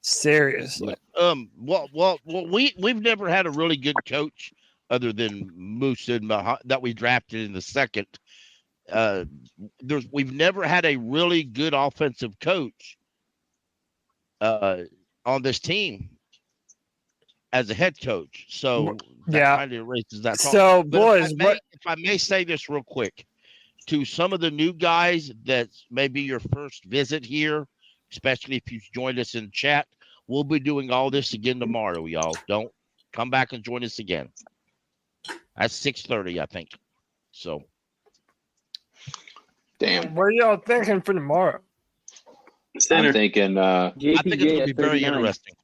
Seriously. We've never had a really good coach other than Musa that we drafted in the second. we've never had a really good offensive coach on this team as a head coach. So that kind of erases that. So, but boys, if I may say this real quick to some of the new guys that may be your first visit here, especially if you've joined us in chat, we'll be doing all this again tomorrow, y'all. Don't come back and join us again. That's 6:30, I think. So, damn. What are y'all thinking for tomorrow? I'm thinking. I think it's going to be very interesting.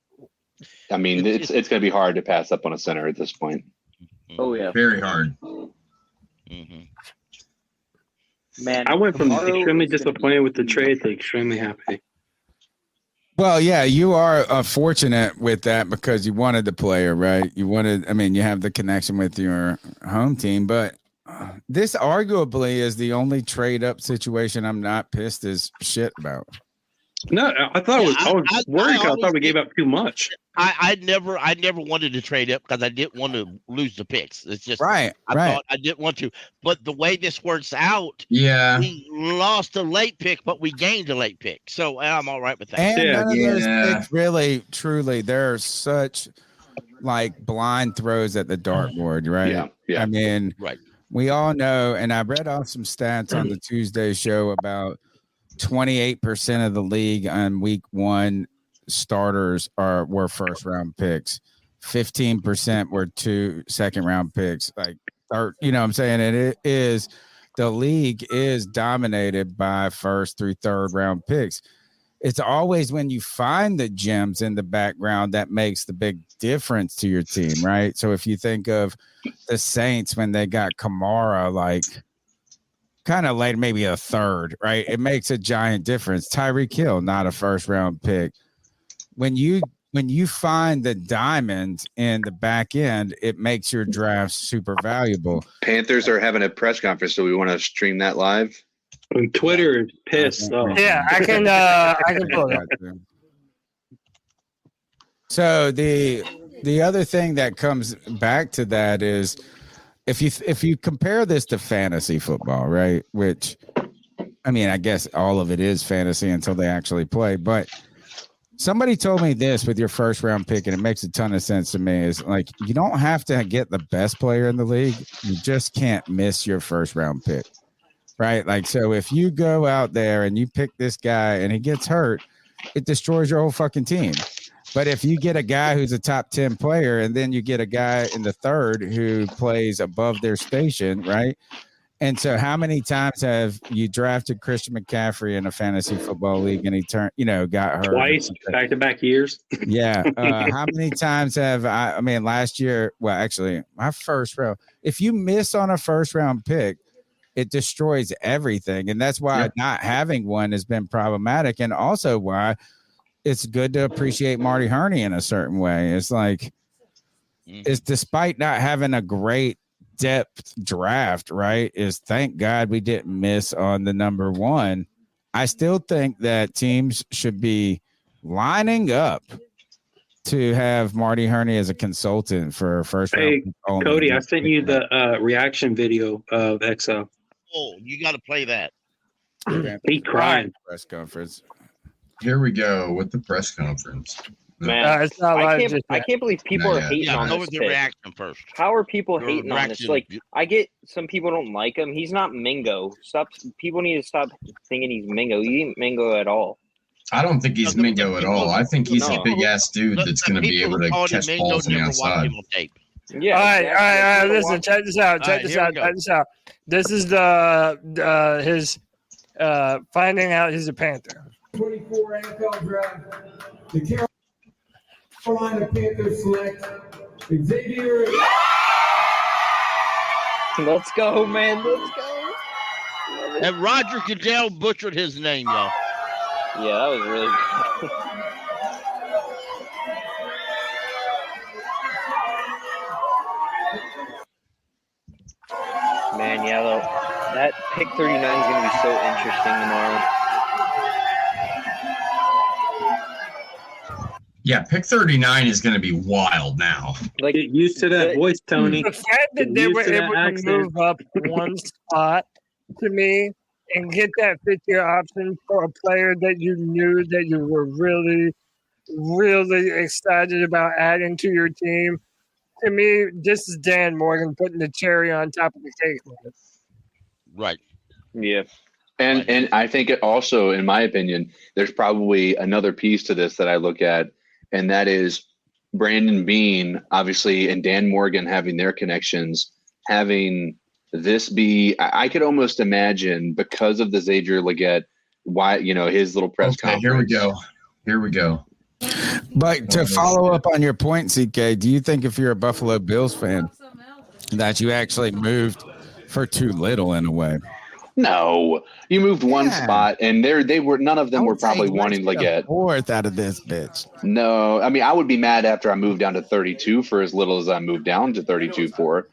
I mean, it's going to be hard to pass up on a center at this point. Oh yeah, very hard. Man, I went from extremely disappointed with the trade to extremely happy. Well, yeah, you are fortunate with that because you wanted the player, right? You have the connection with your home team, but this arguably is the only trade up situation I'm not pissed as shit about. No, I thought I was worried because I thought we gave up too much. I never wanted to trade up because I didn't want to lose the picks. It's just right. Thought I didn't want to. But the way this works out, we lost a late pick, but we gained a late pick. So I'm all right with that. And none of those picks really, truly, they're such like blind throws at the dartboard, right? Yeah. I mean, right. We all know, and I read off some stats on the Tuesday show about 28% of the league on week 1 starters were first round picks. 15% were 2 second round picks. Like, you know what I'm saying? And it is, the league is dominated by first through third round picks. It's always when you find the gems in the background that makes the big difference to your team, right? So if you think of the Saints when they got Kamara, like kind of late, maybe a third, right? It makes a giant difference. Tyreek Hill, not a first round pick. When you find the diamonds in the back end, it makes your draft super valuable. Panthers are having a press conference, so we want to stream that live. And Twitter is pissed off. Yeah, I can pull it up. So the other thing that comes back to that is if you compare this to fantasy football, right? Which, I mean, I guess all of it is fantasy until they actually play. But somebody told me this with your first round pick, and it makes a ton of sense to me, is like, you don't have to get the best player in the league. You just can't miss your first round pick, right? Like, so if you go out there and you pick this guy and he gets hurt, it destroys your whole fucking team. But if you get a guy who's a top 10 player and then you get a guy in the third who plays above their station, right? And so how many times have you drafted Christian McCaffrey in a fantasy football league and he got hurt? Twice, back-to-back years. Yeah. How many times have I mean, last year, well, actually, my first round, if you miss on a first round pick, it destroys everything. And that's why not having one has been problematic. And also why it's good to appreciate Marty Hurney in a certain way. It's like, it's despite not having a great depth draft, right? Is thank God we didn't miss on the number 1. I still think that teams should be lining up to have Marty Hurney as a consultant for first round. Hey, Cody, I sent you the reaction video of XO. Oh, you got to play that. He cried. Press conference. Here we go with the press conference. Man, it's not live I can't believe people are hating on go this with the pick. Reaction first. How are people Your hating on this? reaction. Like, I get some people don't like him. He's not Mingo. People need to stop thinking he's Mingo. He ain't Mingo at all. I don't think he's Mingo at all. I think he's a big ass dude that's going to be able to catch balls on the outside. Yeah. All right. Listen, check this out. Check this out. This is his finding out he's a Panther. 24 NFL draft. The Carolina Panthers select Xavier. Let's go, man. Let's go. And Roger Goodell butchered his name, y'all. Yeah, that was really good. Man, yeah, though, that pick 39 is going to be so interesting tomorrow. Yeah, pick 39 is going to be wild now. Like, get used to that voice, Tony. The fact that they were able to move up one spot to me and get that fifth-year option for a player that you knew that you were really, really excited about adding to your team. To me, this is Dan Morgan putting the cherry on top of the cake. Right. Yeah. And I think it also, in my opinion, there's probably another piece to this that I look at, and that is Brandon Beane, obviously, and Dan Morgan having their connections, having this be, I could almost imagine, because of the Xavier Legette, why, his little press conference. Here we go. But to follow up on your point, CK, do you think if you're a Buffalo Bills fan that you actually moved for too little in a way? No, you moved one spot, and they were none of them were probably wanting Legette. Fourth out of this bitch. No, I mean I would be mad after I moved down to 32 for as little as I moved down to 32 for,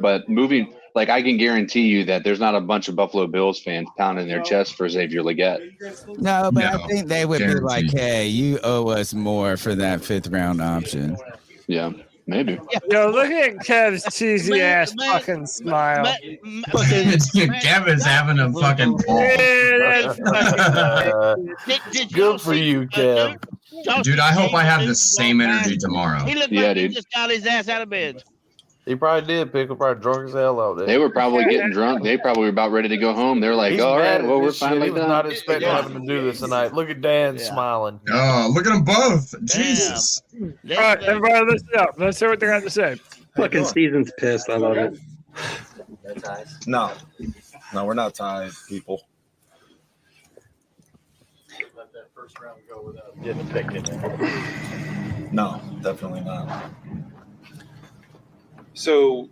but moving, like, I can guarantee you that there's not a bunch of Buffalo Bills fans pounding their chest for Xavier Legette. No, but I think they would be like, "Hey, you owe us more for that 5th round option." Yeah. Maybe. Yo, look at Kev's cheesy ass fucking smile. Kevin's having a fucking ball. Good for you, Kev. Dude, I hope I have the same energy tomorrow. He looked like he just got his ass out of bed. He probably did. Pickle probably drunk as hell out there. They were probably getting drunk. They probably were about ready to go home. They're like, all right, well, we're finally done. He was not expecting having to do this tonight. Look at Dan smiling. Oh, look at them both. Jesus. All right, everybody, listen up. Let's hear what they got to say. Fucking season's pissed. I love it. No, we're not tied, people. Let that first round go without getting a pick in there. No, definitely not. So,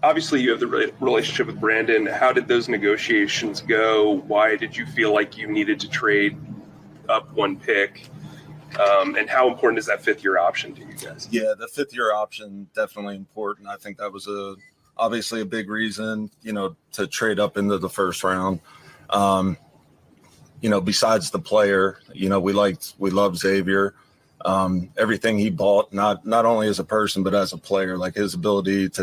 obviously, you have the relationship with Brandon. How did those negotiations go? Why did you feel like you needed to trade up one pick? And how important is that 5th-year option to you guys? Yeah, the 5th-year option, definitely important. I think that was obviously a big reason, to trade up into the 1st round. Besides the player, we love Xavier. Everything he bought, not only as a person but as a player, like his ability to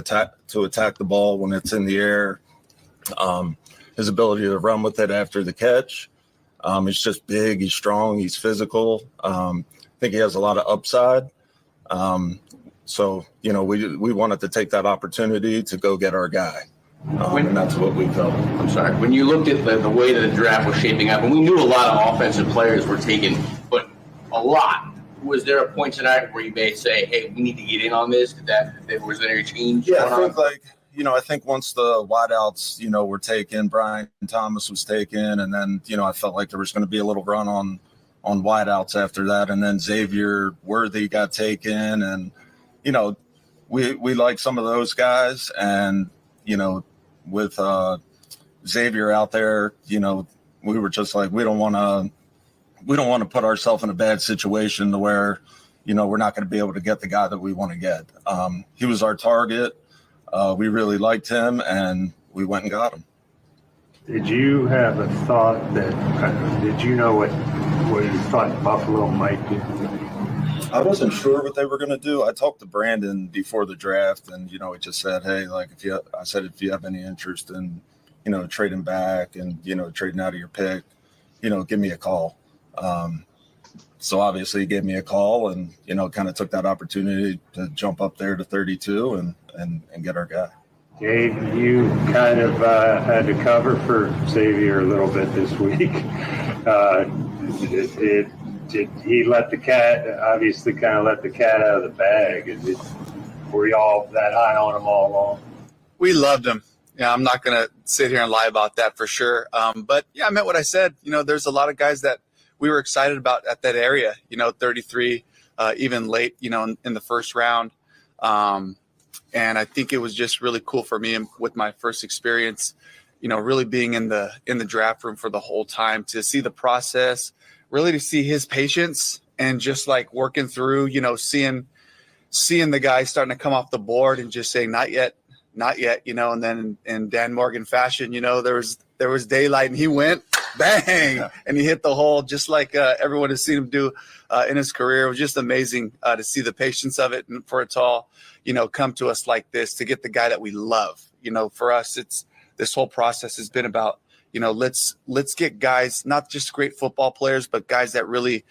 attack the ball when it's in the air, his ability to run with it after the catch. He's just big, he's strong, he's physical. I think he has a lot of upside. So we wanted to take that opportunity to go get our guy. And that's what we felt. I'm sorry. When you looked at the way that the draft was shaping up, and we knew a lot of offensive players were taken, but a lot. Was there a point tonight where you may say, "Hey, we need to get in on this"? Was there any change? Yeah, I think once the wideouts, were taken, Brian Thomas was taken, and then I felt like there was going to be a little run on wideouts after that, and then Xavier Worthy got taken, and we like some of those guys, and with Xavier out there, we were just like, we don't want to put ourselves in a bad situation to where, we're not going to be able to get the guy that we want to get. He was our target. We really liked him, and we went and got him. Did you have a thought did you know what you thought Buffalo might do? I wasn't sure what they were going to do. I talked to Brandon before the draft, and, he just said, hey, like, if you have any interest in, trading back and, trading out of your pick, give me a call. So obviously he gave me a call and, kind of took that opportunity to jump up there to 32 and get our guy. Gabe, you kind of had to cover for Xavier a little bit this week. Did he let the cat, obviously kind of let the cat out of the bag? Were you all that high on him all along? We loved him. Yeah, I'm not going to sit here and lie about that for sure. But yeah, I meant what I said. There's a lot of guys that we were excited about at that area, 33, even late, in the 1st round. And I think it was just really cool for me with my first experience, really being in the draft room for the whole time, to see the process, really to see his patience and just like working through, seeing the guy starting to come off the board and just saying, not yet, and then in Dan Morgan fashion, there was daylight and he went bang and he hit the hole just like everyone has seen him do in his career. It was just amazing to see the patience of it and for it to all, come to us like this, to get the guy that we love. For us, it's this whole process has been about, let's get guys, not just great football players, but guys that really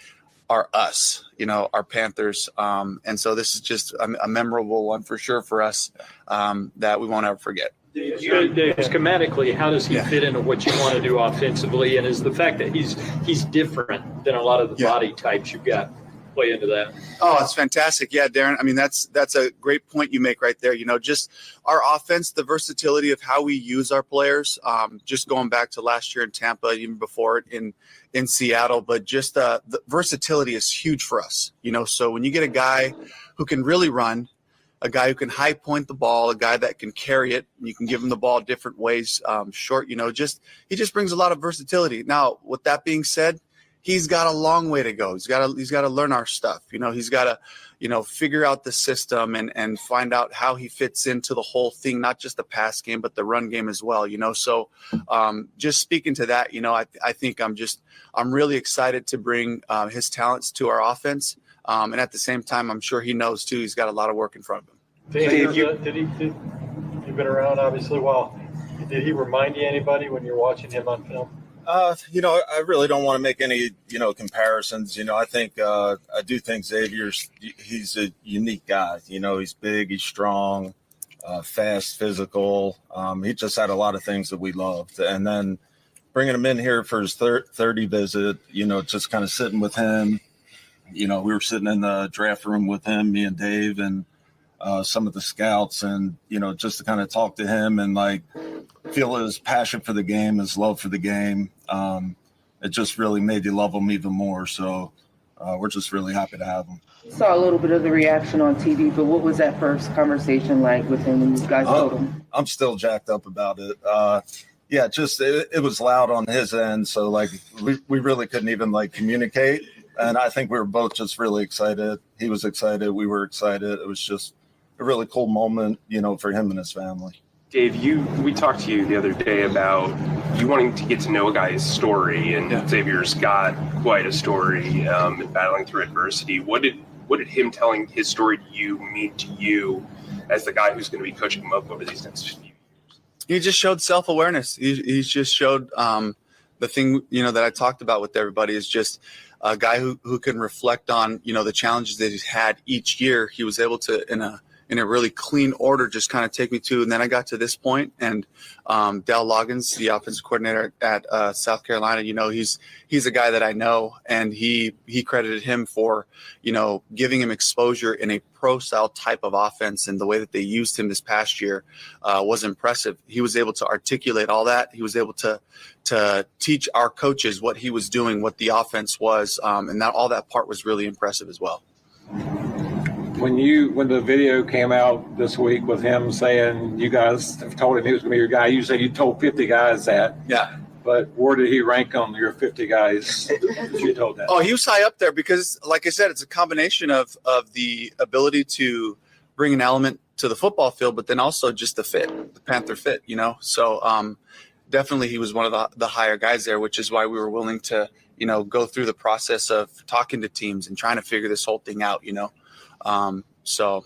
are us, our Panthers. And so this is just a memorable one for sure for us that we won't ever forget. Schematically, how does he fit into what you want to do offensively? And is the fact that he's different than a lot of the body types you've got play into that? Oh, it's fantastic. Yeah, Darren. I mean, that's a great point you make right there. Just our offense, the versatility of how we use our players, just going back to last year in Tampa, even before it in Seattle, but just the versatility is huge for us. So when you get a guy who can really run, a guy who can high point the ball, a guy that can carry it, you can give him the ball different ways, short, he just brings a lot of versatility. Now, with that being said, he's got a long way to go. He's got to learn our stuff. He's got to, figure out the system and find out how he fits into the whole thing, not just the pass game, but the run game as well. So just speaking to that, I think I'm really excited to bring his talents to our offense. And at the same time, I'm sure he knows too, he's got a lot of work in front of him. You've been around obviously a while. Did he remind you anybody when you're watching him on film? I really don't want to make any, comparisons. I think I do think he's a unique guy. He's big, he's strong, fast, physical. He just had a lot of things that we loved. And then bringing him in here for his 30 visit, just kind of sitting with him. We were sitting in the draft room with him, me and Dave, and some of the scouts, and just to kind of talk to him and feel his passion for the game, his love for the game. It just really made you love him even more. So we're just really happy to have him. Saw a little bit of the reaction on TV, but what was that first conversation like with him when you guys told him? I'm still jacked up about it. It was loud on his end, so we really couldn't even communicate. And I think we were both just really excited. He was excited. We were excited. It was just a really cool moment, for him and his family. Dave, we talked to you the other day about you wanting to get to know a guy's story, and Xavier's got quite a story in battling through adversity. What did him telling his story to you mean to you as the guy who's going to be coaching him up over these next few years? He just showed self-awareness. He's just showed the thing, that I talked about with everybody is just a guy who can reflect on, the challenges that he's had each year. He was able to, in a really clean order, just kind of take me to, and then I got to this point, and Dale Loggins, the offensive coordinator at South Carolina, he's a guy that I know, and he credited him for, giving him exposure in a pro-style type of offense, and the way that they used him this past year was impressive. He was able to articulate all that. He was able to teach our coaches what he was doing, what the offense was, and all that part was really impressive as well. When the video came out this week with him saying you guys have told him he was going to be your guy, you said you told 50 guys that. Yeah. But where did he rank on your 50 guys that you told that? Oh, he was high up there because, like I said, it's a combination of the ability to bring an element to the football field, but then also just the Panther fit, So definitely he was one of the higher guys there, which is why we were willing to, go through the process of talking to teams and trying to figure this whole thing out, So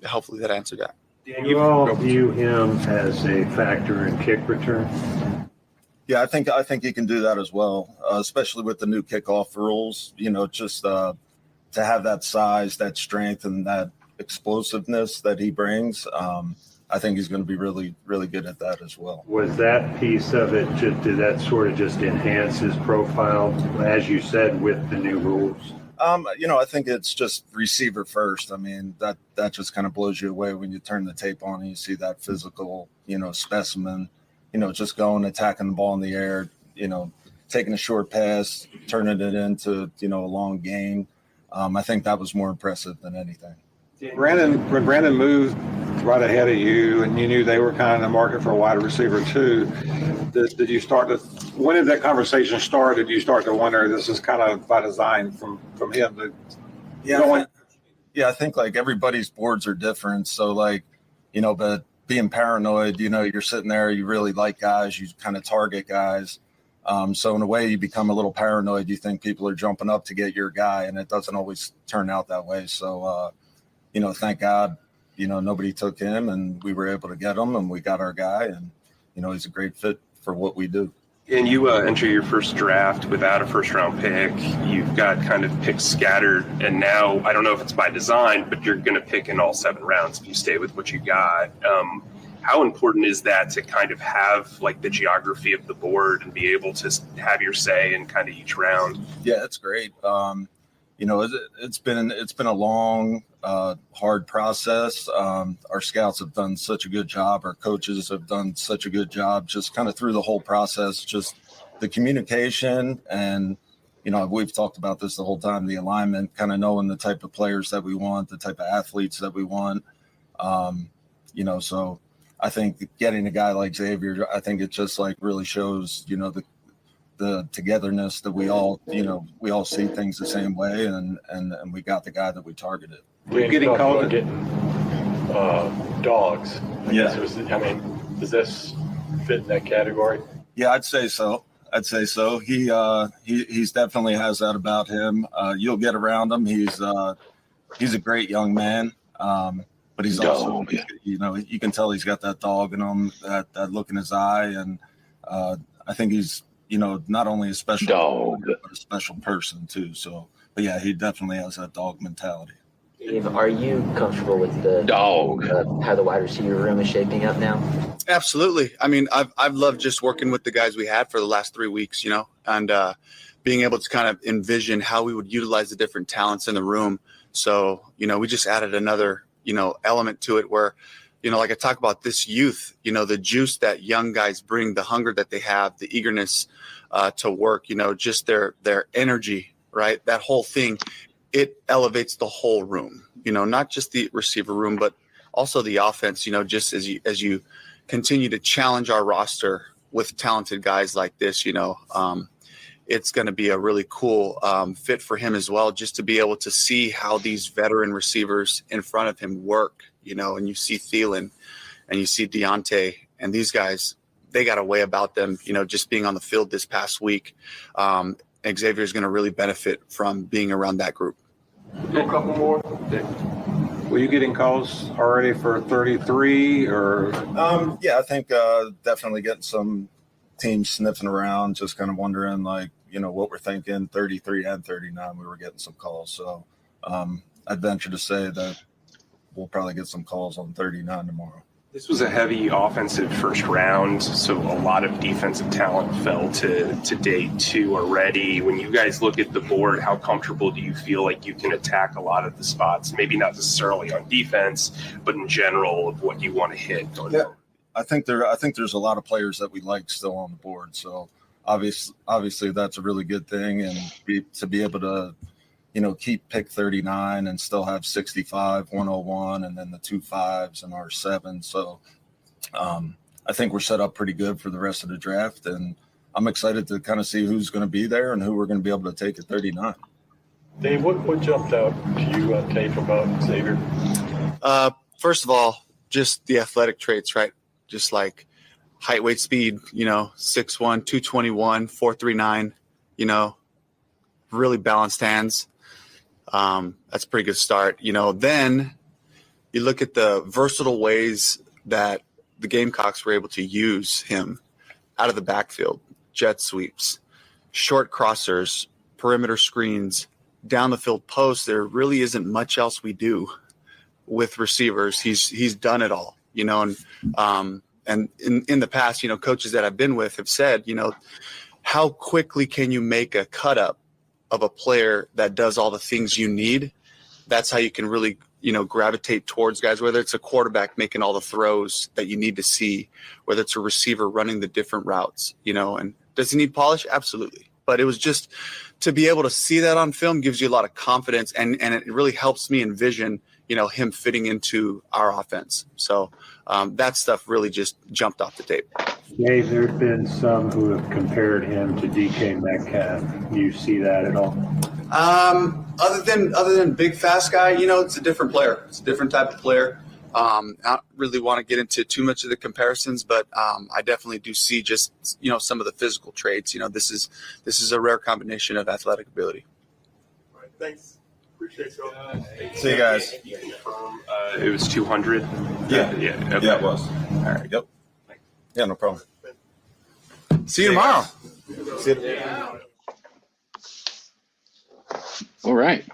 hopefully that answered that. Do you all view him as a factor in kick return? Yeah, I think he can do that as well, especially with the new kickoff rules. Just to have that size, that strength, and that explosiveness that he brings. I think he's going to be really, really good at that as well. Was that piece of it, did that sort of just enhance his profile, as you said, with the new rules? I think it's just receiver first. I mean, that just kind of blows you away when you turn the tape on and you see that physical, specimen, just going, attacking the ball in the air, taking a short pass, turning it into, a long gain. I think that was more impressive than anything. When Brandon moved right ahead of you and you knew they were kind of in the market for a wide receiver too, when did that conversation start? Did you start to wonder this is kind of by design from him? I think everybody's boards are different. So but being paranoid, you're sitting there, you really like guys, you kind of target guys. So in a way you become a little paranoid. You think people are jumping up to get your guy, and it doesn't always turn out that way. So, thank God, nobody took him, and we were able to get him, and we got our guy, and he's a great fit for what we do. And you enter your first draft without a first-round pick. You've got kind of picks scattered, and now I don't know if it's by design, but you're going to pick in all 7 rounds if you stay with what you got. How important is that to kind of have like the geography of the board and be able to have your say in kind of each round? Yeah, it's great. It's been a long, hard process. Our scouts have done such a good job. Our coaches have done such a good job, just kind of through the whole process, just the communication. And, we've talked about this the whole time, the alignment, kind of knowing the type of players that we want, the type of athletes that we want. So I think getting a guy like Xavier, I think it just like really shows, the togetherness that we all see things the same way, and we got the guy that we targeted. We're getting called dogs. Yeah. Does this fit in that category? Yeah, I'd say so. He's definitely has that about him. You'll get around him. He's a great young man. But he's also, you can tell he's got that dog in him, that look in his eye. And I think he's, not only a special dog, but a special person too. So, but yeah, he definitely has that dog mentality. Dave, are you comfortable with the dog, how the wide receiver room is shaping up now? Absolutely. I mean, I've loved just working with the guys we had for the last 3 weeks, and being able to kind of envision how we would utilize the different talents in the room. So, we just added another element to it where, like I talk about this youth, the juice that young guys bring, the hunger that they have, the eagerness to work, just their energy, right? That whole thing, it elevates the whole room, not just the receiver room, but also the offense, just as you continue to challenge our roster with talented guys like this, it's going to be a really cool fit for him as well, just to be able to see how these veteran receivers in front of him work, and you see Thielen and you see Deontay and these guys, they got a way about them, just being on the field this past week. Xavier is going to really benefit from being around that group. A couple more. Were you getting calls already for 33 or? Yeah, I think definitely getting some teams sniffing around, just kind of wondering what we're thinking. 33 and 39, we were getting some calls. So I'd venture to say that we'll probably get some calls on 39 tomorrow. This was a heavy offensive first round, so a lot of defensive talent fell to day 2 already. When you guys look at the board, how comfortable do you feel like you can attack a lot of the spots? Maybe not necessarily on defense, but in general of what you want to hit going forward. I think there's a lot of players that we like still on the board. So obviously that's a really good thing, and to be able to keep pick 39 and still have 65, 101, and then the 2 5s and our 7. So I think we're set up pretty good for the rest of the draft, and I'm excited to kind of see who's going to be there and who we're going to be able to take at 39. Dave, what jumped out to you on tape about Xavier? First of all, just the athletic traits, right? Just like height, weight, speed, 6'1", 221, 4.39, really balanced hands. That's a pretty good start. Then you look at the versatile ways that the Gamecocks were able to use him out of the backfield, jet sweeps, short crossers, perimeter screens, down the field posts. There really isn't much else we do with receivers. He's done it all, and in the past, coaches that I've been with have said, how quickly can you make a cut up of a player that does all the things you need? That's how you can really, gravitate towards guys, whether it's a quarterback making all the throws that you need to see, whether it's a receiver running the different routes, and does he need polish? Absolutely. But it was just to be able to see that on film gives you a lot of confidence, and it really helps me envision, him fitting into our offense. So that stuff really just jumped off the tape. Dave, there have been some who have compared him to DK Metcalf. Do you see that at all? Other than big fast guy, it's a different player. It's a different type of player. I don't really want to get into too much of the comparisons, but I definitely do see just some of the physical traits. This is a rare combination of athletic ability. All right, thanks. Appreciate you. See you guys. It was 200. Yeah. Okay. Yeah, it was. All right. Yep. Yeah, no problem. See you tomorrow. See you. All right.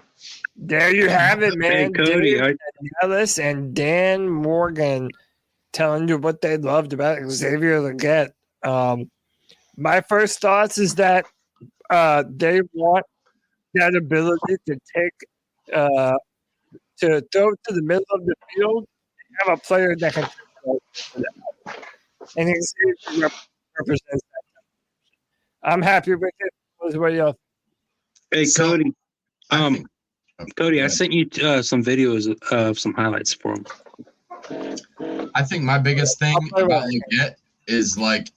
There you have it, man. Hey, Cody, Dave Ellis and Dan Morgan telling you what they loved about Xavier Legette. My first thoughts is that they want that ability to take to throw to the middle of the field and have a player that can throw to that. And Xavier represents that. I'm happy with it. What else? Hey, Cody. Cody, I sent you some videos of some highlights for him. I think my biggest thing about Legette is like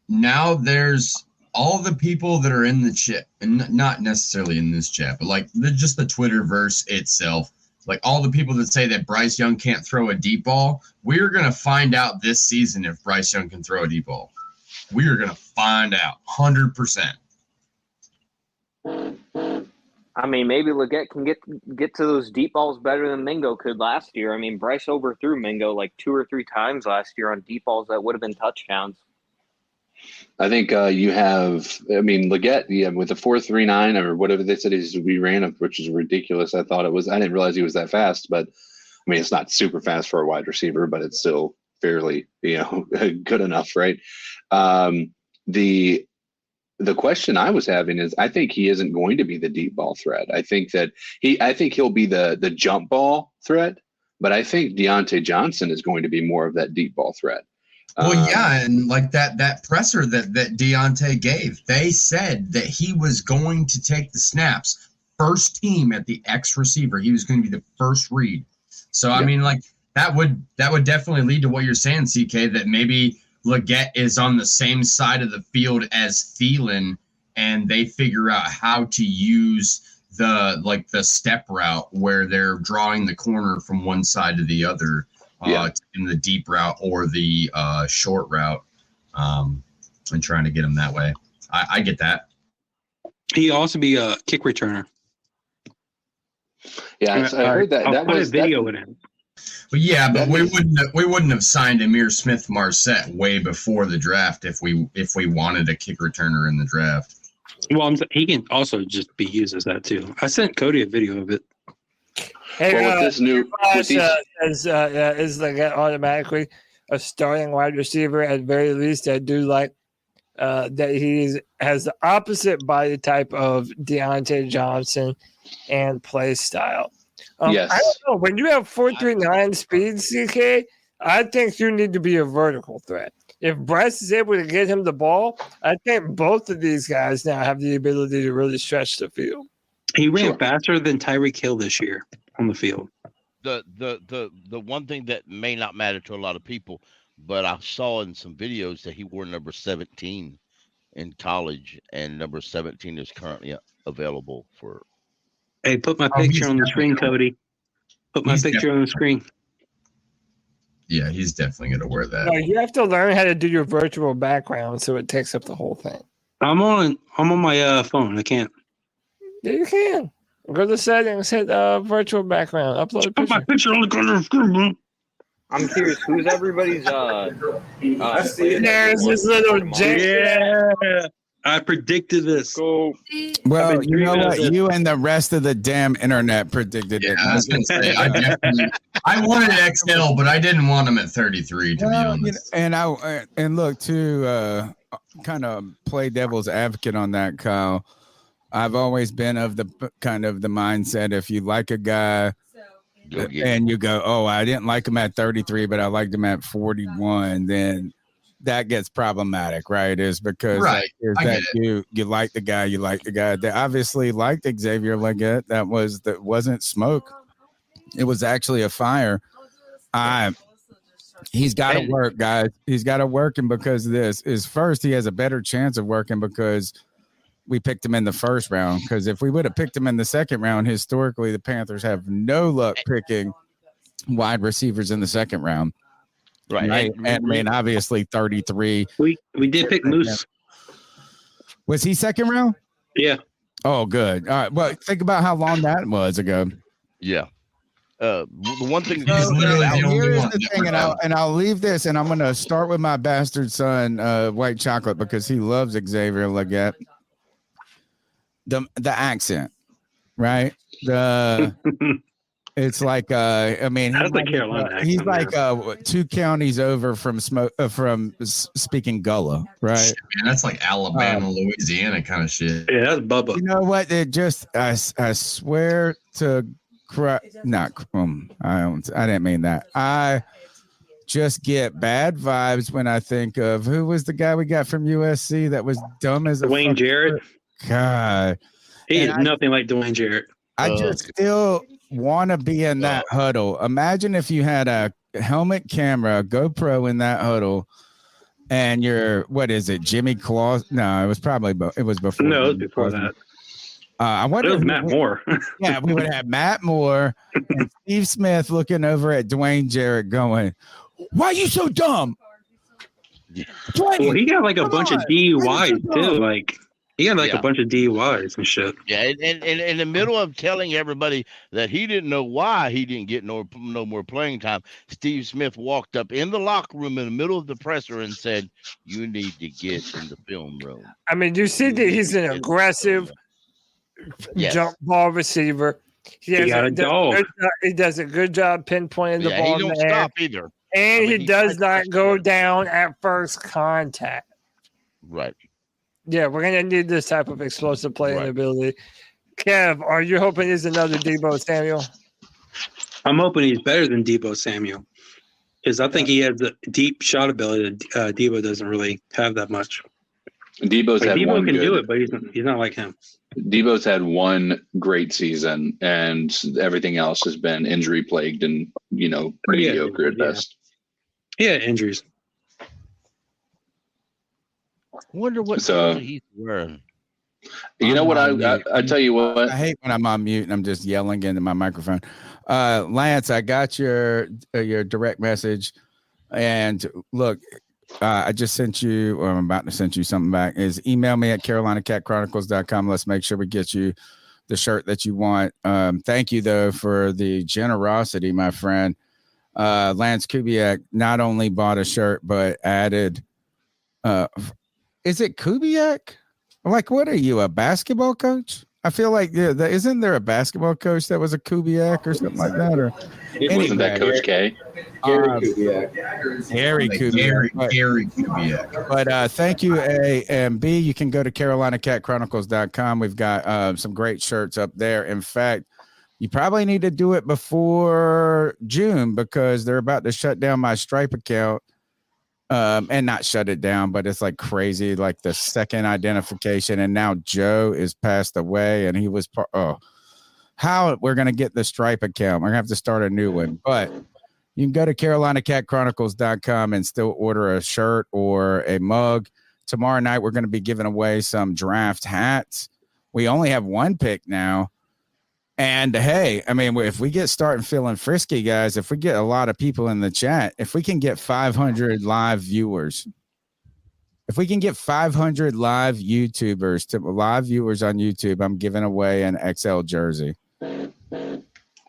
now there's all the people that are in the chat, and not necessarily in this chat, but like just the Twitterverse itself, like all the people that say that Bryce Young can't throw a deep ball. We're going to find out this season if Bryce Young can throw a deep ball. We are going to find out 100%. I mean, maybe Legette can get to those deep balls better than Mingo could last year. I mean, Bryce overthrew Mingo like 2 or 3 times last year on deep balls that would have been touchdowns. I think you have, I mean, Legette, with the 4.39 or whatever they said we ran, which is ridiculous. I thought it was, I didn't realize he was that fast, but I mean, it's not super fast for a wide receiver, but it's still fairly, good enough, right? The question I was having is, I think he isn't going to be the deep ball threat. I think he'll be the jump ball threat, but I think Deontay Johnson is going to be more of that deep ball threat. Well, yeah, and like that presser that Deontay gave, they said that he was going to take the snaps. First team at the X receiver, he was going to be the first read. So, I mean, like that would definitely lead to what you're saying, CK, that maybe Legette is on the same side of the field as Thielen, and they figure out how to use the step route where they're drawing the corner from one side to the other in the deep route or the short route, and trying to get them that way. I get that. He also be a kick returner. Yeah, I heard that. That was a video with him. But yeah, but we wouldn't have signed Amir Smith-Marset way before the draft if we wanted a kick returner in the draft. Well, he can also just be used as that too. I sent Cody a video of it. Hey, well, with this is Legette automatically a starting wide receiver at very least? I do like that he has the opposite body type of Deontay Johnson and play style. Yes. I don't know. When you have 4.39 speed, CK, I think you need to be a vertical threat. If Bryce is able to get him the ball, I think both of these guys now have the ability to really stretch the field. He ran faster than Tyreek Hill this year on the field. The one thing that may not matter to a lot of people, but I saw in some videos that he wore number 17 in college, and number 17 is currently available for. Hey, put my picture on the screen, Cody. Put my picture on the screen. Yeah, he's definitely going to wear that. No, you have to learn how to do your virtual background so it takes up the whole thing. I'm on my phone. I can't. Yeah, you can. Go to settings, hit virtual background, upload a picture. Put my picture on the corner of the screen, bro. I'm curious, who's everybody's there's this little Yeah. I predicted this. Well, you know what? You and the rest of the damn internet predicted it. I was going to say, I wanted XL, but I didn't want him at 33, to be honest. And look, to kind of play devil's advocate on that, Kyle, I've always been of the kind of the mindset, if you like a guy and you go, oh, I didn't like him at 33, but I liked him at 41, then that gets problematic, right? Is because you like the guy, They obviously liked Xavier Legette. That wasn't smoke. It was actually a fire. He's got to work, guys. He's got to work, and because this is first, he has a better chance of working because we picked him in the first round. Because if we would have picked him in the second round, historically, the Panthers have no luck picking wide receivers in the second round. Right. And I mean, obviously 33. We did pick Moose. Was he second round? Yeah. Oh, good. All right. Well, think about how long that was ago. Yeah. The one thing So, here is the thing, and I'll leave this, and I'm going to start with my bastard son, White Chocolate, because he loves Xavier Legette. The accent, right? It's like I mean, That's like Carolina. He's like 2 counties over from speaking Gullah, right? Man, that's like Alabama, Louisiana kind of shit. Yeah, that's Bubba. You know what? It just I swear to not I didn't mean that. I just get bad vibes when I think of who was the guy we got from USC that was dumb as a Dwayne Jarrett. God, he is nothing like Dwayne Jarrett. I just still want to be in that huddle. Imagine if you had a helmet camera, GoPro in that huddle, and you're what is it, Jimmy Claus? No, it was before. No, it was before that. I wonder. It was Matt Moore. Yeah, we would have Matt Moore and Steve Smith looking over at Dwayne Jarrett, going, "Why are you so dumb?" Well, he got like a bunch of DUIs too. Like he had like a bunch of DUIs and shit. Yeah, and in the middle of telling everybody that he didn't know why he didn't get no more playing time, Steve Smith walked up in the locker room in the middle of the presser and said, "You need to get in the film room." I mean, you see that he's an aggressive jump ball receiver. He does a good job pinpointing the ball. He don't stop either. And he does not go down at first contact. Right. Yeah, we're going to need this type of explosive playing ability. Kev, are you hoping he's another Deebo Samuel? I'm hoping he's better than Deebo Samuel. Because I think he has the deep shot ability that Deebo doesn't really have that much. Deebo can do it, but he's not like him. Deebo's had one great season, and everything else has been injury plagued and mediocre at best. Yeah, injuries. I wonder what he's wearing. You know what? I tell you what. I hate when I'm on mute and I'm just yelling into my microphone. Lance, I got your direct message, and look. I just sent you, or I'm about to send you something back, is email me at carolinacatchronicles.com. Let's make sure we get you the shirt that you want. Thank you, though, for the generosity, my friend. Lance Kubiak not only bought a shirt, but added, is it Kubiak? Like, what are you, a basketball coach? I feel like, isn't there a basketball coach that was a Kubiak or something like that? Or wasn't that Coach K? Gary Kubiak. Gary Kubiak. But thank you, A and B. You can go to carolinacatchronicles.com. We've got some great shirts up there. In fact, you probably need to do it before June because they're about to shut down my Stripe account. And not shut it down, but it's like crazy, like the second identification. And now Joe is passed away, and he was how we're gonna get the Stripe account? We're gonna have to start a new one. But you can go to carolinacatchronicles.com and still order a shirt or a mug. Tomorrow night we're gonna be giving away some draft hats. We only have one pick now. And hey, I mean, if we get starting feeling frisky, guys, if we get a lot of people in the chat, if we can get 500 live viewers, if we can get 500 live YouTubers to live viewers on YouTube, I'm giving away an XL jersey.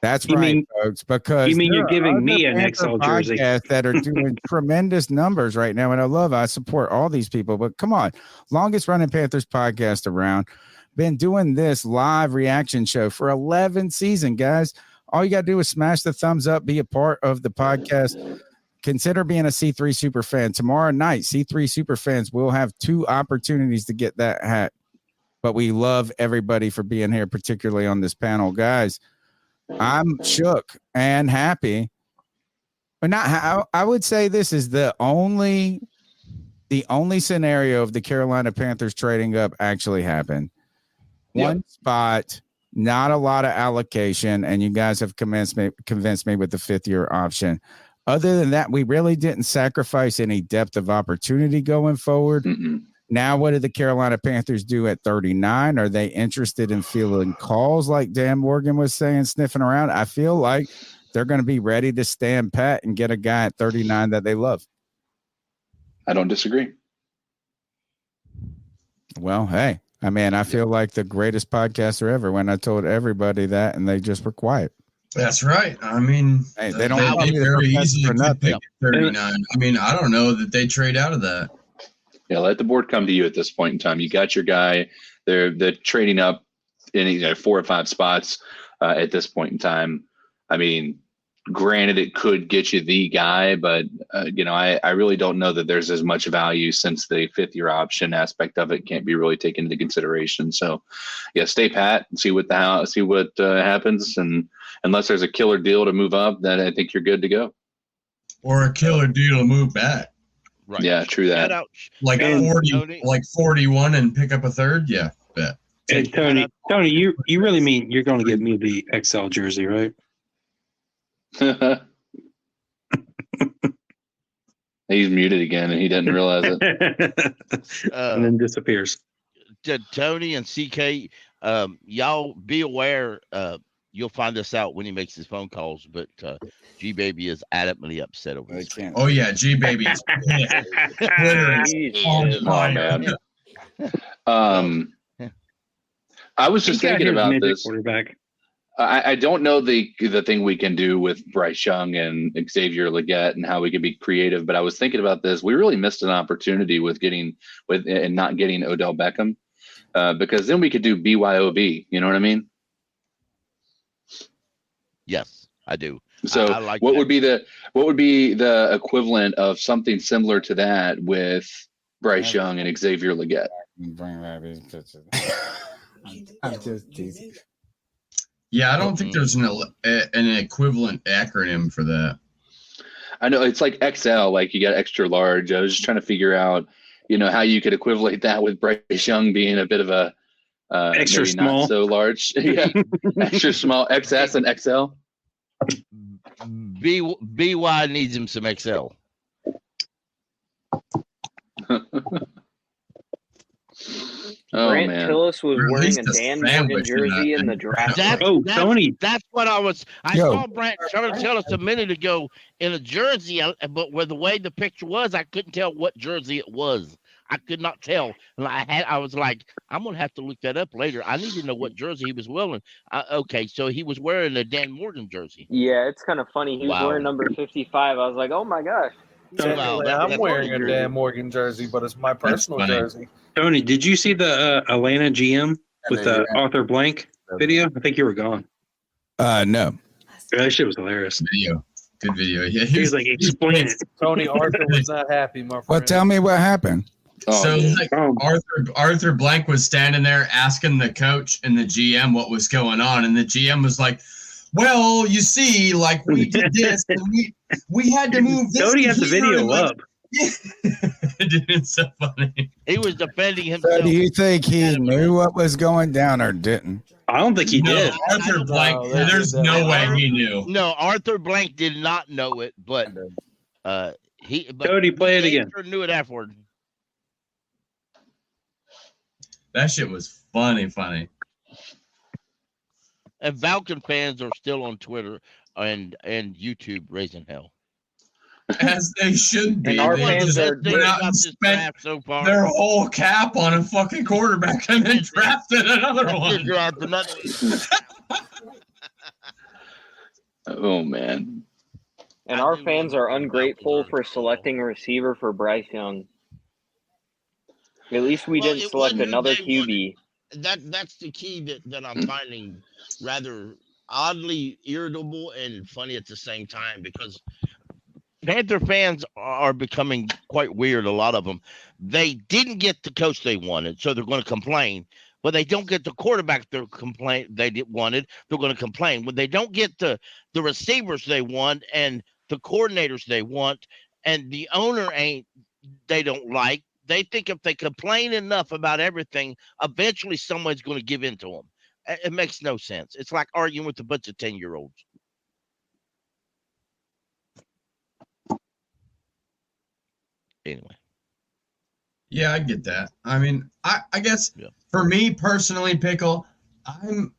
That's right, folks. Because you mean you're giving me an XL jersey that are doing tremendous numbers right now, and I support all these people. But come on, longest running Panthers podcast around. Been doing this live reaction show for 11 seasons, guys. All you got to do is smash the thumbs up, be a part of the podcast. Consider being a C3 super fan. Tomorrow night, C3 super fans will have 2 opportunities to get that hat. But we love everybody for being here, particularly on this panel. Guys, I'm shook and happy. But I would say this is the only scenario of the Carolina Panthers trading up actually happened. One spot, not a lot of allocation, and you guys have convinced me with the 5th-year option. Other than that, we really didn't sacrifice any depth of opportunity going forward. Now, what did the Carolina Panthers do at 39? Are they interested in fielding calls like Dan Morgan was saying, sniffing around? I feel like they're going to be ready to stand pat and get a guy at 39 that they love. I don't disagree. Well, hey. I mean, I feel like the greatest podcaster ever when I told everybody that and they just were quiet. That's right. I mean, Hey, they don't they want me to very protest easily for could nothing. pick 39. I mean, I don't know that they trade out of that. Yeah, let the board come to you at this point in time. You got your guy. They're trading up in 4 or 5 spots at this point in time. I mean, granted, it could get you the guy, but I really don't know that there's as much value since the 5th-year option aspect of it can't be really taken into consideration. So, yeah, stay pat and see what happens, and unless there's a killer deal to move up, then I think you're good to go. Or a killer deal to move back. Right. Yeah, true that. Like 41 and pick up a third. Yeah, bet. Hey, Tony, you really mean you're going to give me the XL jersey, right? He's muted again, and he didn't realize it. And then disappears. To Tony and CK, y'all be aware. You'll find this out when he makes his phone calls, but G Baby is adamantly upset over this. Oh yeah, G Baby is on I was just thinking about this. Quarterback. I don't know the thing we can do with Bryce Young and Xavier Legette and how we can be creative, but I was thinking about this. We really missed an opportunity and not getting Odell Beckham, because then we could do BYOB. You know what I mean? Yes, I do. So I like what that. would be the equivalent of something similar to that with Bryce Young and Xavier Legette? I'm just teasing. Yeah, I don't think there's an equivalent acronym for that. I know it's like XL, like you got extra large. I was just trying to figure out, how you could equivalent that with Bryce Young being a bit of a extra maybe small, not so large. Yeah, extra small, XS and XL. BY needs him some XL. Grant Tillis was Or at wearing least a a Dan sandwich Morgan in jersey that. in the draft. Tony. That's what I saw Brant Tillis a minute ago in a jersey, but with the way the picture was, I couldn't tell what jersey it was. I could not tell. And I was like, I'm going to have to look that up later. I need to know what jersey he was wearing. Okay, so he was wearing a Dan Morgan jersey. Yeah, it's kind of funny. He was wearing number 55. I was like, oh my gosh. I'm wearing a Dan Morgan jersey, but it's my personal jersey. Tony, did you see the Atlanta GM with the Arthur Blank video? I think you were gone. No. That shit was hilarious. Good video. Yeah, he's like, explain it. Tony Arthur was not happy, my friend. Well, tell me what happened. So Arthur Blank was standing there asking the coach and the GM what was going on, and the GM was like, "Well, you see, like we did this, and we had to move this." Tony has the video up. It's so funny. He was defending himself. So do you think he knew what was going down or didn't? I don't think he did. Arthur Blank, there's no way he knew. No, Arthur Blank did not know it, but Cody, play it again. Knew it afterward. That shit was funny. And Falcon fans are still on Twitter and YouTube raising hell. As they should be. And our They fans just are went out and spent so far. their whole cap on a fucking quarterback and then drafted another one. Oh man. And our fans are ungrateful for selecting a receiver for Bryce Young. At least we didn't select another QB. That's the key that I'm finding rather oddly irritable and funny at the same time, because Panther fans are becoming quite weird, a lot of them. They didn't get the coach they wanted, so they're going to complain. But they don't get the quarterback they wanted, they're going to complain. When they don't get the receivers they want and the coordinators they want, and the owner they don't like, they think if they complain enough about everything, eventually someone's going to give in to them. It makes no sense. It's like arguing with a bunch of 10-year-olds. Anyway. Yeah, I get that. I mean, I guess for me personally, Pickle, I'm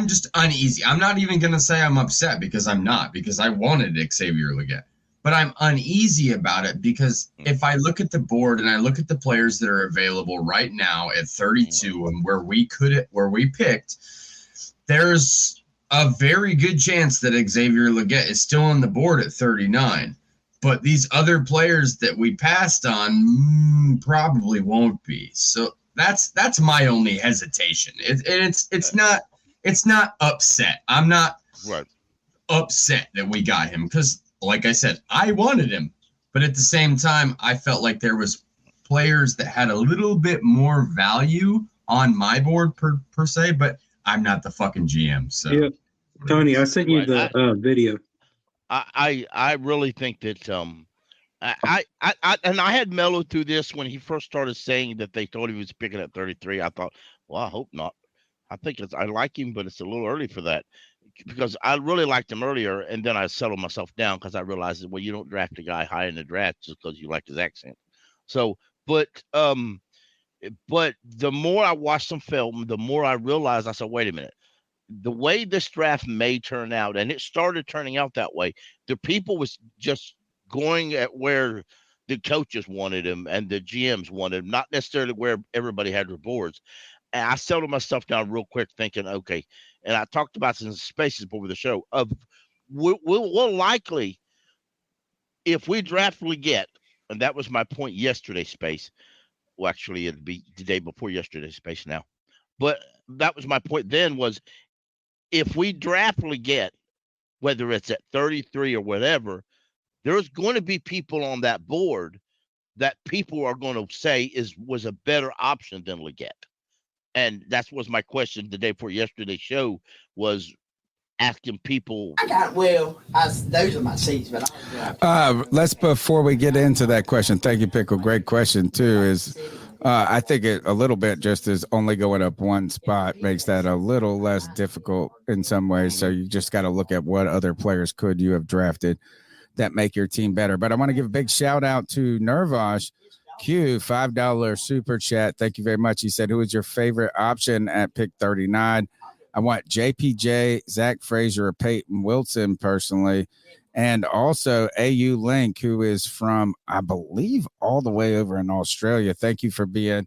just uneasy. I'm not even gonna say I'm upset, because I'm not, because I wanted Xavier Legette. But I'm uneasy about it because if I look at the board and I look at the players that are available right now at 32 and where we picked, there's a very good chance that Xavier Legette is still on the board at 39. But these other players that we passed on probably won't be. So that's my only hesitation. It's not upset. I'm not upset that we got him because, like I said, I wanted him. But at the same time, I felt like there was players that had a little bit more value on my board per se. But I'm not the fucking GM. So, yeah. Tony, I sent you the video. I really think that I had mellowed through this when he first started saying that they thought he was picking at 33. I thought, well, I hope not. I think I like him, but it's a little early for that because I really liked him earlier, and then I settled myself down because I realized that, well, you don't draft a guy high in the draft just because you like his accent. So, but the more I watched some film, the more I realized, I said, wait a minute. The way this draft may turn out, and it started turning out that way, the people was just going at where the coaches wanted him and the GMs wanted him, not necessarily where everybody had their boards. And I settled myself down real quick thinking, okay, and I talked about this in spaces before the show, of we'll likely, if we draft Legette, and that was my point yesterday, Space. Well, actually, it'd be the day before yesterday, Space now. But that was my point then was, if we draft Legette, whether it's at 33 or whatever, there's going to be people on that board that people are going to say was a better option than Legette. And that was my question the day before yesterday's show, was asking people. Those are my seats, but let's, before we get into that question, thank you, Pickle. Great question too. Is I think it a little bit just is only going up one spot makes that a little less difficult in some ways. So you just got to look at what other players could you have drafted that make your team better. But I want to give a big shout out to Nervosh Q, $5 super chat. Thank you very much. He said, who is your favorite option at pick 39? I want JPJ, Zach Frazier, or Peyton Wilson personally. And also AU Link, who is from, I believe, all the way over in Australia. Thank you for being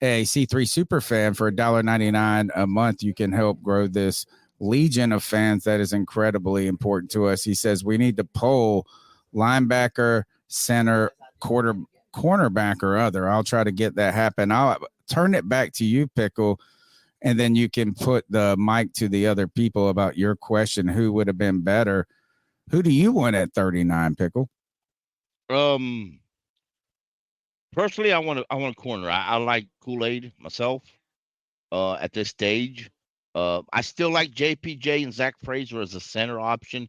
a C3 super fan. For $1.99 a month, you can help grow this legion of fans that is incredibly important to us. He says we need to poll linebacker, center, cornerback, or other. I'll try to get that happen. I'll turn it back to you, Pickle, and then you can put the mic to the other people about your question. Who would have been better? Who do you want at 39, Pickle? Personally, I want a corner. I like Kool-Aid myself at this stage. I still like JPJ and Zach Frazier as a center option.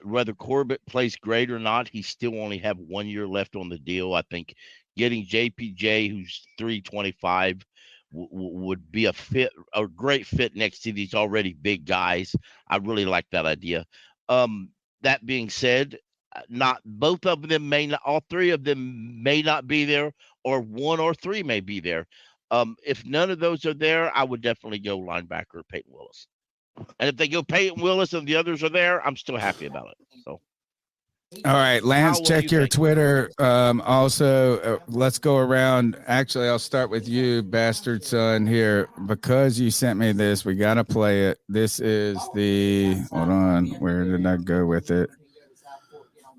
Whether Corbett plays great or not, he still only have 1 year left on the deal. I think getting JPJ, who's 325, would be a great fit next to these already big guys. I really like that idea. That being said, not both of them all three of them may not be there, or one or three may be there. If none of those are there, I would definitely go linebacker Peyton Willis. And if they go Peyton Willis and the others are there, I'm still happy about it. So, all right, Lance, check your Twitter. Also, let's go around. Actually, I'll start with you, bastard son, here, because you sent me this. We got to play it. This is the, hold on, where did I go with it?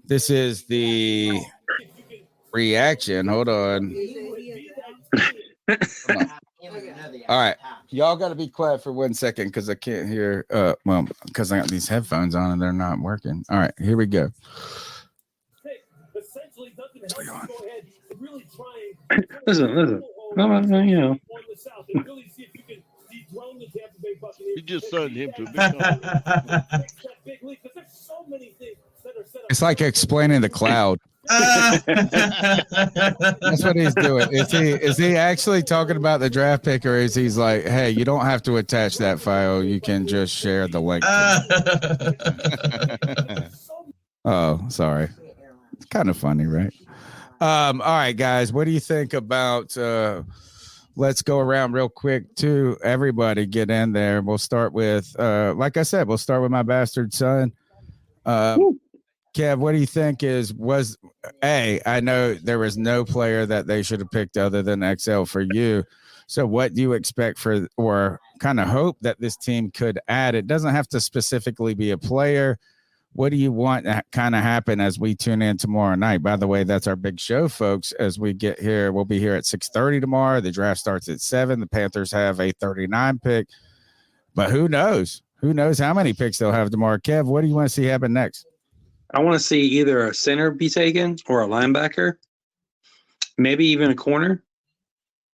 This is the reaction. Hold on. All right, y'all got to be quiet for 1 second because I can't hear. Well, because I got these headphones on and they're not working. All right, here we go. Listen. No, you know. You just signed him to a big It's like explaining the cloud. That's what he's doing. Is he actually talking about the draft pick, or is he's like, hey, you don't have to attach that file, you can just share the link? Oh, sorry. It's kind of funny, right? All right, guys, what do you think about let's go around real quick to everybody get in there. We'll start with like I said, we'll start with my bastard son. Kev, what do you think I know there was no player that they should have picked other than XL for you. So what do you expect for, or kind of hope that this team could add? It doesn't have to specifically be a player. What do you want to kind of happen as we tune in tomorrow night? By the way, that's our big show, folks. As we get here, we'll be here at 6:30 tomorrow. The draft starts at 7. The Panthers have a 39 pick, but who knows? Who knows how many picks they'll have tomorrow? Kev, what do you want to see happen next? I want to see either a center be taken or a linebacker, maybe even a corner.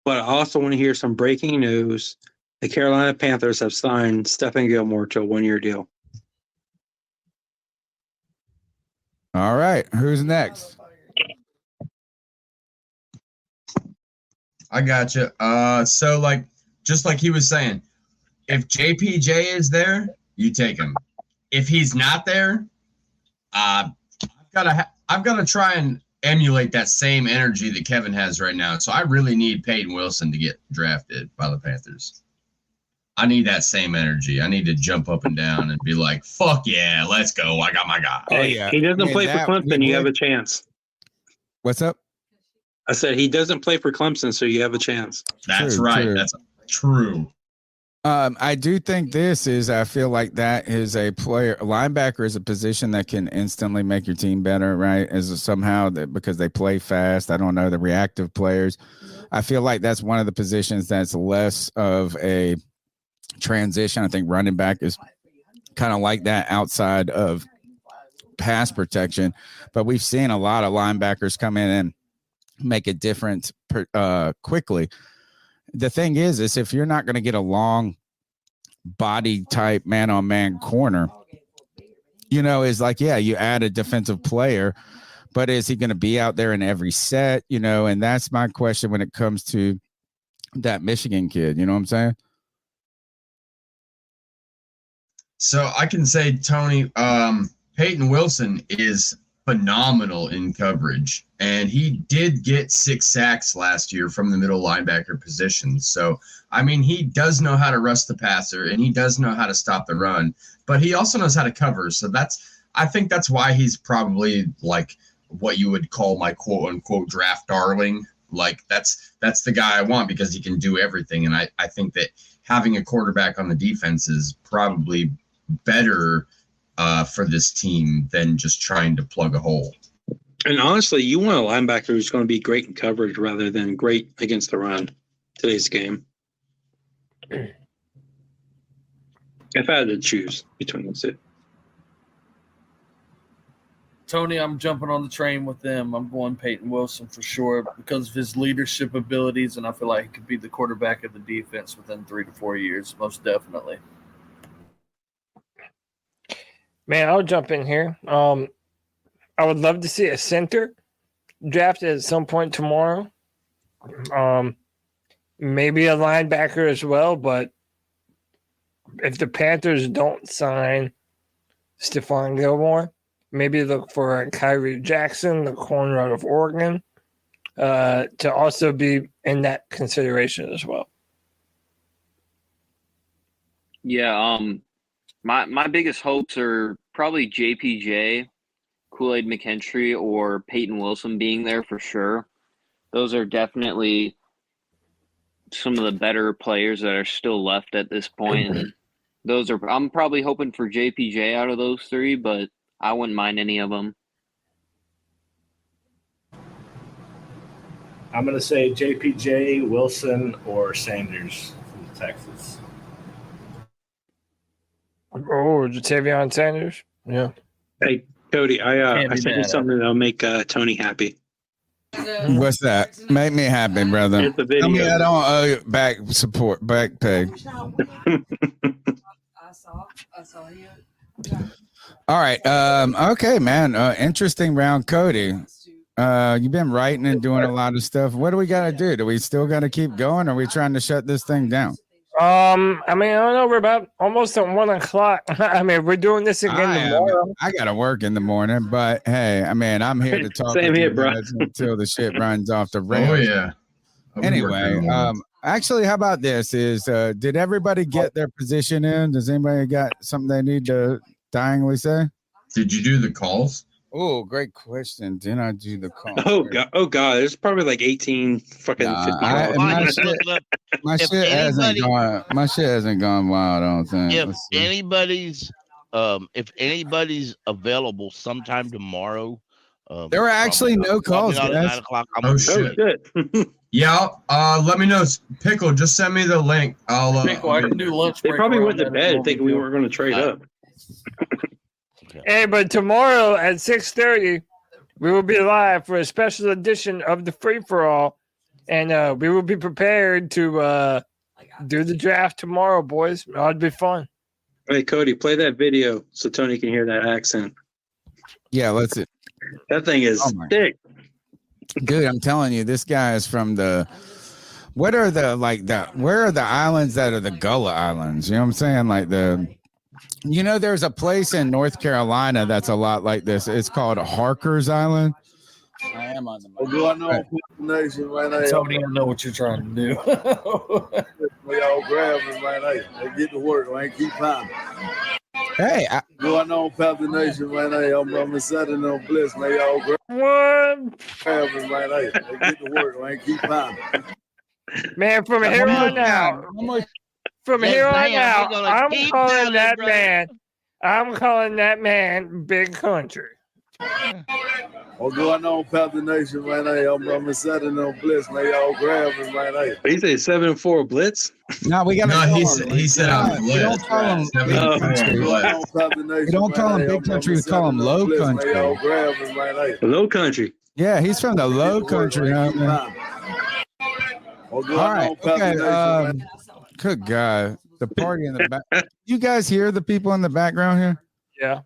But I also want to hear some breaking news. The Carolina Panthers have signed Stephon Gilmore to a 1-year deal. All right. Who's next? I got you. So just like he was saying, if JPJ is there, you take him. If he's not there, I've got to try and emulate that same energy that Kevin has right now. So I really need Peyton Wilson to get drafted by the Panthers. I need that same energy. I need to jump up and down and be like, fuck yeah, let's go. I got my guy. Hey, he doesn't play for Clemson. You have a chance. What's up? I said he doesn't play for Clemson, so you have a chance. That's right. True. That's true. I do think I feel like that is a player. A linebacker is a position that can instantly make your team better, right? Because they play fast. I don't know, the reactive players. I feel like that's one of the positions that's less of a transition. I think running back is kind of like that outside of pass protection, but we've seen a lot of linebackers come in and make a difference quickly. The thing is if you're not going to get a long body type man-on-man corner, you add a defensive player, but is he going to be out there in every set? And that's my question when it comes to that Michigan kid. You know what I'm saying? So I can say, Tony, Peyton Wilson is phenomenal in coverage, and he did get 6 sacks last year from the middle linebacker position. So, I mean, he does know how to rush the passer, and he does know how to stop the run, but he also knows how to cover. So I think that's why he's probably like what you would call my quote unquote draft darling. Like that's the guy I want because he can do everything. And I think that having a quarterback on the defense is probably better for this team than just trying to plug a hole. And honestly, you want a linebacker who's going to be great in coverage rather than great against the run today's game. If I had to choose between the two. Tony, I'm jumping on the train with them. I'm going Peyton Wilson for sure because of his leadership abilities, and I feel like he could be the quarterback of the defense within 3 to 4 years, most definitely. Man, I'll jump in here. I would love to see a center drafted at some point tomorrow. Maybe a linebacker as well, but if the Panthers don't sign Stephon Gilmore, maybe look for Kyrie Jackson, the corner out of Oregon, to also be in that consideration as well. Yeah, my biggest hopes are probably JPJ, Kool-Aid McKinstry, or Peyton Wilson being there for sure. Those are definitely some of the better players that are still left at this point. And I'm probably hoping for JPJ out of those 3, but I wouldn't mind any of them. I'm going to say JPJ, Wilson, or Sanders from Texas. Oh, Jatavion Sanders? Yeah. Hey, Cody, I sent you something that'll make Tony happy. What's that? Make me happy, brother. It's a video. Tell me I don't owe you back pay. I saw you. All right. Okay, man. Interesting round, Cody. You've been writing and doing a lot of stuff. What do we got to do? Do we still got to keep going? Or are we trying to shut this thing down? I mean, I don't know. We're about almost at 1 o'clock. I mean, we're doing this again tomorrow. I got to work in the morning, but hey, I mean, I'm here to talk Same here, bro. until the shit runs off the rails. Oh yeah. Anyway, actually, how about this? Did everybody get their position in? Does anybody got something they need to dyingly say? Did you do the calls? Oh, great question. Did I do the call? Oh god, there's probably like 18 fucking. My shit hasn't gone. My shit hasn't gone wild. I don't think. If anybody's available sometime tomorrow, there were actually no calls. Not at 9 o'clock. I'm shit. Yeah, let me know. Pickle, just send me the link. Pickle, I can do lunch break. They probably went to bed thinking we were going to trade up. Hey, but tomorrow at 6:30, we will be live for a special edition of the Free for All, and we will be prepared to do the draft tomorrow, boys. It ought to be fun. Hey, Cody, play that video so Tony can hear that accent. Yeah, let's. That thing is thick. Dude, I'm telling you, this guy is from the. Where are the islands that are the Gullah Islands? You know what I'm saying? Like there's a place in North Carolina that's a lot like this. It's called Harker's Island. I am on the mic. Do I know nation right now? Tony, I know what you're trying to do. We all grab them right now. They get to work, man. Keep climbing. Hey, do I know Panther Nation right now? I'm Southern on Bliss, man. Y'all grab them right now. They get to work, man. Keep climbing. Man, from here on out, I'm calling that man Big Country. Or do I know Panther Nation right now? I'm Southern on Bliss, man. Y'all grab them right now. He said 7-4 blitz. No, we got. No, he said I'm We don't call him Big Country. We don't call him Big Country. We call him Low Country. Low Country. Yeah, he's from the Low Country, huh, man? All right. Okay. Good God. The party in the back. You guys hear the people in the background here? Yeah.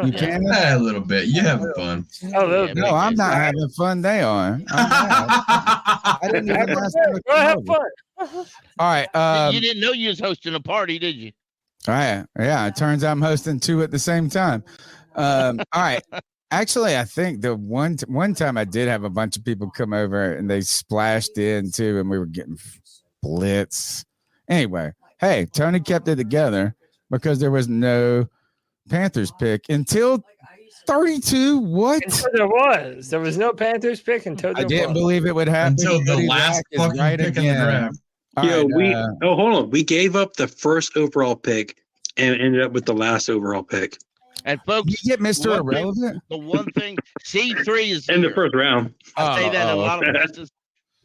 You can? A little bit. You having fun? No, I'm not having fun. They are. I didn't even ask them to have fun. All right. You didn't know you was hosting a party, did you? All right. Yeah. It turns out I'm hosting two at the same time. All right. Actually, I think the one time I did have a bunch of people come over and they splashed in too, and we were getting blitz. Anyway, hey, Tony kept it together because there was no Panthers pick until 32. What? Until there was no Panthers pick until I didn't believe it would happen until the last fucking pick in the draft. Hold on. We gave up the first overall pick and ended up with the last overall pick. And folks, you get Mr. Irrelevant. The one thing, C3 is in the first round. I say that in a lot of places.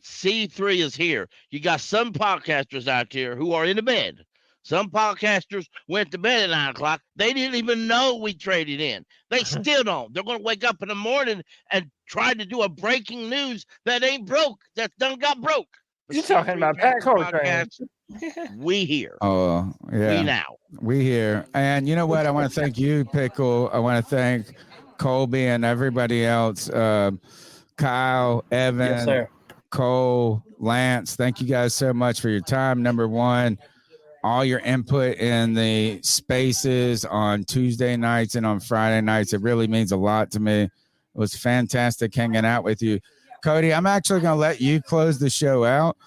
C3 is here. You got some podcasters out there who are in the bed. Some podcasters went to bed at 9 o'clock. They didn't even know we traded in. They still don't. They're going to wake up in the morning and try to do a breaking news that ain't broke. That done got broke. You're talking about Pat Coltrane. We here. Oh, yeah. We now. We here. And you know what? I want to thank you, Pickle. I want to thank Colby and everybody else. Kyle, Evan, Yes, sir. Cole, Lance. Thank you guys so much for your time. Number one, all your input in the spaces on Tuesday nights and on Friday nights. It really means a lot to me. It was fantastic hanging out with you. Cody, I'm actually going to let you close the show out.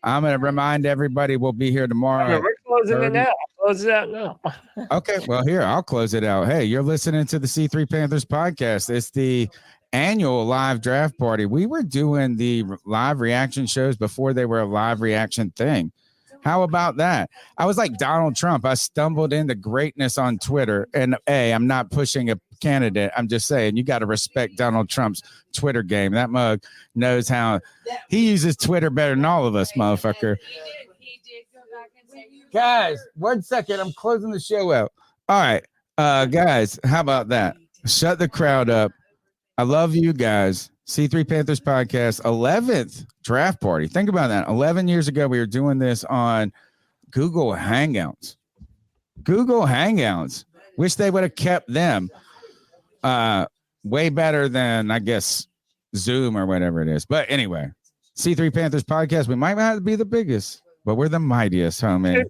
I'm going to remind everybody we'll be here tomorrow. We're closing it now. Close it out now. Okay, well, here, I'll close it out. Hey, you're listening to the C3 Panthers podcast. It's the annual live draft party. We were doing the live reaction shows before they were a live reaction thing. How about that? I was like Donald Trump. I stumbled into greatness on Twitter. And I'm not pushing a candidate. I'm just saying you got to respect Donald Trump's Twitter game. That mug knows how he uses Twitter better than all of us, motherfucker. Guys, 1 second. I'm closing the show out. All right. Guys, how about that? Shut the crowd up. I love you guys. C3 Panthers podcast, 11th draft party. Think about that. 11 years ago, we were doing this on Google Hangouts. Google Hangouts. Wish they would have kept them. Way better than, I guess, Zoom or whatever it is. But anyway, C3 Panthers podcast. We might not be the biggest, but we're the mightiest, homie.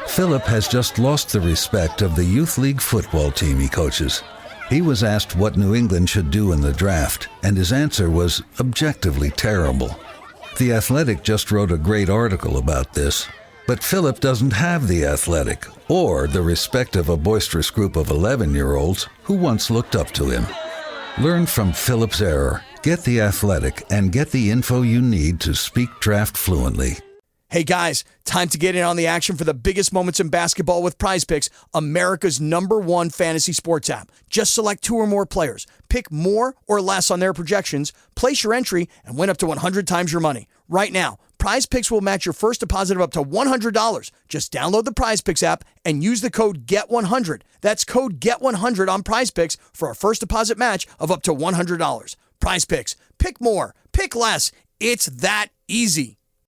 Philip has just lost the respect of the youth league football team he coaches. He was asked what New England should do in the draft, and his answer was objectively terrible. The Athletic just wrote a great article about this. But Philip doesn't have The Athletic or the respect of a boisterous group of 11-year-olds who once looked up to him. Learn from Philip's error. Get The Athletic and get the info you need to speak draft fluently. Hey guys, time to get in on the action for the biggest moments in basketball with Prize Picks, America's #1 fantasy sports app. Just select 2 or more players, pick more or less on their projections, place your entry, and win up to 100 times your money. Right now, Prize Picks will match your first deposit of up to $100. Just download the Prize Picks app and use the code GET100. That's code GET100 on Prize Picks for a first deposit match of up to $100. Prize Picks. Pick more. Pick less. It's that easy.